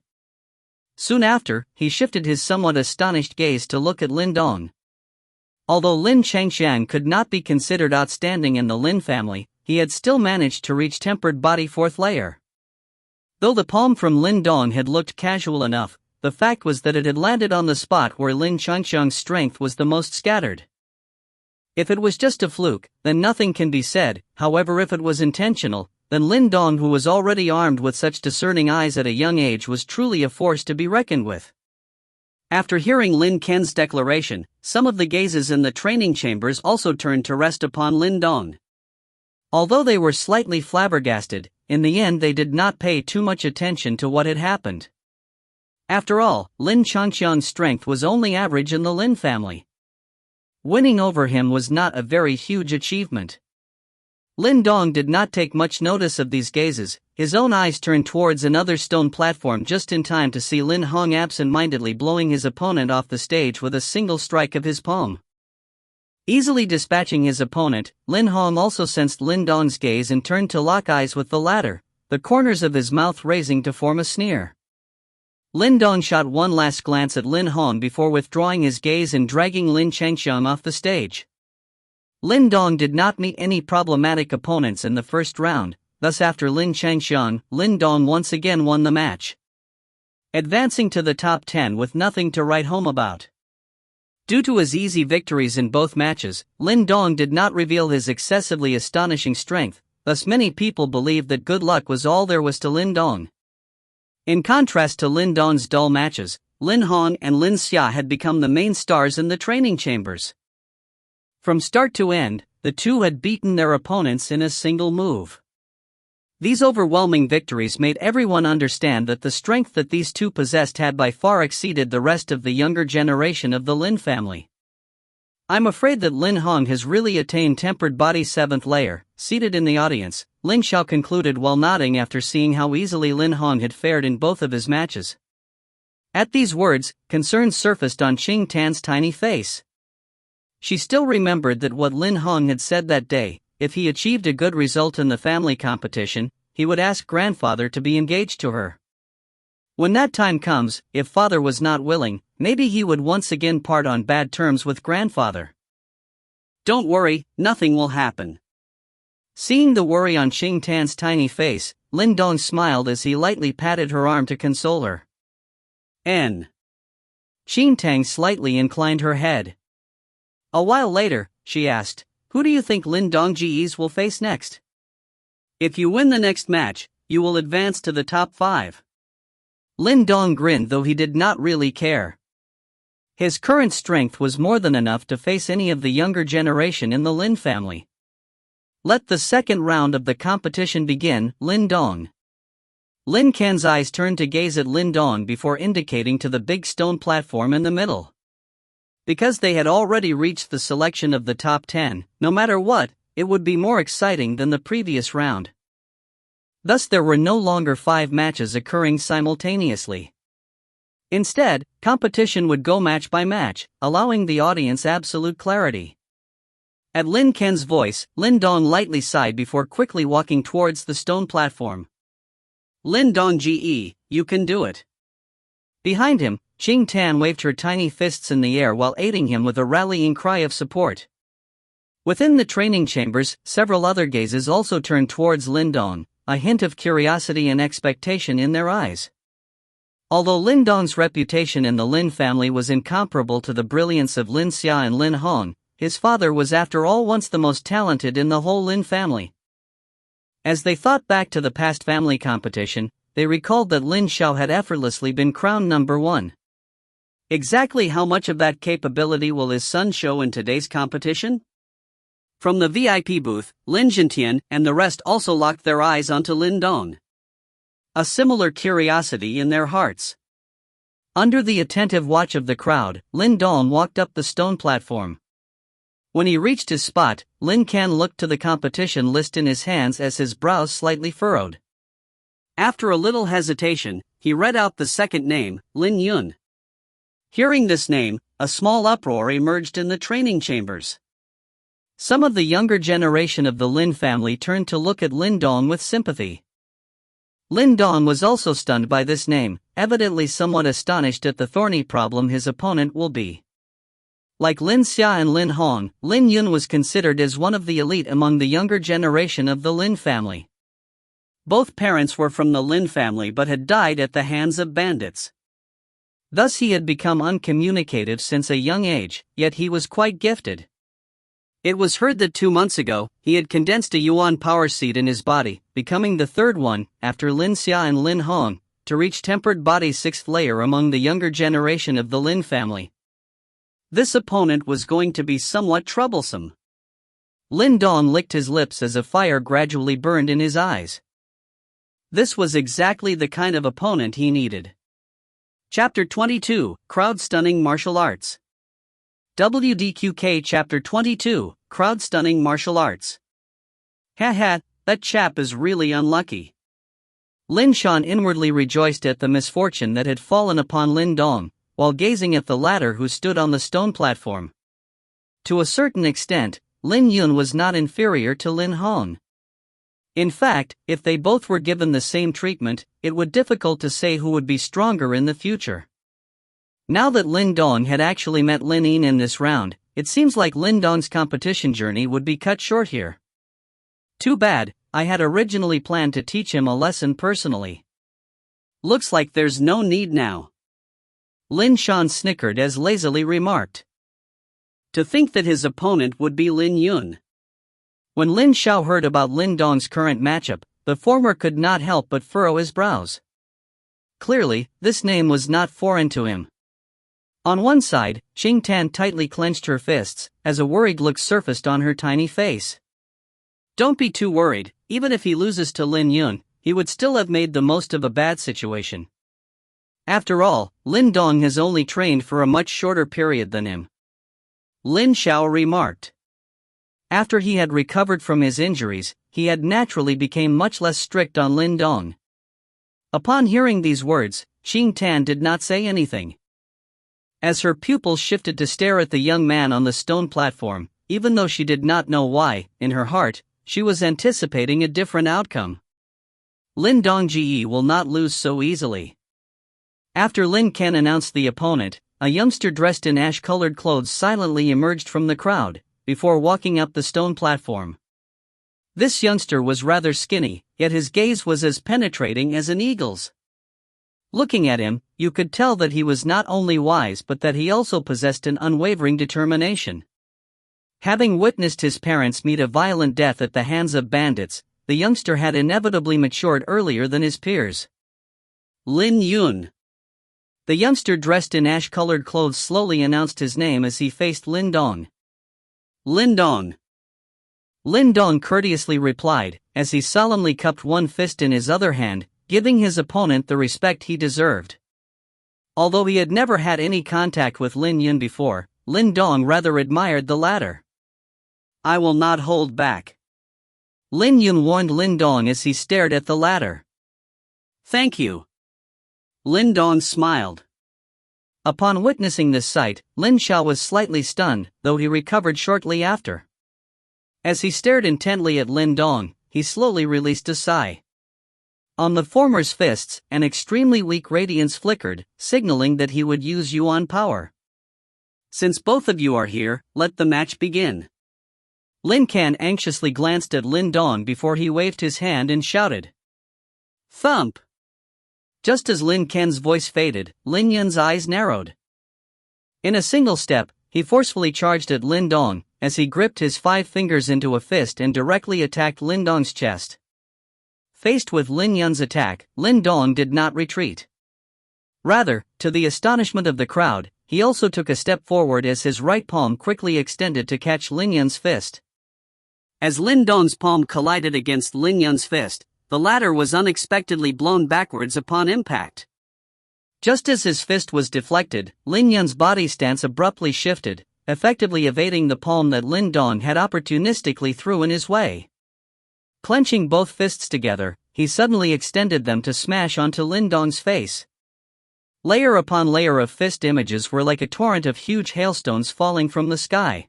Soon after, he shifted his somewhat astonished gaze to look at Lin Dong. Although Lin Changxiang could not be considered outstanding in the Lin family, he had still managed to reach tempered body 4th layer. Though the palm from Lin Dong had looked casual enough, the fact was that it had landed on the spot where Lin Changxiang's strength was the most scattered. If it was just a fluke, then nothing can be said. However, if it was intentional, then Lin Dong, who was already armed with such discerning eyes at a young age, was truly a force to be reckoned with. After hearing Lin Ken's declaration, some of the gazes in the training chambers also turned to rest upon Lin Dong. Although they were slightly flabbergasted, in the end they did not pay too much attention to what had happened. After all, Lin Changqiang's strength was only average in the Lin family. Winning over him was not a very huge achievement. Lin Dong did not take much notice of these gazes. His own eyes turned towards another stone platform just in time to see Lin Hong absent-mindedly blowing his opponent off the stage with a single strike of his palm. Easily dispatching his opponent, Lin Hong also sensed Lin Dong's gaze and turned to lock eyes with the latter, the corners of his mouth raising to form a sneer. Lin Dong shot one last glance at Lin Hong before withdrawing his gaze and dragging Lin Changqiang off the stage. Lin Dong did not meet any problematic opponents in the first round, thus after Lin Changqiang, Lin Dong once again won the match, advancing to the top 10 with nothing to write home about. Due to his easy victories in both matches, Lin Dong did not reveal his excessively astonishing strength, thus many people believed that good luck was all there was to Lin Dong. In contrast to Lin Dong's dull matches, Lin Hong and Lin Xia had become the main stars in the training chambers. From start to end, the two had beaten their opponents in a single move. These overwhelming victories made everyone understand that the strength that these two possessed had by far exceeded the rest of the younger generation of the Lin family. I'm afraid that Lin Hong has really attained tempered body 7th layer. Seated in the audience, Lin Xiao concluded while nodding after seeing how easily Lin Hong had fared in both of his matches. At these words, concern surfaced on Qing Tan's tiny face. She still remembered that what Lin Hong had said that day: if he achieved a good result in the family competition, he would ask grandfather to be engaged to her. When that time comes, if father was not willing, maybe he would once again part on bad terms with grandfather. Don't worry, nothing will happen. Seeing the worry on Qing Tan's tiny face, Lin Dong smiled as he lightly patted her arm to console her. Qing Tang slightly inclined her head. A while later, she asked, "Who do you think Lin Dongji's will face next? If you win the next match, you will advance to the top 5. Lin Dong grinned, though he did not really care. His current strength was more than enough to face any of the younger generation in the Lin family. Let the second round of the competition begin, Lin Dong. Lin Ken's eyes turned to gaze at Lin Dong before indicating to the big stone platform in the middle. Because they had already reached the selection of the top 10, no matter what, it would be more exciting than the previous round. Thus there were no longer 5 matches occurring simultaneously. Instead, competition would go match by match, allowing the audience absolute clarity. At Lin Ken's voice, Lin Dong lightly sighed before quickly walking towards the stone platform. Lin Dongji, you can do it. Behind him, Qing Tan waved her tiny fists in the air while aiding him with a rallying cry of support. Within the training chambers, several other gazes also turned towards Lin Dong, a hint of curiosity and expectation in their eyes. Although Lin Dong's reputation in the Lin family was incomparable to the brilliance of Lin Xia and Lin Hong, his father was after all once the most talented in the whole Lin family. As they thought back to the past family competition, they recalled that Lin Xiao had effortlessly been crowned number 1. Exactly how much of that capability will his son show in today's competition? From the VIP booth, Lin Jintian and the rest also locked their eyes onto Lin Dong, a similar curiosity in their hearts. Under the attentive watch of the crowd, Lin Dong walked up the stone platform. When he reached his spot, Lin Kan looked to the competition list in his hands as his brows slightly furrowed. After a little hesitation, he read out the second name, Lin Yun. Hearing this name, a small uproar emerged in the training chambers. Some of the younger generation of the Lin family turned to look at Lin Dong with sympathy. Lin Dong was also stunned by this name, evidently somewhat astonished at the thorny problem his opponent will be. Like Lin Xia and Lin Hong, Lin Yun was considered as one of the elite among the younger generation of the Lin family. Both parents were from the Lin family but had died at the hands of bandits. Thus he had become uncommunicative since a young age, yet he was quite gifted. It was heard that 2 months ago, he had condensed a Yuan power seed in his body, becoming the third one, after Lin Xia and Lin Hong, to reach tempered body's sixth layer among the younger generation of the Lin family. This opponent was going to be somewhat troublesome. Lin Dong licked his lips as a fire gradually burned in his eyes. This was exactly the kind of opponent he needed. Chapter 22, Crowd-Stunning Martial Arts. WDQK Chapter 22, Crowd-Stunning Martial Arts. Haha, that chap is really unlucky. Lin Shan inwardly rejoiced at the misfortune that had fallen upon Lin Dong, while gazing at the latter who stood on the stone platform. To a certain extent, Lin Yun was not inferior to Lin Hong. In fact, if they both were given the same treatment, it would be difficult to say who would be stronger in the future. Now that Lin Dong had actually met Lin Yin in this round, it seems like Lin Dong's competition journey would be cut short here. Too bad, I had originally planned to teach him a lesson personally. Looks like there's no need now. Lin Shan snickered as lazily remarked. To think that his opponent would be Lin Yun. When Lin Xiao heard about Lin Dong's current matchup, the former could not help but furrow his brows. Clearly, this name was not foreign to him. On one side, Xing Tan tightly clenched her fists, as a worried look surfaced on her tiny face. Don't be too worried, even if he loses to Lin Yun, he would still have made the most of a bad situation. After all, Lin Dong has only trained for a much shorter period than him. Lin Xiao remarked. After he had recovered from his injuries, he had naturally become much less strict on Lin Dong. Upon hearing these words, Xing Tan did not say anything. As her pupils shifted to stare at the young man on the stone platform, even though she did not know why, in her heart, she was anticipating a different outcome. Lin Dongji will not lose so easily. After Lin Ken announced the opponent, a youngster dressed in ash-colored clothes silently emerged from the crowd, before walking up the stone platform. This youngster was rather skinny, yet his gaze was as penetrating as an eagle's. Looking at him, you could tell that he was not only wise but that he also possessed an unwavering determination. Having witnessed his parents meet a violent death at the hands of bandits, the youngster had inevitably matured earlier than his peers. Lin Yun. The youngster dressed in ash-colored clothes slowly announced his name as he faced Lin Dong. Lin Dong. Lin Dong courteously replied, as he solemnly cupped one fist in his other hand, giving his opponent the respect he deserved. Although he had never had any contact with Lin Yun before, Lin Dong rather admired the latter. I will not hold back. Lin Yun warned Lin Dong as he stared at the latter. Thank you. Lin Dong smiled. Upon witnessing this sight, Lin Xiao was slightly stunned, though he recovered shortly after. As he stared intently at Lin Dong, he slowly released a sigh. On the former's fists, an extremely weak radiance flickered, signaling that he would use Yuan power. Since both of you are here, let the match begin. Lin Kan anxiously glanced at Lin Dong before he waved his hand and shouted. Thump! Just as Lin Kan's voice faded, Lin Yun's eyes narrowed. In a single step, he forcefully charged at Lin Dong, as he gripped his 5 fingers into a fist and directly attacked Lin Dong's chest. Faced with Lin Yun's attack, Lin Dong did not retreat. Rather, to the astonishment of the crowd, he also took a step forward as his right palm quickly extended to catch Lin Yun's fist. As Lin Dong's palm collided against Lin Yun's fist, the latter was unexpectedly blown backwards upon impact. Just as his fist was deflected, Lin Yun's body stance abruptly shifted, effectively evading the palm that Lin Dong had opportunistically threw in his way. Clenching both fists together, he suddenly extended them to smash onto Lin Dong's face. Layer upon layer of fist images were like a torrent of huge hailstones falling from the sky.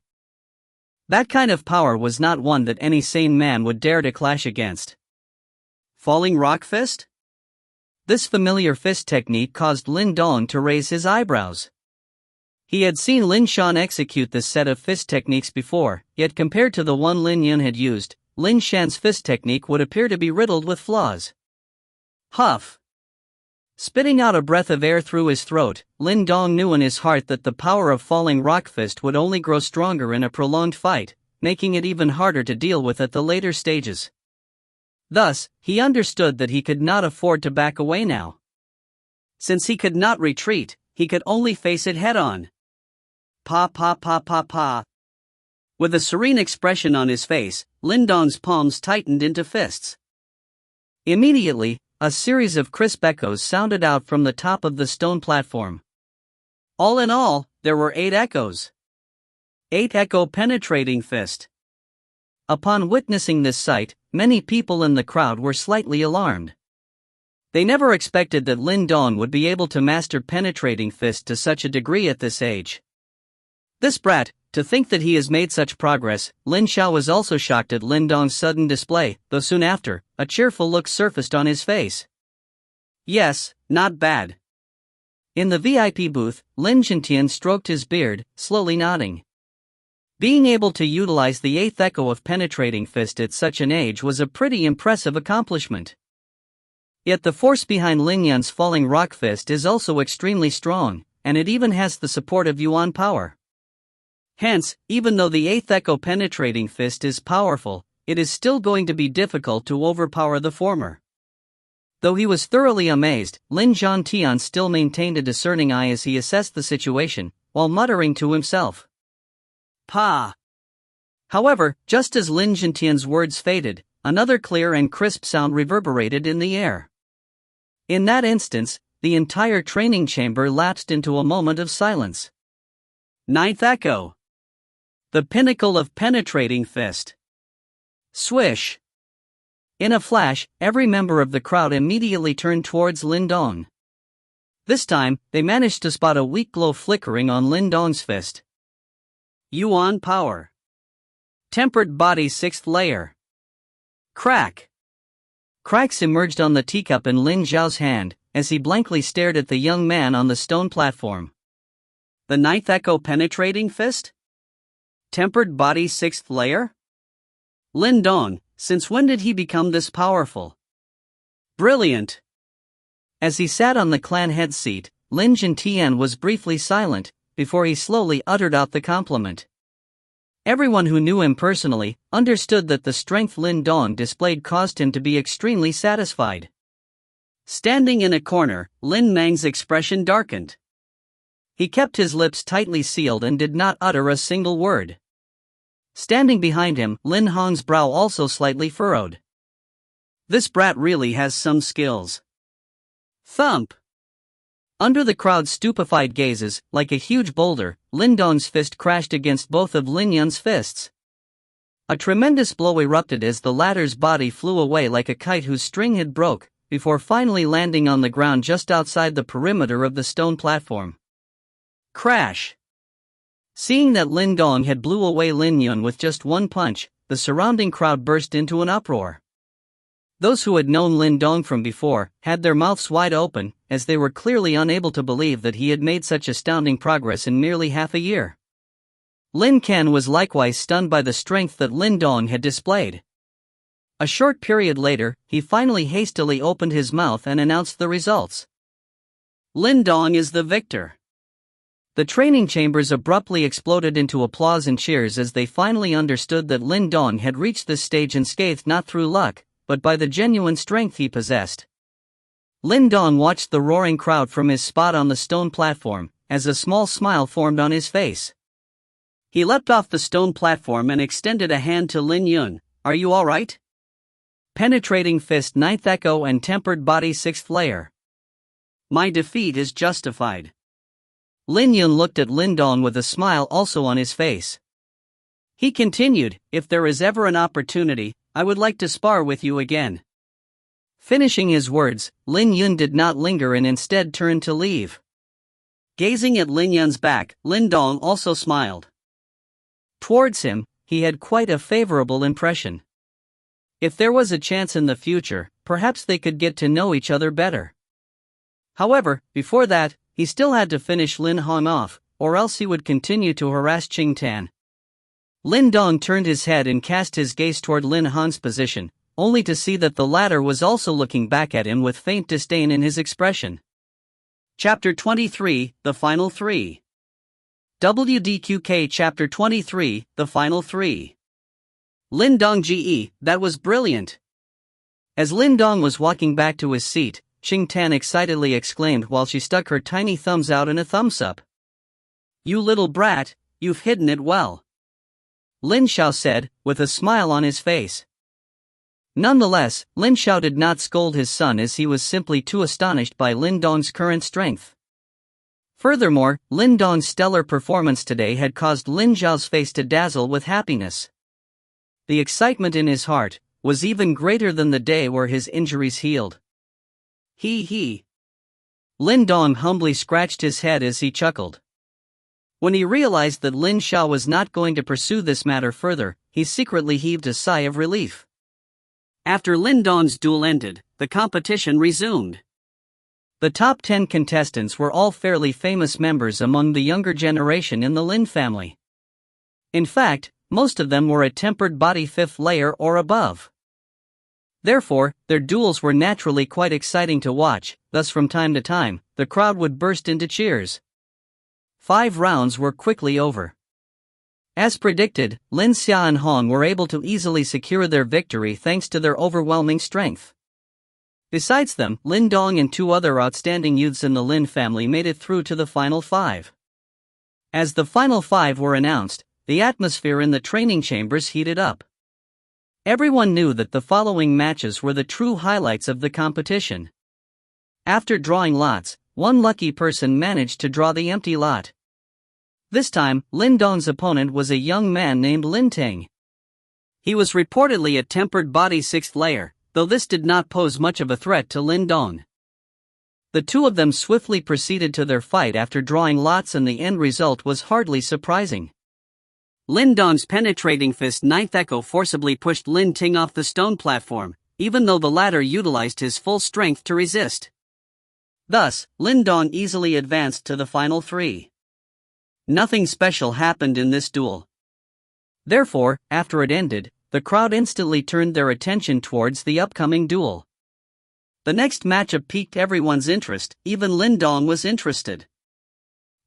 That kind of power was not one that any sane man would dare to clash against. Falling rock fist? This familiar fist technique caused Lin Dong to raise his eyebrows. He had seen Lin Shan execute this set of fist techniques before, yet compared to the one Lin Yun had used, Lin Shan's fist technique would appear to be riddled with flaws. Huff! Spitting out a breath of air through his throat, Lin Dong knew in his heart that the power of falling rock fist would only grow stronger in a prolonged fight, making it even harder to deal with at the later stages. Thus, he understood that he could not afford to back away now. Since he could not retreat, he could only face it head-on. Pa pa pa pa pa. With a serene expression on his face, Lin Dong's palms tightened into fists. Immediately, a series of crisp echoes sounded out from the top of the stone platform. All in all, there were 8 echoes. 8 echo-penetrating fist. Upon witnessing this sight, many people in the crowd were slightly alarmed. They never expected that Lin Dong would be able to master penetrating fist to such a degree at this age. This brat, to think that he has made such progress. Lin Xiao was also shocked at Lin Dong's sudden display, though soon after, a cheerful look surfaced on his face. Yes, not bad. In the VIP booth, Lin Jintian stroked his beard, slowly nodding. Being able to utilize the 8th echo of penetrating fist at such an age was a pretty impressive accomplishment. Yet the force behind Lin Yun's falling rock fist is also extremely strong, and it even has the support of Yuan power. Hence, even though the 8th echo penetrating fist is powerful, it is still going to be difficult to overpower the former. Though he was thoroughly amazed, Lin Zhantian still maintained a discerning eye as he assessed the situation, while muttering to himself. Pa! However, just as Lin Zhantian's words faded, another clear and crisp sound reverberated in the air. In that instance, the entire training chamber lapsed into a moment of silence. 9th echo. The pinnacle of penetrating fist. Swish! In a flash, every member of the crowd immediately turned towards Lin Dong. This time, they managed to spot a weak glow flickering on Lin Dong's fist. Yuan power. Tempered body 6th layer. Crack! Cracks emerged on the teacup in Lin Zhao's hand, as he blankly stared at the young man on the stone platform. The 9th echo penetrating fist? Tempered body 6th layer? Lin Dong, since when did he become this powerful? Brilliant! As he sat on the clan head seat, Lin Zhantian was briefly silent, before he slowly uttered out the compliment. Everyone who knew him personally understood that the strength Lin Dong displayed caused him to be extremely satisfied. Standing in a corner, Lin Mang's expression darkened. He kept his lips tightly sealed and did not utter a single word. Standing behind him, Lin Hong's brow also slightly furrowed. This brat really has some skills. Thump! Under the crowd's stupefied gazes, like a huge boulder, Lin Dong's fist crashed against both of Lin Yun's fists. A tremendous blow erupted as the latter's body flew away like a kite whose string had broke, before finally landing on the ground just outside the perimeter of the stone platform. Crash! Seeing that Lin Dong had blew away Lin Yun with just one punch, the surrounding crowd burst into an uproar. Those who had known Lin Dong from before had their mouths wide open, as they were clearly unable to believe that he had made such astounding progress in merely half a year. Lin Ken was likewise stunned by the strength that Lin Dong had displayed. A short period later, he finally hastily opened his mouth and announced the results. Lin Dong is the victor. The training chambers abruptly exploded into applause and cheers as they finally understood that Lin Dong had reached this stage unscathed not through luck, but by the genuine strength he possessed. Lin Dong watched the roaring crowd from his spot on the stone platform, as a small smile formed on his face. He leapt off the stone platform and extended a hand to Lin Yun. Are you alright? Penetrating fist 9th echo and tempered body 6th layer. My defeat is justified. Lin Yun looked at Lin Dong with a smile also on his face. He continued, if there is ever an opportunity, I would like to spar with you again. Finishing his words, Lin Yun did not linger and instead turned to leave. Gazing at Lin Yun's back, Lin Dong also smiled. Towards him, he had quite a favorable impression. If there was a chance in the future, perhaps they could get to know each other better. However, before that, he still had to finish Lin Hong off, or else he would continue to harass Qing Tan. Lin Dong turned his head and cast his gaze toward Lin Hong's position, only to see that the latter was also looking back at him with faint disdain in his expression. Chapter 23, The Final 3. WDQK Chapter 23, The Final 3. Lin Dong, that was brilliant. As Lin Dong was walking back to his seat, Qing Tan excitedly exclaimed while she stuck her tiny thumbs out in a thumbs-up. You little brat, you've hidden it well. Lin Xiao said, with a smile on his face. Nonetheless, Lin Xiao did not scold his son as he was simply too astonished by Lin Dong's current strength. Furthermore, Lin Dong's stellar performance today had caused Lin Xiao's face to dazzle with happiness. The excitement in his heart was even greater than the day where his injuries healed. He. Lin Dong humbly scratched his head as he chuckled. When he realized that Lin Xiao was not going to pursue this matter further, he secretly heaved a sigh of relief. After Lin Dong's duel ended, the competition resumed. The top 10 contestants were all fairly famous members among the younger generation in the Lin family. In fact, most of them were a tempered body 5th layer or above. Therefore, their duels were naturally quite exciting to watch, thus from time to time, the crowd would burst into cheers. 5 rounds were quickly over. As predicted, Lin Xia and Hong were able to easily secure their victory thanks to their overwhelming strength. Besides them, Lin Dong and 2 other outstanding youths in the Lin family made it through to the final 5. As the final 5 were announced, the atmosphere in the training chambers heated up. Everyone knew that the following matches were the true highlights of the competition. After drawing lots, one lucky person managed to draw the empty lot. This time, Lin Dong's opponent was a young man named Lin Ting. He was reportedly a tempered body 6th layer, though this did not pose much of a threat to Lin Dong. The two of them swiftly proceeded to their fight after drawing lots, and the end result was hardly surprising. Lin Dong's penetrating fist 9th echo forcibly pushed Lin Ting off the stone platform, even though the latter utilized his full strength to resist. Thus, Lin Dong easily advanced to the final 3. Nothing special happened in this duel. Therefore, after it ended, the crowd instantly turned their attention towards the upcoming duel. The next matchup piqued everyone's interest, even Lin Dong was interested.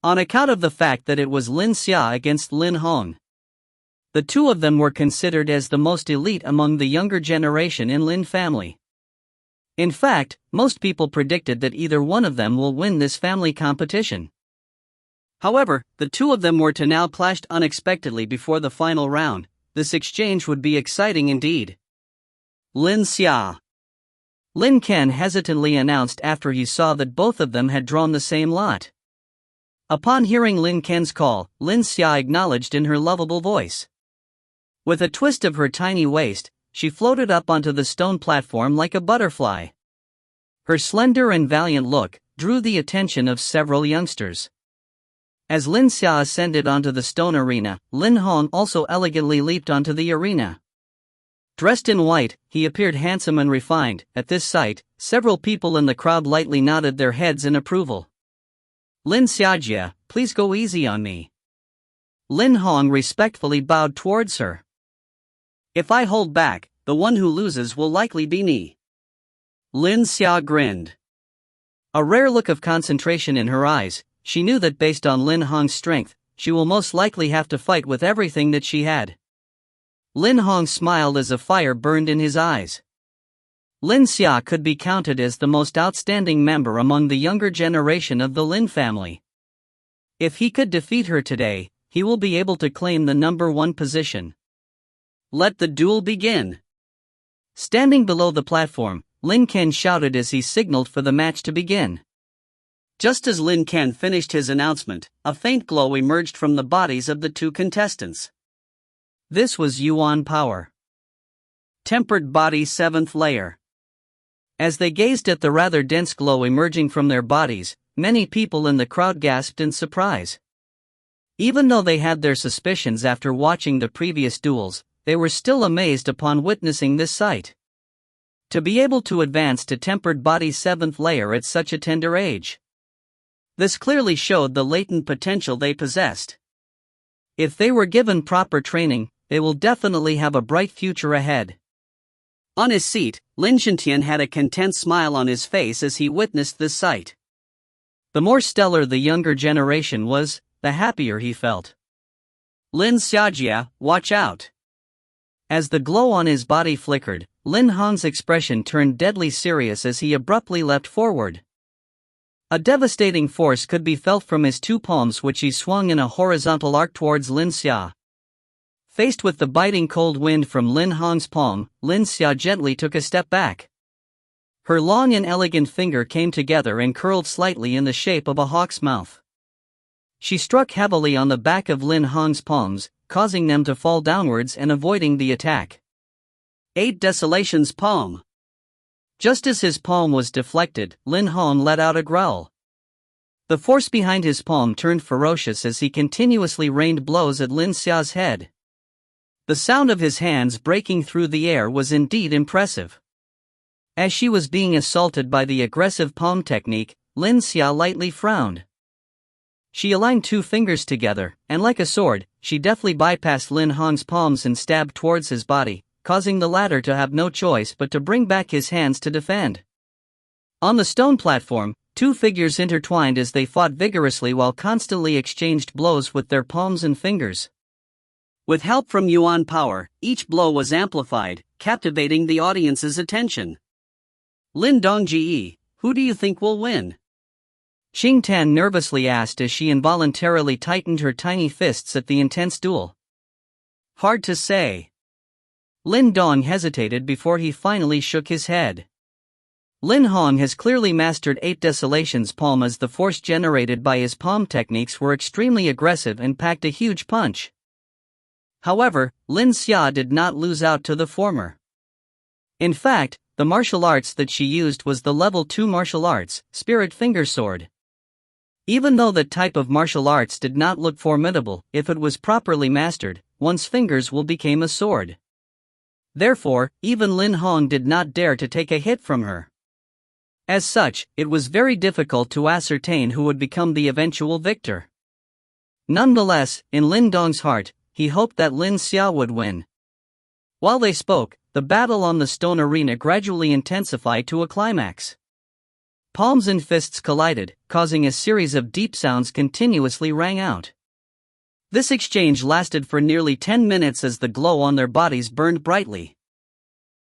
On account of the fact that it was Lin Xia against Lin Hong. The two of them were considered as the most elite among the younger generation in Lin family. In fact, most people predicted that either one of them will win this family competition. However, the two of them were to now clash unexpectedly before the final round. This exchange would be exciting indeed. Lin Xia. Lin Ken hesitantly announced after he saw that both of them had drawn the same lot. Upon hearing Lin Ken's call, Lin Xia acknowledged in her lovable voice. With a twist of her tiny waist, she floated up onto the stone platform like a butterfly. Her slender and valiant look drew the attention of several youngsters. As Lin Xia ascended onto the stone arena, Lin Hong also elegantly leaped onto the arena. Dressed in white, he appeared handsome and refined. At this sight, several people in the crowd lightly nodded their heads in approval. Lin Xiajia, please go easy on me. Lin Hong respectfully bowed towards her. If I hold back, the one who loses will likely be me. Lin Xia grinned. A rare look of concentration in her eyes. She knew that based on Lin Hong's strength, she will most likely have to fight with everything that she had. Lin Hong smiled as a fire burned in his eyes. Lin Xia could be counted as the most outstanding member among the younger generation of the Lin family. If he could defeat her today, he will be able to claim the number 1 position. Let the duel begin. Standing below the platform, Lin Ken shouted as he signaled for the match to begin. Just as Lin Ken finished his announcement, a faint glow emerged from the bodies of the 2 contestants. This was Yuan power. Tempered body 7th layer. As they gazed at the rather dense glow emerging from their bodies, many people in the crowd gasped in surprise. Even though they had their suspicions after watching the previous duels, they were still amazed upon witnessing this sight. To be able to advance to tempered body 7th layer at such a tender age. This clearly showed the latent potential they possessed. If they were given proper training, they will definitely have a bright future ahead. On his seat, Lin Shantian had a content smile on his face as he witnessed this sight. The more stellar the younger generation was, the happier he felt. Lin Xiajia, watch out. As the glow on his body flickered, Lin Hong's expression turned deadly serious as he abruptly leapt forward. A devastating force could be felt from his two palms, which he swung in a horizontal arc towards Lin Xia. Faced with the biting cold wind from Lin Hong's palm, Lin Xia gently took a step back. Her long and elegant finger came together and curled slightly in the shape of a hawk's mouth. She struck heavily on the back of Lin Hong's palms, causing them to fall downwards and avoiding the attack. 8 Desolation's palm. Just as his palm was deflected, Lin Hong let out a growl. The force behind his palm turned ferocious as he continuously rained blows at Lin Xia's head. The sound of his hands breaking through the air was indeed impressive. As she was being assaulted by the aggressive palm technique, Lin Xia lightly frowned. She aligned 2 fingers together, and like a sword, she deftly bypassed Lin Hong's palms and stabbed towards his body, causing the latter to have no choice but to bring back his hands to defend. On the stone platform, 2 figures intertwined as they fought vigorously while constantly exchanged blows with their palms and fingers. With help from Yuan power, each blow was amplified, captivating the audience's attention. Lin Dongji, who do you think will win? Qing Tan nervously asked as she involuntarily tightened her tiny fists at the intense duel. Hard to say. Lin Dong hesitated before he finally shook his head. Lin Hong has clearly mastered 8 Desolation's palm, as the force generated by his palm techniques were extremely aggressive and packed a huge punch. However, Lin Xia did not lose out to the former. In fact, the martial arts that she used was the level 2 martial arts, Spirit Finger Sword. Even though that type of martial arts did not look formidable, if it was properly mastered, one's fingers will become a sword. Therefore, even Lin Hong did not dare to take a hit from her. As such, it was very difficult to ascertain who would become the eventual victor. Nonetheless, in Lin Dong's heart, he hoped that Lin Xia would win. While they spoke, the battle on the stone arena gradually intensified to a climax. Palms and fists collided, causing a series of deep sounds continuously rang out. This exchange lasted for nearly 10 minutes as the glow on their bodies burned brightly.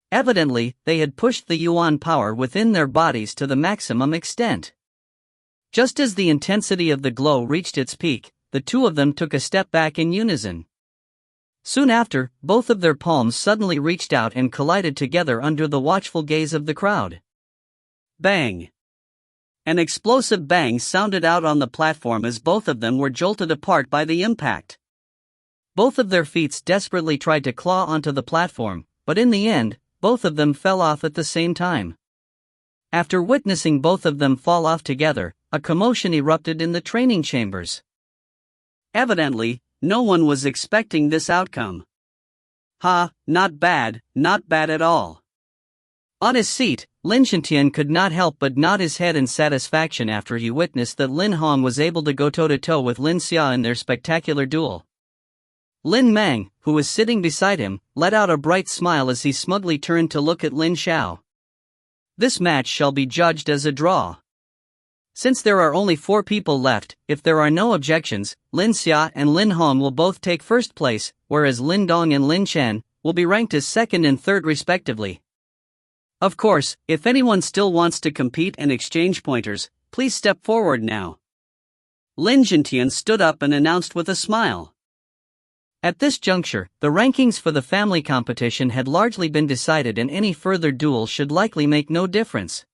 Evidently, they had pushed the Yuan power within their bodies to the maximum extent. Just as the intensity of the glow reached its peak, the 2 of them took a step back in unison. Soon after, both of their palms suddenly reached out and collided together under the watchful gaze of the crowd. Bang! An explosive bang sounded out on the platform as both of them were jolted apart by the impact. Both of their feet desperately tried to claw onto the platform, but in the end, both of them fell off at the same time. After witnessing both of them fall off together, a commotion erupted in the training chambers. Evidently, no one was expecting this outcome. Not bad at all. On his seat, Lin Shantian could not help but nod his head in satisfaction after he witnessed that Lin Hong was able to go toe-to-toe with Lin Xia in their spectacular duel. Lin Mang, who was sitting beside him, let out a bright smile as he smugly turned to look at Lin Xiao. This match shall be judged as a draw. Since there are only 4 people left, if there are no objections, Lin Xia and Lin Hong will both take first place, whereas Lin Dong and Lin Chen will be ranked as second and third respectively. Of course, if anyone still wants to compete and exchange pointers, please step forward now. Lin Jintian stood up and announced with a smile. At this juncture, the rankings for the family competition had largely been decided and any further duel should likely make no difference.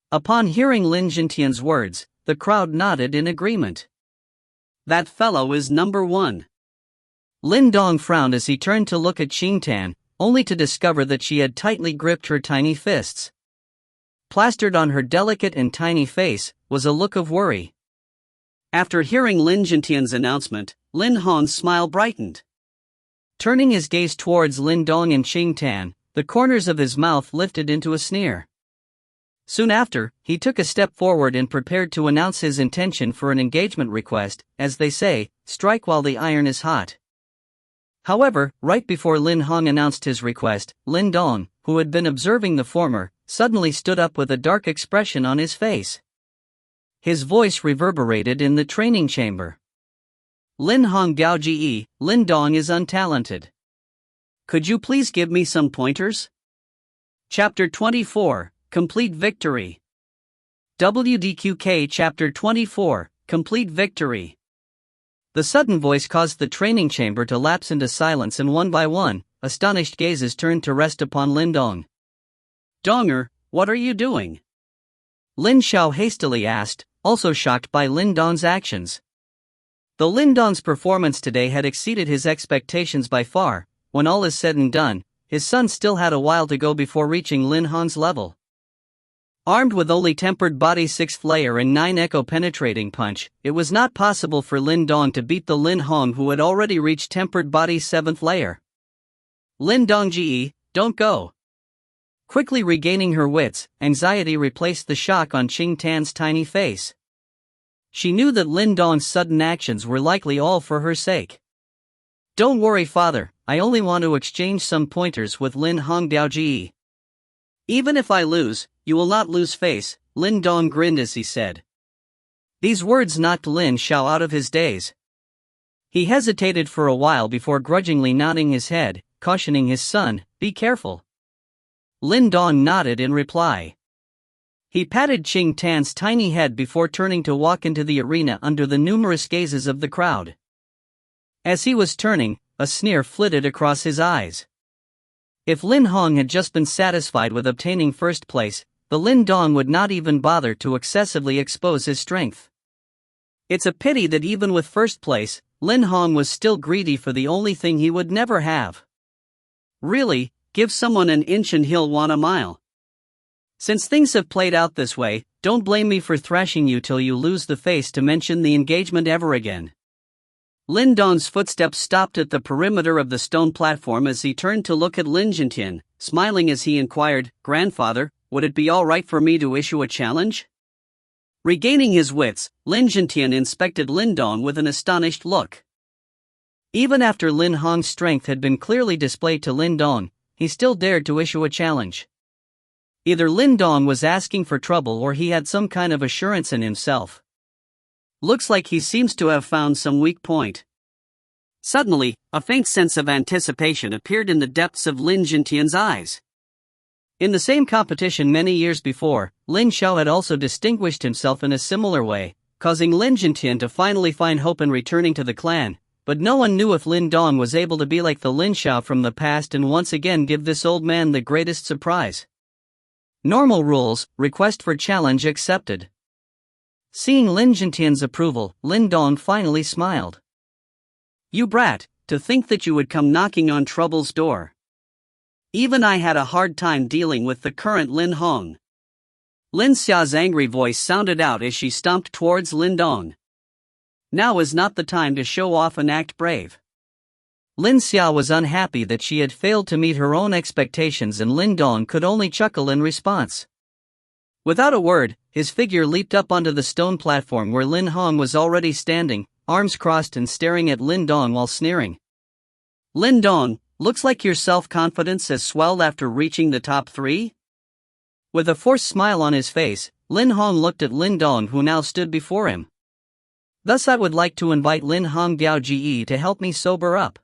Upon hearing Lin Jintian's words, the crowd nodded in agreement. That fellow is number 1. Lin Dong frowned as he turned to look at Qing Tan, only to discover that she had tightly gripped her tiny fists. Plastered on her delicate and tiny face was a look of worry. After hearing Lin Jintian's announcement, Lin Hong's smile brightened. Turning his gaze towards Lin Dong and Qing Tan, the corners of his mouth lifted into a sneer. Soon after, he took a step forward and prepared to announce his intention for an engagement request, as they say, strike while the iron is hot. However, right before Lin Hong announced his request, Lin Dong, who had been observing the former, suddenly stood up with a dark expression on his face. His voice reverberated in the training chamber. Lin Hong Gaoji, Lin Dong is untalented. Could you please give me some pointers? Chapter 24, Complete Victory. WDQK Chapter 24, Complete Victory. The sudden voice caused the training chamber to lapse into silence, and one by one, astonished gazes turned to rest upon Lin Dong. "Donger, what are you doing?" Lin Xiao hastily asked, also shocked by Lin Dong's actions. Though Lin Dong's performance today had exceeded his expectations by far, when all is said and done, his son still had a while to go before reaching Lin Hong's level. Armed with only Tempered Body's 6th layer and 9 Echo Penetrating Punch, it was not possible for Lin Dong to beat the Lin Hong who had already reached Tempered Body's 7th layer. "Lin Dong Ji, don't go." Quickly regaining her wits, anxiety replaced the shock on Qing Tan's tiny face. She knew that Lin Dong's sudden actions were likely all for her sake. "Don't worry, father, I only want to exchange some pointers with Lin Hong Daoji. Even if I lose, you will not lose face," Lin Dong grinned as he said. These words knocked Lin Xiao out of his daze. He hesitated for a while before grudgingly nodding his head, cautioning his son, "Be careful." Lin Dong nodded in reply. He patted Qing Tan's tiny head before turning to walk into the arena under the numerous gazes of the crowd. As he was turning, a sneer flitted across his eyes. If Lin Hong had just been satisfied with obtaining first place, the Lin Dong would not even bother to excessively expose his strength. It's a pity that even with first place, Lin Hong was still greedy for the only thing he would never have. Really, give someone an inch and he'll want a mile. Since things have played out this way, don't blame me for thrashing you till you lose the face to mention the engagement ever again. Lin Dong's footsteps stopped at the perimeter of the stone platform as he turned to look at Lin Jintian, smiling as he inquired, "Grandfather, would it be all right for me to issue a challenge?" Regaining his wits, Lin Jintian inspected Lin Dong with an astonished look. Even after Lin Hong's strength had been clearly displayed to Lin Dong, he still dared to issue a challenge. Either Lin Dong was asking for trouble or he had some kind of assurance in himself. Looks like he seems to have found some weak point. Suddenly, a faint sense of anticipation appeared in the depths of Lin Jintian's eyes. In the same competition many years before, Lin Xiao had also distinguished himself in a similar way, causing Lin Jintian to finally find hope in returning to the clan, but no one knew if Lin Dong was able to be like the Lin Xiao from the past and once again give this old man the greatest surprise. Normal rules, request for challenge accepted. Seeing Lin Jintian's approval, Lin Dong finally smiled. "You brat, to think that you would come knocking on trouble's door. Even I had a hard time dealing with the current Lin Hong." Lin Xiao's angry voice sounded out as she stomped towards Lin Dong. Now is not the time to show off and act brave. Lin Xiao was unhappy that she had failed to meet her own expectations, and Lin Dong could only chuckle in response. Without a word, his figure leaped up onto the stone platform where Lin Hong was already standing, arms crossed and staring at Lin Dong while sneering. "Lin Dong, looks like your self-confidence has swelled after reaching the top 3? With a forced smile on his face, Lin Hong looked at Lin Dong, who now stood before him. "Thus I would like to invite Lin Hong Daoji to help me sober up."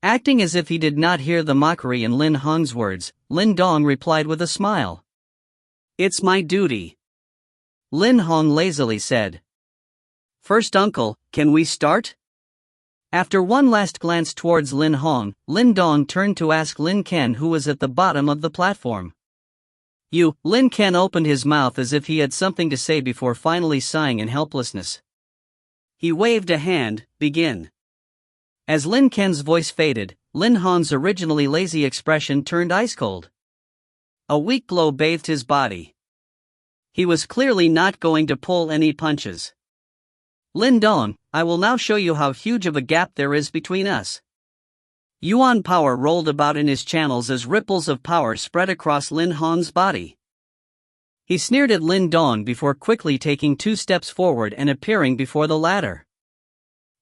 Acting as if he did not hear the mockery in Lin Hong's words, Lin Dong replied with a smile. "It's my duty," Lin Hong lazily said. "First uncle, can we start?" After one last glance towards Lin Hong, Lin Dong turned to ask Lin Ken, who was at the bottom of the platform. "You," Lin Ken opened his mouth as if he had something to say before finally sighing in helplessness. He waved a hand, "Begin." As Lin Ken's voice faded, Lin Hong's originally lazy expression turned ice cold. A weak glow bathed his body. He was clearly not going to pull any punches. "Lin Dong, I will now show you how huge of a gap there is between us." Yuan power rolled about in his channels as ripples of power spread across Lin Hong's body. He sneered at Lin Dong before quickly taking 2 steps forward and appearing before the latter.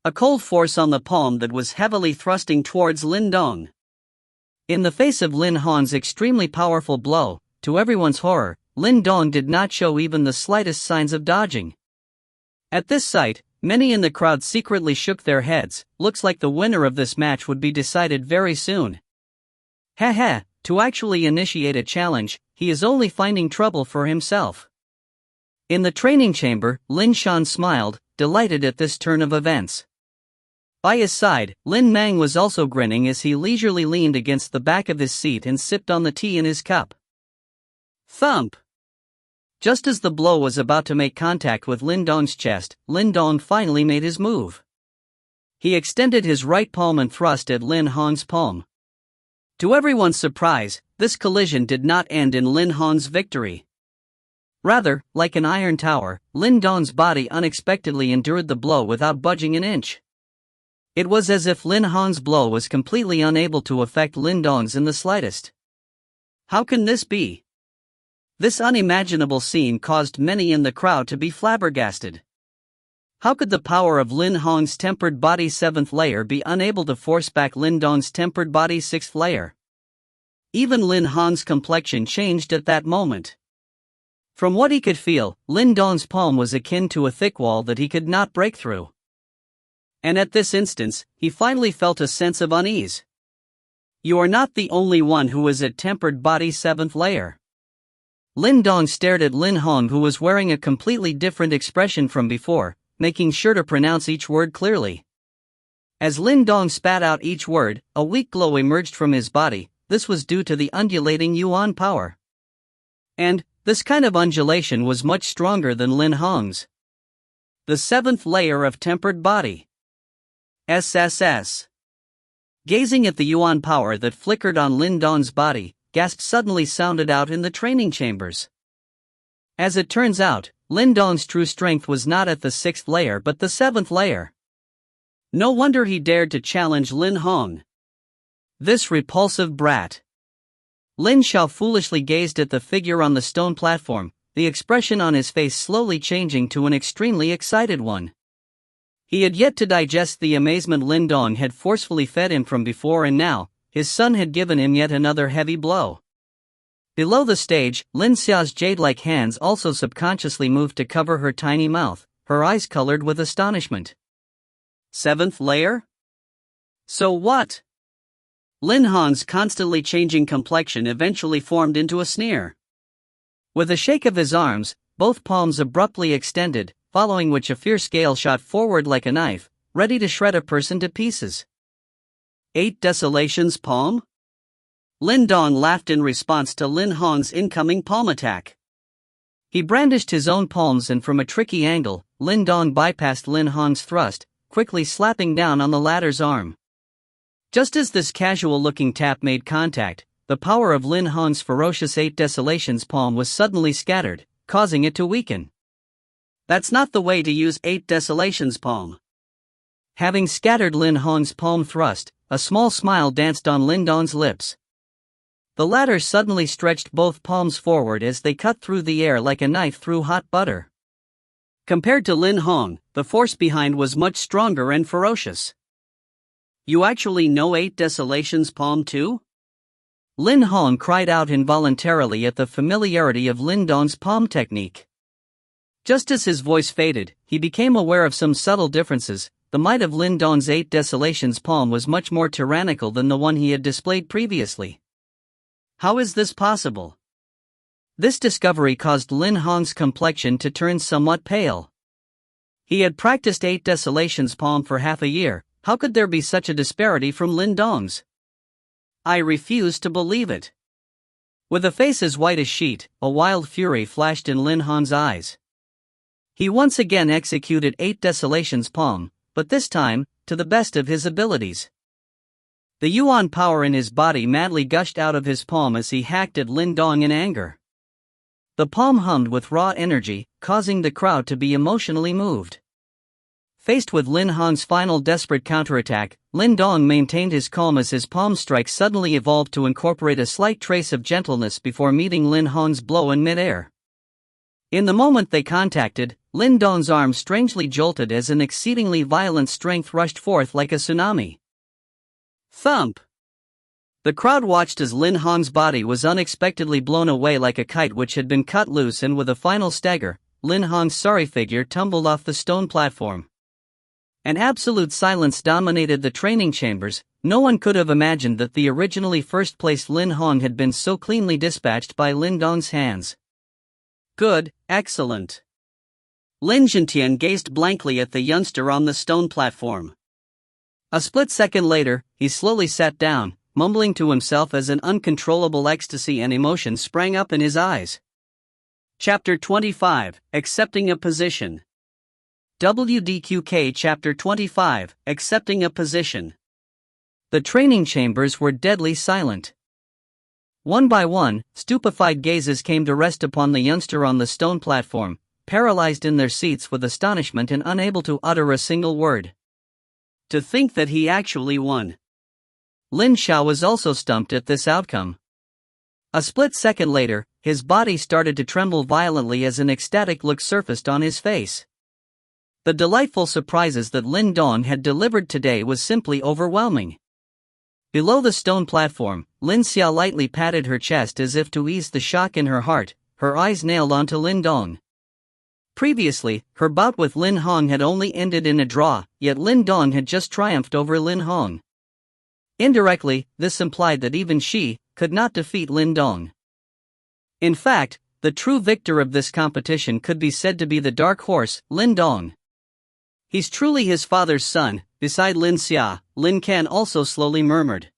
A cold force on the palm that was heavily thrusting towards Lin Dong. In the face of Lin Hong's extremely powerful blow, to everyone's horror, Lin Dong did not show even the slightest signs of dodging. At this sight, many in the crowd secretly shook their heads. Looks like the winner of this match would be decided very soon. Haha, to actually initiate a challenge, he is only finding trouble for himself. In the training chamber, Lin Shan smiled, delighted at this turn of events. By his side, Lin Mang was also grinning as he leisurely leaned against the back of his seat and sipped on the tea in his cup. Thump! Just as the blow was about to make contact with Lin Dong's chest, Lin Dong finally made his move. He extended his right palm and thrust at Lin Hong's palm. To everyone's surprise, this collision did not end in Lin Hong's victory. Rather, like an iron tower, Lin Dong's body unexpectedly endured the blow without budging an inch. It was as if Lin Hong's blow was completely unable to affect Lin Dong's in the slightest. How can this be? This unimaginable scene caused many in the crowd to be flabbergasted. How could the power of Lin Hong's tempered body 7th layer be unable to force back Lin Dong's tempered body 6th layer? Even Lin Hong's complexion changed at that moment. From what he could feel, Lin Dong's palm was akin to a thick wall that he could not break through. And at this instance, he finally felt a sense of unease. You are not the only one who is at tempered body 7th layer. Lin Dong stared at Lin Hong, who was wearing a completely different expression from before, making sure to pronounce each word clearly. As Lin Dong spat out each word, a weak glow emerged from his body. This was due to the undulating yuan power. And this kind of undulation was much stronger than Lin Hong's. The 7th layer of tempered body. SSS. Gazing at the yuan power that flickered on Lin Dong's body, gasps suddenly sounded out in the training chambers. As it turns out, Lin Dong's true strength was not at the 6th layer but the 7th layer. No wonder he dared to challenge Lin Hong. This repulsive brat. Lin Xiao foolishly gazed at the figure on the stone platform, the expression on his face slowly changing to an extremely excited one. He had yet to digest the amazement Lin Dong had forcefully fed him from before, and now, his son had given him yet another heavy blow. Below the stage, Lin Xiao's jade-like hands also subconsciously moved to cover her tiny mouth, her eyes colored with astonishment. 7th layer? So what? Lin Hong's constantly changing complexion eventually formed into a sneer. With a shake of his arms, both palms abruptly extended, following which a fierce gale shot forward like a knife, ready to shred a person to pieces. 8 Desolation's palm? Lin Dong laughed in response to Lin Hong's incoming palm attack. He brandished his own palms, and from a tricky angle, Lin Dong bypassed Lin Hong's thrust, quickly slapping down on the latter's arm. Just as this casual-looking tap made contact, the power of Lin Hong's ferocious 8 Desolation's palm was suddenly scattered, causing it to weaken. That's not the way to use 8 Desolation's palm. Having scattered Lin Hong's palm thrust, a small smile danced on Lin Dong's lips. The latter suddenly stretched both palms forward as they cut through the air like a knife through hot butter. Compared to Lin Hong, the force behind was much stronger and ferocious. You actually know 8 Desolation's palm too? Lin Hong cried out involuntarily at the familiarity of Lin Dong's palm technique. Just as his voice faded, he became aware of some subtle differences. The might of Lin Dong's 8 Desolation's palm was much more tyrannical than the one he had displayed previously. How is this possible? This discovery caused Lin Hong's complexion to turn somewhat pale. He had practiced 8 Desolation's palm for half a year. How could there be such a disparity from Lin Dong's? I refuse to believe it. With a face as white as sheet, a wild fury flashed in Lin Hong's eyes. He once again executed 8 Desolation's palm, but this time, to the best of his abilities. The yuan power in his body madly gushed out of his palm as he hacked at Lin Dong in anger. The palm hummed with raw energy, causing the crowd to be emotionally moved. Faced with Lin Hong's final desperate counterattack, Lin Dong maintained his calm as his palm strike suddenly evolved to incorporate a slight trace of gentleness before meeting Lin Hong's blow in midair. In the moment they contacted, Lin Dong's arm strangely jolted as an exceedingly violent strength rushed forth like a tsunami. Thump! The crowd watched as Lin Hong's body was unexpectedly blown away like a kite which had been cut loose, and with a final stagger, Lin Hong's sorry figure tumbled off the stone platform. An absolute silence dominated the training chambers. no one could have imagined that the originally first-place Lin Hong had been so cleanly dispatched by Lin Dong's hands. Good, excellent. Lin Zhentian gazed blankly at the youngster on the stone platform. A split second later, he slowly sat down, mumbling to himself as an uncontrollable ecstasy and emotion sprang up in his eyes. Chapter 25, Accepting a Position. WDQK Chapter 25, Accepting a Position. The training chambers were deadly silent. One by one, stupefied gazes came to rest upon the youngster on the stone platform, paralyzed in their seats with astonishment and unable to utter a single word. To think that he actually won. Lin Xiao was also stumped at this outcome. A split second later, his body started to tremble violently as an ecstatic look surfaced on his face. The delightful surprises that Lin Dong had delivered today was simply overwhelming. Below the stone platform, Lin Xiao lightly patted her chest as if to ease the shock in her heart, her eyes nailed onto Lin Dong. Previously, her bout with Lin Hong had only ended in a draw, yet Lin Dong had just triumphed over Lin Hong. Indirectly, this implied that even she could not defeat Lin Dong. In fact, the true victor of this competition could be said to be the dark horse, Lin Dong. He's truly his father's son. Beside Lin Xia, Lin Can also slowly murmured.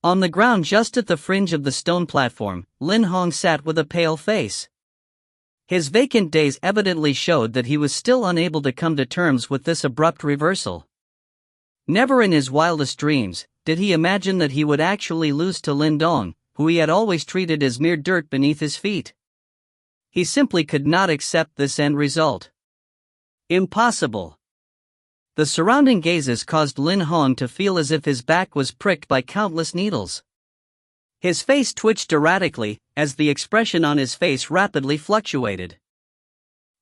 On the ground just at the fringe of the stone platform, Lin Hong sat with a pale face. His vacant daze evidently showed that he was still unable to come to terms with this abrupt reversal. Never in his wildest dreams did he imagine that he would actually lose to Lin Dong, who he had always treated as mere dirt beneath his feet. He simply could not accept this end result. Impossible. The surrounding gazes caused Lin Hong to feel as if his back was pricked by countless needles. His face twitched erratically, as the expression on his face rapidly fluctuated.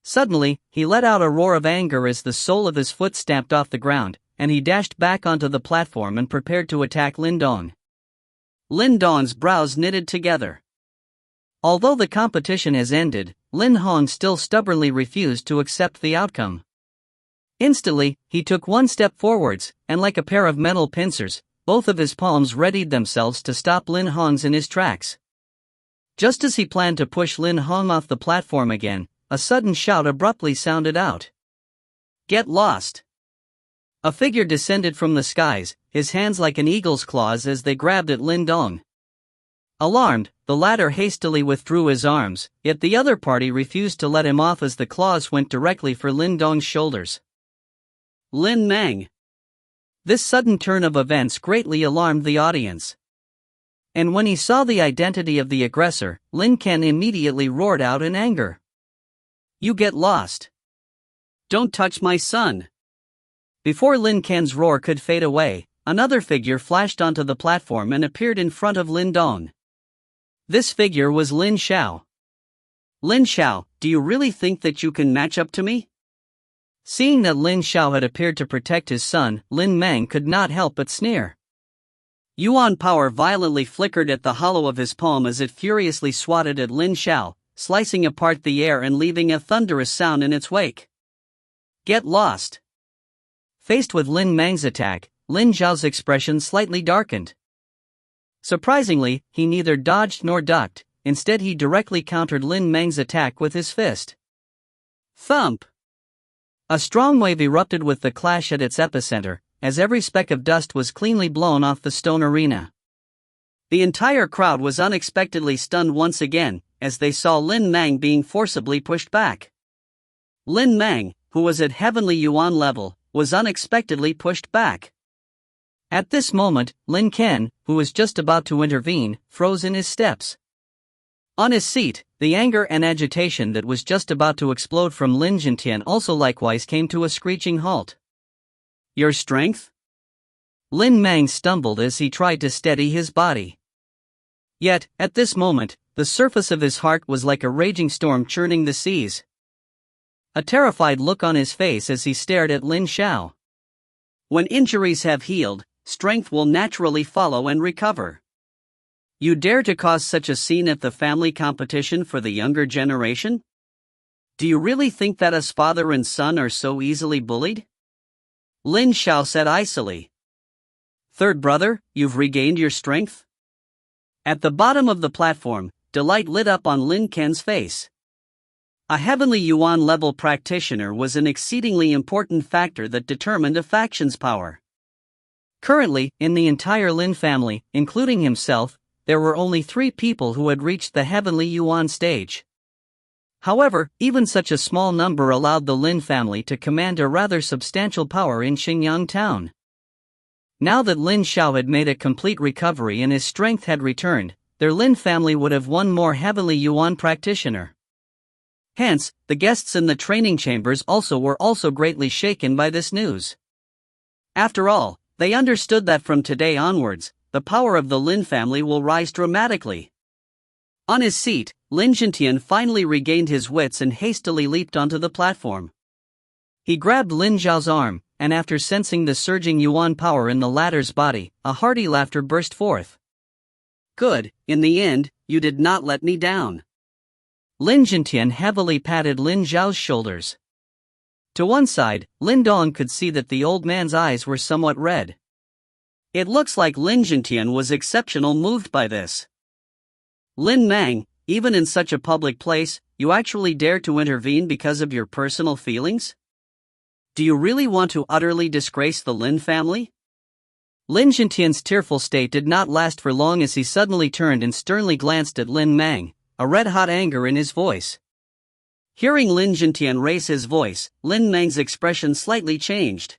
Suddenly, he let out a roar of anger as the sole of his foot stamped off the ground, and he dashed back onto the platform and prepared to attack Lin Dong. Lin Dong's brows knitted together. Although the competition has ended, Lin Hong still stubbornly refused to accept the outcome. Instantly, he took one step forwards, and like a pair of metal pincers, both of his palms readied themselves to stop Lin Hong's in his tracks. Just as he planned to push Lin Hong off the platform again, a sudden shout abruptly sounded out. Get lost! A figure descended from the skies, his hands like an eagle's claws as they grabbed at Lin Dong. Alarmed, the latter hastily withdrew his arms, yet the other party refused to let him off as the claws went directly for Lin Dong's shoulders. Lin Mang. This sudden turn of events greatly alarmed the audience. And when he saw the identity of the aggressor, Lin Can immediately roared out in anger. You get lost! Don't touch my son! Before Lin Can's roar could fade away, another figure flashed onto the platform and appeared in front of Lin Dong. This figure was Lin Xiao. Lin Xiao, do you really think that you can match up to me? Seeing that Lin Xiao had appeared to protect his son, Lin Mang could not help but sneer. Yuan power violently flickered at the hollow of his palm as it furiously swatted at Lin Xiao, slicing apart the air and leaving a thunderous sound in its wake. Get lost! Faced with Lin Mang's attack, Lin Xiao's expression slightly darkened. Surprisingly, he neither dodged nor ducked, instead he directly countered Lin Mang's attack with his fist. Thump! A strong wave erupted with the clash at its epicenter, as every speck of dust was cleanly blown off the stone arena. The entire crowd was unexpectedly stunned once again, as they saw Lin Mang being forcibly pushed back. Lin Mang, who was at heavenly Yuan level, was unexpectedly pushed back. At this moment, Lin Can, who was just about to intervene, froze in his steps. On his seat, the anger and agitation that was just about to explode from Lin Zhentian also likewise came to a screeching halt. Your strength? Lin Mang stumbled as he tried to steady his body. Yet, at this moment, the surface of his heart was like a raging storm churning the seas. A terrified look on his face as he stared at Lin Xiao. When injuries have healed, strength will naturally follow and recover. You dare to cause such a scene at the family competition for the younger generation? Do you really think that us father and son are so easily bullied? Lin Xiao said icily. Third brother, you've regained your strength? At the bottom of the platform, delight lit up on Lin Ken's face. A heavenly yuan level practitioner was an exceedingly important factor that determined a faction's power. Currently, in the entire Lin family, including himself, there were only 3 people who had reached the heavenly yuan stage. However, even such a small number allowed the Lin family to command a rather substantial power in Xingyang town. Now that Lin Xiao had made a complete recovery and his strength had returned, their Lin family would have one more heavenly yuan practitioner. Hence, the guests in the training chambers were also greatly shaken by this news. After all, they understood that from today onwards, the power of the Lin family will rise dramatically. On his seat, Lin Jintian finally regained his wits and hastily leaped onto the platform. He grabbed Lin Zhao's arm, and after sensing the surging yuan power in the latter's body, a hearty laughter burst forth. Good, in the end, you did not let me down. Lin Jintian heavily patted Lin Zhao's shoulders. To one side, Lin Dong could see that the old man's eyes were somewhat red. It looks like Lin Jintian was exceptionally moved by this. Lin Mang, even in such a public place, you actually dare to intervene because of your personal feelings? Do you really want to utterly disgrace the Lin family? Lin Jintian's tearful state did not last for long as he suddenly turned and sternly glanced at Lin Mang, a red-hot anger in his voice. Hearing Lin Jintian raise his voice, Lin Mang's expression slightly changed.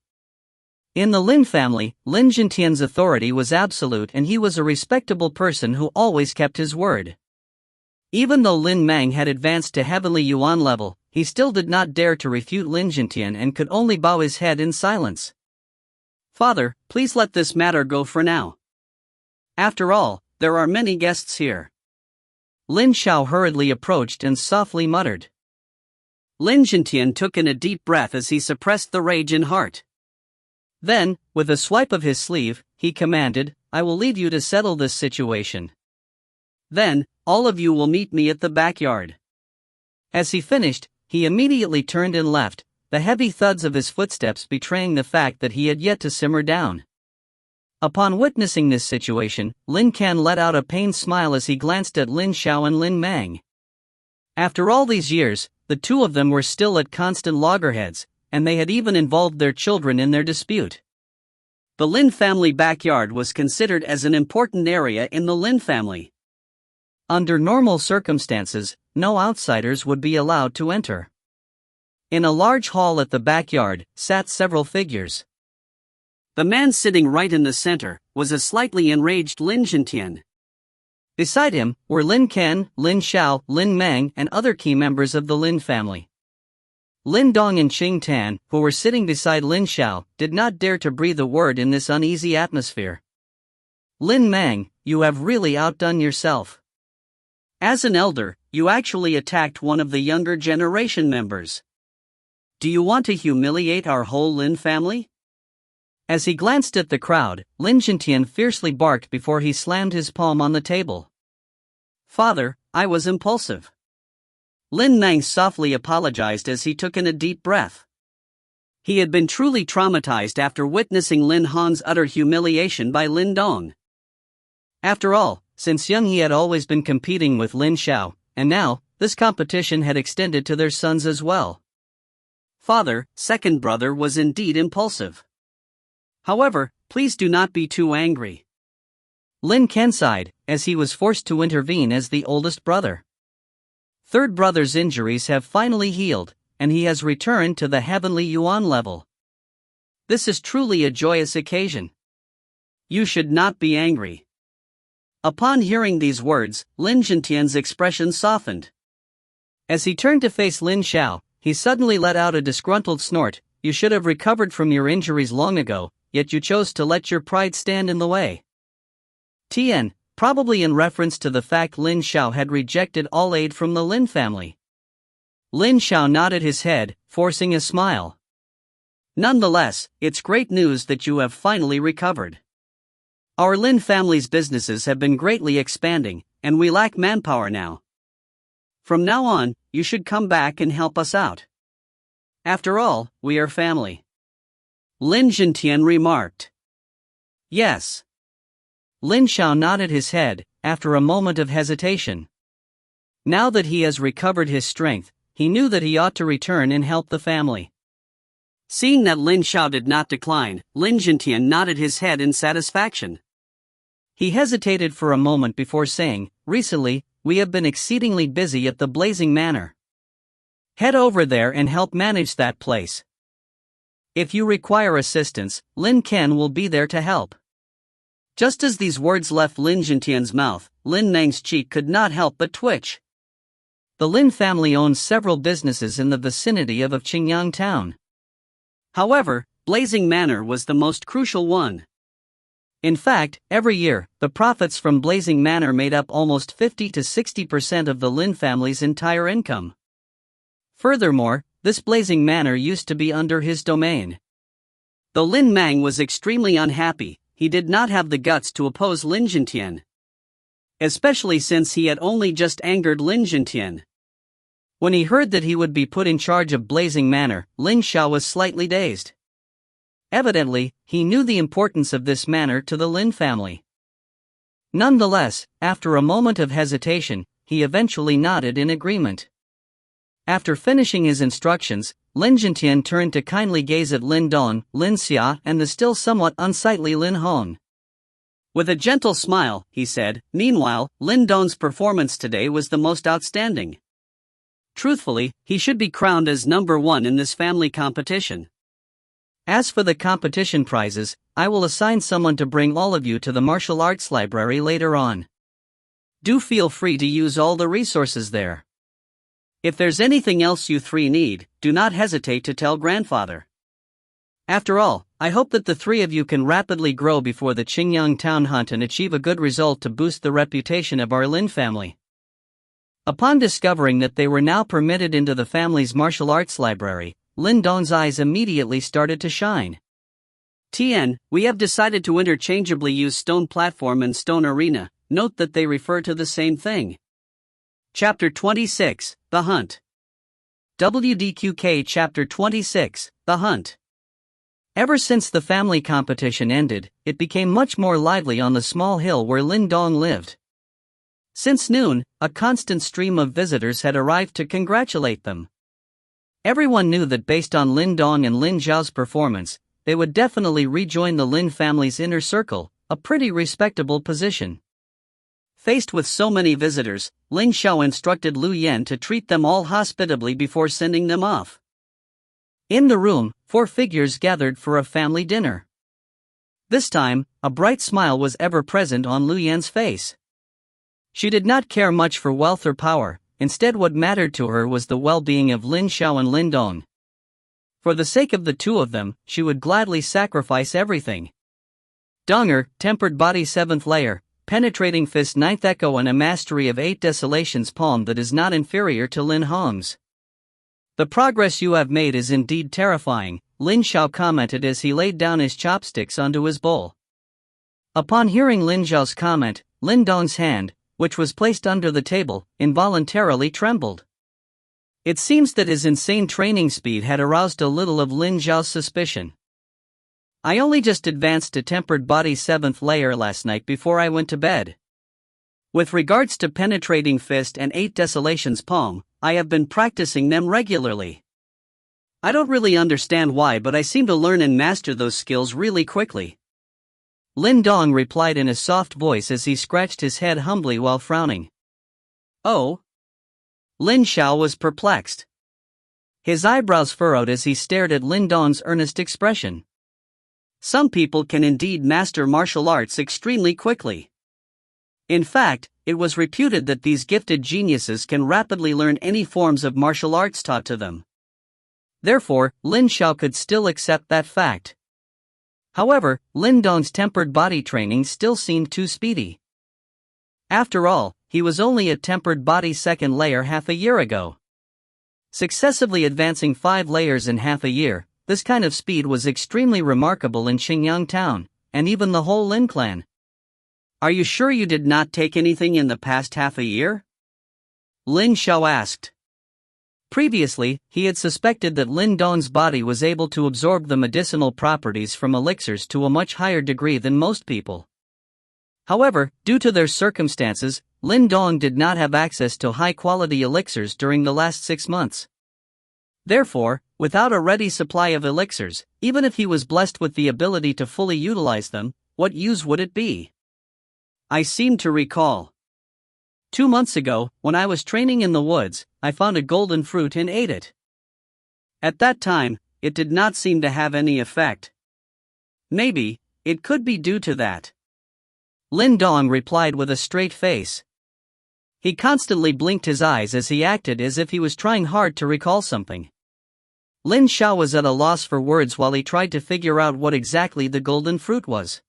In the Lin family, Lin Jintian's authority was absolute and he was a respectable person who always kept his word. Even though Lin Mang had advanced to heavenly yuan level, he still did not dare to refute Lin Jintian and could only bow his head in silence. Father, please let this matter go for now. After all, there are many guests here. Lin Xiao hurriedly approached and softly muttered. Lin Jintian took in a deep breath as he suppressed the rage in heart. Then, with a swipe of his sleeve, he commanded, I will leave you to settle this situation. Then, all of you will meet me at the backyard. As he finished, he immediately turned and left, the heavy thuds of his footsteps betraying the fact that he had yet to simmer down. Upon witnessing this situation, Lin Can let out a pained smile as he glanced at Lin Xiao and Lin Mang. After all these years, the two of them were still at constant loggerheads, and they had even involved their children in their dispute. The Lin family backyard was considered as an important area in the Lin family. Under normal circumstances, no outsiders would be allowed to enter. In a large hall at the backyard, sat several figures. The man sitting right in the center was a slightly enraged Lin Jintian. Beside him were Lin Ken, Lin Xiao, Lin Mang, and other key members of the Lin family. Lin Dong and Qing Tan, who were sitting beside Lin Xiao, did not dare to breathe a word in this uneasy atmosphere. Lin Mang, you have really outdone yourself. As an elder, you actually attacked one of the younger generation members. Do you want to humiliate our whole Lin family? As he glanced at the crowd, Lin Jintian fiercely barked before he slammed his palm on the table. Father, I was impulsive. Lin Mang softly apologized as he took in a deep breath. He had been truly traumatized after witnessing Lin Han's utter humiliation by Lin Dong. After all, since young he had always been competing with Lin Xiao, and now, this competition had extended to their sons as well. Father, second brother was indeed impulsive. However, please do not be too angry. Lin Ken sighed, as he was forced to intervene as the oldest brother. Third brother's injuries have finally healed, and he has returned to the heavenly yuan level. This is truly a joyous occasion. You should not be angry. Upon hearing these words, Lin Jintian's expression softened. As he turned to face Lin Xiao, he suddenly let out a disgruntled snort. You should have recovered from your injuries long ago, yet you chose to let your pride stand in the way. Tian, probably in reference to the fact Lin Xiao had rejected all aid from the Lin family. Lin Xiao nodded his head, forcing a smile. Nonetheless, it's great news that you have finally recovered. Our Lin family's businesses have been greatly expanding, and we lack manpower now. From now on, you should come back and help us out. After all, we are family. Lin Jintian remarked. Yes. Lin Xiao nodded his head, after a moment of hesitation. Now that he has recovered his strength, he knew that he ought to return and help the family. Seeing that Lin Xiao did not decline, Lin Jintian nodded his head in satisfaction. He hesitated for a moment before saying, "Recently, we have been exceedingly busy at the Blazing Manor. Head over there and help manage that place. If you require assistance, Lin Ken will be there to help." Just as these words left Lin Jintian's mouth, Lin Nang's cheek could not help but twitch. The Lin family owns several businesses in the vicinity of Qingyang town. However, Blazing Manor was the most crucial one. In fact, every year, the profits from Blazing Manor made up almost 50 to 60% of the Lin family's entire income. Furthermore, this Blazing Manor used to be under his domain. Though Lin Mang was extremely unhappy, he did not have the guts to oppose Lin Jintian. Especially since he had only just angered Lin Jintian. When he heard that he would be put in charge of Blazing Manor, Lin Xiao was slightly dazed. Evidently, he knew the importance of this manor to the Lin family. Nonetheless, after a moment of hesitation, he eventually nodded in agreement. After finishing his instructions, Lin Jintian turned to kindly gaze at Lin Dong, Lin Xia, and the still somewhat unsightly Lin Hong. With a gentle smile, he said, "Meanwhile, Lin Dong's performance today was the most outstanding. Truthfully, he should be crowned as number one in this family competition. As for the competition prizes, I will assign someone to bring all of you to the martial arts library later on. Do feel free to use all the resources there. If there's anything else you three need, do not hesitate to tell grandfather. After all, I hope that the three of you can rapidly grow before the Qingyang town hunt and achieve a good result to boost the reputation of our Lin family." Upon discovering that they were now permitted into the family's martial arts library, Lin Dong's eyes immediately started to shine. "Tian, we have decided to interchangeably use Stone Platform and Stone Arena, note that they refer to the same thing." Chapter 26, The Hunt. WDQK Chapter 26, The Hunt. Ever since the family competition ended, it became much more lively on the small hill where Lin Dong lived. Since noon, a constant stream of visitors had arrived to congratulate them. Everyone knew that based on Lin Dong and Lin Zhao's performance, they would definitely rejoin the Lin family's inner circle, a pretty respectable position. Faced with so many visitors, Lin Xiao instructed Lu Yan to treat them all hospitably before sending them off. In the room, 4 figures gathered for a family dinner. This time, a bright smile was ever present on Lu Yan's face. She did not care much for wealth or power, instead what mattered to her was the well-being of Lin Xiao and Lin Dong. For the sake of the two of them, she would gladly sacrifice everything. Donger, tempered body 7th layer, penetrating fist 9th echo and a mastery of 8 desolations palm that is not inferior to Lin Hong's. "The progress you have made is indeed terrifying," Lin Xiao commented as he laid down his chopsticks onto his bowl. Upon hearing Lin Xiao's comment, Lin Dong's hand, which was placed under the table, involuntarily trembled. It seems that his insane training speed had aroused a little of Lin Zhao's suspicion. "I only just advanced to tempered body 7th layer last night before I went to bed. With regards to penetrating fist and 8 desolations palm, I have been practicing them regularly. I don't really understand why, but I seem to learn and master those skills really quickly." Lin Dong replied in a soft voice as he scratched his head humbly while frowning. "Oh?" Lin Xiao was perplexed. His eyebrows furrowed as he stared at Lin Dong's earnest expression. Some people can indeed master martial arts extremely quickly. In fact, it was reputed that these gifted geniuses can rapidly learn any forms of martial arts taught to them. Therefore, Lin Xiao could still accept that fact. However, Lin Dong's tempered body training still seemed too speedy. After all, he was only a tempered body 2nd layer half a year ago. Successively advancing 5 layers in half a year, this kind of speed was extremely remarkable in Qingyang town, and even the whole Lin clan. "Are you sure you did not take anything in the past half a year?" Lin Xiao asked. Previously, he had suspected that Lin Dong's body was able to absorb the medicinal properties from elixirs to a much higher degree than most people. However, due to their circumstances, Lin Dong did not have access to high-quality elixirs during the last 6 months. Therefore, without a ready supply of elixirs, even if he was blessed with the ability to fully utilize them, what use would it be? I seem to recall. 2 months ago, when I was training in the woods, I found a golden fruit and ate it. At that time, it did not seem to have any effect. Maybe, it could be due to that. Lin Dong replied with a straight face. He constantly blinked his eyes as he acted as if he was trying hard to recall something. Lin Xiao was at a loss for words while he tried to figure out what exactly the golden fruit was.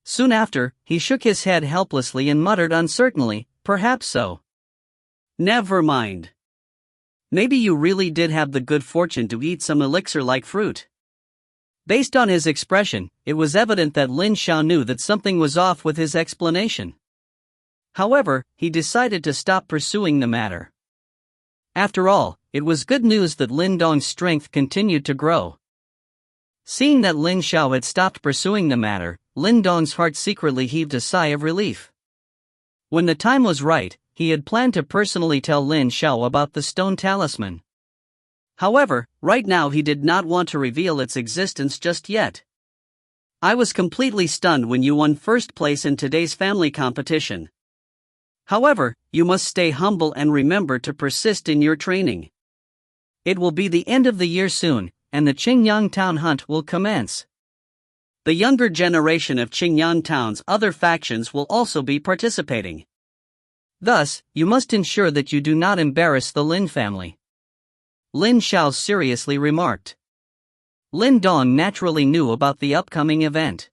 Soon after, he shook his head helplessly and muttered uncertainly, "Perhaps so." Never mind. Maybe you really did have the good fortune to eat some elixir-like fruit. Based on his expression, it was evident that Lin Xiao knew that something was off with his explanation. However, he decided to stop pursuing the matter. After all, it was good news that Lin Dong's strength continued to grow. Seeing that Lin Xiao had stopped pursuing the matter, Lin Dong's heart secretly heaved a sigh of relief. When the time was right, he had planned to personally tell Lin Xiao about the stone talisman. However, right now he did not want to reveal its existence just yet. I was completely stunned when you won first place in today's family competition. However, you must stay humble and remember to persist in your training. It will be the end of the year soon, and the Qingyang Town hunt will commence. The younger generation of Qingyang Town's other factions will also be participating. Thus, you must ensure that you do not embarrass the Lin family. Lin Xiao seriously remarked. Lin Dong naturally knew about the upcoming event.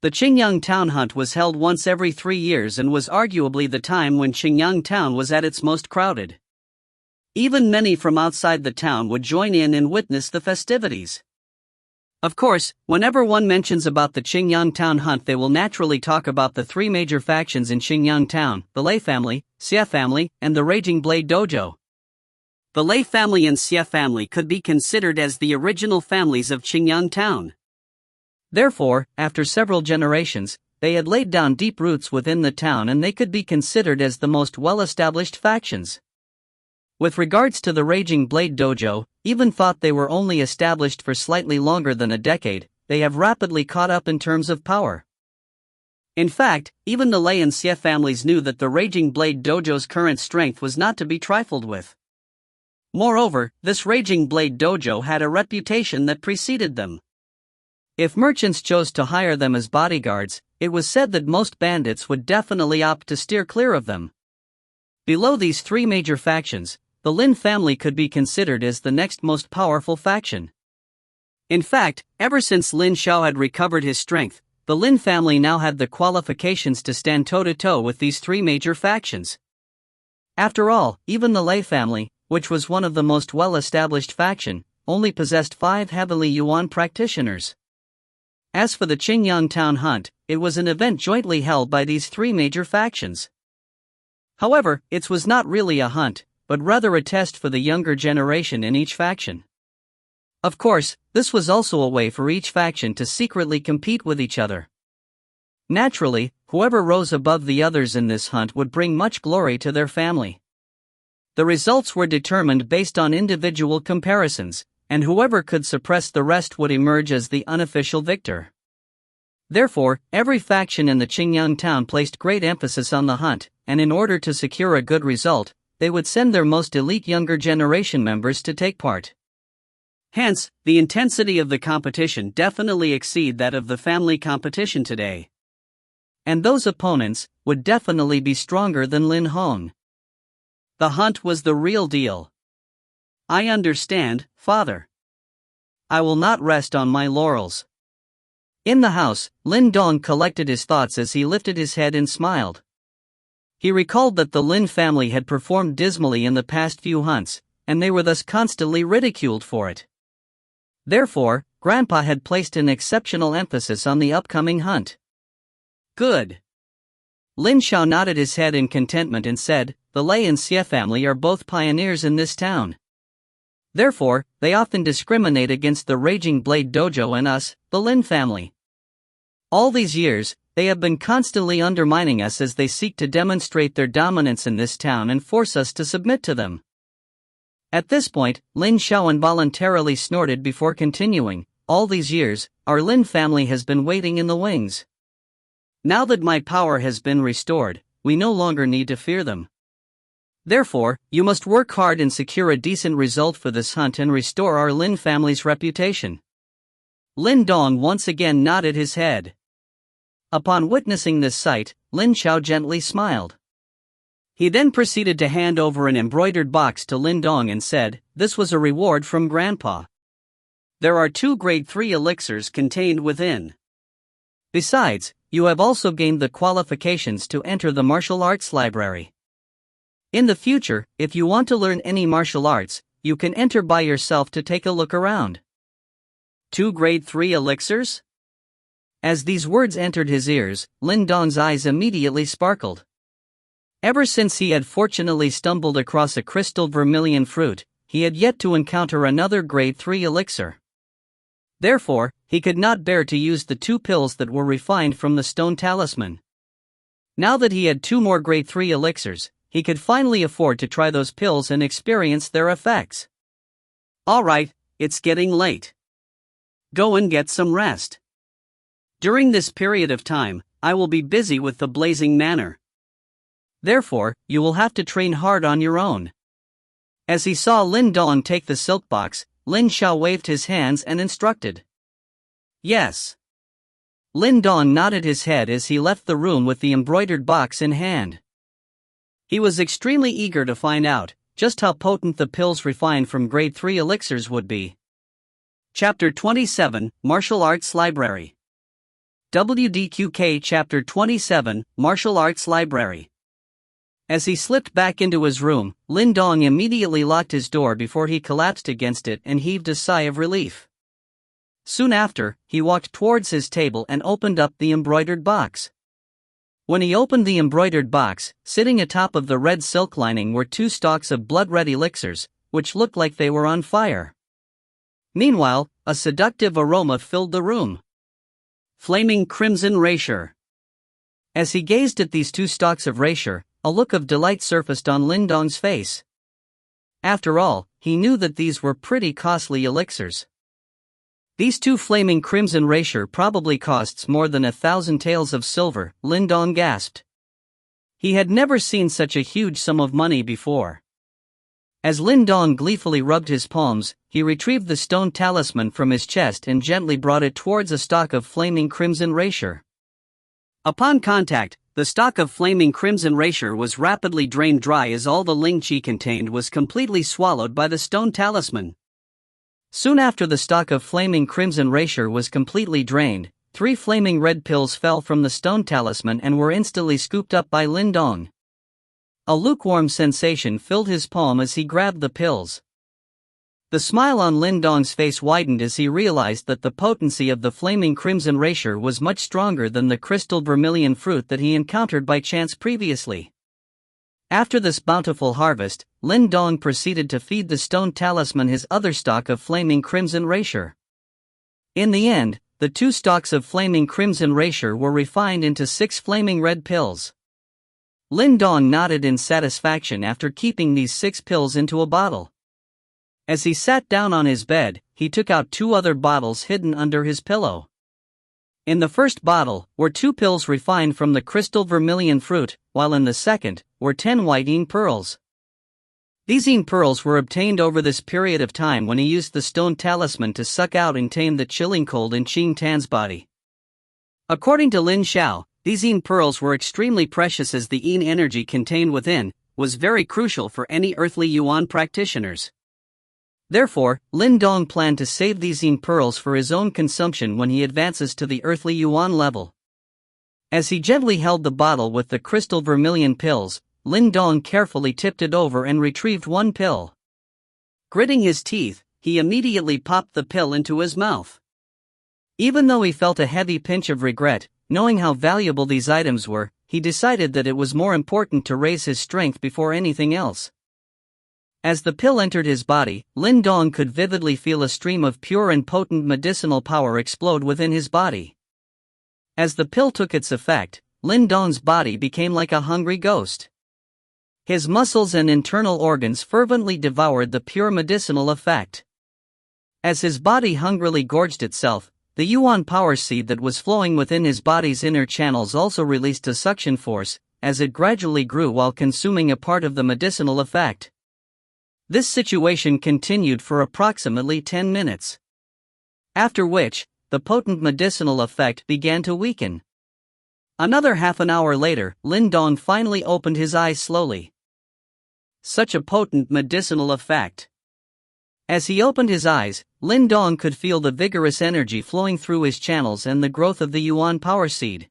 The Qingyang Town hunt was held once every 3 years and was arguably the time when Qingyang Town was at its most crowded. Even many from outside the town would join in and witness the festivities. Of course, whenever one mentions about the Qingyang Town hunt, they will naturally talk about the 3 major factions in Qingyang Town: the Lei family, Xie family, and the Raging Blade Dojo. The Lei family and Xie family could be considered as the original families of Qingyang Town. Therefore, after several generations, they had laid down deep roots within the town and they could be considered as the most well-established factions. With regards to the Raging Blade Dojo, even thought they were only established for slightly longer than a decade, they have rapidly caught up in terms of power. In fact, even the Lei and Xie families knew that the Raging Blade Dojo's current strength was not to be trifled with. Moreover, this Raging Blade Dojo had a reputation that preceded them. If merchants chose to hire them as bodyguards, it was said that most bandits would definitely opt to steer clear of them. Below these 3 major factions, the Lin family could be considered as the next most powerful faction. In fact, ever since Lin Xiao had recovered his strength, the Lin family now had the qualifications to stand toe-to-toe with these 3 major factions. After all, even the Lei family, which was one of the most well-established faction, only possessed 5 heavily yuan practitioners. As for the Qingyang Town hunt, it was an event jointly held by these 3 major factions. However, it was not really a hunt, but rather a test for the younger generation in each faction. Of course, this was also a way for each faction to secretly compete with each other. Naturally, whoever rose above the others in this hunt would bring much glory to their family. The results were determined based on individual comparisons, and whoever could suppress the rest would emerge as the unofficial victor. Therefore, every faction in the Qingyang Town placed great emphasis on the hunt, and in order to secure a good result, they would send their most elite younger generation members to take part. Hence, the intensity of the competition definitely exceed that of the family competition today. And those opponents would definitely be stronger than Lin Hong. The hunt was the real deal. I understand, father. I will not rest on my laurels. In the house, Lin Dong collected his thoughts as he lifted his head and smiled. He recalled that the Lin family had performed dismally in the past few hunts, and they were thus constantly ridiculed for it. Therefore, Grandpa had placed an exceptional emphasis on the upcoming hunt. Good. Lin Xiao nodded his head in contentment and said, the Lei and Xie family are both pioneers in this town. Therefore, they often discriminate against the Raging Blade Dojo and us, the Lin family. All these years, they have been constantly undermining us as they seek to demonstrate their dominance in this town and force us to submit to them. At this point, Lin Xiao involuntarily snorted before continuing. All these years, our Lin family has been waiting in the wings. Now that my power has been restored, we no longer need to fear them. Therefore, you must work hard and secure a decent result for this hunt and restore our Lin family's reputation. Lin Dong once again nodded his head. Upon witnessing this sight, Lin Xiao gently smiled. He then proceeded to hand over an embroidered box to Lin Dong and said, "This was a reward from Grandpa. There are 2 grade 3 elixirs contained within. Besides, you have also gained the qualifications to enter the martial arts library. In the future, if you want to learn any martial arts, you can enter by yourself to take a look around." 2 grade 3 elixirs? As these words entered his ears, Lin Dong's eyes immediately sparkled. Ever since he had fortunately stumbled across a crystal vermilion fruit, he had yet to encounter another grade 3 elixir. Therefore, he could not bear to use the 2 pills that were refined from the stone talisman. Now that he had 2 more grade 3 elixirs, he could finally afford to try those pills and experience their effects. Alright, it's getting late. Go and get some rest. During this period of time, I will be busy with the blazing manor. Therefore, you will have to train hard on your own. As he saw Lin Dong take the silk box, Lin Xiao waved his hands and instructed. Yes. Lin Dong nodded his head as he left the room with the embroidered box in hand. He was extremely eager to find out just how potent the pills refined from grade 3 elixirs would be. Chapter 27, Martial Arts Library. WDQK Chapter 27, Martial Arts Library. As he slipped back into his room, Lin Dong immediately locked his door before he collapsed against it and heaved a sigh of relief. Soon after, he walked towards his table and opened up the embroidered box. When he opened the embroidered box, sitting atop of the red silk lining were 2 stalks of blood-red elixirs, which looked like they were on fire. Meanwhile, a seductive aroma filled the room. Flaming crimson rasher. As he gazed at these 2 stalks of rasher, a look of delight surfaced on Lin Dong's face. After all, he knew that these were pretty costly elixirs. These 2 flaming crimson rasher probably costs more than 1,000 taels of silver, Lin Dong gasped. He had never seen such a huge sum of money before. As Lin Dong gleefully rubbed his palms, he retrieved the stone talisman from his chest and gently brought it towards a stalk of flaming crimson rasher. Upon contact, the stalk of flaming crimson rasher was rapidly drained dry as all the ling qi contained was completely swallowed by the stone talisman. Soon after the stalk of flaming crimson rasher was completely drained, 3 flaming red pills fell from the stone talisman and were instantly scooped up by Lin Dong. A lukewarm sensation filled his palm as he grabbed the pills. The smile on Lin Dong's face widened as he realized that the potency of the flaming crimson rasher was much stronger than the crystal vermilion fruit that he encountered by chance previously. After this bountiful harvest, Lin Dong proceeded to feed the stone talisman his other stalk of flaming crimson rasher. In the end, the 2 stalks of flaming crimson rasher were refined into 6 flaming red pills. Lin Dong nodded in satisfaction after keeping these 6 pills into a bottle. As he sat down on his bed, he took out 2 other bottles hidden under his pillow. In the first bottle were 2 pills refined from the crystal vermilion fruit, while in the second were 10 white yin pearls. These yin pearls were obtained over this period of time when he used the stone talisman to suck out and tame the chilling cold in Qing Tan's body. According to Lin Xiao, these yin pearls were extremely precious as the yin energy contained within was very crucial for any earthly yuan practitioners. Therefore, Lin Dong planned to save these yin pearls for his own consumption when he advances to the earthly yuan level. As he gently held the bottle with the crystal vermilion pills, Lin Dong carefully tipped it over and retrieved 1 pill. Gritting his teeth, he immediately popped the pill into his mouth. Even though he felt a heavy pinch of regret, knowing how valuable these items were, he decided that it was more important to raise his strength before anything else. As the pill entered his body, Lin Dong could vividly feel a stream of pure and potent medicinal power explode within his body. As the pill took its effect, Lin Dong's body became like a hungry ghost. His muscles and internal organs fervently devoured the pure medicinal effect. As his body hungrily gorged itself, the Yuan power seed that was flowing within his body's inner channels also released a suction force, as it gradually grew while consuming a part of the medicinal effect. This situation continued for approximately 10 minutes. After which, the potent medicinal effect began to weaken. Another half an hour later, Lin Dong finally opened his eyes slowly. Such a potent medicinal effect. As he opened his eyes, Lin Dong could feel the vigorous energy flowing through his channels and the growth of the Yuan power seed.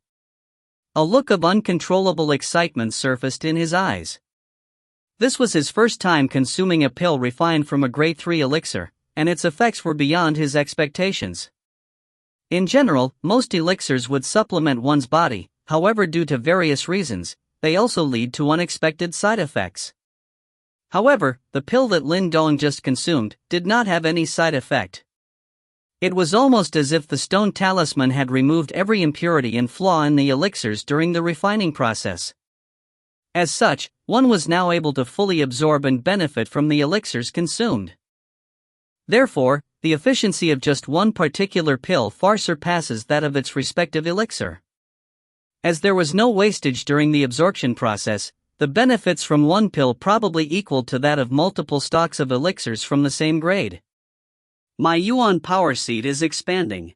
A look of uncontrollable excitement surfaced in his eyes. This was his first time consuming a pill refined from a grade 3 elixir, and its effects were beyond his expectations. In general, most elixirs would supplement one's body, however, due to various reasons, they also lead to unexpected side effects. However, the pill that Lin Dong just consumed did not have any side effect. It was almost as if the stone talisman had removed every impurity and flaw in the elixirs during the refining process. As such, one was now able to fully absorb and benefit from the elixirs consumed. Therefore, the efficiency of just one particular pill far surpasses that of its respective elixir. As there was no wastage during the absorption process, the benefits from one pill probably equaled to that of multiple stocks of elixirs from the same grade. My Yuan power seed is expanding.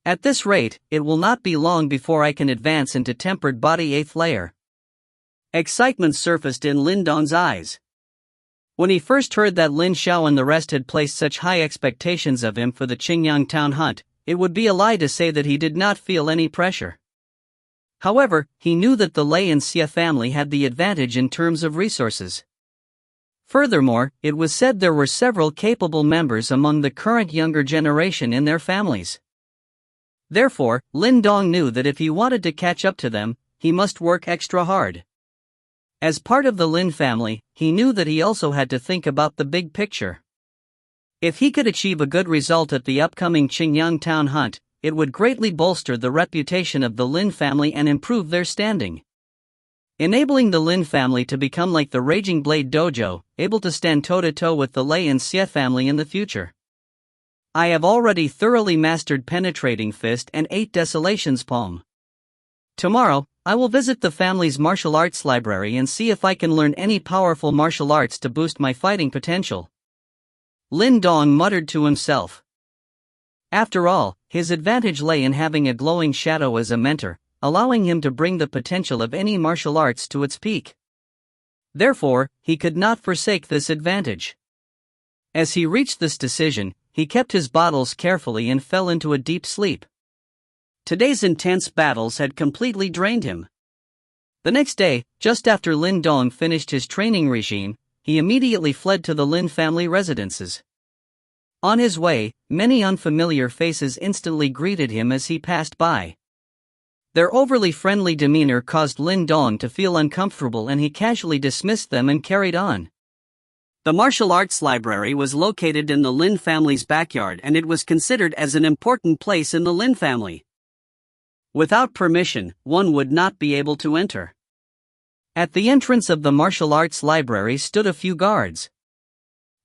At this rate, it will not be long before I can advance into tempered body 8th layer. Excitement surfaced in Lin Dong's eyes. When he first heard that Lin Xiao and the rest had placed such high expectations of him for the Qingyang town hunt, it would be a lie to say that he did not feel any pressure. However, he knew that the Lei and Xie family had the advantage in terms of resources. Furthermore, it was said there were several capable members among the current younger generation in their families. Therefore, Lin Dong knew that if he wanted to catch up to them, he must work extra hard. As part of the Lin family, he knew that he also had to think about the big picture. If he could achieve a good result at the upcoming Qingyang town hunt, it would greatly bolster the reputation of the Lin family and improve their standing. Enabling the Lin family to become like the Raging Blade Dojo, able to stand toe-to-toe with the Lei and Xie family in the future. I have already thoroughly mastered Penetrating Fist and 8 Desolations Palm. Tomorrow, I will visit the family's martial arts library and see if I can learn any powerful martial arts to boost my fighting potential. Lin Dong muttered to himself. After all, his advantage lay in having a glowing shadow as a mentor, allowing him to bring the potential of any martial arts to its peak. Therefore, he could not forsake this advantage. As he reached this decision, he kept his bottles carefully and fell into a deep sleep. Today's intense battles had completely drained him. The next day, just after Lin Dong finished his training regime, he immediately fled to the Lin family residences. On his way, many unfamiliar faces instantly greeted him as he passed by. Their overly friendly demeanor caused Lin Dong to feel uncomfortable, and he casually dismissed them and carried on. The martial arts library was located in the Lin family's backyard, and it was considered as an important place in the Lin family. Without permission, one would not be able to enter. At the entrance of the martial arts library stood a few guards.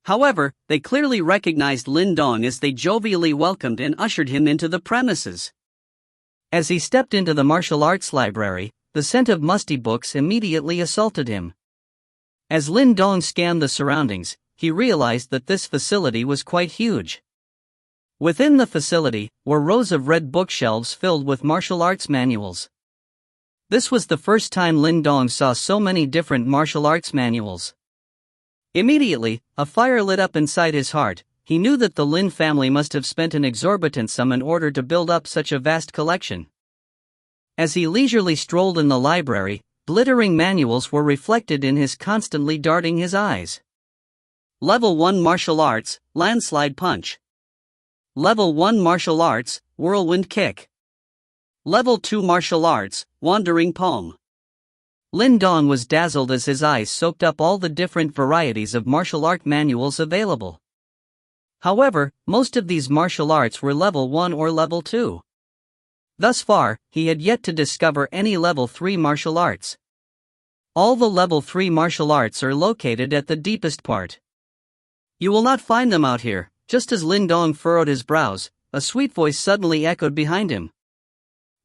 However, they clearly recognized Lin Dong as they jovially welcomed and ushered him into the premises. As he stepped into the martial arts library, the scent of musty books immediately assaulted him. As Lin Dong scanned the surroundings, he realized that this facility was quite huge. Within the facility were rows of red bookshelves filled with martial arts manuals. This was the first time Lin Dong saw so many different martial arts manuals. Immediately, a fire lit up inside his heart. He knew that the Lin family must have spent an exorbitant sum in order to build up such a vast collection. As he leisurely strolled in the library, glittering manuals were reflected in his constantly darting his eyes. Level 1 Martial Arts, Landslide Punch. Level 1 Martial Arts, Whirlwind Kick. Level 2 Martial Arts, Wandering Palm. Lin Dong was dazzled as his eyes soaked up all the different varieties of martial art manuals available. However, most of these martial arts were level 1 or level 2. Thus far, he had yet to discover any level 3 martial arts. All the level 3 martial arts are located at the deepest part. You will not find them out here. Just as Lin Dong furrowed his brows, a sweet voice suddenly echoed behind him.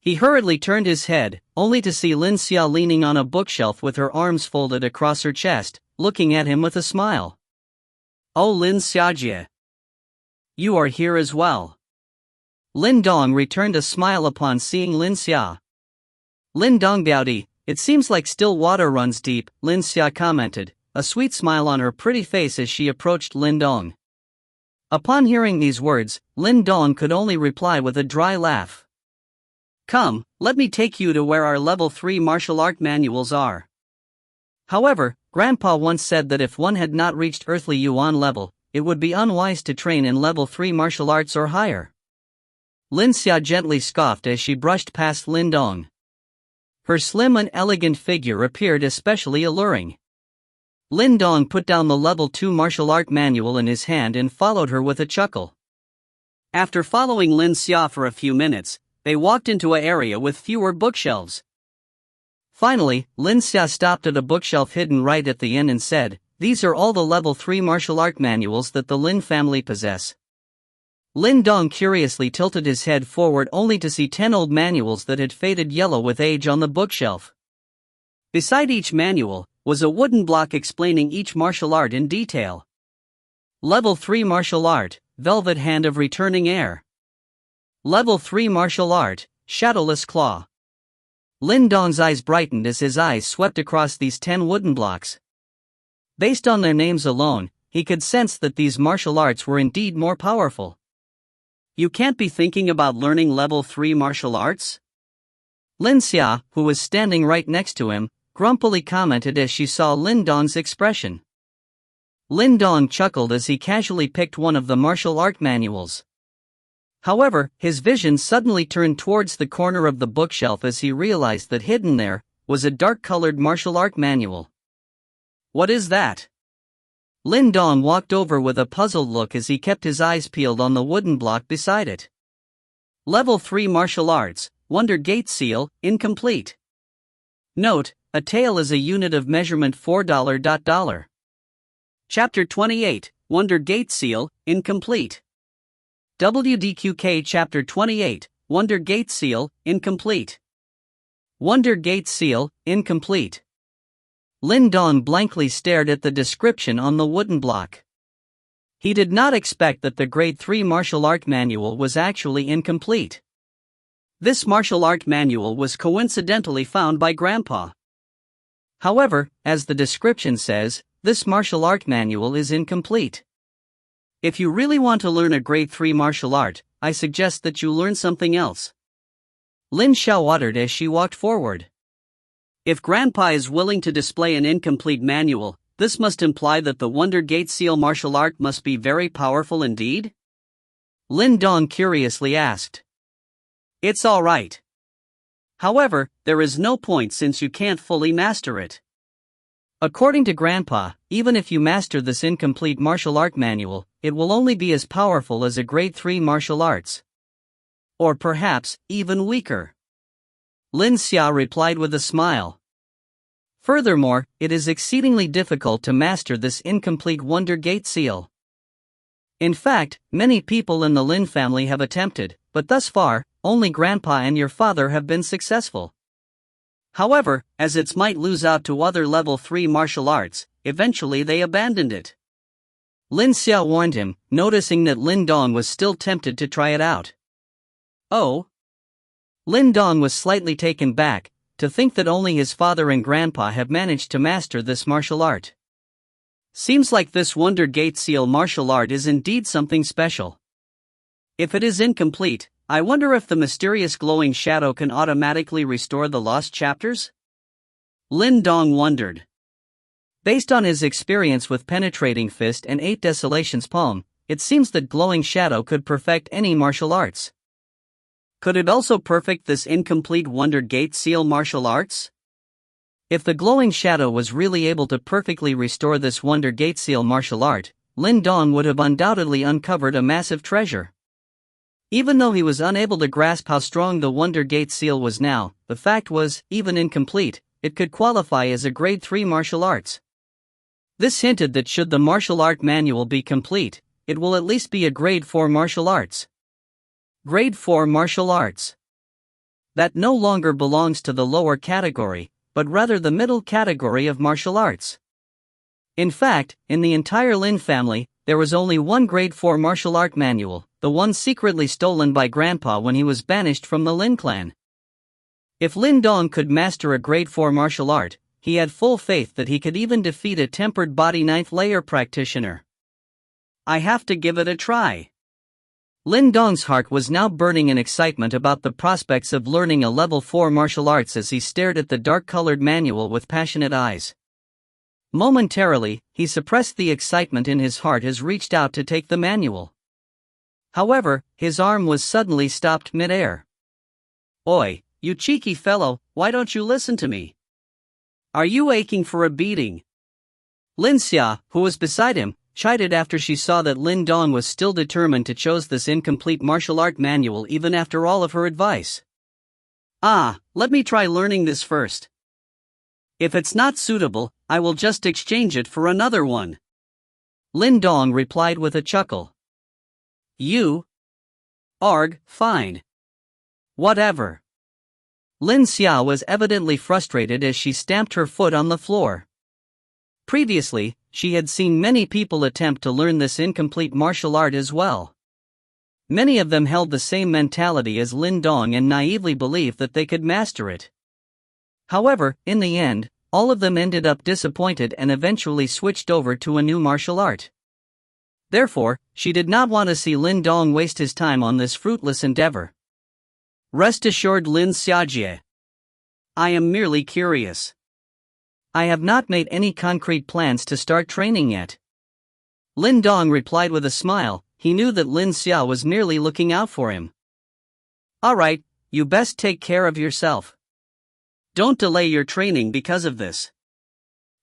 He hurriedly turned his head, only to see Lin Xia leaning on a bookshelf with her arms folded across her chest, looking at him with a smile. "Oh, Lin Xiajie. You are here as well." Lin Dong returned a smile upon seeing Lin Xia. "Lin Dong Biaodi, it seems like still water runs deep," Lin Xia commented, a sweet smile on her pretty face as she approached Lin Dong. Upon hearing these words, Lin Dong could only reply with a dry laugh. "Come, let me take you to where our level 3 martial art manuals are." However, Grandpa once said that if one had not reached earthly Yuan level, it would be unwise to train in level 3 martial arts or higher. Lin Xia gently scoffed as she brushed past Lin Dong. Her slim and elegant figure appeared especially alluring. Lin Dong put down the level 2 martial art manual in his hand and followed her with a chuckle. After following Lin Xia for a few minutes, they walked into an area with fewer bookshelves. Finally, Lin Xia stopped at a bookshelf hidden right at the end and said, "These are all the level 3 martial art manuals that the Lin family possess." Lin Dong curiously tilted his head forward only to see 10 old manuals that had faded yellow with age on the bookshelf. Beside each manual was a wooden block explaining each martial art in detail. Level 3 Martial Art, Velvet Hand of Returning Air. Level 3 Martial Art, Shadowless Claw. Lin Dong's eyes brightened as his eyes swept across these 10 wooden blocks. Based on their names alone, he could sense that these martial arts were indeed more powerful. "You can't be thinking about learning level 3 martial arts?" Lin Xia, who was standing right next to him, grumpily commented as she saw Lin Dong's expression. Lin Dong chuckled as he casually picked one of the martial art manuals. However, his vision suddenly turned towards the corner of the bookshelf as he realized that hidden there was a dark-colored martial art manual. "What is that?" Lin Dong walked over with a puzzled look as he kept his eyes peeled on the wooden block beside it. Level 3 Martial Arts, Wonder Gate Seal, incomplete. Note, a tael is a unit of measurement $4. Chapter 28, Wonder Gate Seal, incomplete. WDQK Chapter 28, Wonder Gate Seal, incomplete. Wonder Gate Seal, incomplete. Lin Dong blankly stared at the description on the wooden block. He did not expect that the Grade 3 martial art manual was actually incomplete. This martial art manual was coincidentally found by Grandpa. However, as the description says, this martial art manual is incomplete. If you really want to learn a Grade 3 martial art, I suggest that you learn something else. Lin Xiao uttered as she walked forward. If Grandpa is willing to display an incomplete manual, this must imply that the Wonder Gate Seal martial art must be very powerful indeed? Lin Dong curiously asked. "It's all right. However, there is no point since you can't fully master it." According to Grandpa, even if you master this incomplete martial art manual, it will only be as powerful as a Grade 3 martial arts. Or perhaps, even weaker. Lin Xia replied with a smile. Furthermore, it is exceedingly difficult to master this incomplete Wonder Gate Seal. In fact, many people in the Lin family have attempted, but thus far, only Grandpa and your father have been successful. However, as its might lose out to other level 3 martial arts, eventually they abandoned it. Lin Xia warned him, noticing that Lin Dong was still tempted to try it out. Oh? Lin Dong was slightly taken back, to think that only his father and Grandpa have managed to master this martial art. Seems like this Wonder Gate Seal martial art is indeed something special. If it is incomplete, I wonder if the mysterious glowing shadow can automatically restore the lost chapters? Lin Dong wondered. Based on his experience with Penetrating Fist and 8 Desolations Palm, it seems that glowing shadow could perfect any martial arts. Could it also perfect this incomplete Wonder Gate Seal martial arts? If the glowing shadow was really able to perfectly restore this Wonder Gate Seal martial art, Lin Dong would have undoubtedly uncovered a massive treasure. Even though he was unable to grasp how strong the Wonder Gate Seal was now, the fact was, even incomplete, it could qualify as a Grade 3 martial arts. This hinted that should the martial art manual be complete, it will at least be a Grade 4 martial arts. Grade 4 martial arts. That no longer belongs to the lower category, but rather the middle category of martial arts. In fact, in the entire Lin family, there was only one Grade 4 martial art manual, the one secretly stolen by Grandpa when he was banished from the Lin clan. If Lin Dong could master a Grade 4 martial art, he had full faith that he could even defeat a tempered body 9th layer practitioner. I have to give it a try. Lin Dong's heart was now burning in excitement about the prospects of learning a level 4 martial arts as he stared at the dark-colored manual with passionate eyes. Momentarily, he suppressed the excitement in his heart as reached out to take the manual. However, his arm was suddenly stopped mid-air. Oi, you cheeky fellow, why don't you listen to me? Are you aching for a beating? Lin Xia, who was beside him, chided after she saw that Lin Dong was still determined to choose this incomplete martial art manual even after all of her advice. Let me try learning this first. If it's not suitable, I will just exchange it for another one. Lin Dong replied with a chuckle. You? Arg, fine. Whatever. Lin Xia was evidently frustrated as she stamped her foot on the floor. Previously, she had seen many people attempt to learn this incomplete martial art as well. Many of them held the same mentality as Lin Dong and naively believed that they could master it. However, in the end, all of them ended up disappointed and eventually switched over to a new martial art. Therefore, she did not want to see Lin Dong waste his time on this fruitless endeavor. Rest assured, Lin Xiajie. I am merely curious. I have not made any concrete plans to start training yet. Lin Dong replied with a smile. He knew that Lin Xia was merely looking out for him. Alright, you best take care of yourself. Don't delay your training because of this.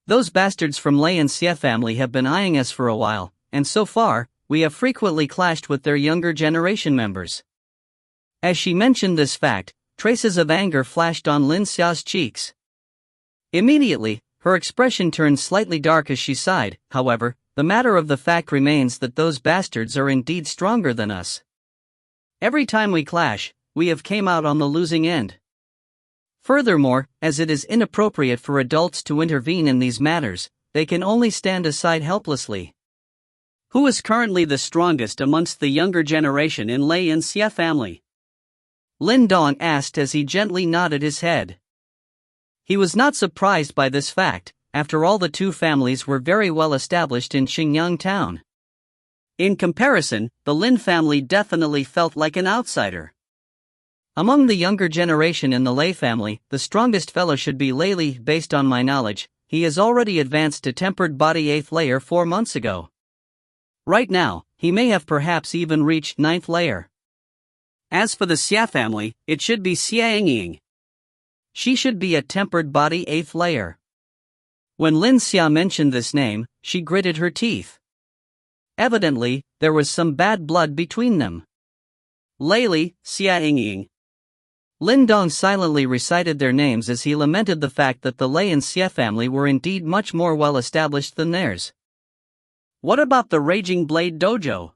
Those bastards from Lei and Xia family have been eyeing us for a while, and so far, we have frequently clashed with their younger generation members. As she mentioned this fact, traces of anger flashed on Lin Xia's cheeks. Immediately, her expression turned slightly dark as she sighed. However, the matter of the fact remains that those bastards are indeed stronger than us. Every time we clash, we have came out on the losing end. Furthermore, as it is inappropriate for adults to intervene in these matters, they can only stand aside helplessly. Who is currently the strongest amongst the younger generation in Lei and Xia family? Lin Dong asked as he gently nodded his head. He was not surprised by this fact. After all, the two families were very well established in Xingyang town. In comparison, the Lin family definitely felt like an outsider. Among the younger generation in the Lei family, the strongest fellow should be Lei Li. Based on my knowledge, he has already advanced to tempered body 8th layer 4 months ago. Right now, he may have perhaps even reached 9th layer. As for the Xia family, it should be Xia Yingying. She should be a tempered body 8th layer. When Lin Xia mentioned this name, she gritted her teeth. Evidently, there was some bad blood between them. Lei Li, Xia Yingying. Lin Dong silently recited their names as he lamented the fact that the Lei and Xia family were indeed much more well established than theirs. What about the Raging Blade Dojo?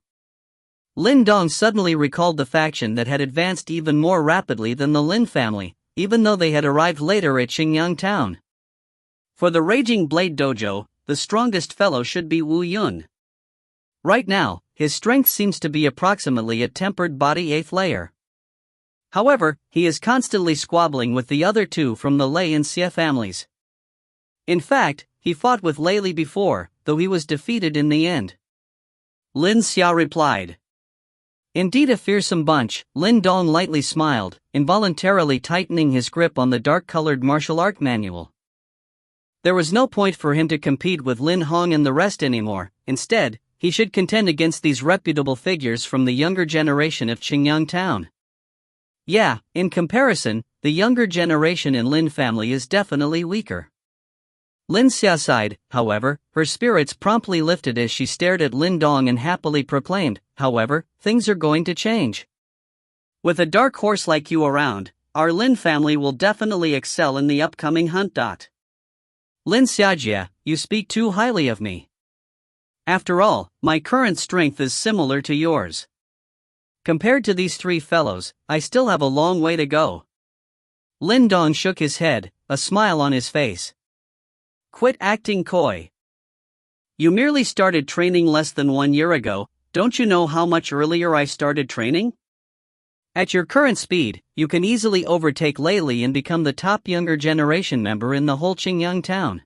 Lin Dong suddenly recalled the faction that had advanced even more rapidly than the Lin family, even though they had arrived later at Xingyang town. For the Raging Blade Dojo, the strongest fellow should be Wu Yun. Right now, his strength seems to be approximately a tempered body 8th layer. However, he is constantly squabbling with the other two from the Lei and Xia families. In fact, he fought with Lei Li before, though he was defeated in the end. Lin Xia replied. Indeed a fearsome bunch. Lin Dong lightly smiled, involuntarily tightening his grip on the dark-colored martial art manual. There was no point for him to compete with Lin Hong and the rest anymore. Instead, he should contend against these reputable figures from the younger generation of Xingyang town. Yeah, in comparison, the younger generation in Lin family is definitely weaker. Lin Xia sighed, however, her spirits promptly lifted as she stared at Lin Dong and happily proclaimed, however, things are going to change. With a dark horse like you around, our Lin family will definitely excel in the upcoming hunt. Lin Xiajia, you speak too highly of me. After all, my current strength is similar to yours. Compared to these three fellows, I still have a long way to go. Lin Dong shook his head, a smile on his face. Quit acting coy. You merely started training less than 1 year ago, don't you know how much earlier I started training? At your current speed, you can easily overtake Lei Li and become the top younger generation member in the whole Qingyang town.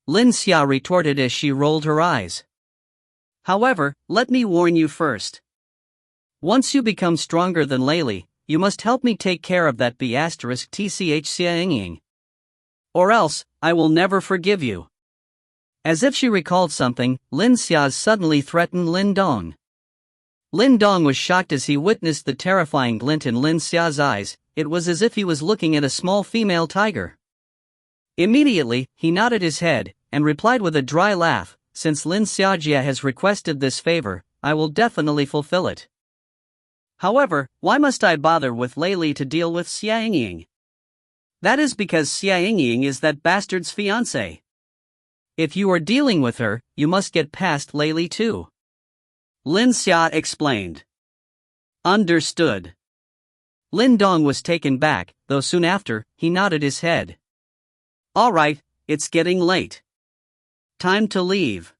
Lin Xia retorted as she rolled her eyes. However, let me warn you first. Once you become stronger than Lei Li, you must help me take care of that B***tch Xiaoying. Or else, I will never forgive you. As if she recalled something, Lin Xia suddenly threatened Lin Dong. Lin Dong was shocked as he witnessed the terrifying glint in Lin Xia's eyes. It was as if he was looking at a small female tiger. Immediately, he nodded his head, and replied with a dry laugh, since Lin Xiajia has requested this favor, I will definitely fulfill it. However, why must I bother with Lei Li to deal with Xiaoying? That is because Xiaoying is that bastard's fiancé. If you are dealing with her, you must get past Lei Li too. Lin Xia explained. Understood. Lin Dong was taken back, though soon after, he nodded his head. Alright, it's getting late. Time to leave.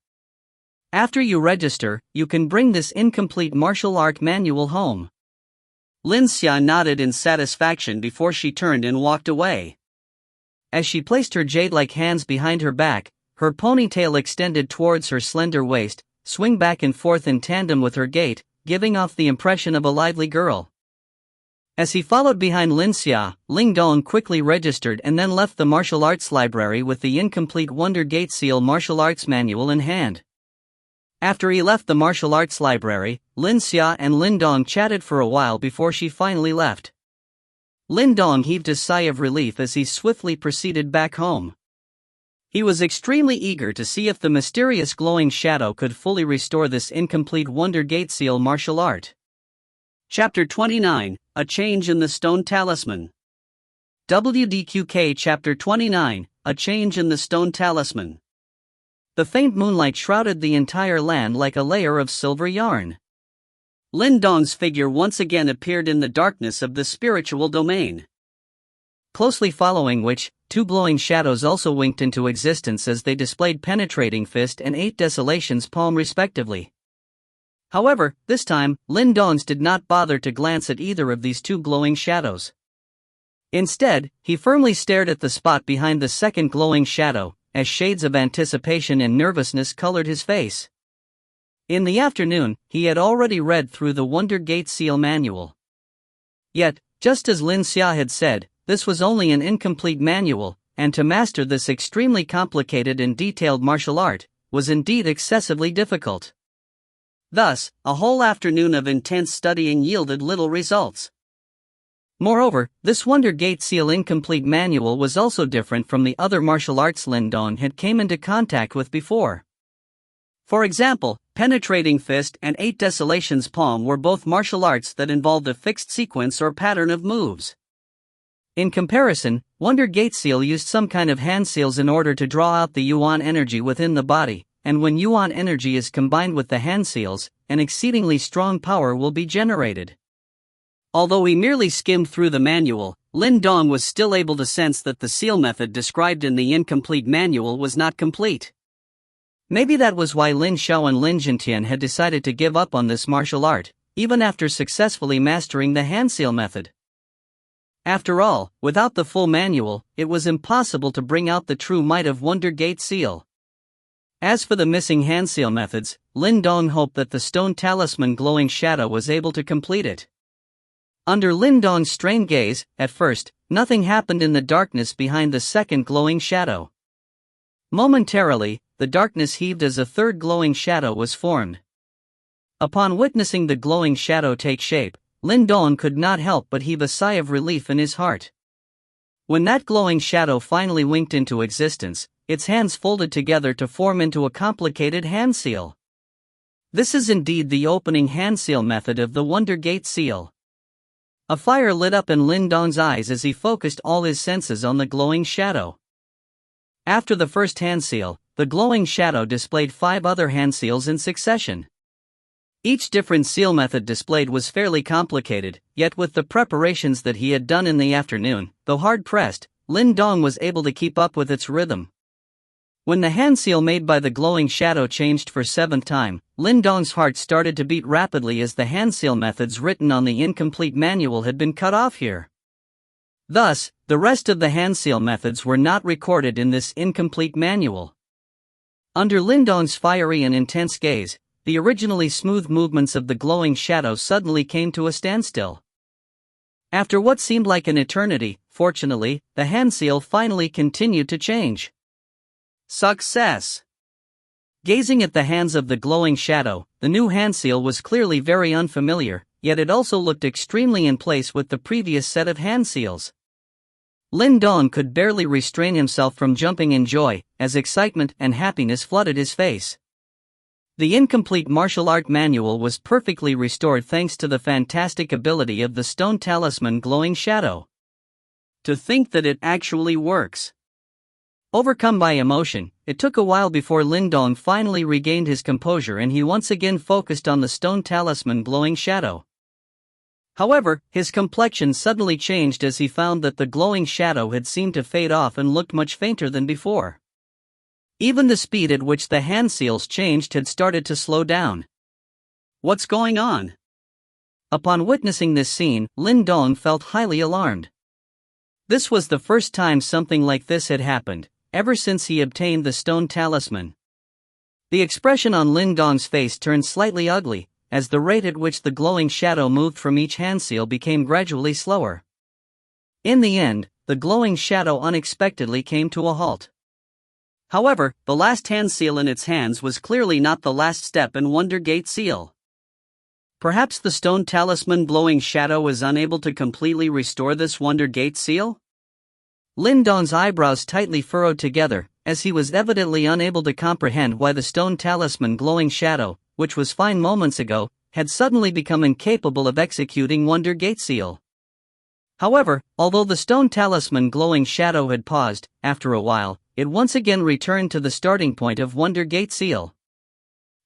After you register, you can bring this incomplete martial art manual home. Lin Xia nodded in satisfaction before she turned and walked away. As she placed her jade-like hands behind her back, her ponytail extended towards her slender waist, swing back and forth in tandem with her gait, giving off the impression of a lively girl. As he followed behind Lin Xia, Ling Dong quickly registered and then left the martial arts library with the incomplete Wonder Gate Seal martial arts manual in hand. After he left the martial arts library, Lin Xia and Lin Dong chatted for a while before she finally left. Lin Dong heaved a sigh of relief as he swiftly proceeded back home. He was extremely eager to see if the mysterious glowing shadow could fully restore this incomplete Wonder Gate Seal martial art. Chapter 29, A Change in the Stone Talisman. WDQK Chapter 29, A Change in the Stone Talisman. The faint moonlight shrouded the entire land like a layer of silver yarn. Lin Dong's figure once again appeared in the darkness of the spiritual domain. Closely following which, two glowing shadows also winked into existence as they displayed penetrating fist and 8 desolations palm respectively. However, this time, Lin Dong's did not bother to glance at either of these two glowing shadows. Instead, he firmly stared at the spot behind the second glowing shadow, as shades of anticipation and nervousness colored his face. In the afternoon, he had already read through the Wonder Gate Seal manual. Yet, just as Lin Xia had said, this was only an incomplete manual, and to master this extremely complicated and detailed martial art was indeed excessively difficult. Thus, a whole afternoon of intense studying yielded little results. Moreover, this Wonder Gate Seal incomplete manual was also different from the other martial arts Lin Dong had came into contact with before. For example, Penetrating Fist and 8 Desolations Palm were both martial arts that involved a fixed sequence or pattern of moves. In comparison, Wonder Gate Seal used some kind of hand seals in order to draw out the Yuan energy within the body, and when Yuan energy is combined with the hand seals, an exceedingly strong power will be generated. Although he merely skimmed through the manual, Lin Dong was still able to sense that the seal method described in the incomplete manual was not complete. Maybe that was why Lin Xiao and Lin Jintian had decided to give up on this martial art, even after successfully mastering the hand seal method. After all, without the full manual, it was impossible to bring out the true might of Wonder Gate Seal. As for the missing hand seal methods, Lin Dong hoped that the stone talisman glowing shadow was able to complete it. Under Lin Dong's strained gaze, at first, nothing happened in the darkness behind the second glowing shadow. Momentarily, the darkness heaved as a third glowing shadow was formed. Upon witnessing the glowing shadow take shape, Lin Dong could not help but heave a sigh of relief in his heart. When that glowing shadow finally winked into existence, its hands folded together to form into a complicated hand seal. This is indeed the opening hand seal method of the Wonder Gate seal. A fire lit up in Lin Dong's eyes as he focused all his senses on the glowing shadow. After the first hand seal, the glowing shadow displayed 5 other hand seals in succession. Each different seal method displayed was fairly complicated, yet with the preparations that he had done in the afternoon, though hard-pressed, Lin Dong was able to keep up with its rhythm. When the hand seal made by the glowing shadow changed for 7th time, Lin Dong's heart started to beat rapidly as the hand seal methods written on the incomplete manual had been cut off here. Thus, the rest of the hand seal methods were not recorded in this incomplete manual. Under Lin Dong's fiery and intense gaze, the originally smooth movements of the glowing shadow suddenly came to a standstill. After what seemed like an eternity, fortunately, the hand seal finally continued to change. Success! Gazing at the hands of the glowing shadow, the new hand seal was clearly very unfamiliar, yet it also looked extremely in place with the previous set of hand seals. Lin Dong could barely restrain himself from jumping in joy, as excitement and happiness flooded his face. The incomplete martial art manual was perfectly restored thanks to the fantastic ability of the stone talisman glowing shadow. To think that it actually works. Overcome by emotion, it took a while before Lin Dong finally regained his composure and he once again focused on the stone talisman glowing shadow. However, his complexion suddenly changed as he found that the glowing shadow had seemed to fade off and looked much fainter than before. Even the speed at which the hand seals changed had started to slow down. What's going on? Upon witnessing this scene, Lin Dong felt highly alarmed. This was the first time something like this had happened, ever since he obtained the stone talisman. The expression on Lin Dong's face turned slightly ugly, as the rate at which the glowing shadow moved from each hand seal became gradually slower. In the end, the glowing shadow unexpectedly came to a halt. However, the last hand seal in its hands was clearly not the last step in Wonder Gate seal. Perhaps the stone talisman glowing shadow is unable to completely restore this Wonder Gate seal? Lin Dong's eyebrows tightly furrowed together, as he was evidently unable to comprehend why the stone talisman glowing shadow, which was fine moments ago, had suddenly become incapable of executing Wonder Gate seal. However, although the stone talisman glowing shadow had paused, after a while, it once again returned to the starting point of Wonder Gate seal.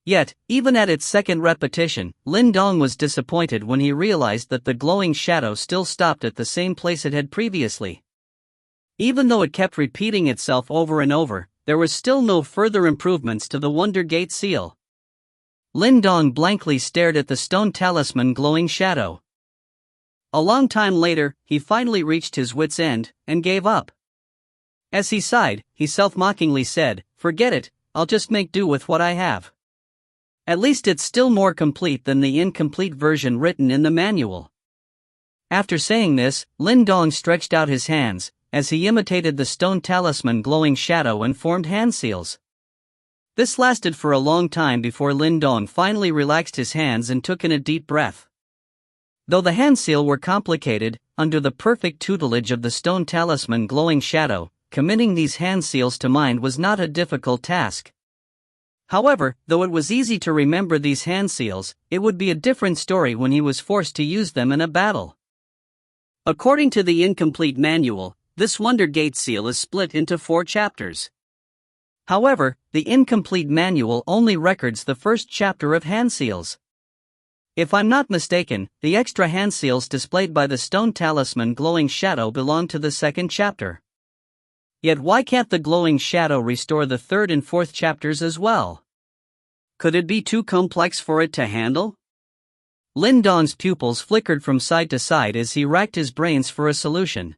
Yet, even at its second repetition, Lin Dong was disappointed when he realized that the glowing shadow still stopped at the same place it had previously. Even though it kept repeating itself over and over, there was still no further improvements to the Wonder Gate seal. Lin Dong blankly stared at the stone talisman glowing shadow. A long time later, he finally reached his wit's end, and gave up. As he sighed, he self-mockingly said, "Forget it, I'll just make do with what I have. At least it's still more complete than the incomplete version written in the manual." After saying this, Lin Dong stretched out his hands, as he imitated the stone talisman glowing shadow and formed hand seals. This lasted for a long time before Lin Dong finally relaxed his hands and took in a deep breath. Though the hand seal were complicated, under the perfect tutelage of the stone talisman glowing shadow, committing these hand seals to mind was not a difficult task. However, though it was easy to remember these hand seals, it would be a different story when he was forced to use them in a battle. According to the incomplete manual, this Wonder Gate seal is split into 4 chapters. However, the incomplete manual only records the first chapter of hand seals. If I'm not mistaken, the extra hand seals displayed by the stone talisman glowing shadow belong to the second chapter. Yet why can't the glowing shadow restore the 3rd and 4th chapters as well? Could it be too complex for it to handle? Lin Dong's pupils flickered from side to side as he racked his brains for a solution.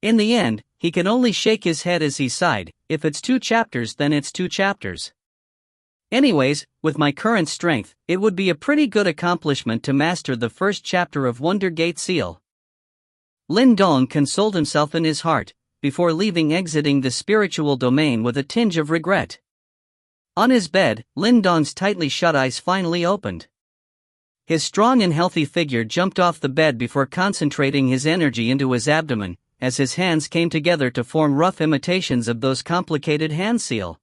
In the end, he could only shake his head as he sighed, if it's 2 chapters then it's 2 chapters. Anyways, with my current strength, it would be a pretty good accomplishment to master the first chapter of Wonder Gate seal. Lin Dong consoled himself in his heart, before exiting the spiritual domain with a tinge of regret. On his bed, Lin Dong's tightly shut eyes finally opened. His strong and healthy figure jumped off the bed before concentrating his energy into his abdomen, as his hands came together to form rough imitations of those complicated hand seal.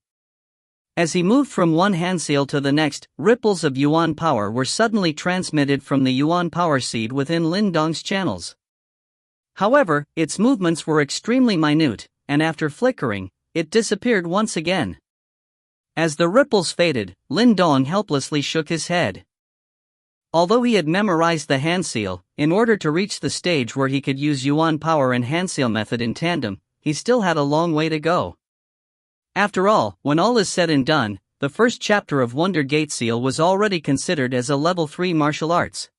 As he moved from one hand seal to the next, ripples of yuan power were suddenly transmitted from the yuan power seed within Lin Dong's channels. However, its movements were extremely minute, and after flickering, it disappeared once again. As the ripples faded, Lin Dong helplessly shook his head. Although he had memorized the hand seal, in order to reach the stage where he could use yuan power and hand seal method in tandem, he still had a long way to go. After all, when all is said and done, the first chapter of Wonder Gate Seal was already considered as a level 3 martial arts.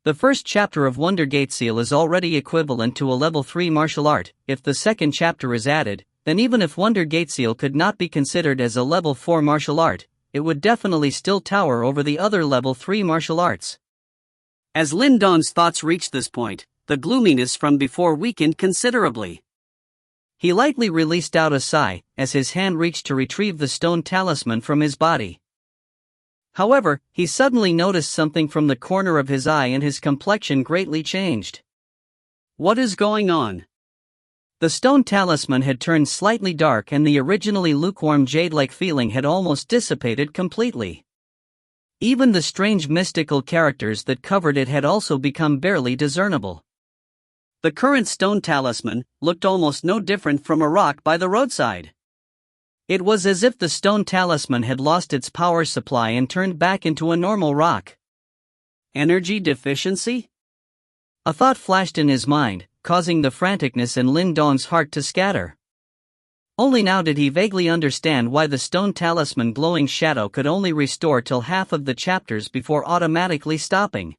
The first chapter of Wonder Gate Seal is already equivalent to a level 3 martial art. If the second chapter is added, then even if Wonder Gate Seal could not be considered as a level 4 martial art, it would definitely still tower over the other level 3 martial arts. As Lin Dong's thoughts reached this point, the gloominess from before weakened considerably. He lightly released out a sigh, as his hand reached to retrieve the stone talisman from his body. However, he suddenly noticed something from the corner of his eye and his complexion greatly changed. What is going on? The stone talisman had turned slightly dark and the originally lukewarm jade-like feeling had almost dissipated completely. Even the strange mystical characters that covered it had also become barely discernible. The current stone talisman looked almost no different from a rock by the roadside. It was as if the stone talisman had lost its power supply and turned back into a normal rock. Energy deficiency? A thought flashed in his mind, causing the franticness in Lin Dong's heart to scatter. Only now did he vaguely understand why the stone talisman glowing shadow could only restore till half of the chapters before automatically stopping.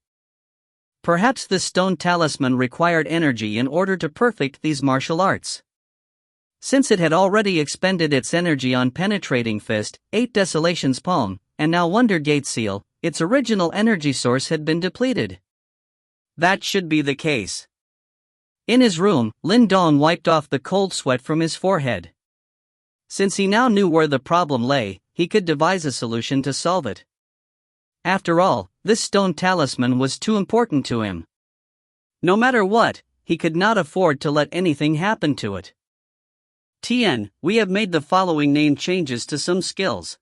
Perhaps this stone talisman required energy in order to perfect these martial arts. Since it had already expended its energy on Penetrating Fist, 8 Desolation's Palm, and now Wonder Gate Seal, its original energy source had been depleted. That should be the case. In his room, Lin Dong wiped off the cold sweat from his forehead. Since he now knew where the problem lay, he could devise a solution to solve it. After all, this stone talisman was too important to him. No matter what, he could not afford to let anything happen to it. Tien, we have made the following name changes to some skills.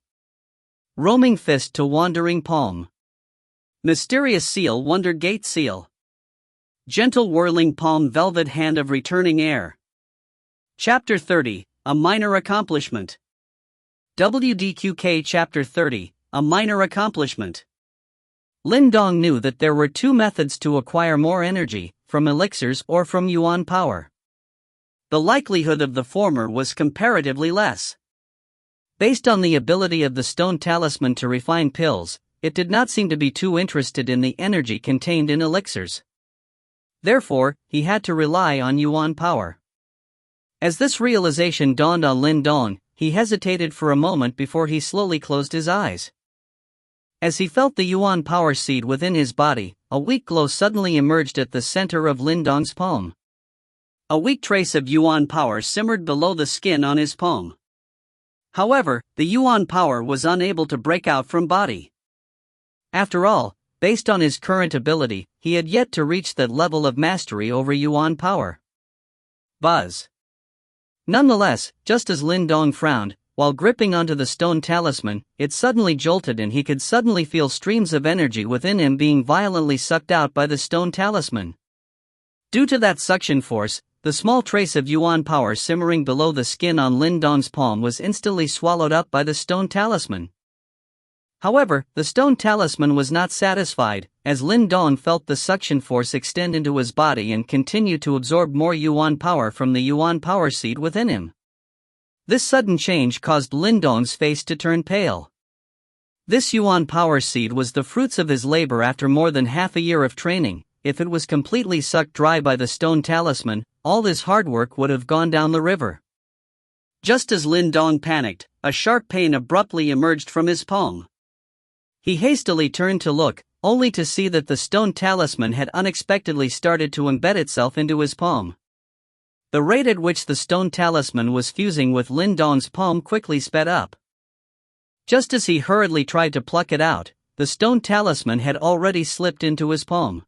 Roaming Fist to Wandering Palm. Mysterious Seal Wonder Gate Seal. Gentle Whirling Palm Velvet Hand of Returning Air. Chapter 30, A Minor Accomplishment. WDQK Chapter 30, A Minor Accomplishment. Lin Dong knew that there were 2 methods to acquire more energy, from elixirs or from yuan power. The likelihood of the former was comparatively less. Based on the ability of the stone talisman to refine pills, it did not seem to be too interested in the energy contained in elixirs. Therefore, he had to rely on yuan power. As this realization dawned on Lin Dong, he hesitated for a moment before he slowly closed his eyes. As he felt the yuan power seed within his body, a weak glow suddenly emerged at the center of Lin Dong's palm. A weak trace of yuan power simmered below the skin on his palm. However, the yuan power was unable to break out from body. After all, based on his current ability, he had yet to reach that level of mastery over yuan power. Buzz. Nonetheless, just as Lin Dong frowned, while gripping onto the stone talisman, it suddenly jolted and he could suddenly feel streams of energy within him being violently sucked out by the stone talisman. Due to that suction force, the small trace of yuan power simmering below the skin on Lin Dong's palm was instantly swallowed up by the stone talisman. However, the stone talisman was not satisfied, as Lin Dong felt the suction force extend into his body and continue to absorb more yuan power from the yuan power seed within him. This sudden change caused Lin Dong's face to turn pale. This yuan power seed was the fruits of his labor after more than half a year of training. If it was completely sucked dry by the stone talisman, all his hard work would have gone down the river. Just as Lin Dong panicked, a sharp pain abruptly emerged from his palm. He hastily turned to look, only to see that the stone talisman had unexpectedly started to embed itself into his palm. The rate at which the stone talisman was fusing with Lin Dong's palm quickly sped up. Just as he hurriedly tried to pluck it out, the stone talisman had already slipped into his palm.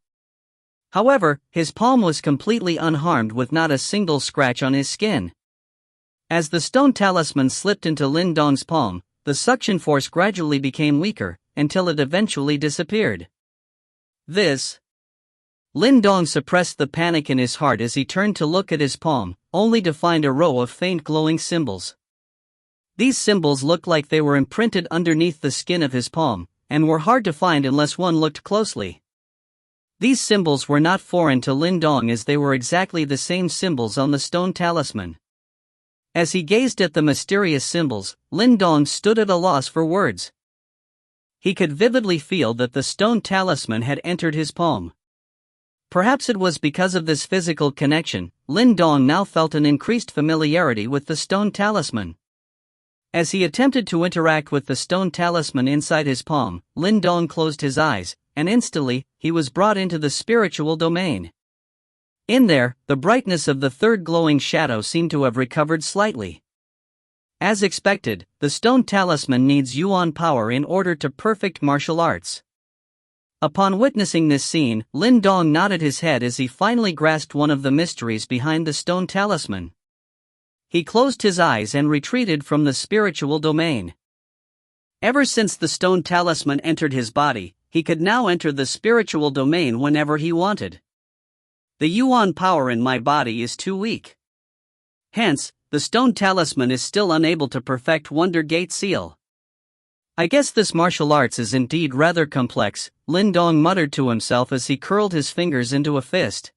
However, his palm was completely unharmed with not a single scratch on his skin. As the stone talisman slipped into Lin Dong's palm, the suction force gradually became weaker, until it eventually disappeared. Lin Dong suppressed the panic in his heart as he turned to look at his palm, only to find a row of faint glowing symbols. These symbols looked like they were imprinted underneath the skin of his palm, and were hard to find unless one looked closely. These symbols were not foreign to Lin Dong as they were exactly the same symbols on the stone talisman. As he gazed at the mysterious symbols, Lin Dong stood at a loss for words. He could vividly feel that the stone talisman had entered his palm. Perhaps it was because of this physical connection, Lin Dong now felt an increased familiarity with the stone talisman. As he attempted to interact with the stone talisman inside his palm, Lin Dong closed his eyes, and instantly, he was brought into the spiritual domain. In there, the brightness of the third glowing shadow seemed to have recovered slightly. As expected, the stone talisman needs Yuan power in order to perfect martial arts. Upon witnessing this scene, Lin Dong nodded his head as he finally grasped one of the mysteries behind the stone talisman. He closed his eyes and retreated from the spiritual domain. Ever since the stone talisman entered his body, he could now enter the spiritual domain whenever he wanted. The Yuan power in my body is too weak. Hence, the stone talisman is still unable to perfect Wonder Gate Seal. I guess this martial arts is indeed rather complex, Lin Dong muttered to himself as he curled his fingers into a fist.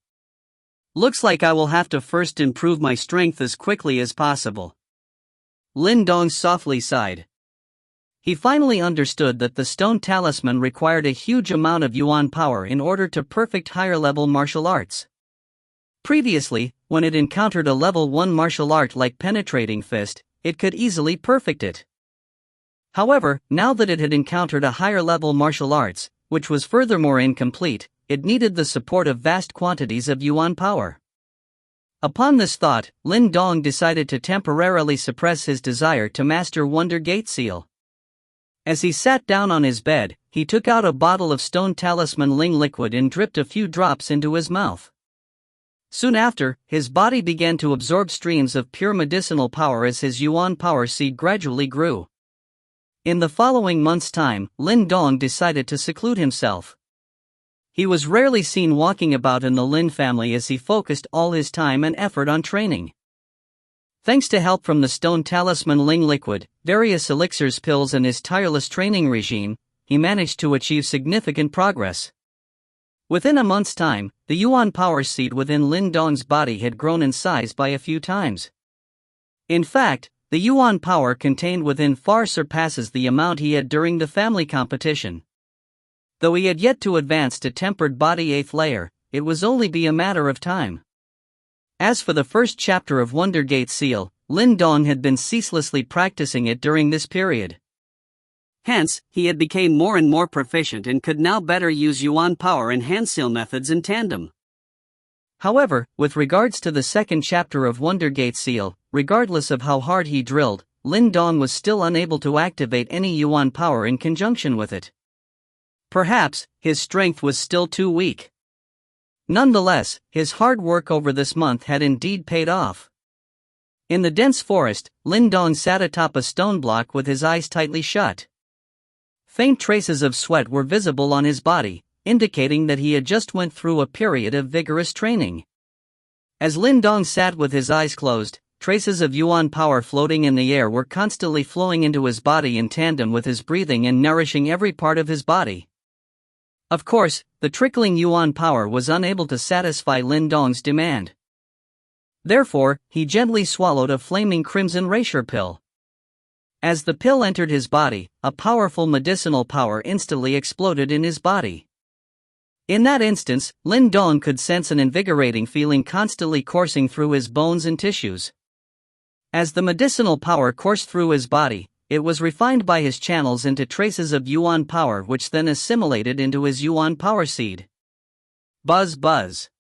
Looks like I will have to first improve my strength as quickly as possible. Lin Dong softly sighed. He finally understood that the stone talisman required a huge amount of Yuan power in order to perfect higher-level martial arts. Previously, when it encountered a level 1 martial art like penetrating fist, it could easily perfect it. However, now that it had encountered a higher-level martial arts, which was furthermore incomplete, it needed the support of vast quantities of Yuan power. Upon this thought, Lin Dong decided to temporarily suppress his desire to master Wonder Gate Seal. As he sat down on his bed, he took out a bottle of stone talisman Ling liquid and dripped a few drops into his mouth. Soon after, his body began to absorb streams of pure medicinal power as his Yuan power seed gradually grew. In the following month's time, Lin Dong decided to seclude himself. He was rarely seen walking about in the Lin family as he focused all his time and effort on training. Thanks to help from the stone talisman Ling liquid, various elixirs pills and his tireless training regime, he managed to achieve significant progress. Within a month's time, the Yuan power seed within Lin Dong's body had grown in size by a few times. In fact, the Yuan power contained within far surpasses the amount he had during the family competition. Though he had yet to advance to tempered body 8th layer, it was only be a matter of time. As for the first chapter of Wonder Gate Seal, Lin Dong had been ceaselessly practicing it during this period. Hence, he had become more and more proficient and could now better use Yuan power and hand seal methods in tandem. However, with regards to the second chapter of Wonder Gate Seal, regardless of how hard he drilled, Lin Dong was still unable to activate any Yuan power in conjunction with it. Perhaps, his strength was still too weak. Nonetheless, his hard work over this month had indeed paid off. In the dense forest, Lin Dong sat atop a stone block with his eyes tightly shut. Faint traces of sweat were visible on his body, indicating that he had just went through a period of vigorous training. As Lin Dong sat with his eyes closed, traces of Yuan power floating in the air were constantly flowing into his body in tandem with his breathing and nourishing every part of his body. Of course, the trickling Yuan power was unable to satisfy Lin Dong's demand. Therefore, he gently swallowed a flaming crimson Reishi pill. As the pill entered his body, a powerful medicinal power instantly exploded in his body. In that instance, Lin Dong could sense an invigorating feeling constantly coursing through his bones and tissues. As the medicinal power coursed through his body, it was refined by his channels into traces of Yuan power which then assimilated into his Yuan power seed. Buzz buzz.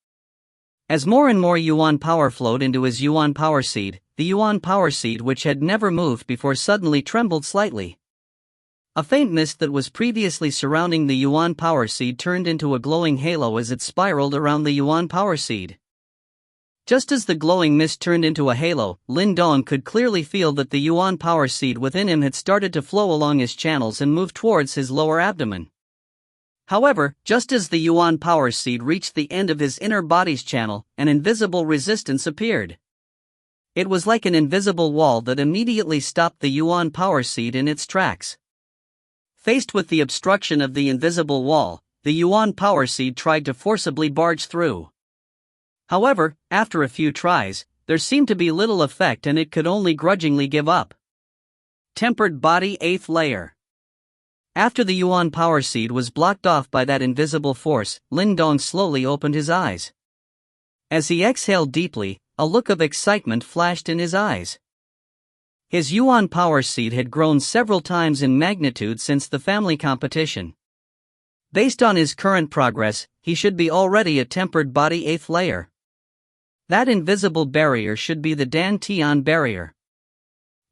As more and more Yuan power flowed into his Yuan power seed, the Yuan power seed which had never moved before suddenly trembled slightly. A faint mist that was previously surrounding the Yuan power seed turned into a glowing halo as it spiraled around the Yuan power seed. Just as the glowing mist turned into a halo, Lin Dong could clearly feel that the Yuan power seed within him had started to flow along his channels and move towards his lower abdomen. However, just as the Yuan power seed reached the end of his inner body's channel, an invisible resistance appeared. It was like an invisible wall that immediately stopped the Yuan power seed in its tracks. Faced with the obstruction of the invisible wall, the Yuan power seed tried to forcibly barge through. However, after a few tries, there seemed to be little effect and it could only grudgingly give up. Tempered body 8th layer. After the Yuan power seed was blocked off by that invisible force, Lin Dong slowly opened his eyes. As he exhaled deeply, a look of excitement flashed in his eyes. His Yuan power seed had grown several times in magnitude since the family competition. Based on his current progress, he should be already a tempered body 8th layer. That invisible barrier should be the Dan-Tian barrier.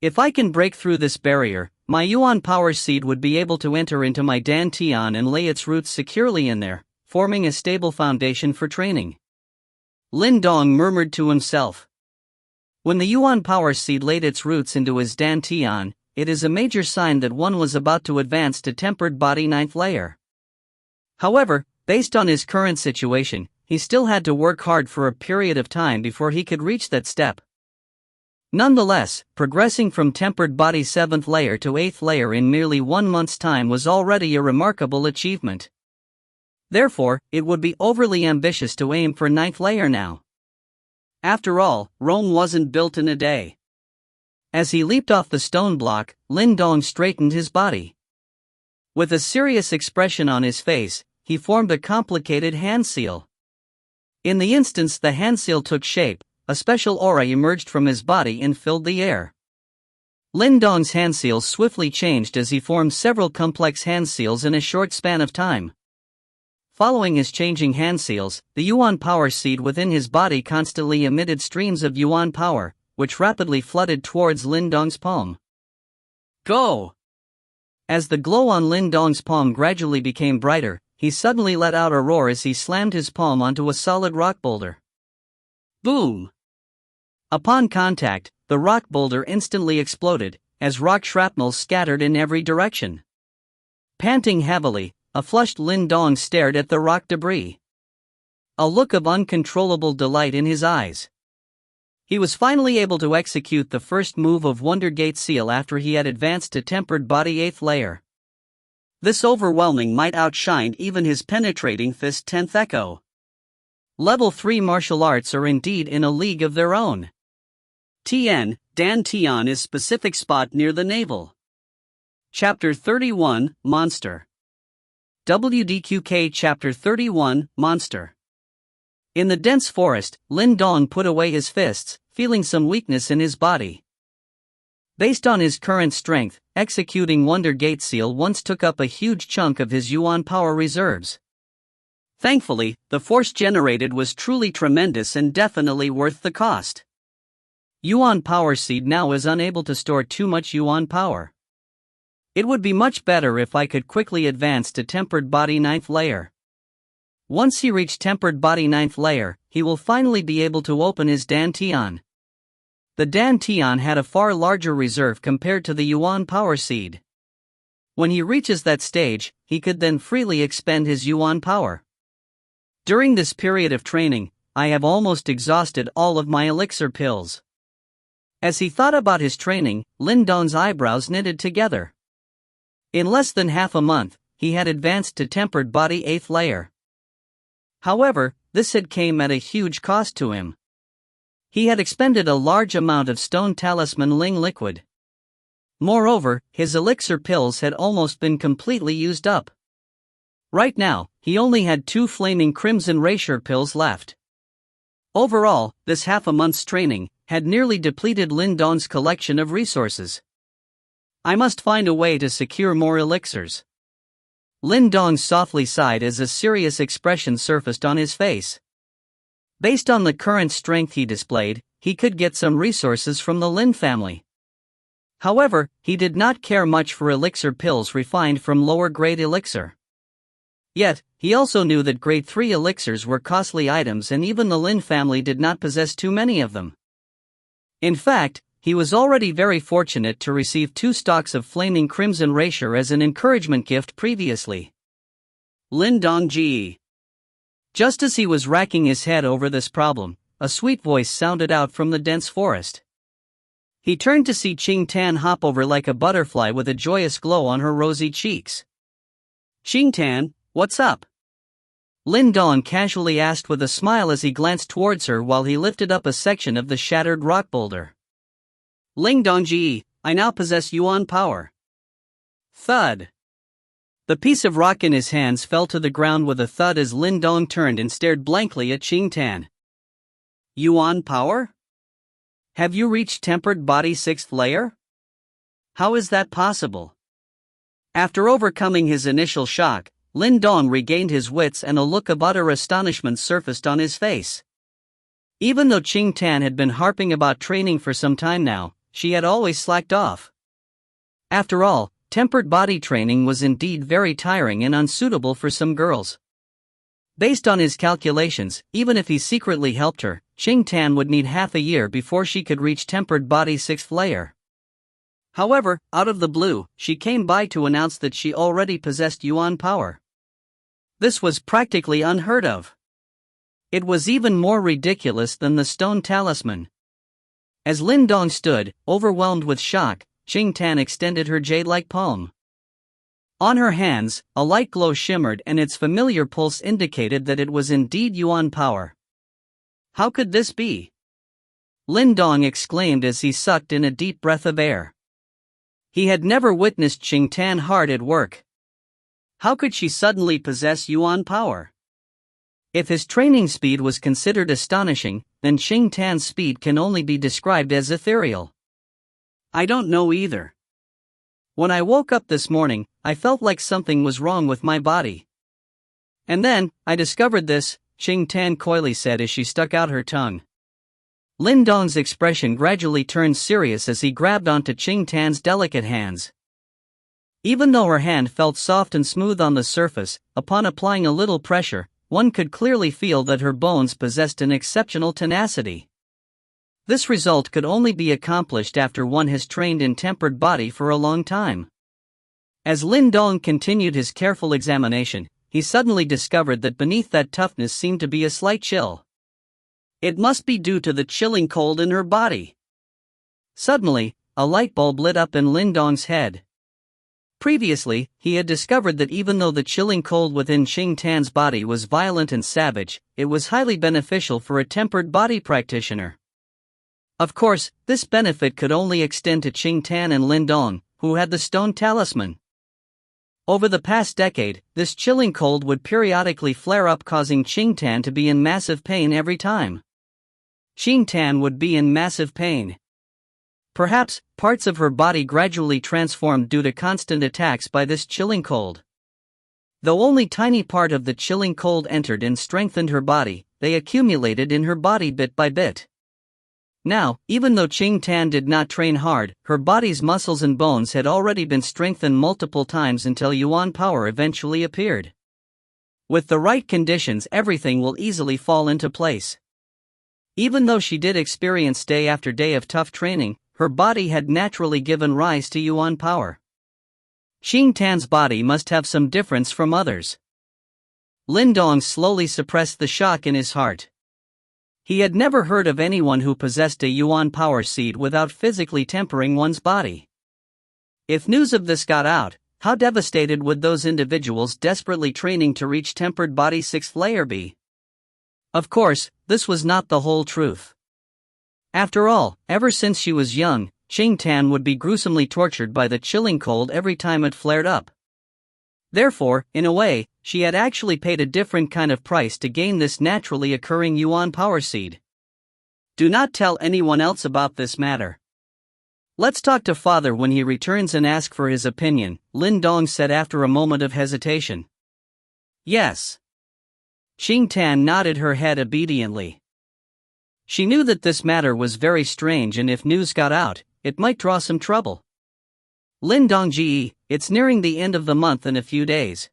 If I can break through this barrier, my Yuan power seed would be able to enter into my Dan-Tian and lay its roots securely in there, forming a stable foundation for training. Lin Dong murmured to himself. When the Yuan power seed laid its roots into his Dan-Tian, it is a major sign that one was about to advance to tempered body 9th layer. However, based on his current situation, he still had to work hard for a period of time before he could reach that step. Nonetheless, progressing from tempered body 7th layer to 8th layer in merely 1 month's time was already a remarkable achievement. Therefore, it would be overly ambitious to aim for 9th layer now. After all, Rome wasn't built in a day. As he leaped off the stone block, Lin Dong straightened his body. With a serious expression on his face, he formed a complicated hand seal. In the instance the hand seal took shape, a special aura emerged from his body and filled the air. Lin Dong's hand seal swiftly changed as he formed several complex hand seals in a short span of time. Following his changing hand seals, the Yuan power seed within his body constantly emitted streams of Yuan power, which rapidly flooded towards Lin Dong's palm. Go! As the glow on Lin Dong's palm gradually became brighter, he suddenly let out a roar as he slammed his palm onto a solid rock boulder. Boom! Upon contact, the rock boulder instantly exploded, as rock shrapnel scattered in every direction. Panting heavily, a flushed Lin Dong stared at the rock debris. A look of uncontrollable delight in his eyes. He was finally able to execute the first move of Wonder Gate Seal after he had advanced to tempered body 8th layer. This overwhelming might outshined even his penetrating fist 10th echo. Level 3 martial arts are indeed in a league of their own. Dan-Tian is specific spot near the navel. Chapter 31, Monster. WDQK Chapter 31, Monster. In the dense forest, Lin Dong put away his fists, feeling some weakness in his body. Based on his current strength, executing Wonder Gate Seal once took up a huge chunk of his Yuan power reserves. Thankfully, the force generated was truly tremendous and definitely worth the cost. Yuan power seed now is unable to store too much Yuan power. It would be much better if I could quickly advance to tempered body 9th layer. Once he reached tempered body 9th layer, he will finally be able to open his Dan-Tian. The Dan-Tian had a far larger reserve compared to the Yuan power seed. When he reaches that stage, he could then freely expend his Yuan power. During this period of training, I have almost exhausted all of my elixir pills. As he thought about his training, Lin Dong's eyebrows knitted together. In less than half a month, he had advanced to tempered body 8th layer. However, this had came at a huge cost to him. He had expended a large amount of stone talisman Ling liquid. Moreover, his elixir pills had almost been completely used up. Right now, he only had 2 flaming crimson Reishi pills left. Overall, this half a month's training had nearly depleted Lin Dong's collection of resources. I must find a way to secure more elixirs. Lin Dong softly sighed as a serious expression surfaced on his face. Based on the current strength he displayed, he could get some resources from the Lin family. However, he did not care much for elixir pills refined from lower-grade elixir. Yet, he also knew that grade 3 elixirs were costly items and even the Lin family did not possess too many of them. In fact, he was already very fortunate to receive 2 stalks of flaming crimson rapier as an encouragement gift previously. Lin Dongji. Just as he was racking his head over this problem, a sweet voice sounded out from the dense forest. He turned to see Qing Tan hop over like a butterfly with a joyous glow on her rosy cheeks. "Qing Tan, what's up?" Lin Dong casually asked with a smile as he glanced towards her while he lifted up a section of the shattered rock boulder. "Ling Dongji, I now possess Yuan power." Thud. The piece of rock in his hands fell to the ground with a thud as Lin Dong turned and stared blankly at Qing Tan. "Yuan power? Have you reached tempered body 6th layer? How is that possible?" After overcoming his initial shock, Lin Dong regained his wits and a look of utter astonishment surfaced on his face. Even though Qing Tan had been harping about training for some time now, she had always slacked off. After all, tempered body training was indeed very tiring and unsuitable for some girls. Based on his calculations, even if he secretly helped her, Qing Tan would need half a year before she could reach tempered body 6th layer. However, out of the blue, she came by to announce that she already possessed Yuan power. This was practically unheard of. It was even more ridiculous than the stone talisman. As Lin Dong stood, overwhelmed with shock, Qing Tan extended her jade-like palm. On her hands, a light glow shimmered and its familiar pulse indicated that it was indeed Yuan power. How could this be? Lin Dong exclaimed as he sucked in a deep breath of air. He had never witnessed Qing Tan hard at work. How could she suddenly possess Yuan power? If his training speed was considered astonishing, then Qing Tan's speed can only be described as ethereal. I don't know either. When I woke up this morning, I felt like something was wrong with my body. And then, I discovered this, Qing Tan coyly said as she stuck out her tongue. Lin Dong's expression gradually turned serious as he grabbed onto Qing Tan's delicate hands. Even though her hand felt soft and smooth on the surface, upon applying a little pressure, one could clearly feel that her bones possessed an exceptional tenacity. This result could only be accomplished after one has trained in tempered body for a long time. As Lin Dong continued his careful examination, he suddenly discovered that beneath that toughness seemed to be a slight chill. It must be due to the chilling cold in her body. Suddenly, a light bulb lit up in Lin Dong's head. Previously, he had discovered that even though the chilling cold within Qing Tan's body was violent and savage, it was highly beneficial for a tempered body practitioner. Of course, this benefit could only extend to Qing Tan and Lin Dong, who had the stone talisman. Over the past decade, this chilling cold would periodically flare up, causing Qing Tan to be in massive pain every time. Qing Tan would be in massive pain. Perhaps, parts of her body gradually transformed due to constant attacks by this chilling cold. Though only tiny part of the chilling cold entered and strengthened her body, they accumulated in her body bit by bit. Now, even though Qing Tan did not train hard, her body's muscles and bones had already been strengthened multiple times until Yuan power eventually appeared. With the right conditions, everything will easily fall into place. Even though she did experience day after day of tough training, her body had naturally given rise to Yuan power. Qing Tan's body must have some difference from others. Lin Dong slowly suppressed the shock in his heart. He had never heard of anyone who possessed a Yuan power seed without physically tempering one's body. If news of this got out, how devastated would those individuals desperately training to reach tempered body 6th layer be? Of course, this was not the whole truth. After all, ever since she was young, Qing Tan would be gruesomely tortured by the chilling cold every time it flared up. Therefore, in a way, she had actually paid a different kind of price to gain this naturally occurring Yuan power seed. Do not tell anyone else about this matter. Let's talk to father when he returns and ask for his opinion, Lin Dong said after a moment of hesitation. Yes. Qing Tan nodded her head obediently. She knew that this matter was very strange and if news got out, it might draw some trouble. Lindong, it's nearing the end of the month in a few days.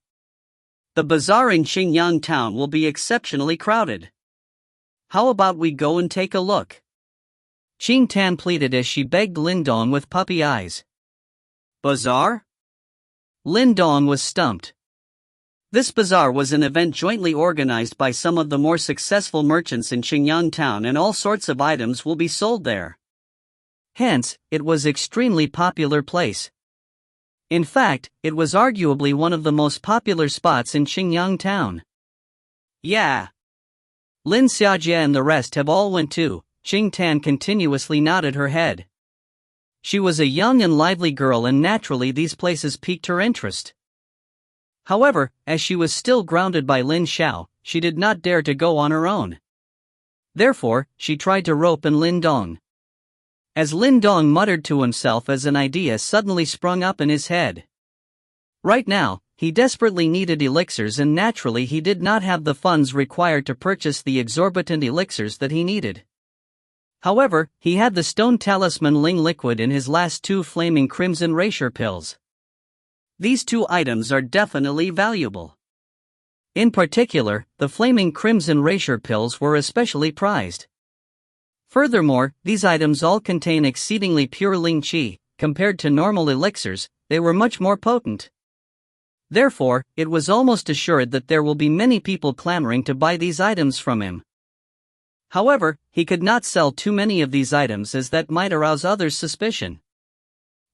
The bazaar in Xingyang town will be exceptionally crowded. How about we go and take a look? Qing Tan pleaded as she begged Lindong with puppy eyes. Bazaar? Lindong was stumped. This bazaar was an event jointly organized by some of the more successful merchants in Xingyang town, and all sorts of items will be sold there. Hence, it was an extremely popular place. In fact, it was arguably one of the most popular spots in Xingyang town. Yeah. Lin Xiajie and the rest have all went too. Qing Tan continuously nodded her head. She was a young and lively girl, and naturally these places piqued her interest. However, as she was still grounded by Lin Xiao, she did not dare to go on her own. Therefore, she tried to rope in Lindong. As Lindong muttered to himself as an idea suddenly sprung up in his head. Right now, he desperately needed elixirs, and naturally he did not have the funds required to purchase the exorbitant elixirs that he needed. However, he had the stone talisman Ling liquid in his last 2 flaming crimson erasure pills. These 2 items are definitely valuable. In particular, the flaming crimson erasure pills were especially prized. Furthermore, these items all contain exceedingly pure Ling Qi. Compared to normal elixirs, they were much more potent. Therefore, it was almost assured that there will be many people clamoring to buy these items from him. However, he could not sell too many of these items, as that might arouse others' suspicion.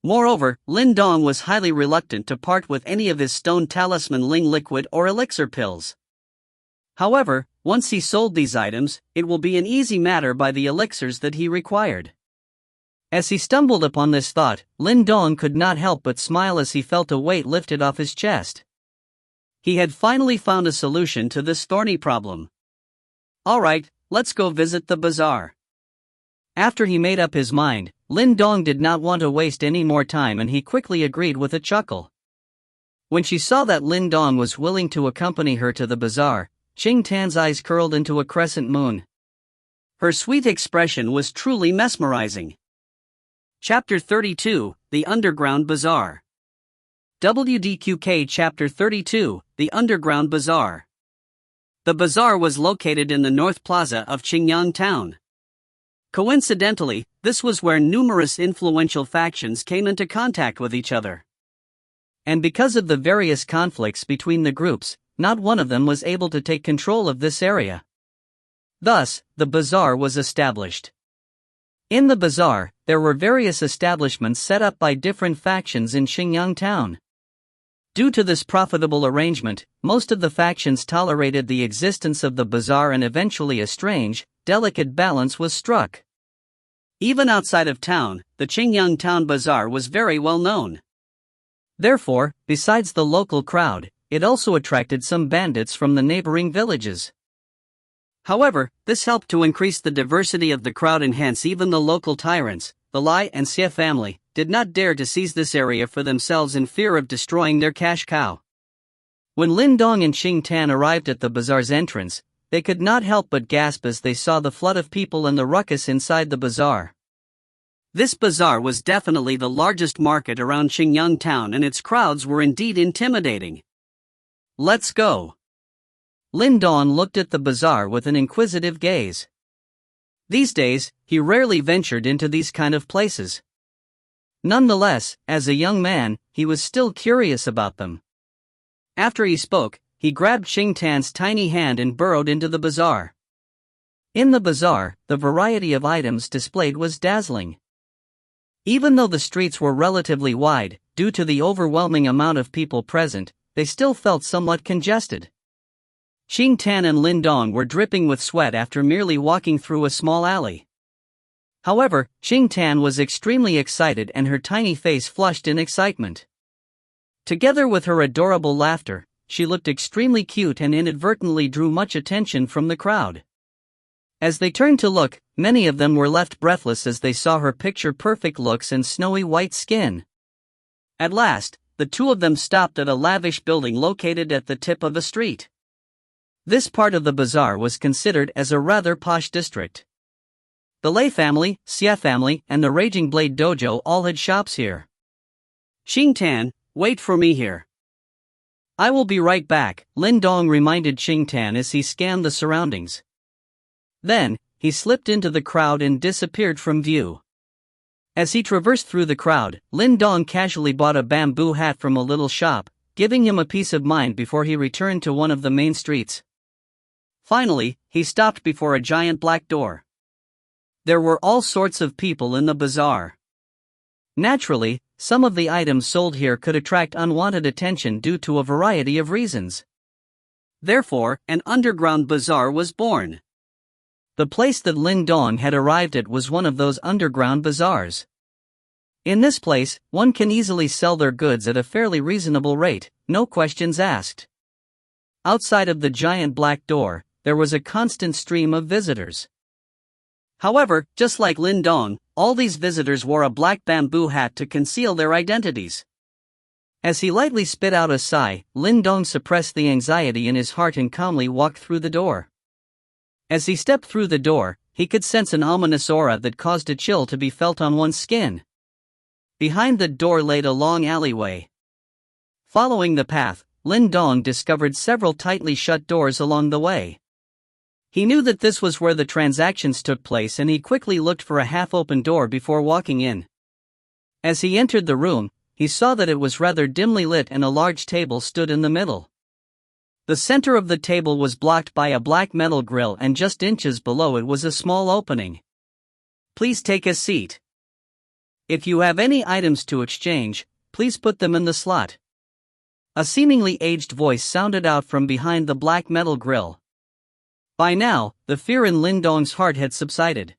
Moreover, Lindong was highly reluctant to part with any of his stone talisman Ling liquid or elixir pills. However, once he sold these items, it will be an easy matter by the elixirs that he required. As he stumbled upon this thought, Lindong could not help but smile as he felt a weight lifted off his chest. He had finally found a solution to this thorny problem. Alright, let's go visit the bazaar. After he made up his mind, Lindong did not want to waste any more time, and he quickly agreed with a chuckle. When she saw that Lindong was willing to accompany her to the bazaar, Qing Tan's eyes curled into a crescent moon. Her sweet expression was truly mesmerizing. Chapter 32, The Underground Bazaar. WDQK Chapter 32, The Underground Bazaar. The bazaar was located in the North Plaza of Xingyang town. Coincidentally, this was where numerous influential factions came into contact with each other. And because of the various conflicts between the groups, not one of them was able to take control of this area. Thus, the bazaar was established. In the bazaar, there were various establishments set up by different factions in Xingyang town. Due to this profitable arrangement, most of the factions tolerated the existence of the bazaar, and eventually a strange, delicate balance was struck. Even outside of town, the Xingyang town bazaar was very well known. Therefore, besides the local crowd, it also attracted some bandits from the neighboring villages. However, this helped to increase the diversity of the crowd, and hence even the local tyrants, the Lai and Xie family, did not dare to seize this area for themselves in fear of destroying their cash cow. When Lindong and Qing Tan arrived at the bazaar's entrance, they could not help but gasp as they saw the flood of people and the ruckus inside the bazaar. This bazaar was definitely the largest market around Xingyang town, and its crowds were indeed intimidating. Let's go. Lindong looked at the bazaar with an inquisitive gaze. These days, he rarely ventured into these kind of places. Nonetheless, as a young man, he was still curious about them. After he spoke, he grabbed Qing Tan's tiny hand and burrowed into the bazaar. In the bazaar, the variety of items displayed was dazzling. Even though the streets were relatively wide, due to the overwhelming amount of people present, they still felt somewhat congested. Qing Tan and Lindong were dripping with sweat after merely walking through a small alley. However, Qing Tan was extremely excited, and her tiny face flushed in excitement. Together with her adorable laughter, she looked extremely cute and inadvertently drew much attention from the crowd. As they turned to look, many of them were left breathless as they saw her picture-perfect looks and snowy white skin. At last, the two of them stopped at a lavish building located at the tip of a street. This part of the bazaar was considered as a rather posh district. The Lei family, Xie family, and the Raging Blade Dojo all had shops here. Xingtan, wait for me here. I will be right back, Lin Dong reminded Xingtan as he scanned the surroundings. Then, he slipped into the crowd and disappeared from view. As he traversed through the crowd, Lin Dong casually bought a bamboo hat from a little shop, giving him a peace of mind before he returned to one of the main streets. Finally, he stopped before a giant black door. There were all sorts of people in the bazaar. Naturally, some of the items sold here could attract unwanted attention due to a variety of reasons. Therefore, an underground bazaar was born. The place that Lin Dong had arrived at was one of those underground bazaars. In this place, one can easily sell their goods at a fairly reasonable rate, no questions asked. Outside of the giant black door, there was a constant stream of visitors. However, just like Lin Dong, all these visitors wore a black bamboo hat to conceal their identities. As he lightly spit out a sigh, Lin Dong suppressed the anxiety in his heart and calmly walked through the door. As he stepped through the door, he could sense an ominous aura that caused a chill to be felt on one's skin. Behind the door lay a long alleyway. Following the path, Lin Dong discovered several tightly shut doors along the way. He knew that this was where the transactions took place and he quickly looked for a half-open door before walking in. As he entered the room, he saw that it was rather dimly lit and a large table stood in the middle. The center of the table was blocked by a black metal grill and just inches below it was a small opening. Please take a seat. If you have any items to exchange, please put them in the slot. A seemingly aged voice sounded out from behind the black metal grill. By now, the fear in Lin Dong's heart had subsided.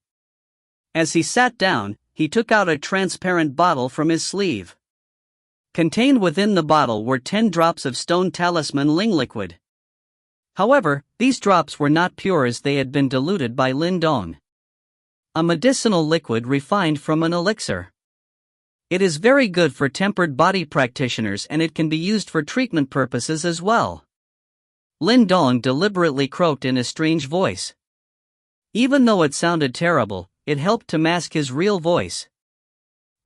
As he sat down, he took out a transparent bottle from his sleeve. Contained within the bottle were 10 drops of stone Talisman Ling liquid. However, these drops were not pure as they had been diluted by Lin Dong. A medicinal liquid refined from an elixir. It is very good for tempered body practitioners and it can be used for treatment purposes as well. Lin Dong deliberately croaked in a strange voice. Even though it sounded terrible, it helped to mask his real voice.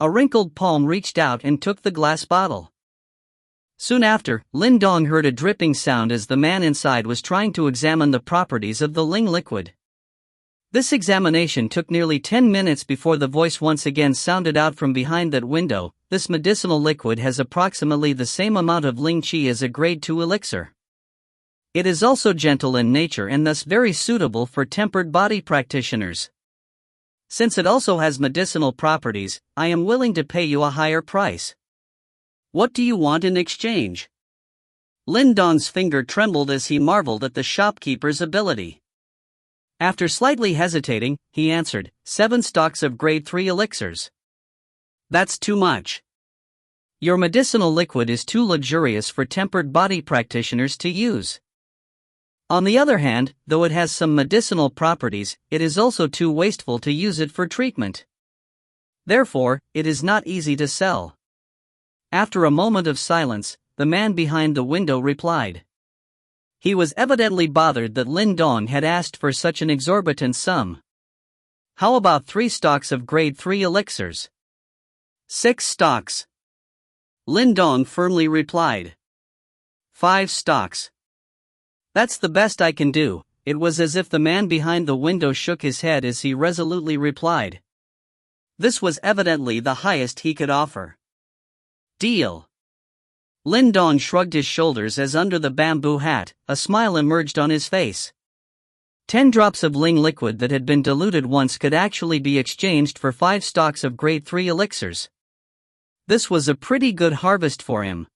A wrinkled palm reached out and took the glass bottle. Soon after, Lin Dong heard a dripping sound as the man inside was trying to examine the properties of the Ling liquid. This examination took nearly 10 minutes before the voice once again sounded out from behind that window. This medicinal liquid has approximately the same amount of Ling Qi as a grade 2 elixir. It is also gentle in nature and thus very suitable for tempered body practitioners. Since it also has medicinal properties, I am willing to pay you a higher price. What do you want in exchange? Lin Dong's finger trembled as he marveled at the shopkeeper's ability. After slightly hesitating, he answered, 7 stocks of grade 3 elixirs. That's too much. Your medicinal liquid is too luxurious for tempered body practitioners to use. On the other hand, though it has some medicinal properties, it is also too wasteful to use it for treatment. Therefore, it is not easy to sell. After a moment of silence, the man behind the window replied. He was evidently bothered that Lin Dong had asked for such an exorbitant sum. How about 3 stocks of grade 3 elixirs? 6 stocks. Lin Dong firmly replied. 5 stocks. That's the best I can do. It was as if the man behind the window shook his head as he resolutely replied. This was evidently the highest he could offer. Deal. Lin Dong shrugged his shoulders as under the bamboo hat, a smile emerged on his face. 10 drops of Ling liquid that had been diluted once could actually be exchanged for 5 stocks of grade 3 elixirs. This was a pretty good harvest for him.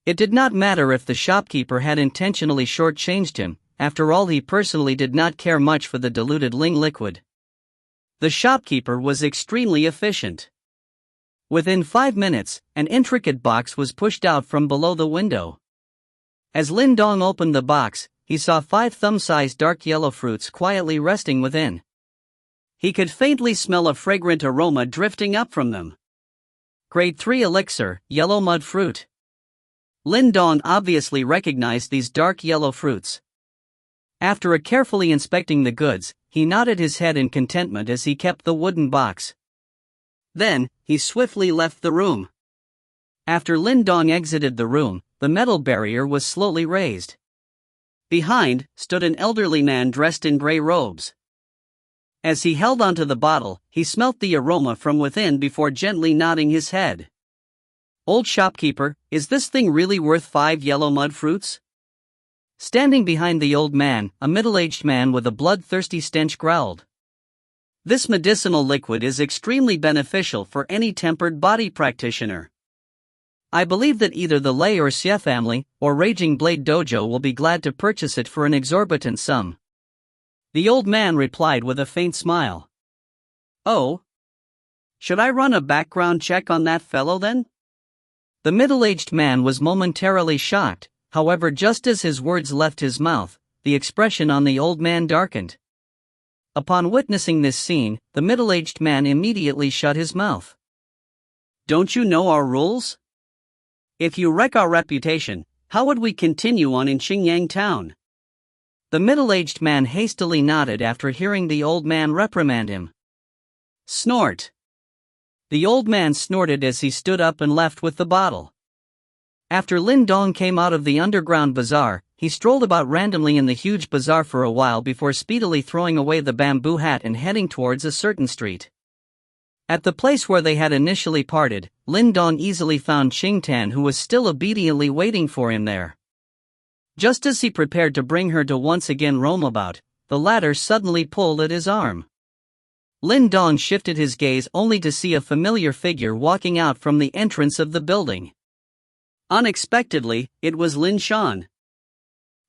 It did not matter if the shopkeeper had intentionally shortchanged him, after all he personally did not care much for the diluted Ling liquid. The shopkeeper was extremely efficient. Within 5 minutes, an intricate box was pushed out from below the window. As Lin Dong opened the box, he saw 5 thumb-sized dark yellow fruits quietly resting within. He could faintly smell a fragrant aroma drifting up from them. Grade 3 elixir, yellow mud fruit. Lin Dong obviously recognized these dark yellow fruits. After carefully inspecting the goods, he nodded his head in contentment as he kept the wooden box. Then, he swiftly left the room. After Lin Dong exited the room, the metal barrier was slowly raised. Behind stood an elderly man dressed in gray robes. As he held onto the bottle, he smelt the aroma from within before gently nodding his head. "Old shopkeeper, is this thing really worth 5 yellow mud fruits?" Standing behind the old man, a middle-aged man with a bloodthirsty stench growled. "This medicinal liquid is extremely beneficial for any tempered body practitioner. I believe that either the Lei or Xie family, or Raging Blade Dojo will be glad to purchase it for an exorbitant sum." The old man replied with a faint smile. "Oh? Should I run a background check on that fellow then?" The middle-aged man was momentarily shocked, however just as his words left his mouth, the expression on the old man darkened. Upon witnessing this scene, the middle-aged man immediately shut his mouth. "Don't you know our rules? If you wreck our reputation, how would we continue on in Xingyang town?" The middle-aged man hastily nodded after hearing the old man reprimand him. Snort. The old man snorted as he stood up and left with the bottle. After Lin Dong came out of the underground bazaar, he strolled about randomly in the huge bazaar for a while before speedily throwing away the bamboo hat and heading towards a certain street. At the place where they had initially parted, Lin Dong easily found Qingtan, who was still obediently waiting for him there. Just as he prepared to bring her to once again roam about, the latter suddenly pulled at his arm. Lin Dong shifted his gaze only to see a familiar figure walking out from the entrance of the building. Unexpectedly, it was Lin Shan.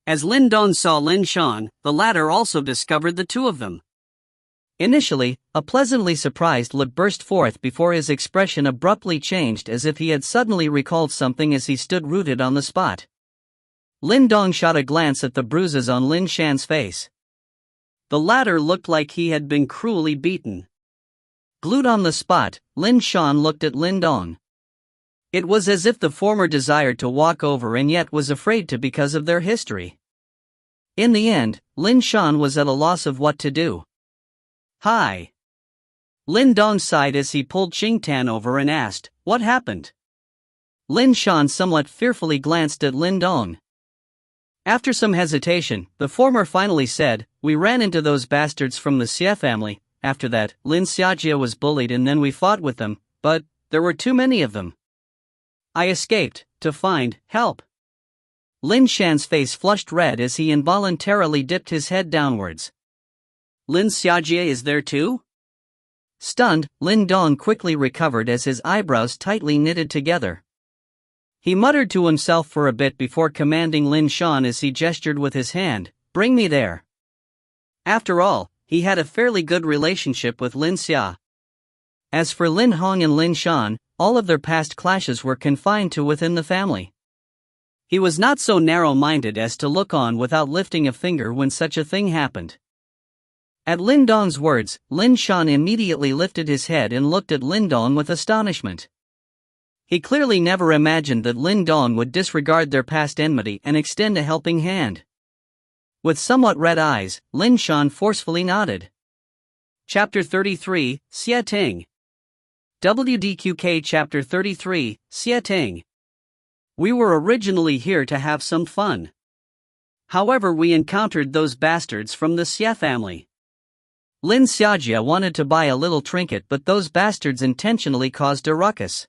As Lin Dong saw Lin Shan, the latter also discovered the two of them. Initially, a pleasantly surprised look burst forth before his expression abruptly changed as if he had suddenly recalled something as he stood rooted on the spot. Lin Dong shot a glance at the bruises on Lin Shan's face. The latter looked like he had been cruelly beaten. Glued on the spot, Lin Shan looked at Lin Dong. It was as if the former desired to walk over and yet was afraid to because of their history. In the end, Lin Shan was at a loss of what to do. "Hi." Lin Dong sighed as he pulled Qingtan over and asked, "What happened?" Lin Shan somewhat fearfully glanced at Lin Dong. After some hesitation, the former finally said, "We ran into those bastards from the Xie family. After that, Lin Xiajie was bullied and then we fought with them, but there were too many of them. I escaped, to find help." Lin Shan's face flushed red as he involuntarily dipped his head downwards. "Lin Xiajie is there too?" Stunned, Lin Dong quickly recovered as his eyebrows tightly knitted together. He muttered to himself for a bit before commanding Lin Shan as he gestured with his hand, "Bring me there." After all, he had a fairly good relationship with Lin Xia. As for Lin Hong and Lin Shan, all of their past clashes were confined to within the family. He was not so narrow-minded as to look on without lifting a finger when such a thing happened. At Lin Dong's words, Lin Shan immediately lifted his head and looked at Lin Dong with astonishment. He clearly never imagined that Lin Dong would disregard their past enmity and extend a helping hand. With somewhat red eyes, Lin Shan forcefully nodded. Chapter 33, Xie Ting. WDQK Chapter 33, Xie Ting. We were originally here to have some fun. However, we encountered those bastards from the Xie family. Lin Xiajie wanted to buy a little trinket, but those bastards intentionally caused a ruckus.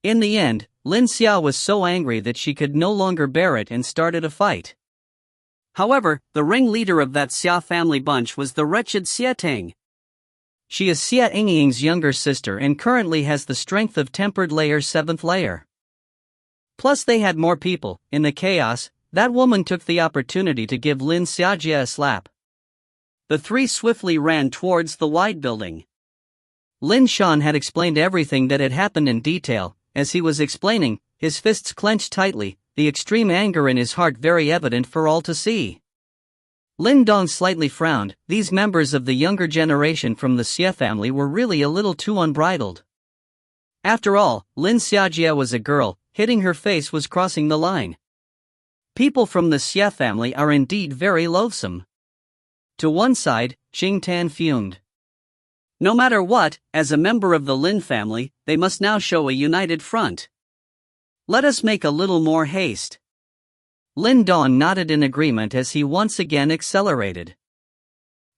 In the end, Lin Xia was so angry that she could no longer bear it and started a fight. However, the ringleader of that Xia family bunch was the wretched Xie Ting. She is Xie Yingying's younger sister and currently has the strength of tempered layer 7th layer. Plus they had more people. In the chaos, that woman took the opportunity to give Lin Xiajie a slap. The three swiftly ran towards the wide building. Lin Shan had explained everything that had happened in detail. As he was explaining, his fists clenched tightly, the extreme anger in his heart very evident for all to see. Lin Dong slightly frowned. These members of the younger generation from the Xie family were really a little too unbridled. After all, Lin Xiajie was a girl, hitting her face was crossing the line. People from the Xie family are indeed very loathsome. To one side, Qingtan fumed. No matter what, as a member of the Lin family, they must now show a united front. Let us make a little more haste. Lin Dong nodded in agreement as he once again accelerated.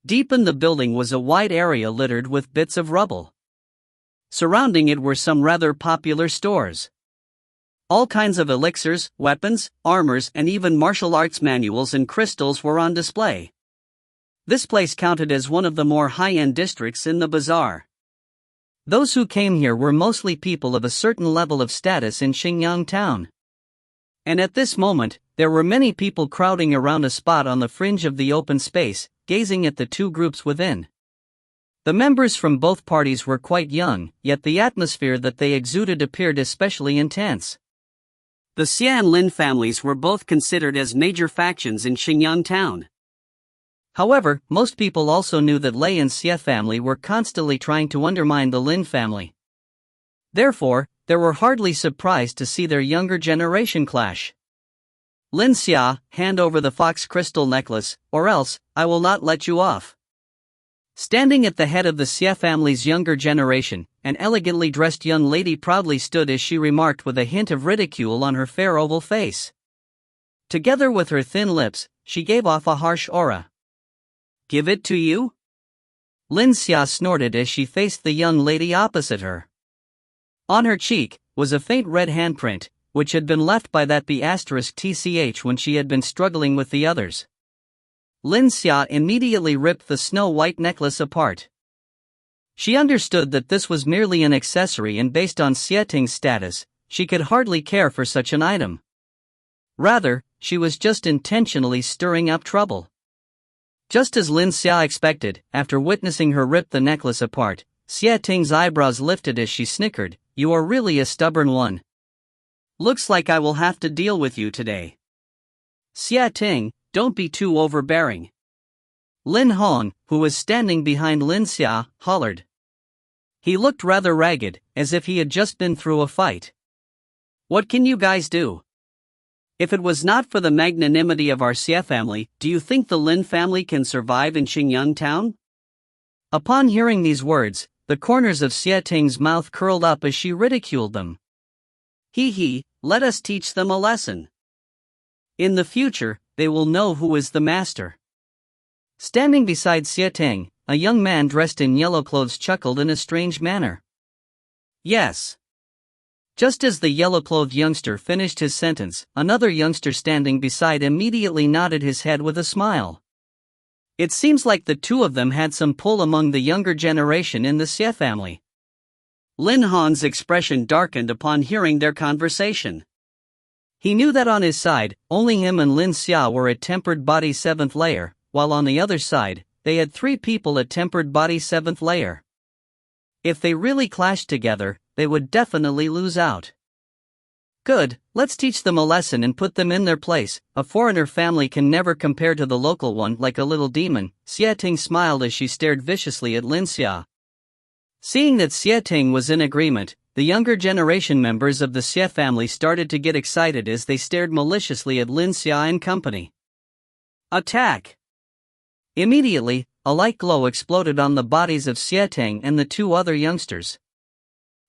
Deep in the building was a wide area littered with bits of rubble. Surrounding it were some rather popular stores. All kinds of elixirs, weapons, armors, and even martial arts manuals and crystals were on display. This place counted as one of the more high-end districts in the bazaar. Those who came here were mostly people of a certain level of status in Xingyang town. And at this moment, there were many people crowding around a spot on the fringe of the open space, gazing at the two groups within. The members from both parties were quite young, yet the atmosphere that they exuded appeared especially intense. The Xia and Lin families were both considered as major factions in Xingyang town. However, most people also knew that Lei and Xia family were constantly trying to undermine the Lin family. Therefore, they were hardly surprised to see their younger generation clash. Lin Xia, hand over the fox crystal necklace, or else, I will not let you off. Standing at the head of the Xia family's younger generation, an elegantly dressed young lady proudly stood as she remarked with a hint of ridicule on her fair oval face. Together with her thin lips, she gave off a harsh aura. Give it to you? Lin Xia snorted as she faced the young lady opposite her. On her cheek was a faint red handprint, which had been left by that *TCH when she had been struggling with the others. Lin Xia immediately ripped the snow-white necklace apart. She understood that this was merely an accessory and based on Xia Ting's status, she could hardly care for such an item. Rather, she was just intentionally stirring up trouble. Just as Lin Xia expected, after witnessing her rip the necklace apart, Xia Ting's eyebrows lifted as she snickered, "You are really a stubborn one. Looks like I will have to deal with you today." "Xia Ting, don't be too overbearing." Lin Hong, who was standing behind Lin Xia, hollered. He looked rather ragged, as if he had just been through a fight. "What can you guys do? If it was not for the magnanimity of our Xia family, do you think the Lin family can survive in Xingyang town?" Upon hearing these words, the corners of Xia Ting's mouth curled up as she ridiculed them. "Hee, let us teach them a lesson. In the future, they will know who is the master." Standing beside Xia Ting, a young man dressed in yellow clothes chuckled in a strange manner. "Yes." Just as the yellow-clothed youngster finished his sentence, another youngster standing beside immediately nodded his head with a smile. It seems like the two of them had some pull among the younger generation in the Xia family. Lin Han's expression darkened upon hearing their conversation. He knew that on his side, only him and Lin Xia were at tempered body 7th layer, while on the other side, they had 3 people at tempered body 7th layer. If they really clashed together, they would definitely lose out. "Good, let's teach them a lesson and put them in their place. A foreigner family can never compare to the local one like a little demon." Xia Ting smiled as she stared viciously at Lin Xia. Seeing that Xia Ting was in agreement, the younger generation members of the Xia family started to get excited as they stared maliciously at Lin Xia and company. "Attack!" Immediately, a light glow exploded on the bodies of Xia Ting and the 2 other youngsters.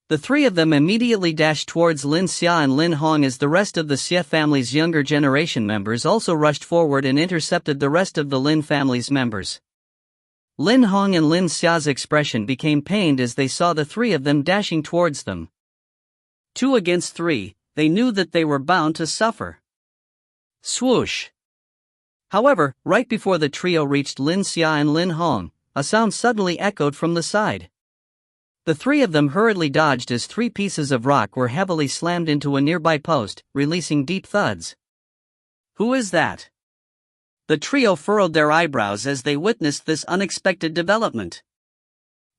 The 3 of them immediately dashed towards Lin Xia and Lin Hong as the rest of the Xia family's younger generation members also rushed forward and intercepted the rest of the Lin family's members. Lin Hong and Lin Xia's expression became pained as they saw the 3 of them dashing towards them. 2 against 3, they knew that they were bound to suffer. Swoosh! However, right before the trio reached Lin Xia and Lin Hong, a sound suddenly echoed from the side. The 3 of them hurriedly dodged as 3 pieces of rock were heavily slammed into a nearby post, releasing deep thuds. "Who is that?" The trio furrowed their eyebrows as they witnessed this unexpected development.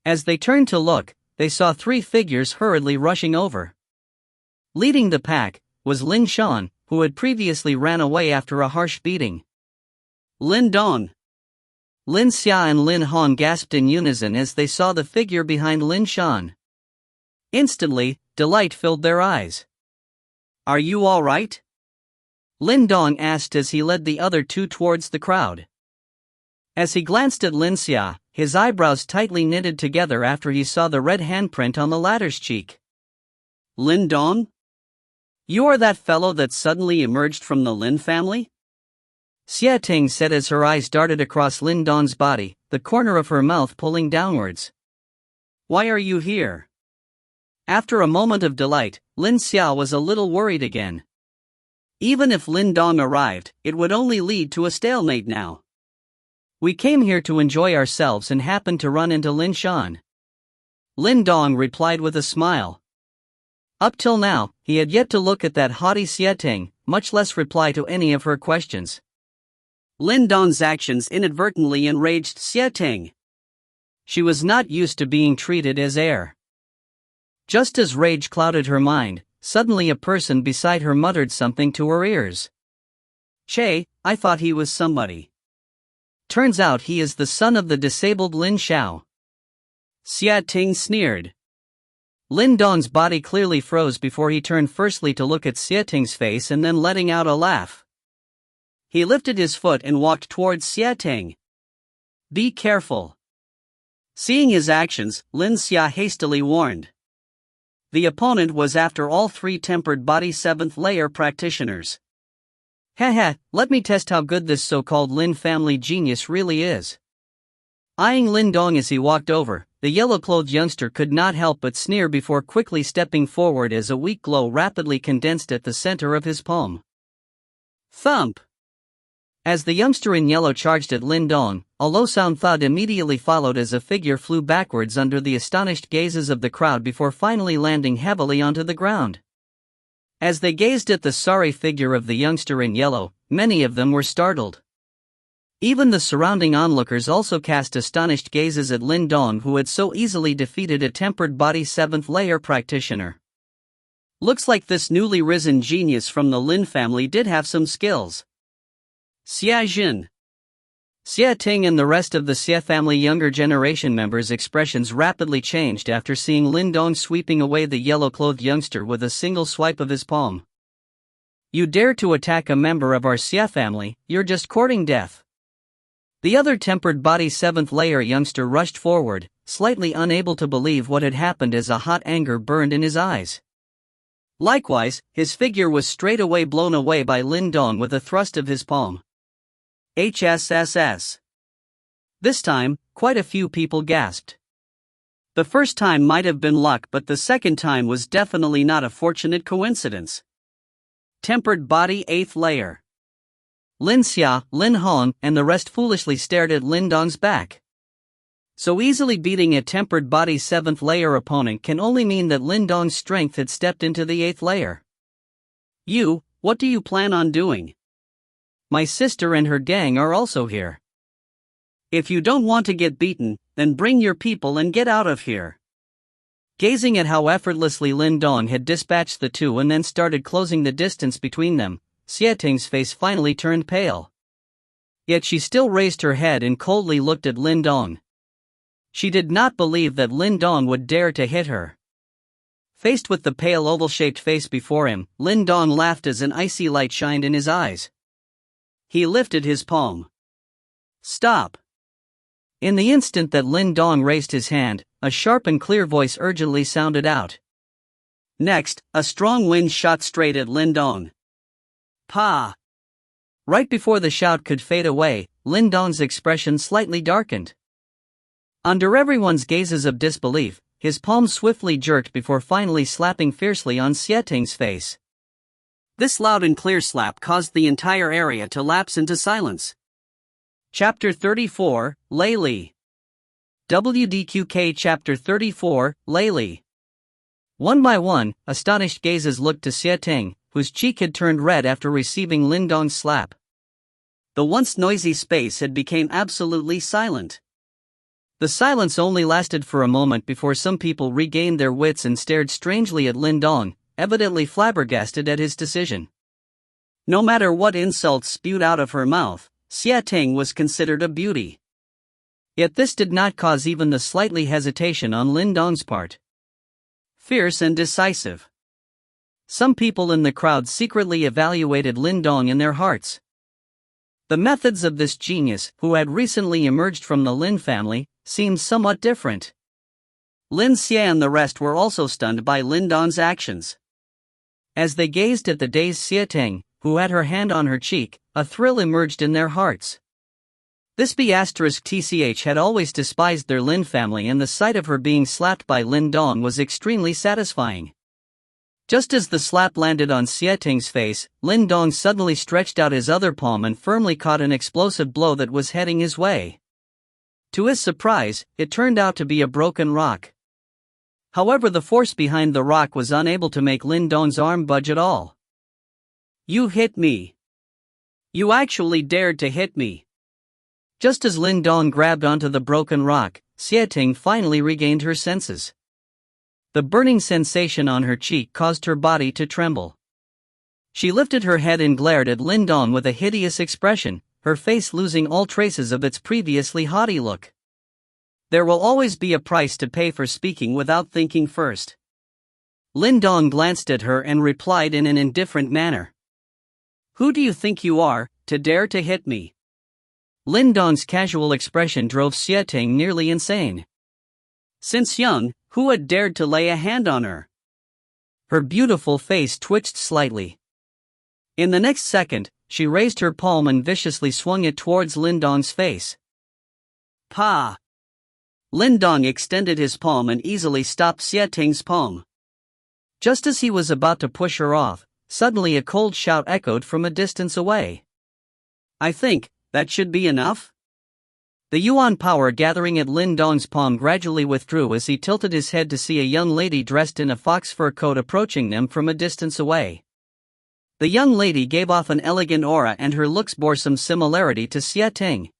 As they turned to look, they saw 3 figures hurriedly rushing over. Leading the pack was Lin Shan, who had previously ran away after a harsh beating. "Lin Dong!" Lin Xia and Lin Hong gasped in unison as they saw the figure behind Lin Shan. Instantly, delight filled their eyes. "Are you all right?" Lin Dong asked as he led the other 2 towards the crowd. As he glanced at Lin Xia, his eyebrows tightly knitted together after he saw the red handprint on the latter's cheek. "Lin Dong? You are that fellow that suddenly emerged from the Lin family? Xia Ting said as her eyes darted across Lin Dong's body, the corner of her mouth pulling downwards. Why are you here? After a moment of delight, Lin Xia was a little worried again. Even if Lin Dong arrived, it would only lead to a stalemate now. We came here to enjoy ourselves and happened to run into Lin Shan. Lin Dong replied with a smile. Up till now, he had yet to look at that haughty Xia Ting, much less reply to any of her questions. Lin Dong's actions inadvertently enraged Xia Ting. She was not used to being treated as heir. Just as rage clouded her mind, suddenly a person beside her muttered something to her ears. Che, I thought he was somebody. Turns out he is the son of the disabled Lin Xiao. Xia Ting sneered. Lin Dong's body clearly froze before he turned firstly to look at Xia Ting's face and then letting out a laugh. He lifted his foot and walked towards Xia Ting. Be careful. Seeing his actions, Lin Xia hastily warned. The opponent was after all 3 tempered body 7th layer practitioners. Haha, let me test how good this so-called Lin family genius really is. Eyeing Lin Dong as he walked over, the yellow-clothed youngster could not help but sneer before quickly stepping forward as a weak glow rapidly condensed at the center of his palm. Thump! As the youngster in yellow charged at Lin Dong, a low sound thud immediately followed as a figure flew backwards under the astonished gazes of the crowd before finally landing heavily onto the ground. As they gazed at the sorry figure of the youngster in yellow, many of them were startled. Even the surrounding onlookers also cast astonished gazes at Lin Dong, who had so easily defeated a tempered body 7th layer practitioner. Looks like this newly risen genius from the Lin family did have some skills. Xia Jin. Xia Ting and the rest of the Xia family younger generation members' expressions rapidly changed after seeing Lin Dong sweeping away the yellow-clothed youngster with a single swipe of his palm. You dare to attack a member of our Xia family, you're just courting death. The other tempered body 7th layer youngster rushed forward, slightly unable to believe what had happened as a hot anger burned in his eyes. Likewise, his figure was straight away blown away by Lin Dong with a thrust of his palm. HSSS. This time, quite a few people gasped. The first time might have been luck, but the second time was definitely not a fortunate coincidence. Tempered body 8th layer. Lin Xia, Lin Hong, and the rest foolishly stared at Lin Dong's back. So easily beating a tempered body 7th layer opponent can only mean that Lin Dong's strength had stepped into the 8th layer. You, what do you plan on doing? My sister and her gang are also here. If you don't want to get beaten, then bring your people and get out of here. Gazing at how effortlessly Lin Dong had dispatched the two and then started closing the distance between them, Xia Ting's face finally turned pale. Yet she still raised her head and coldly looked at Lin Dong. She did not believe that Lin Dong would dare to hit her. Faced with the pale oval-shaped face before him, Lin Dong laughed as an icy light shined in his eyes. He lifted his palm. Stop! In the instant that Lin Dong raised his hand, a sharp and clear voice urgently sounded out. Next, a strong wind shot straight at Lin Dong. Pa! Right before the shout could fade away, Lin Dong's expression slightly darkened. Under everyone's gazes of disbelief, his palm swiftly jerked before finally slapping fiercely on Xia Ting's face. This loud and clear slap caused the entire area to lapse into silence. Chapter 34, Lei Li. WDQK Chapter 34, Lei Li. One by one, astonished gazes looked to Xia Ting, whose cheek had turned red after receiving Lin Dong's slap. The once noisy space had become absolutely silent. The silence only lasted for a moment before some people regained their wits and stared strangely at Lin Dong, evidently flabbergasted at his decision. No matter what insults spewed out of her mouth, Xia Ting was considered a beauty. Yet this did not cause even the slightly hesitation on Lin Dong's part. Fierce and decisive. Some people in the crowd secretly evaluated Lin Dong in their hearts. The methods of this genius, who had recently emerged from the Lin family, seemed somewhat different. Lin Xia and the rest were also stunned by Lin Dong's actions. As they gazed at the dazed Xiating, who had her hand on her cheek, a thrill emerged in their hearts. This B*TCH had always despised their Lin family, and the sight of her being slapped by Lin Dong was extremely satisfying. Just as the slap landed on Xiating's face, Lin Dong suddenly stretched out his other palm and firmly caught an explosive blow that was heading his way. To his surprise, it turned out to be a broken rock. However, the force behind the rock was unable to make Lin Dong's arm budge at all. "You hit me. You actually dared to hit me." Just as Lin Dong grabbed onto the broken rock, Xiating finally regained her senses. The burning sensation on her cheek caused her body to tremble. She lifted her head and glared at Lin Dong with a hideous expression, her face losing all traces of its previously haughty look. There will always be a price to pay for speaking without thinking first. Lin Dong glanced at her and replied in an indifferent manner. "Who do you think you are, to dare to hit me?" Lin Dong's casual expression drove Xiating nearly insane. Since young, who had dared to lay a hand on her? Her beautiful face twitched slightly. In the next second, she raised her palm and viciously swung it towards Lin Dong's face. "Pa!" Lin Dong extended his palm and easily stopped Xiating's palm. Just as he was about to push her off, suddenly a cold shout echoed from a distance away. "I think that should be enough?" The yuan power gathering at Lin Dong's palm gradually withdrew as he tilted his head to see a young lady dressed in a fox fur coat approaching them from a distance away. The young lady gave off an elegant aura and her looks bore some similarity to Xiating.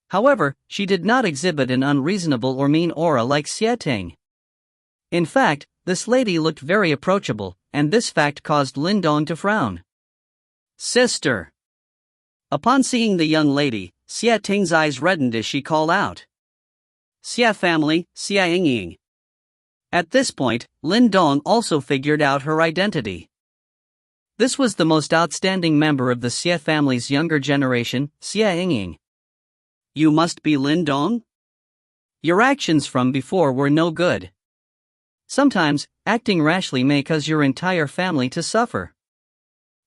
However, she did not exhibit an unreasonable or mean aura like Xiating. In fact, this lady looked very approachable, and this fact caused Lin Dong to frown. "Sister!" Upon seeing the young lady, Xiating's eyes reddened as she called out, "Xia family, Xia Yingying." At this point, Lin Dong also figured out her identity. This was the most outstanding member of the Xia family's younger generation, Xia Yingying. "You must be Lin Dong? Your actions from before were no good. Sometimes, acting rashly may cause your entire family to suffer."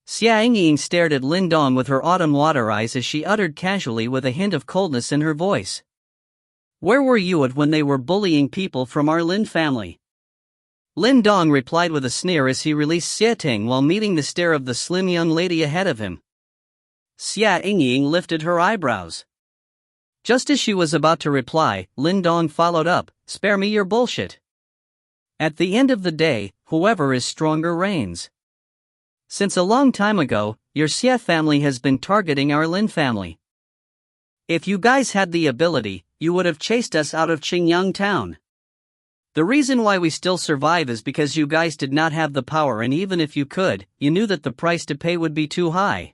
Xia Yingying stared at Lin Dong with her autumn water eyes as she uttered casually with a hint of coldness in her voice. "Where were you at when they were bullying people from our Lin family?" Lin Dong replied with a sneer as he released Xiating while meeting the stare of the slim young lady ahead of him. Xia Yingying lifted her eyebrows. Just as she was about to reply, Lin Dong followed up, "Spare me your bullshit. At the end of the day, whoever is stronger reigns. Since a long time ago, your Xia family has been targeting our Lin family. If you guys had the ability, you would have chased us out of Qingyang town. The reason why we still survive is because you guys did not have the power, and even if you could, you knew that the price to pay would be too high.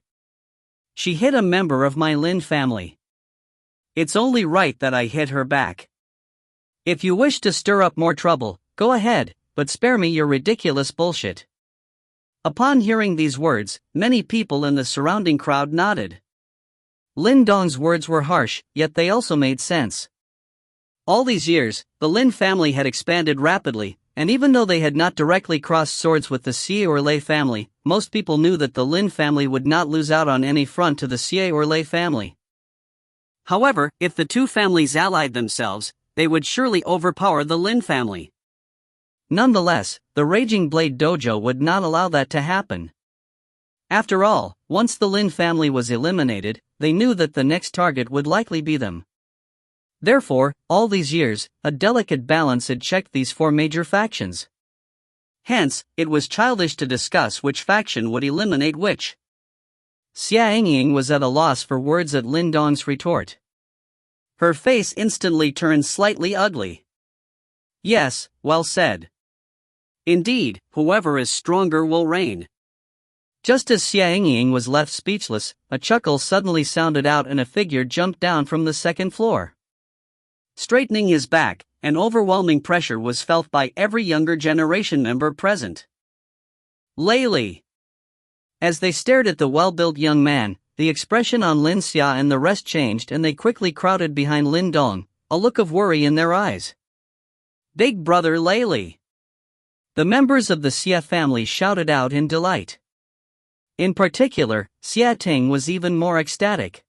She hit a member of my Lin family. It's only right that I hit her back. If you wish to stir up more trouble, go ahead, but spare me your ridiculous bullshit." Upon hearing these words, many people in the surrounding crowd nodded. Lin Dong's words were harsh, yet they also made sense. All these years, the Lin family had expanded rapidly, and even though they had not directly crossed swords with the Xie or Lei family, most people knew that the Lin family would not lose out on any front to the Xie or Lei family. However, if the two families allied themselves, they would surely overpower the Lin family. Nonetheless, the Raging Blade Dojo would not allow that to happen. After all, once the Lin family was eliminated, they knew that the next target would likely be them. Therefore, all these years, a delicate balance had checked these four major factions. Hence, it was childish to discuss which faction would eliminate which. Xia Yingying was at a loss for words at Lin Dong's retort. Her face instantly turned slightly ugly. "Yes, well said. Indeed, whoever is stronger will reign." Just as Xia Yingying was left speechless, a chuckle suddenly sounded out and a figure jumped down from the second floor. Straightening his back, an overwhelming pressure was felt by every younger generation member present. Lei. As they stared at the well-built young man, the expression on Lin Xia and the rest changed, and they quickly crowded behind Lin Dong, a look of worry in their eyes. "Big brother Lei." The members of the Xia family shouted out in delight. In particular, Xia Ting was even more ecstatic.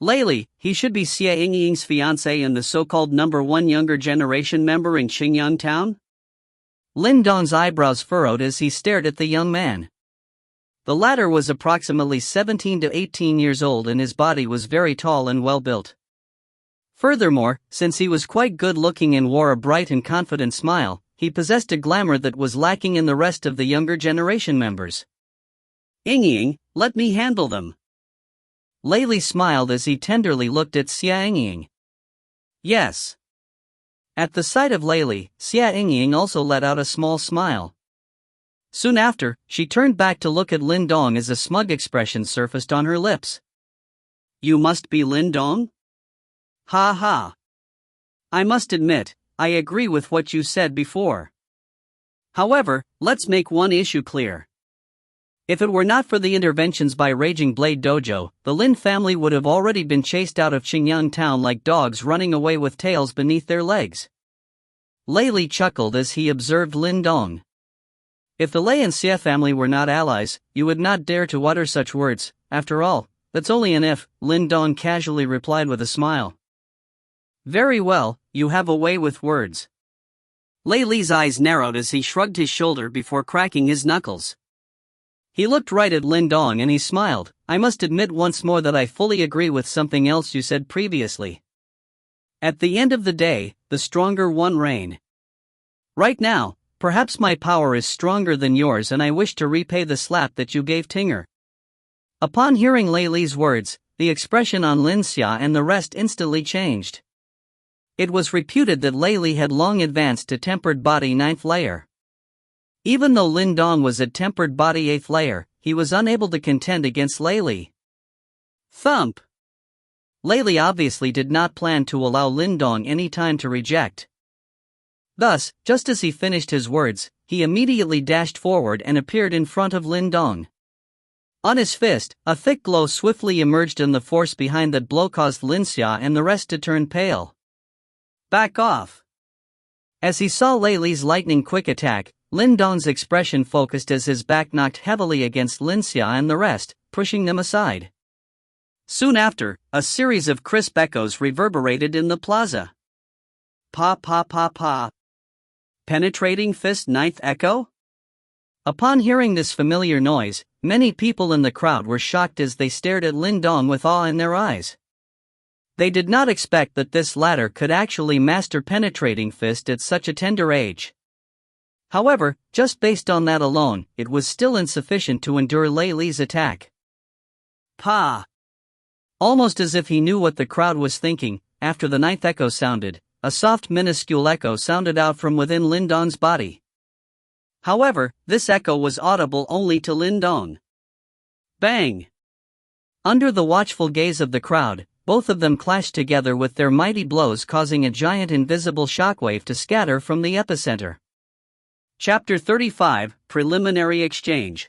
Lei, he should be Xia Yingying's fiancé and the so-called number one younger generation member in Qingyang Town? Lin Dong's eyebrows furrowed as he stared at the young man. The latter was approximately 17 to 18 years old and his body was very tall and well-built. Furthermore, since he was quite good-looking and wore a bright and confident smile, he possessed a glamour that was lacking in the rest of the younger generation members. Yingying, let me handle them. Lei smiled as he tenderly looked at Xia Yingying. Yes. At the sight of Lei, Xia Yingying also let out a small smile. Soon after, she turned back to look at Lin Dong as a smug expression surfaced on her lips. You must be Lin Dong? Ha ha. I must admit, I agree with what you said before. However, let's make one issue clear. If it were not for the interventions by Raging Blade Dojo, the Lin family would have already been chased out of Qingyang Town like dogs running away with tails beneath their legs. Lei chuckled as he observed Lin Dong. If the Lei and Xia family were not allies, you would not dare to utter such words. After all, that's only an if, Lin Dong casually replied with a smile. Very well, you have a way with words. Lei's eyes narrowed as he shrugged his shoulder before cracking his knuckles. He looked right at Lin Dong and he smiled. I must admit once more that I fully agree with something else you said previously. At the end of the day, the stronger one reign. Right now, perhaps my power is stronger than yours and I wish to repay the slap that you gave Tinger. Upon hearing Lei's words, the expression on Lin Xia and the rest instantly changed. It was reputed that Lei had long advanced to tempered body 9th layer. Even though Lin Dong was at tempered body 8th layer, he was unable to contend against Lei. Thump! Lei obviously did not plan to allow Lin Dong any time to reject. Thus, just as he finished his words, he immediately dashed forward and appeared in front of Lin Dong. On his fist, a thick glow swiftly emerged and the force behind that blow caused Lin Xia and the rest to turn pale. Back off! As he saw Lei's lightning-quick attack, Lin Dong's expression focused as his back knocked heavily against Lin Xia and the rest, pushing them aside. Soon after, a series of crisp echoes reverberated in the plaza. Pa pa pa pa. Penetrating fist 9th echo? Upon hearing this familiar noise, many people in the crowd were shocked as they stared at Lin Dong with awe in their eyes. They did not expect that this latter could actually master penetrating fist at such a tender age. However, just based on that alone, it was still insufficient to endure Lei's attack. Pa! Almost as if he knew what the crowd was thinking, after the 9th echo sounded, a soft minuscule echo sounded out from within Lin Dong's body. However, this echo was audible only to Lin Dong. Bang! Under the watchful gaze of the crowd, both of them clashed together with their mighty blows, causing a giant invisible shockwave to scatter from the epicenter. Chapter 35, Preliminary Exchange.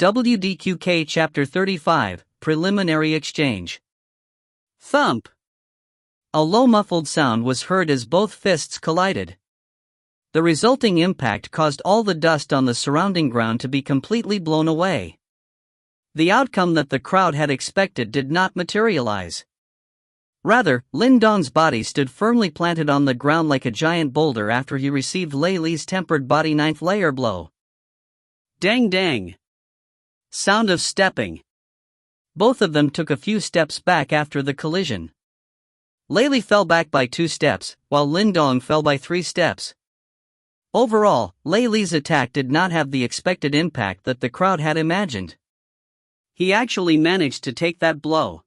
WDQK Chapter 35, Preliminary Exchange. Thump! A low muffled sound was heard as both fists collided. The resulting impact caused all the dust on the surrounding ground to be completely blown away. The outcome that the crowd had expected did not materialize. Rather, Lin Dong's body stood firmly planted on the ground like a giant boulder after he received Lei's tempered body 9th layer blow. Dang dang! Sound of stepping. Both of them took a few steps back after the collision. Lei fell back by 2 steps, while Lin Dong fell by 3 steps. Overall, Lei's attack did not have the expected impact that the crowd had imagined. He actually managed to take that blow.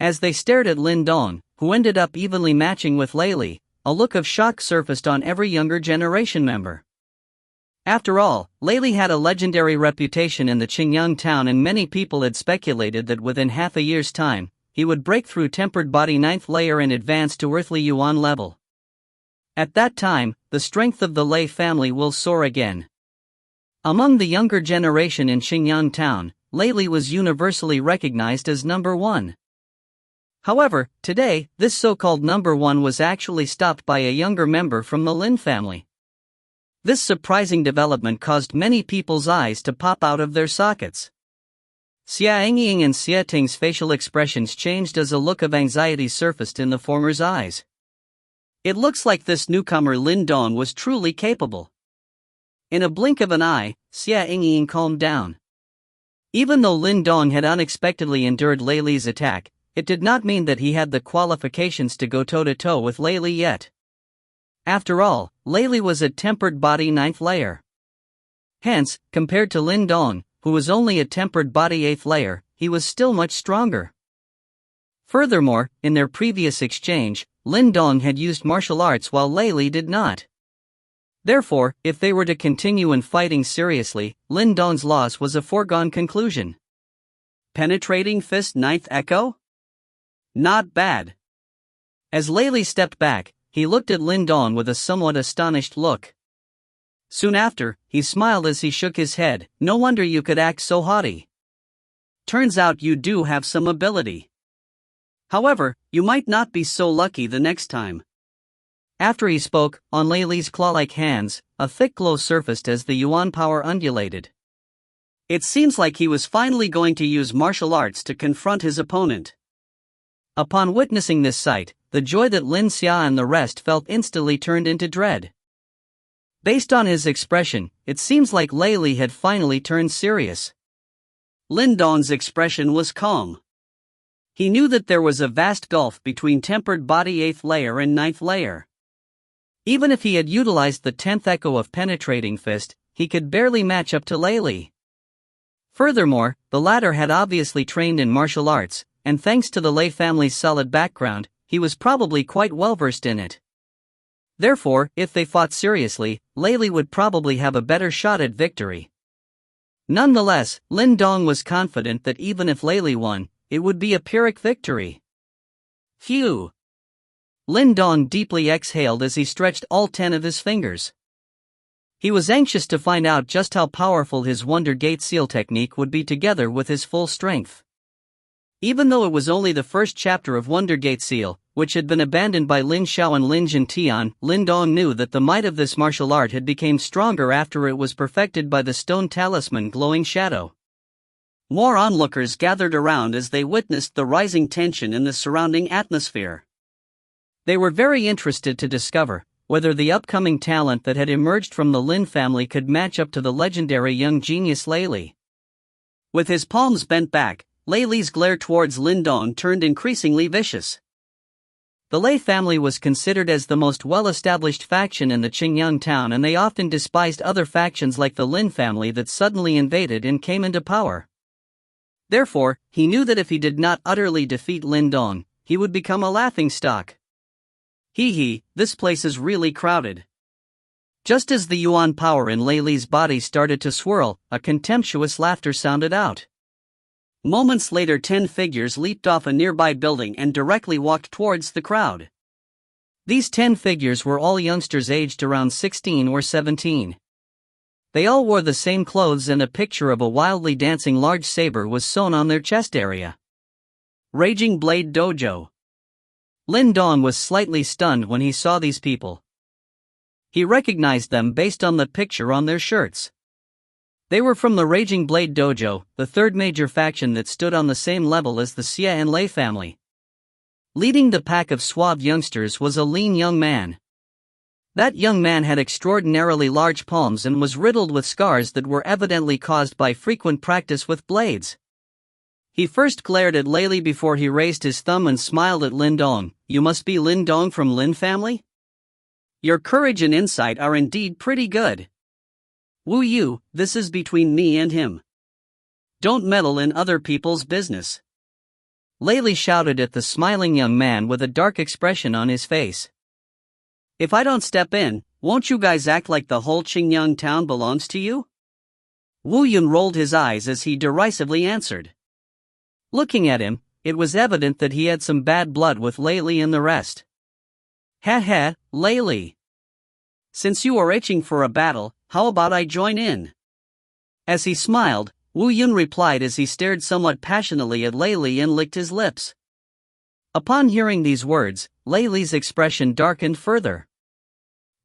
As they stared at Lin Dong, who ended up evenly matching with Lei, a look of shock surfaced on every younger generation member. After all, Lei had a legendary reputation in the Qingyang town and many people had speculated that within half a year's time, he would break through tempered body 9th layer and advance to earthly Yuan level. At that time, the strength of the Lei family will soar again. Among the younger generation in Qingyang town, Lei was universally recognized as number 1. However, today, this so-called number 1 was actually stopped by a younger member from the Lin family. This surprising development caused many people's eyes to pop out of their sockets. Xia Engying and Xia Ting's facial expressions changed as a look of anxiety surfaced in the former's eyes. It looks like this newcomer Lin Dong was truly capable. In a blink of an eye, Xia Engying calmed down. Even though Lin Dong had unexpectedly endured Lei Li's attack, it did not mean that he had the qualifications to go toe-to-toe with Lei Li yet. After all, Lei Li was a tempered body 9th layer. Hence, compared to Lin Dong, who was only a tempered body 8th layer, he was still much stronger. Furthermore, in their previous exchange, Lin Dong had used martial arts while Lei Li did not. Therefore, if they were to continue in fighting seriously, Lin Dong's loss was a foregone conclusion. Penetrating fist 9th echo? Not bad. As Lei Li stepped back, he looked at Lin Dong with a somewhat astonished look. Soon after, he smiled as he shook his head. No wonder you could act so haughty. Turns out you do have some ability. However, you might not be so lucky the next time. After he spoke, on Lei Li's claw-like hands, a thick glow surfaced as the yuan power undulated. It seems like he was finally going to use martial arts to confront his opponent. Upon witnessing this sight, the joy that Lin Xia and the rest felt instantly turned into dread. Based on his expression, it seems like Lei Li had finally turned serious. Lin Dong's expression was calm. He knew that there was a vast gulf between tempered body 8th layer and 9th layer. Even if he had utilized the 10th echo of penetrating fist, he could barely match up to Lei Li. Furthermore, the latter had obviously trained in martial arts, and thanks to the Lei family's solid background, he was probably quite well versed in it. Therefore, if they fought seriously, Lei Li would probably have a better shot at victory. Nonetheless, Lin Dong was confident that even if Lei Li won, it would be a Pyrrhic victory. Phew! Lin Dong deeply exhaled as he stretched all 10 of his fingers. He was anxious to find out just how powerful his Wonder Gate Seal technique would be together with his full strength. Even though it was only the first chapter of Wonder Gate Seal, which had been abandoned by Lin Xiao and Lin Jintian, Lin Dong knew that the might of this martial art had become stronger after it was perfected by the stone talisman Glowing Shadow. More onlookers gathered around as they witnessed the rising tension in the surrounding atmosphere. They were very interested to discover whether the upcoming talent that had emerged from the Lin family could match up to the legendary young genius Lei Li. With his palms bent back, Lei Li's glare towards Lin Dong turned increasingly vicious. The Lei family was considered as the most well-established faction in the Qingyang town, and they often despised other factions like the Lin family that suddenly invaded and came into power. Therefore, he knew that if he did not utterly defeat Lin Dong, he would become a laughingstock. Hee, this place is really crowded. Just as the yuan power in Lei Li's body started to swirl, a contemptuous laughter sounded out. Moments later, 10 figures leaped off a nearby building and directly walked towards the crowd. These 10 figures were all youngsters aged around 16 or 17. They all wore the same clothes, and a picture of a wildly dancing large saber was sewn on their chest area. Raging Blade Dojo. Lin Dong was slightly stunned when he saw these people. He recognized them based on the picture on their shirts. They were from the Raging Blade Dojo, the third major faction that stood on the same level as the Xia and Lei family. Leading the pack of suave youngsters was a lean young man. That young man had extraordinarily large palms and was riddled with scars that were evidently caused by frequent practice with blades. He first glared at Lei Li before he raised his thumb and smiled at Lin Dong. "You must be Lin Dong from Lin family? Your courage and insight are indeed pretty good. Wu Yu, this is between me and him. Don't meddle in other people's business." Lei Li shouted at the smiling young man with a dark expression on his face. "If I don't step in, won't you guys act like the whole Qingyang town belongs to you?" Wu Yun rolled his eyes as he derisively answered. Looking at him, it was evident that he had some bad blood with Lei Li and the rest. "Ha, Lei Li. Since you are itching for a battle, how about I join in?" As he smiled, Wu Yun replied as he stared somewhat passionately at Lei Li and licked his lips. Upon hearing these words, Lei Li's expression darkened further.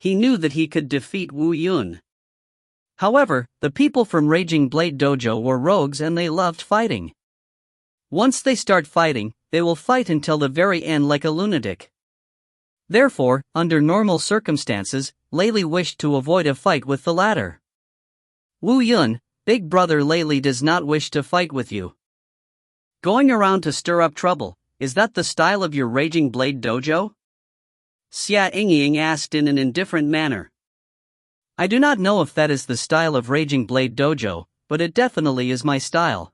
he knew that he could defeat Wu Yun. However, the people from Raging Blade Dojo were rogues and they loved fighting. Once they start fighting, they will fight until the very end like a lunatic. Therefore, under normal circumstances, Layli wished to avoid a fight with the latter. Wu Yun, big brother Layli does not wish to fight with you. Going around to stir up trouble, is that the style of your Raging Blade Dojo? Xia Yingying asked in an indifferent manner. I do not know if that is the style of Raging Blade Dojo, but it definitely is my style.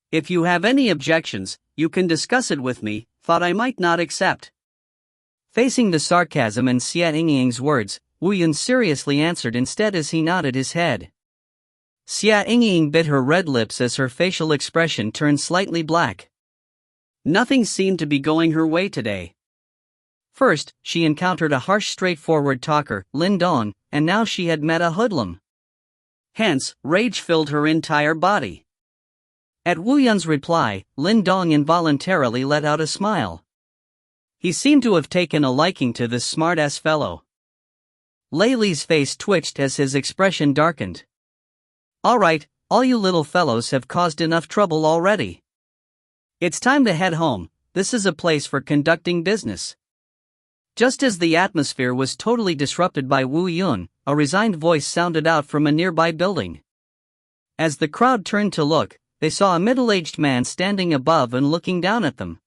If you have any objections, you can discuss it with me, thought I might not accept. Facing the sarcasm in Xia Yingying's words, Wu Yun seriously answered instead as he nodded his head. Xia Yingying bit her red lips as her facial expression turned slightly black. Nothing seemed to be going her way today. First, she encountered a harsh straightforward talker, Lin Dong, and now she had met a hoodlum. Hence, rage filled her entire body. At Wu Yun's reply, Lin Dong involuntarily let out a smile. He seemed to have taken a liking to this smart-ass fellow. Layli's face twitched as his expression darkened. Alright, all you little fellows have caused enough trouble already. It's time to head home, this is a place for conducting business. Just as the atmosphere was totally disrupted by Wu Yun, a resigned voice sounded out from a nearby building. As the crowd turned to look, they saw a middle-aged man standing above and looking down at them.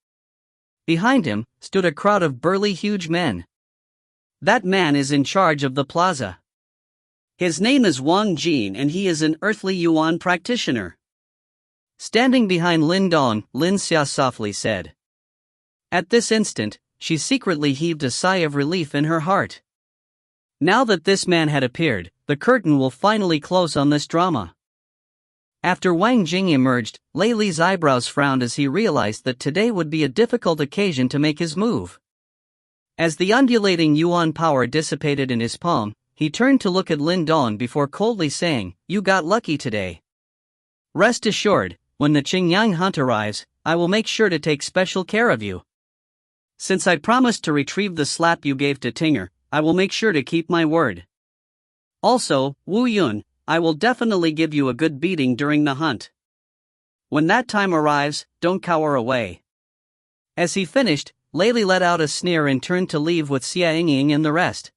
Behind him stood a crowd of burly huge men. That man is in charge of the plaza. His name is Wang Jin and he is an earthly yuan practitioner. Standing behind Lin Dong, Lin Xia softly said. At this instant, she secretly heaved a sigh of relief in her heart. Now that this man had appeared, the curtain will finally close on this drama. After Wang Jing emerged, Layli's eyebrows frowned as he realized that today would be a difficult occasion to make his move. As the undulating yuan power dissipated in his palm, he turned to look at Lin Dong before coldly saying, "You got lucky today. Rest assured, when the Qingyang hunt arrives, I will make sure to take special care of you. Since I promised to retrieve the slap you gave to Tinger, I will make sure to keep my word. Also, Wu Yun, I will definitely give you a good beating during the hunt. When that time arrives, don't cower away." As he finished, Layli let out a sneer and turned to leave with Xia Yingying and the rest.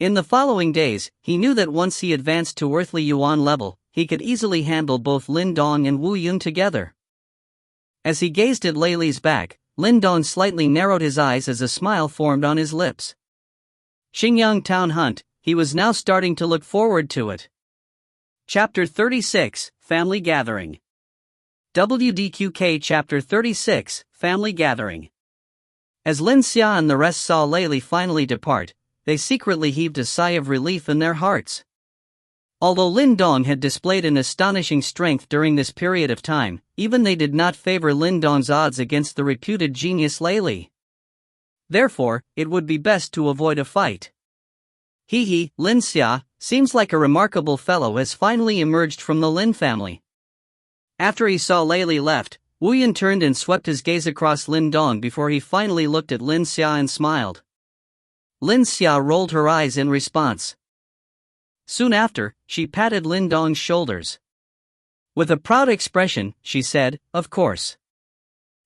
In the following days, he knew that once he advanced to earthly yuan level, he could easily handle both Lin Dong and Wu Yun together. As he gazed at Layli's back, Lin Dong slightly narrowed his eyes as a smile formed on his lips. Xingyang Town Hunt, he was now starting to look forward to it. Chapter 36, Family Gathering. WDQK Chapter 36, Family Gathering. As Lin Xia and the rest saw Layli finally depart, they secretly heaved a sigh of relief in their hearts. Although Lin Dong had displayed an astonishing strength during this period of time, even they did not favor Lin Dong's odds against the reputed genius Layli. Therefore, it would be best to avoid a fight. Lin Xia, seems like a remarkable fellow has finally emerged from the Lin family. After he saw Layli left, Wu Yun turned and swept his gaze across Lin Dong before he finally looked at Lin Xia and smiled. Lin Xia rolled her eyes in response. Soon after, she patted Lin Dong's shoulders. With a proud expression, she said, "Of course.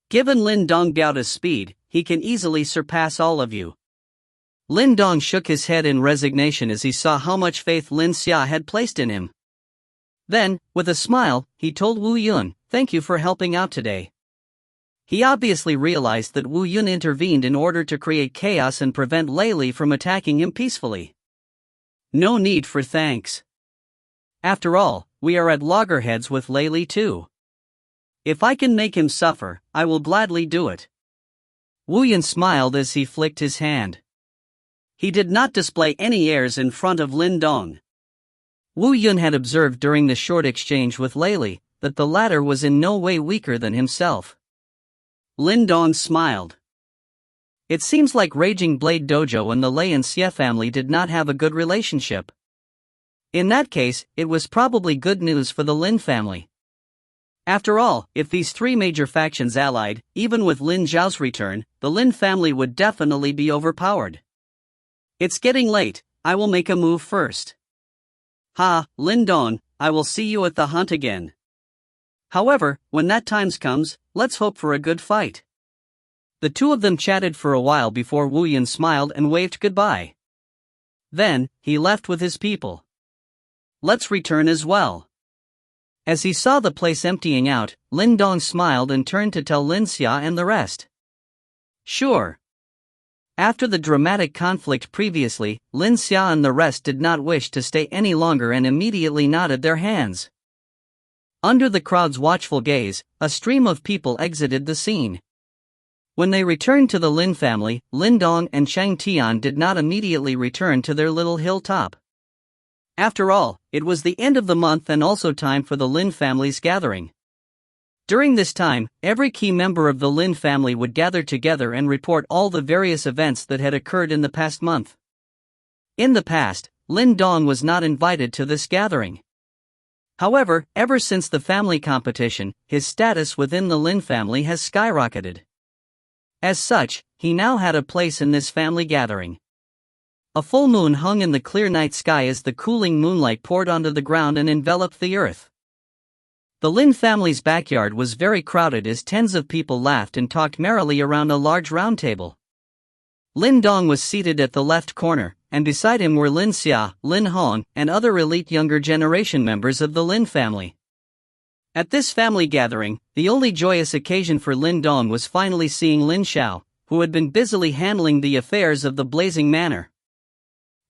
Given Lin Dong Biaoda's speed, he can easily surpass all of you." Lin Dong shook his head in resignation as he saw how much faith Lin Xia had placed in him. Then, with a smile, he told Wu Yun, "Thank you for helping out today." He obviously realized that Wu Yun intervened in order to create chaos and prevent Layli from attacking him peacefully. No need for thanks. After all, we are at loggerheads with Layli too. If I can make him suffer, I will gladly do it. Wu Yun smiled as he flicked his hand. He did not display any airs in front of Lin Dong. Wu Yun had observed during the short exchange with Layli that the latter was in no way weaker than himself. Lin Dong smiled. It seems like Raging Blade Dojo and the Lei and Xie family did not have a good relationship. In that case, it was probably good news for the Lin family. After all, if these three major factions allied, even with Lin Zhao's return, the Lin family would definitely be overpowered. It's getting late, I will make a move first. Ha, Lin Dong, I will see you at the hunt again. However, when that time comes, let's hope for a good fight. The two of them chatted for a while before Wu Yan smiled and waved goodbye. Then, he left with his people. Let's return as well. As he saw the place emptying out, Lin Dong smiled and turned to tell Lin Xia and the rest. Sure. After the dramatic conflict previously, Lin Xia and the rest did not wish to stay any longer and immediately nodded their hands. Under the crowd's watchful gaze, a stream of people exited the scene. When they returned to the Lin family, Lin Dong and Shang Tian did not immediately return to their little hilltop. After all, it was the end of the month and also time for the Lin family's gathering. During this time, every key member of the Lin family would gather together and report all the various events that had occurred in the past month. In the past, Lin Dong was not invited to this gathering. However, ever since the family competition, his status within the Lin family has skyrocketed. As such, he now had a place in this family gathering. A full moon hung in the clear night sky as the cooling moonlight poured onto the ground and enveloped the earth. The Lin family's backyard was very crowded as tens of people laughed and talked merrily around a large round table. Lin Dong was seated at the left corner, and beside him were Lin Xia, Lin Hong, and other elite younger generation members of the Lin family. At this family gathering, the only joyous occasion for Lin Dong was finally seeing Lin Xiao, who had been busily handling the affairs of the Blazing Manor.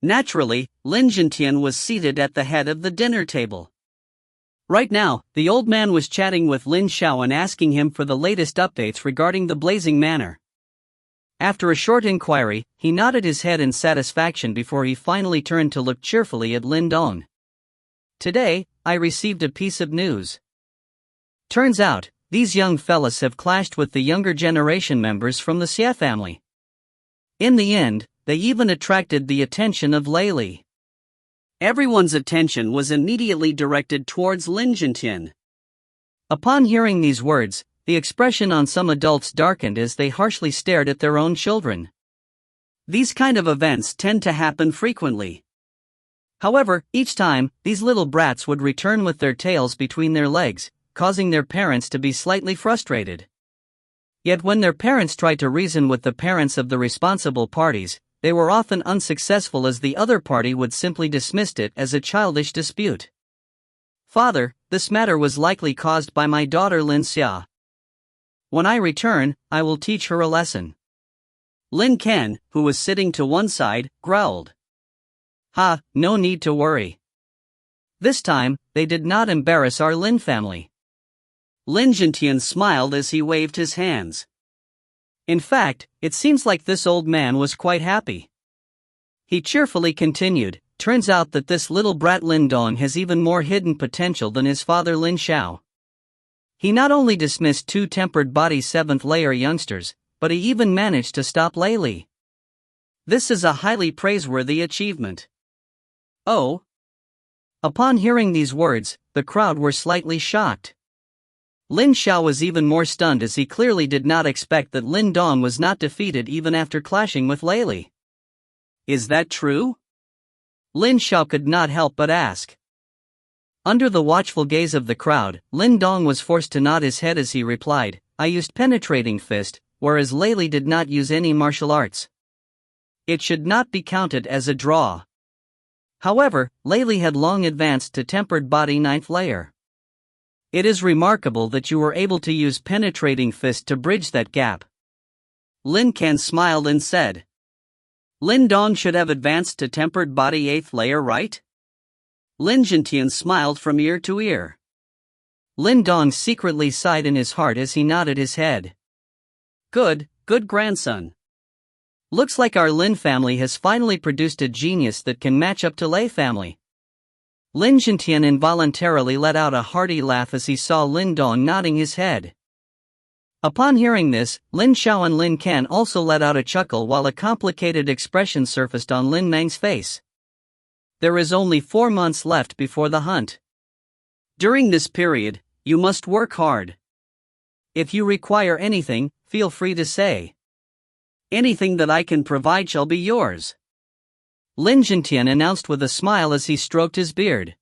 Naturally, Lin Jintian was seated at the head of the dinner table. Right now, the old man was chatting with Lin Xiao and asking him for the latest updates regarding the Blazing Manor. After a short inquiry, he nodded his head in satisfaction before he finally turned to look cheerfully at Lin Dong. Today, I received a piece of news. Turns out, these young fellas have clashed with the younger generation members from the Xia family. In the end, they even attracted the attention of Lei Li. Everyone's attention was immediately directed towards Lin Jintian. Upon hearing these words, the expression on some adults darkened as they harshly stared at their own children. These kind of events tend to happen frequently. However, each time, these little brats would return with their tails between their legs, causing their parents to be slightly frustrated. Yet when their parents tried to reason with the parents of the responsible parties, they were often unsuccessful as the other party would simply dismiss it as a childish dispute. Father, this matter was likely caused by my daughter Lin Xia. When I return, I will teach her a lesson. Lin Ken, who was sitting to one side, growled. Ha, no need to worry. This time, they did not embarrass our Lin family. Lin Jintian smiled as he waved his hands. In fact, it seems like this old man was quite happy. He cheerfully continued, turns out that this little brat Lin Dong has even more hidden potential than his father Lin Xiao. He not only dismissed two tempered body 7th layer youngsters, but he even managed to stop Lei Li. This is a highly praiseworthy achievement. Oh. Upon hearing these words, the crowd were slightly shocked. Lin Xiao was even more stunned as he clearly did not expect that Lin Dong was not defeated even after clashing with Lei Li. Is that true? Lin Xiao could not help but ask. Under the watchful gaze of the crowd, Lin Dong was forced to nod his head as he replied, I used penetrating fist, whereas Lei Li did not use any martial arts. It should not be counted as a draw. However, Lei Li had long advanced to tempered body 9th layer. It is remarkable that you were able to use penetrating fist to bridge that gap. Lin Ken smiled and said. Lin Dong should have advanced to tempered body 8th layer, right? Lin Jintian smiled from ear to ear. Lin Dong secretly sighed in his heart as he nodded his head. Good grandson. Looks like our Lin family has finally produced a genius that can match up to Lei family. Lin Jintian involuntarily let out a hearty laugh as he saw Lin Dong nodding his head. Upon hearing this, Lin Xiao and Lin Ken also let out a chuckle while a complicated expression surfaced on Lin Meng's face. There is only 4 months left before the hunt. During this period, you must work hard. If you require anything, feel free to say. Anything that I can provide shall be yours. Lin Jintian announced with a smile as he stroked his beard.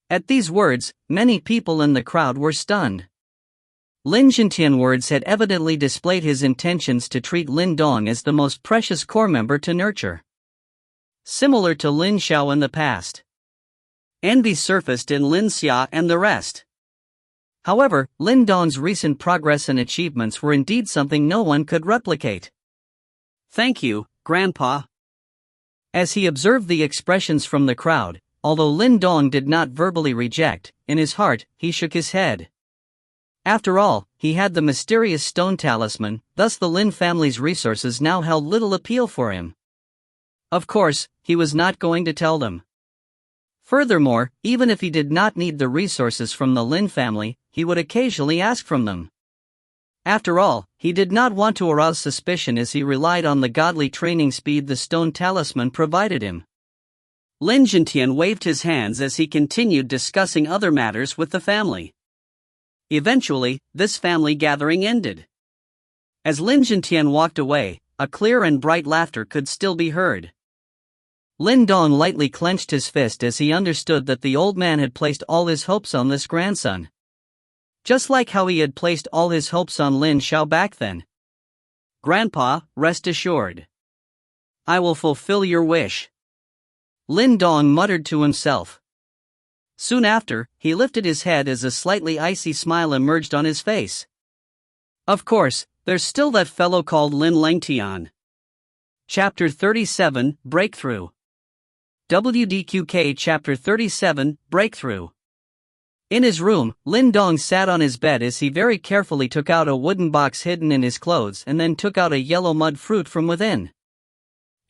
At these words, many people in the crowd were stunned. Lin Jintian's words had evidently displayed his intentions to treat Lin Dong as the most precious core member to nurture. Similar to Lin Xiao in the past. Envy surfaced in Lin Xia and the rest. However, Lin Dong's recent progress and achievements were indeed something no one could replicate. "Thank you, Grandpa." As he observed the expressions from the crowd, although Lin Dong did not verbally reject, in his heart, he shook his head. After all, he had the mysterious stone talisman, thus the Lin family's resources now held little appeal for him. Of course, he was not going to tell them. Furthermore, even if he did not need the resources from the Lin family, he would occasionally ask from them. After all, he did not want to arouse suspicion as he relied on the godly training speed the stone talisman provided him. Lin Jintian waved his hands as he continued discussing other matters with the family. Eventually, this family gathering ended. As Lin Jintian walked away, a clear and bright laughter could still be heard. Lin Dong lightly clenched his fist as he understood that the old man had placed all his hopes on this grandson. Just like how he had placed all his hopes on Lin Xiao back then. "Grandpa, rest assured. I will fulfill your wish," Lin Dong muttered to himself. Soon after, he lifted his head as a slightly icy smile emerged on his face. Of course, there's still that fellow called Lin Lengtian. Chapter 37, Breakthrough. WDQK Chapter 37, Breakthrough. In his room, Lin Dong sat on his bed as he very carefully took out a wooden box hidden in his clothes and then took out a yellow mud fruit from within.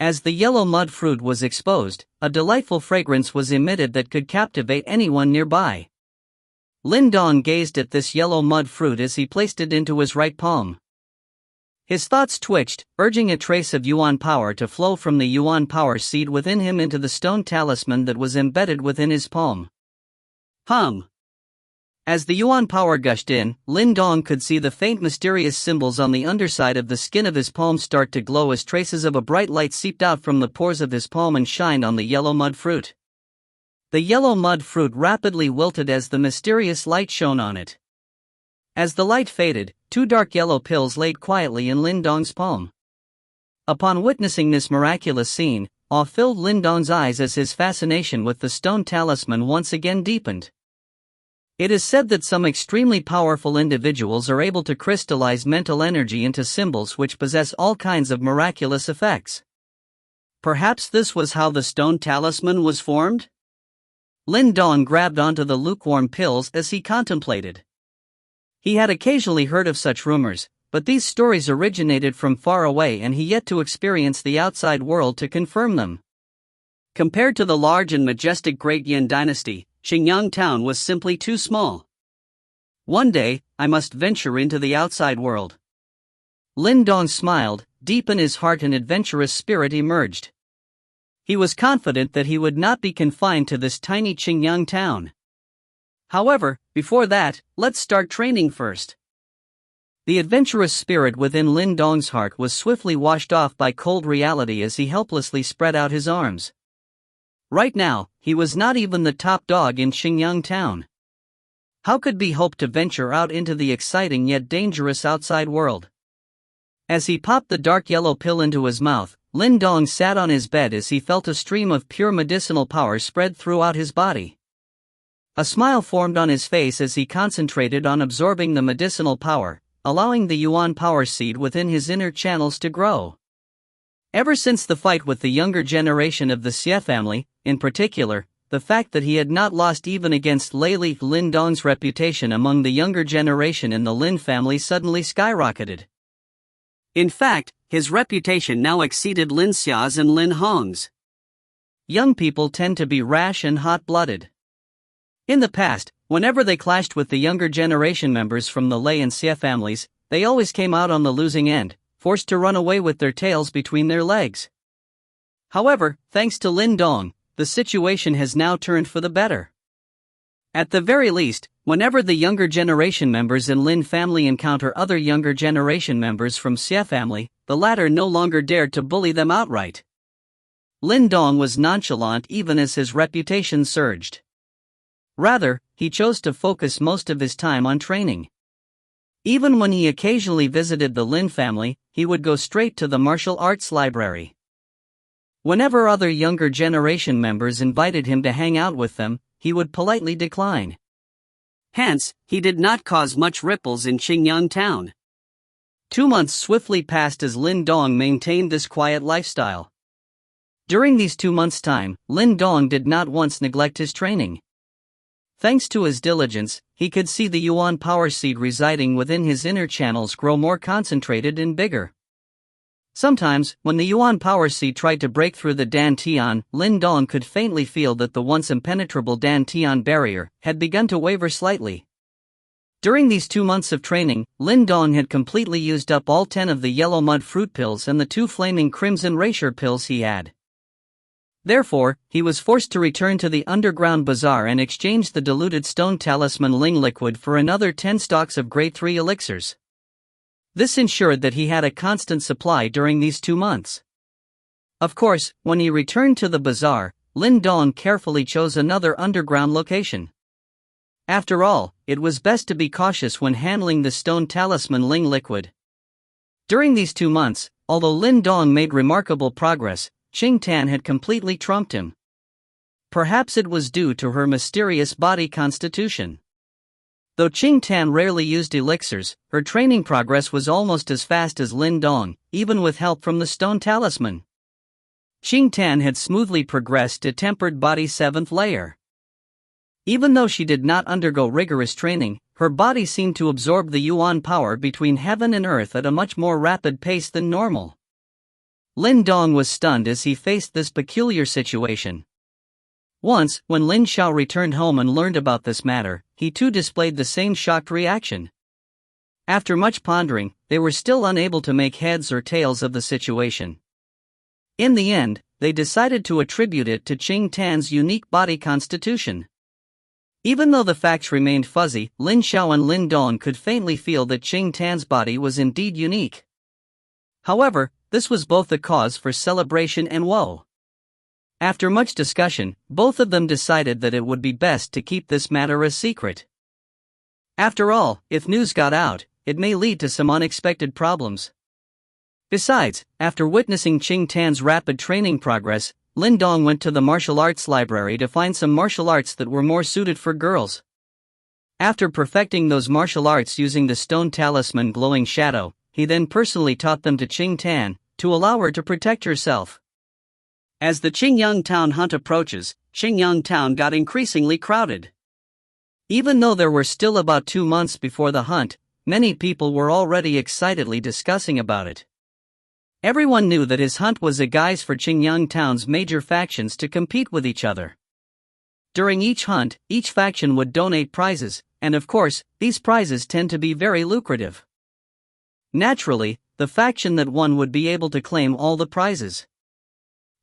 As the yellow mud fruit was exposed, a delightful fragrance was emitted that could captivate anyone nearby. Lin Dong gazed at this yellow mud fruit as he placed it into his right palm. His thoughts twitched, urging a trace of Yuan power to flow from the Yuan power seed within him into the stone talisman that was embedded within his palm. As the Yuan power gushed in, Lin Dong could see the faint mysterious symbols on the underside of the skin of his palm start to glow as traces of a bright light seeped out from the pores of his palm and shined on the yellow mud fruit. The yellow mud fruit rapidly wilted as the mysterious light shone on it. As the light faded, 2 dark yellow pills laid quietly in Lin Dong's palm. Upon witnessing this miraculous scene, awe filled Lin Dong's eyes as his fascination with the stone talisman once again deepened. It is said that some extremely powerful individuals are able to crystallize mental energy into symbols which possess all kinds of miraculous effects. Perhaps this was how the stone talisman was formed? Lin Dong grabbed onto the lukewarm pills as he contemplated. He had occasionally heard of such rumors, but these stories originated from far away and he yet to experience the outside world to confirm them. Compared to the large and majestic Great Yin dynasty, Xingyang town was simply too small. One day, I must venture into the outside world. Lin Dong smiled, deep in his heart an adventurous spirit emerged. He was confident that he would not be confined to this tiny Xingyang town. However, before that, let's start training first. The adventurous spirit within Lin Dong's heart was swiftly washed off by cold reality as he helplessly spread out his arms. Right now, he was not even the top dog in Xingyang town. How could he hope to venture out into the exciting yet dangerous outside world? As he popped the dark yellow pill into his mouth, Lin Dong sat on his bed as he felt a stream of pure medicinal power spread throughout his body. A smile formed on his face as he concentrated on absorbing the medicinal power, allowing the Yuan power seed within his inner channels to grow. Ever since the fight with the younger generation of the Xie family, in particular, the fact that he had not lost even against Lin Dong's reputation among the younger generation in the Lin family suddenly skyrocketed. In fact, his reputation now exceeded Lin Xia's and Lin Hong's. Young people tend to be rash and hot-blooded. In the past, whenever they clashed with the younger generation members from the Lei and Xie families, they always came out on the losing end, forced to run away with their tails between their legs. However, thanks to Lin Dong, the situation has now turned for the better. At the very least, whenever the younger generation members in Lin family encounter other younger generation members from Xie family, the latter no longer dared to bully them outright. Lin Dong was nonchalant even as his reputation surged. Rather, he chose to focus most of his time on training. Even when he occasionally visited the Lin family, he would go straight to the martial arts library. Whenever other younger generation members invited him to hang out with them, he would politely decline. Hence, he did not cause much ripples in Qingyang town. 2 months swiftly passed as Lin Dong maintained this quiet lifestyle. During these 2 months' time, Lin Dong did not once neglect his training. Thanks to his diligence, he could see the Yuan power seed residing within his inner channels grow more concentrated and bigger. Sometimes, when the Yuan power seed tried to break through the Dan Tian, Lin Dong could faintly feel that the once impenetrable Dan Tian barrier had begun to waver slightly. During these 2 months of training, Lin Dong had completely used up all 10 of the yellow mud fruit pills and the 2 flaming crimson rasher pills he had. Therefore, he was forced to return to the underground bazaar and exchange the diluted stone talisman Ling liquid for another 10 stocks of grade 3 elixirs. This ensured that he had a constant supply during these 2 months. Of course, when he returned to the bazaar, Lin Dong carefully chose another underground location. After all, it was best to be cautious when handling the stone talisman Ling liquid. During these 2 months, although Lin Dong made remarkable progress, Qing Tan had completely trumped him. Perhaps it was due to her mysterious body constitution. Though Qing Tan rarely used elixirs, her training progress was almost as fast as Lin Dong, even with help from the stone talisman. Qing Tan had smoothly progressed to tempered body 7th layer. Even though she did not undergo rigorous training, her body seemed to absorb the Yuan power between heaven and earth at a much more rapid pace than normal. Lin Dong was stunned as he faced this peculiar situation. Once, when Lin Xiao returned home and learned about this matter, he too displayed the same shocked reaction. After much pondering, they were still unable to make heads or tails of the situation. In the end, they decided to attribute it to Qing Tan's unique body constitution. Even though the facts remained fuzzy, Lin Xiao and Lin Dong could faintly feel that Qing Tan's body was indeed unique. However, this was both a cause for celebration and woe. After much discussion, both of them decided that it would be best to keep this matter a secret. After all, if news got out, it may lead to some unexpected problems. Besides, after witnessing Qing Tan's rapid training progress, Lin Dong went to the martial arts library to find some martial arts that were more suited for girls. After perfecting those martial arts using the stone talisman Glowing Shadow, he then personally taught them to Qing Tan, to allow her to protect herself. As the Qingyang town hunt approaches, Qingyang town got increasingly crowded. Even though there were still about 2 months before the hunt, many people were already excitedly discussing about it. Everyone knew that his hunt was a guise for Qingyang town's major factions to compete with each other. During each hunt, each faction would donate prizes, and of course, these prizes tend to be very lucrative. Naturally, the faction that won would be able to claim all the prizes.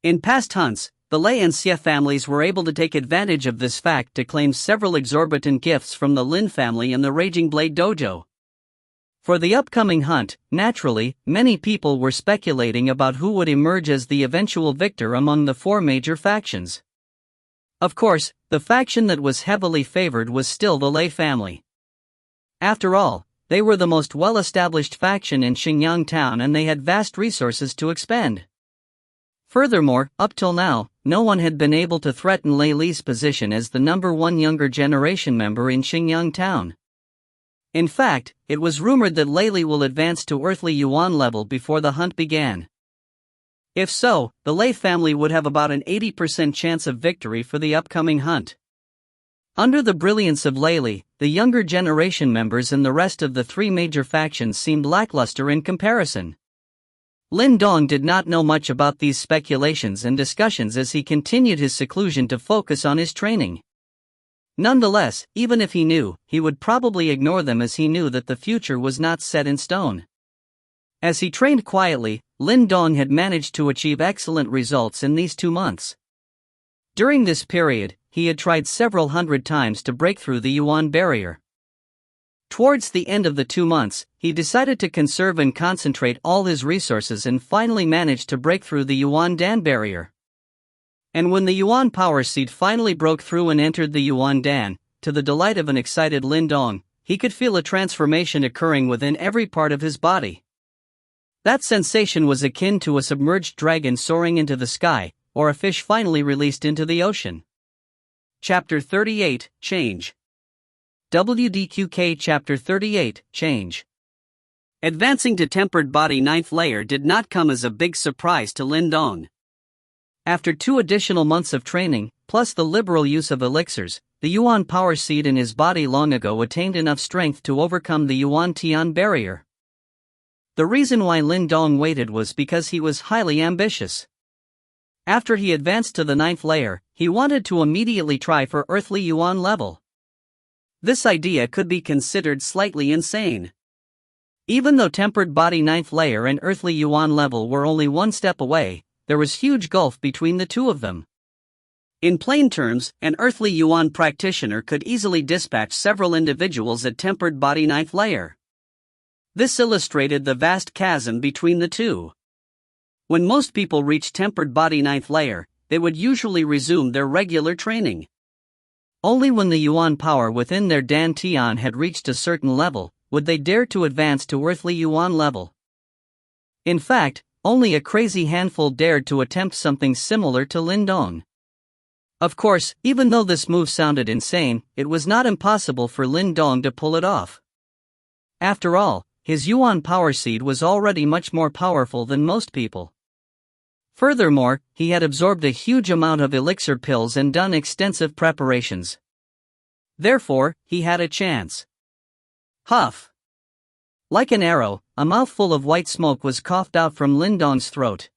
In past hunts, the Lei and Xie families were able to take advantage of this fact to claim several exorbitant gifts from the Lin family and the Raging Blade Dojo. For the upcoming hunt, naturally, many people were speculating about who would emerge as the eventual victor among the 4 major factions. Of course, the faction that was heavily favored was still the Lei family. After all, they were the most well-established faction in Qingyang town and they had vast resources to expend. Furthermore, up till now, no one had been able to threaten Lei Li's position as the #1 younger generation member in Qingyang town. In fact, it was rumored that Lei Li will advance to earthly Yuan level before the hunt began. If so, the Lei family would have about an 80% chance of victory for the upcoming hunt. Under the brilliance of Lei Li, the younger generation members and the rest of the 3 major factions seemed lackluster in comparison. Lin Dong did not know much about these speculations and discussions as he continued his seclusion to focus on his training. Nonetheless, even if he knew, he would probably ignore them as he knew that the future was not set in stone. As he trained quietly, Lin Dong had managed to achieve excellent results in these 2 months. During this period, he had tried several hundred times to break through the Yuan barrier. Towards the end of the 2 months, he decided to conserve and concentrate all his resources and finally managed to break through the Yuan Dan barrier. And when the Yuan power seed finally broke through and entered the Yuan Dan, to the delight of an excited Lin Dong, he could feel a transformation occurring within every part of his body. That sensation was akin to a submerged dragon soaring into the sky, or a fish finally released into the ocean. Chapter 38, Change. WDQK Chapter 38, Change. Advancing to tempered body 9th layer did not come as a big surprise to Lin Dong. After 2 additional months of training, plus the liberal use of elixirs, the Yuan power seed in his body long ago attained enough strength to overcome the Yuan Tian barrier. The reason why Lin Dong waited was because he was highly ambitious. After he advanced to the 9th layer, he wanted to immediately try for earthly Yuan level. This idea could be considered slightly insane. Even though tempered body 9th layer and earthly Yuan level were only one step away, there was huge gulf between the two of them. In plain terms, an earthly Yuan practitioner could easily dispatch several individuals at tempered body 9th layer. This illustrated the vast chasm between the two. When most people reach tempered body 9th layer, they would usually resume their regular training. Only when the Yuan power within their Dan Tian had reached a certain level, would they dare to advance to earthly Yuan level. In fact, only a crazy handful dared to attempt something similar to Lin Dong. Of course, even though this move sounded insane, it was not impossible for Lin Dong to pull it off. After all, his Yuan power seed was already much more powerful than most people. Furthermore, he had absorbed a huge amount of elixir pills and done extensive preparations. Therefore, he had a chance. Huff! Like an arrow, a mouthful of white smoke was coughed out from Lin Dong's throat.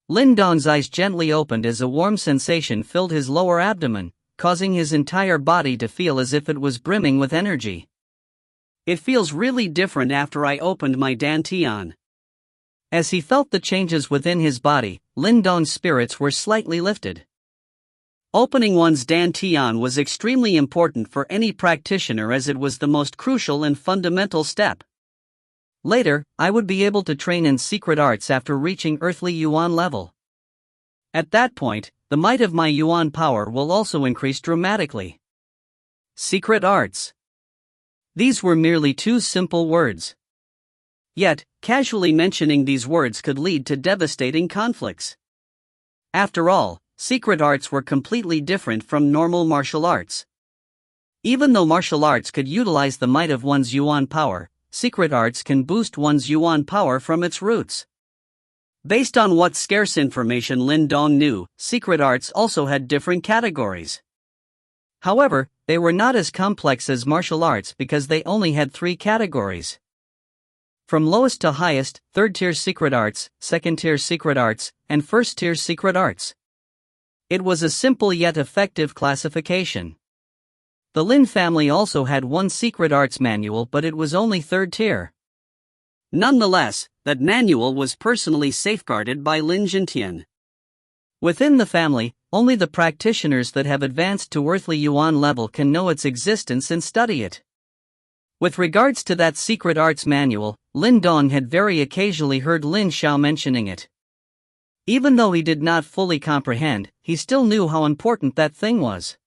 Lin Dong's eyes gently opened as a warm sensation filled his lower abdomen, causing his entire body to feel as if it was brimming with energy. It feels really different after I opened my Dan Tian. As he felt the changes within his body, Lin Dong's spirits were slightly lifted. Opening one's Dan Tian was extremely important for any practitioner as it was the most crucial and fundamental step. Later, I would be able to train in secret arts after reaching earthly Yuan level. At that point, the might of my Yuan power will also increase dramatically. Secret arts. These were merely 2 simple words. Yet, casually mentioning these words could lead to devastating conflicts. After all, secret arts were completely different from normal martial arts. Even though martial arts could utilize the might of one's Yuan power, secret arts can boost one's Yuan power from its roots. Based on what scarce information Lin Dong knew, secret arts also had different categories. However, they were not as complex as martial arts because they only had 3 categories. From lowest to highest, 3rd-tier secret arts, 2nd-tier secret arts, and 1st-tier secret arts. It was a simple yet effective classification. The Lin family also had 1 secret arts manual, but it was only 3rd tier. Nonetheless, that manual was personally safeguarded by Lin Jintian. Within the family, only the practitioners that have advanced to earthly Yuan level can know its existence and study it. With regards to that secret arts manual, Lin Dong had very occasionally heard Lin Xiao mentioning it. Even though he did not fully comprehend, he still knew how important that thing was.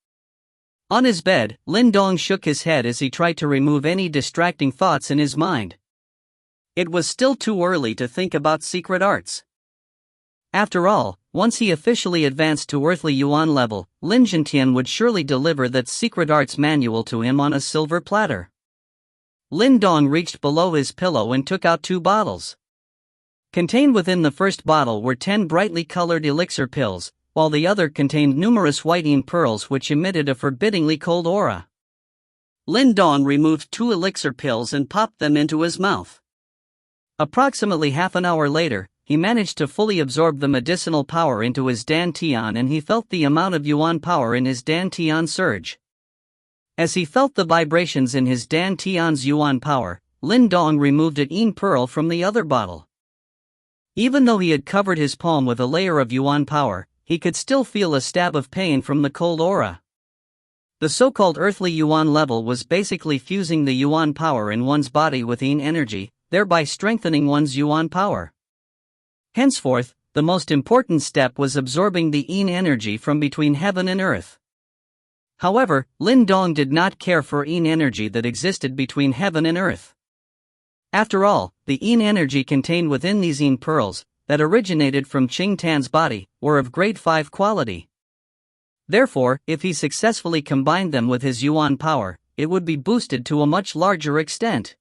On his bed, Lin Dong shook his head as he tried to remove any distracting thoughts in his mind. It was still too early to think about secret arts. After all, once he officially advanced to earthly Yuan level, Lin Jintian would surely deliver that secret arts manual to him on a silver platter. Lin Dong reached below his pillow and took out 2 bottles. Contained within the first bottle were 10 brightly colored elixir pills, while the other contained numerous whitening pearls which emitted a forbiddingly cold aura. Lin Dong removed 2 elixir pills and popped them into his mouth. Approximately half an hour later, he managed to fully absorb the medicinal power into his Dan Tian and he felt the amount of Yuan power in his Dan Tian surge. As he felt the vibrations in his Dan Tian's Yuan power, Lin Dong removed an Yin pearl from the other bottle. Even though he had covered his palm with a layer of Yuan power, he could still feel a stab of pain from the cold aura. The so-called earthly Yuan level was basically fusing the Yuan power in one's body with Yin energy, thereby strengthening one's Yuan power. Henceforth, The most important step was absorbing the yin energy from between heaven and earth. However, Lin Dong did not care for yin energy that existed between heaven and earth. After all, the yin energy contained within these yin pearls, that originated from Qing Tan's body, were of grade 5 quality. Therefore, if he successfully combined them with his yuan power, it would be boosted to a much larger extent.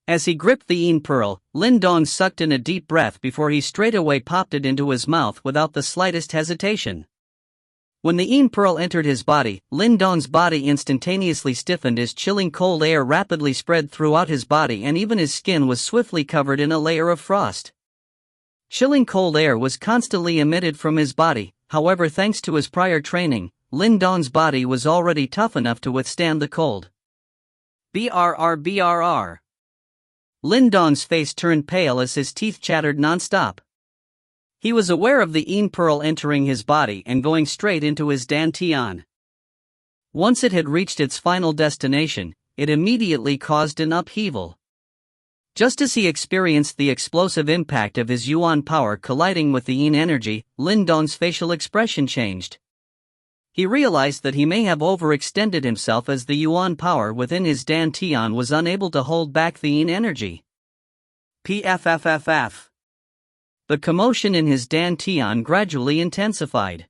As he gripped the yin pearl, Lin Dong sucked in a deep breath before he straightaway popped it into his mouth without the slightest hesitation. When the yin pearl entered his body, Lin Dong's body instantaneously stiffened as chilling cold air rapidly spread throughout his body and even his skin was swiftly covered in a layer of frost. Chilling cold air was constantly emitted from his body, however thanks to his prior training, Lin Dong's body was already tough enough to withstand the cold. BRR. Lin Dong's face turned pale as his teeth chattered non-stop. He was aware of the yin pearl entering his body and going straight into his dantian. Once it had reached its final destination, it immediately caused an upheaval. Just as he experienced the explosive impact of his yuan power colliding with the yin energy, Lin Dong's facial expression changed. He realized that he may have overextended himself as the yuan power within his dantian was unable to hold back the yin energy. PFFFF. The commotion in his dantian gradually intensified.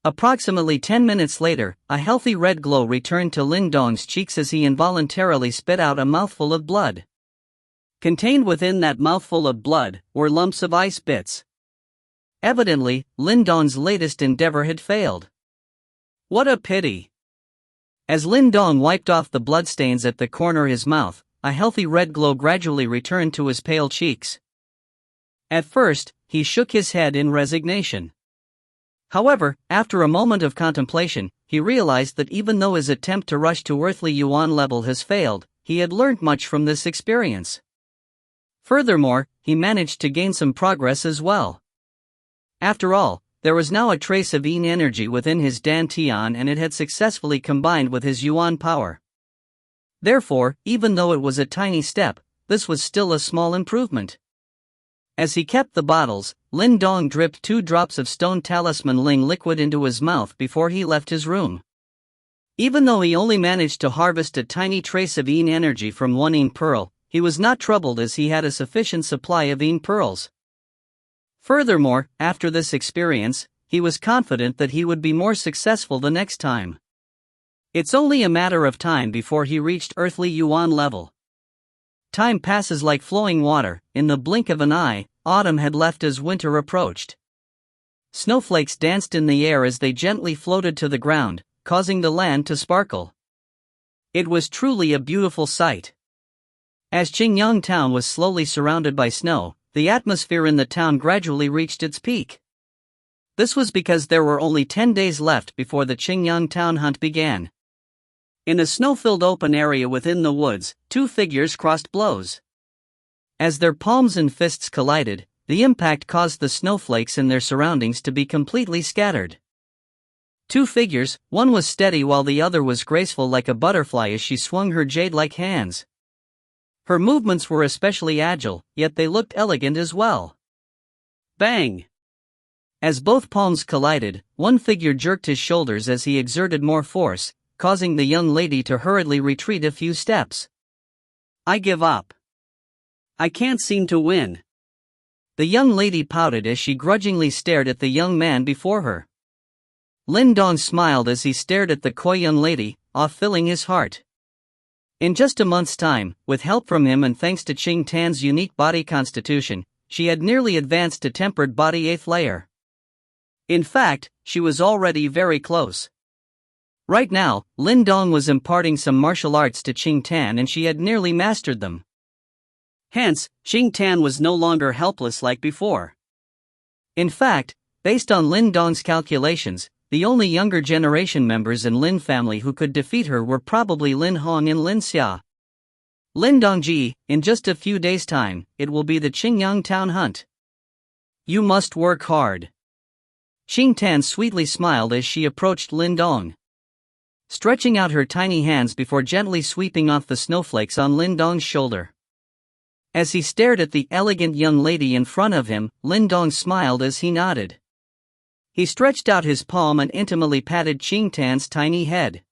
Approximately 10 minutes later, a healthy red glow returned to Lin Dong's cheeks as he involuntarily spit out a mouthful of blood. Contained within that mouthful of blood were lumps of ice bits. Evidently, Lin Dong's latest endeavor had failed. What a pity! As Lin Dong wiped off the bloodstains at the corner of his mouth, a healthy red glow gradually returned to his pale cheeks. At first, he shook his head in resignation. However, after a moment of contemplation, he realized that even though his attempt to rush to earthly yuan level has failed, he had learned much from this experience. Furthermore, he managed to gain some progress as well. After all, there was now a trace of yin energy within his dantian and it had successfully combined with his yuan power. Therefore, even though it was a tiny step, this was still a small improvement. As he kept the bottles, Lin Dong dripped 2 drops of stone talisman ling liquid into his mouth before he left his room. Even though he only managed to harvest a tiny trace of yin energy from one yin pearl, he was not troubled as he had a sufficient supply of yin pearls. Furthermore, after this experience, he was confident that he would be more successful the next time. It's only a matter of time before he reached earthly yuan level. Time passes like flowing water. In the blink of an eye, autumn had left as winter approached. Snowflakes danced in the air as they gently floated to the ground, causing the land to sparkle. It was truly a beautiful sight. As Qingyang town was slowly surrounded by snow, the atmosphere in the town gradually reached its peak. This was because there were only 10 days left before the Qingyang town hunt began. In a snow-filled open area within the woods, 2 figures crossed blows. As their palms and fists collided, the impact caused the snowflakes in their surroundings to be completely scattered. 2 figures, one was steady while the other was graceful like a butterfly as she swung her jade-like hands. Her movements were especially agile, yet they looked elegant as well. Bang! As both palms collided, one figure jerked his shoulders as he exerted more force, causing the young lady to hurriedly retreat a few steps. I give up. I can't seem to win. The young lady pouted as she grudgingly stared at the young man before her. Lin Dong smiled as he stared at the coy young lady, awe-filling his heart. In just a month's time, with help from him and thanks to Qing Tan's unique body constitution, she had nearly advanced to tempered body 8th layer. In fact, she was already very close. Right now, Lin Dong was imparting some martial arts to Qing Tan and she had nearly mastered them. Hence, Qing Tan was no longer helpless like before. In fact, based on Lin Dong's calculations, the only younger generation members in Lin family who could defeat her were probably Lin Hong and Lin Xia. Lin Dongji, in just a few days' time, it will be the Qingyang town hunt. You must work hard. Qing Tan sweetly smiled as she approached Lin Dong. Stretching out her tiny hands before gently sweeping off the snowflakes on Lin Dong's shoulder. As he stared at the elegant young lady in front of him, Lin Dong smiled as he nodded. He stretched out his palm and intimately patted Qing Tan's tiny head.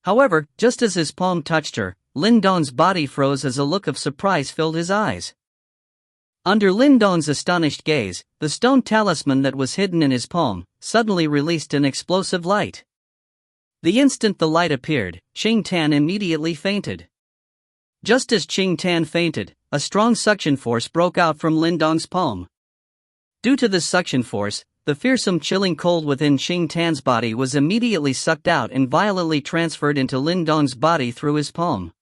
However, just as his palm touched her, Lin Dong's body froze as a look of surprise filled his eyes. Under Lin Dong's astonished gaze, the stone talisman that was hidden in his palm suddenly released an explosive light. The instant the light appeared, Qing Tan immediately fainted. Just as Qing Tan fainted, a strong suction force broke out from Lin Dong's palm. Due to this suction force, the fearsome chilling cold within Qing Tan's body was immediately sucked out and violently transferred into Lin Dong's body through his palm.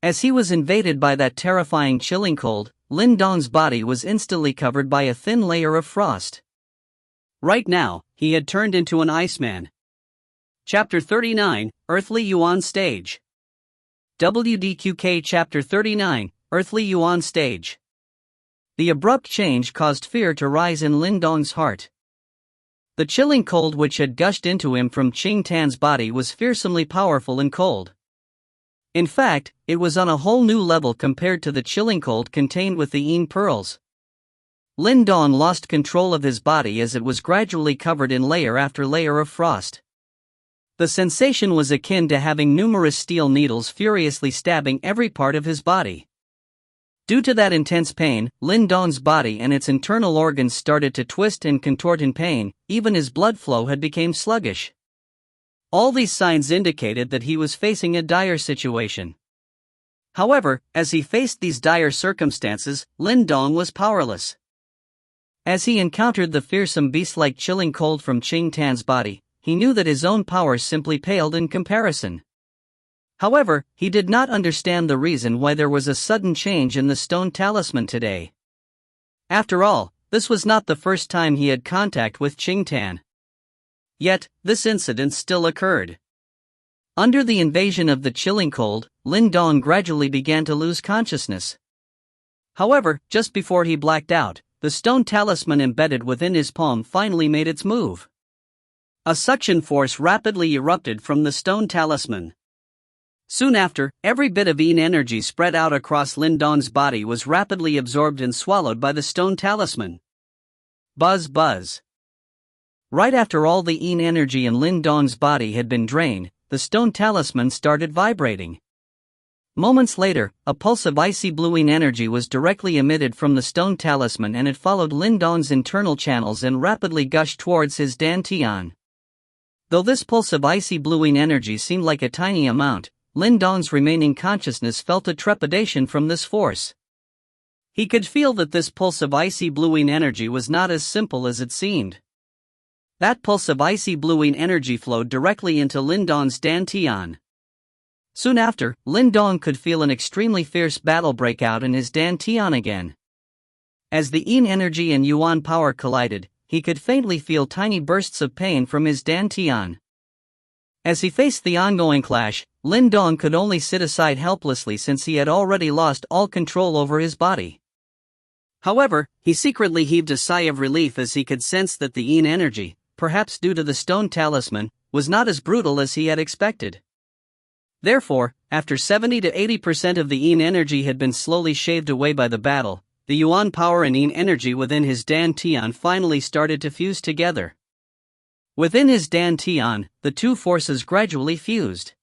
As he was invaded by that terrifying chilling cold, Lin Dong's body was instantly covered by a thin layer of frost. Right now, he had turned into an Iceman. Chapter 39, Earthly Yuan Stage. WDQK Chapter 39, Earthly Yuan Stage. The abrupt change caused fear to rise in Lin Dong's heart. The chilling cold which had gushed into him from Qing Tan's body was fearsomely powerful and cold. In fact, it was on a whole new level compared to the chilling cold contained with the Yin pearls. Lin Dong lost control of his body as it was gradually covered in layer after layer of frost. The sensation was akin to having numerous steel needles furiously stabbing every part of his body. Due to that intense pain, Lin Dong's body and its internal organs started to twist and contort in pain, even his blood flow had become sluggish. All these signs indicated that he was facing a dire situation. However, as he faced these dire circumstances, Lin Dong was powerless. As he encountered the fearsome beast-like chilling cold from Qing Tan's body, he knew that his own powers simply paled in comparison. However, he did not understand the reason why there was a sudden change in the stone talisman today. After all, this was not the first time he had contact with Qing Tan. Yet, this incident still occurred. Under the invasion of the chilling cold, Lin Dong gradually began to lose consciousness. However, just before he blacked out, the stone talisman embedded within his palm finally made its move. A suction force rapidly erupted from the stone talisman. Soon after, every bit of Yin energy spread out across Lin Dong's body was rapidly absorbed and swallowed by the stone talisman. Buzz buzz. Right after all the Yin energy in Lin Dong's body had been drained, the stone talisman started vibrating. Moments later, a pulse of icy blue Yin energy was directly emitted from the stone talisman and it followed Lin Dong's internal channels and rapidly gushed towards his dantian. Though this pulse of icy blue Yin energy seemed like a tiny amount, Lin Dong's remaining consciousness felt a trepidation from this force. He could feel that this pulse of icy blue Yin energy was not as simple as it seemed. That pulse of icy blue Yin energy flowed directly into Lin Dong's dantian. Soon after, Lin Dong could feel an extremely fierce battle break out in his dantian again. As the Yin energy and Yuan power collided, he could faintly feel tiny bursts of pain from his dantian. As he faced the ongoing clash, Lin Dong could only sit aside helplessly since he had already lost all control over his body. However, he secretly heaved a sigh of relief as he could sense that the Yin energy, perhaps due to the stone talisman, was not as brutal as he had expected. Therefore, after 70 to 80% of the Yin energy had been slowly shaved away by the battle, the Yuan power and Yin energy within his dantian finally started to fuse together. Within his dantian, the two forces gradually fused.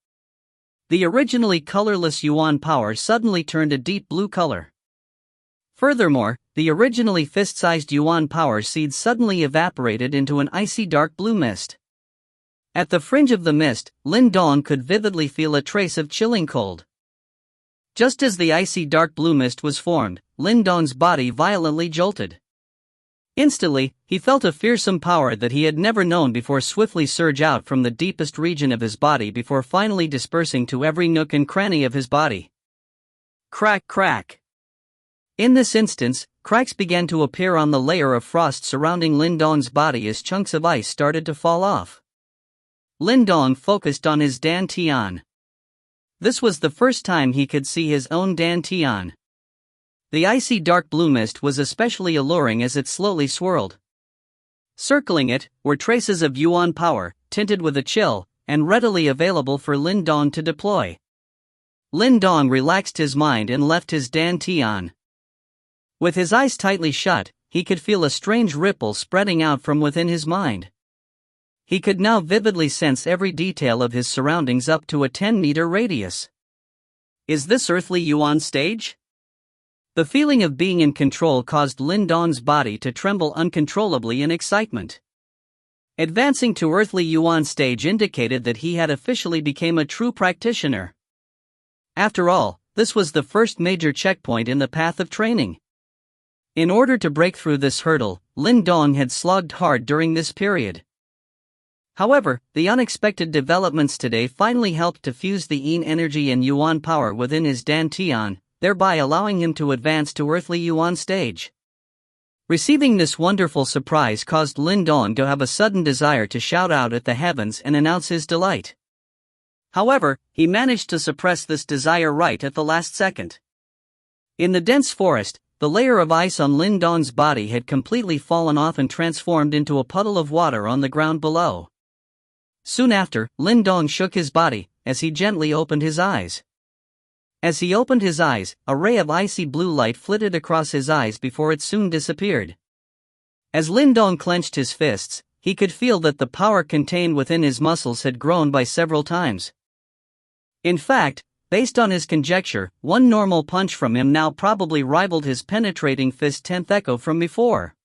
The originally colorless Yuan power suddenly turned a deep blue color. Furthermore, the originally fist-sized Yuan power seed suddenly evaporated into an icy dark blue mist. At the fringe of the mist, Lin Dong could vividly feel a trace of chilling cold. Just as the icy dark blue mist was formed, Lin Dong's body violently jolted. Instantly, he felt a fearsome power that he had never known before swiftly surge out from the deepest region of his body before finally dispersing to every nook and cranny of his body. Crack crack. In this instance, cracks began to appear on the layer of frost surrounding Lin Dong's body as chunks of ice started to fall off. Lin Dong focused on his dantian. This was the first time he could see his own dantian. The icy dark blue mist was especially alluring as it slowly swirled. Circling it were traces of Yuan power, tinted with a chill, and readily available for Lin Dong to deploy. Lin Dong relaxed his mind and left his dantian. With his eyes tightly shut, he could feel a strange ripple spreading out from within his mind. He could now vividly sense every detail of his surroundings up to a 10-meter radius. Is this earthly Yuan stage? The feeling of being in control caused Lin Dong's body to tremble uncontrollably in excitement. Advancing to earthly Yuan stage indicated that he had officially become a true practitioner. After all, this was the first major checkpoint in the path of training. In order to break through this hurdle, Lin Dong had slogged hard during this period. However, the unexpected developments today finally helped to fuse the Yin energy and Yuan power within his dantian, thereby allowing him to advance to earthly Yuan stage. Receiving this wonderful surprise caused Lin Dong to have a sudden desire to shout out at the heavens and announce his delight. However, he managed to suppress this desire right at the last second. In the dense forest, the layer of ice on Lin Dong's body had completely fallen off and transformed into a puddle of water on the ground below. Soon after, Lin Dong shook his body, as he gently opened his eyes. As he opened his eyes, a ray of icy blue light flitted across his eyes before it soon disappeared. As Lin Dong clenched his fists, he could feel that the power contained within his muscles had grown by several times. In fact, based on his conjecture, one normal punch from him now probably rivaled his penetrating fist 10th echo from before.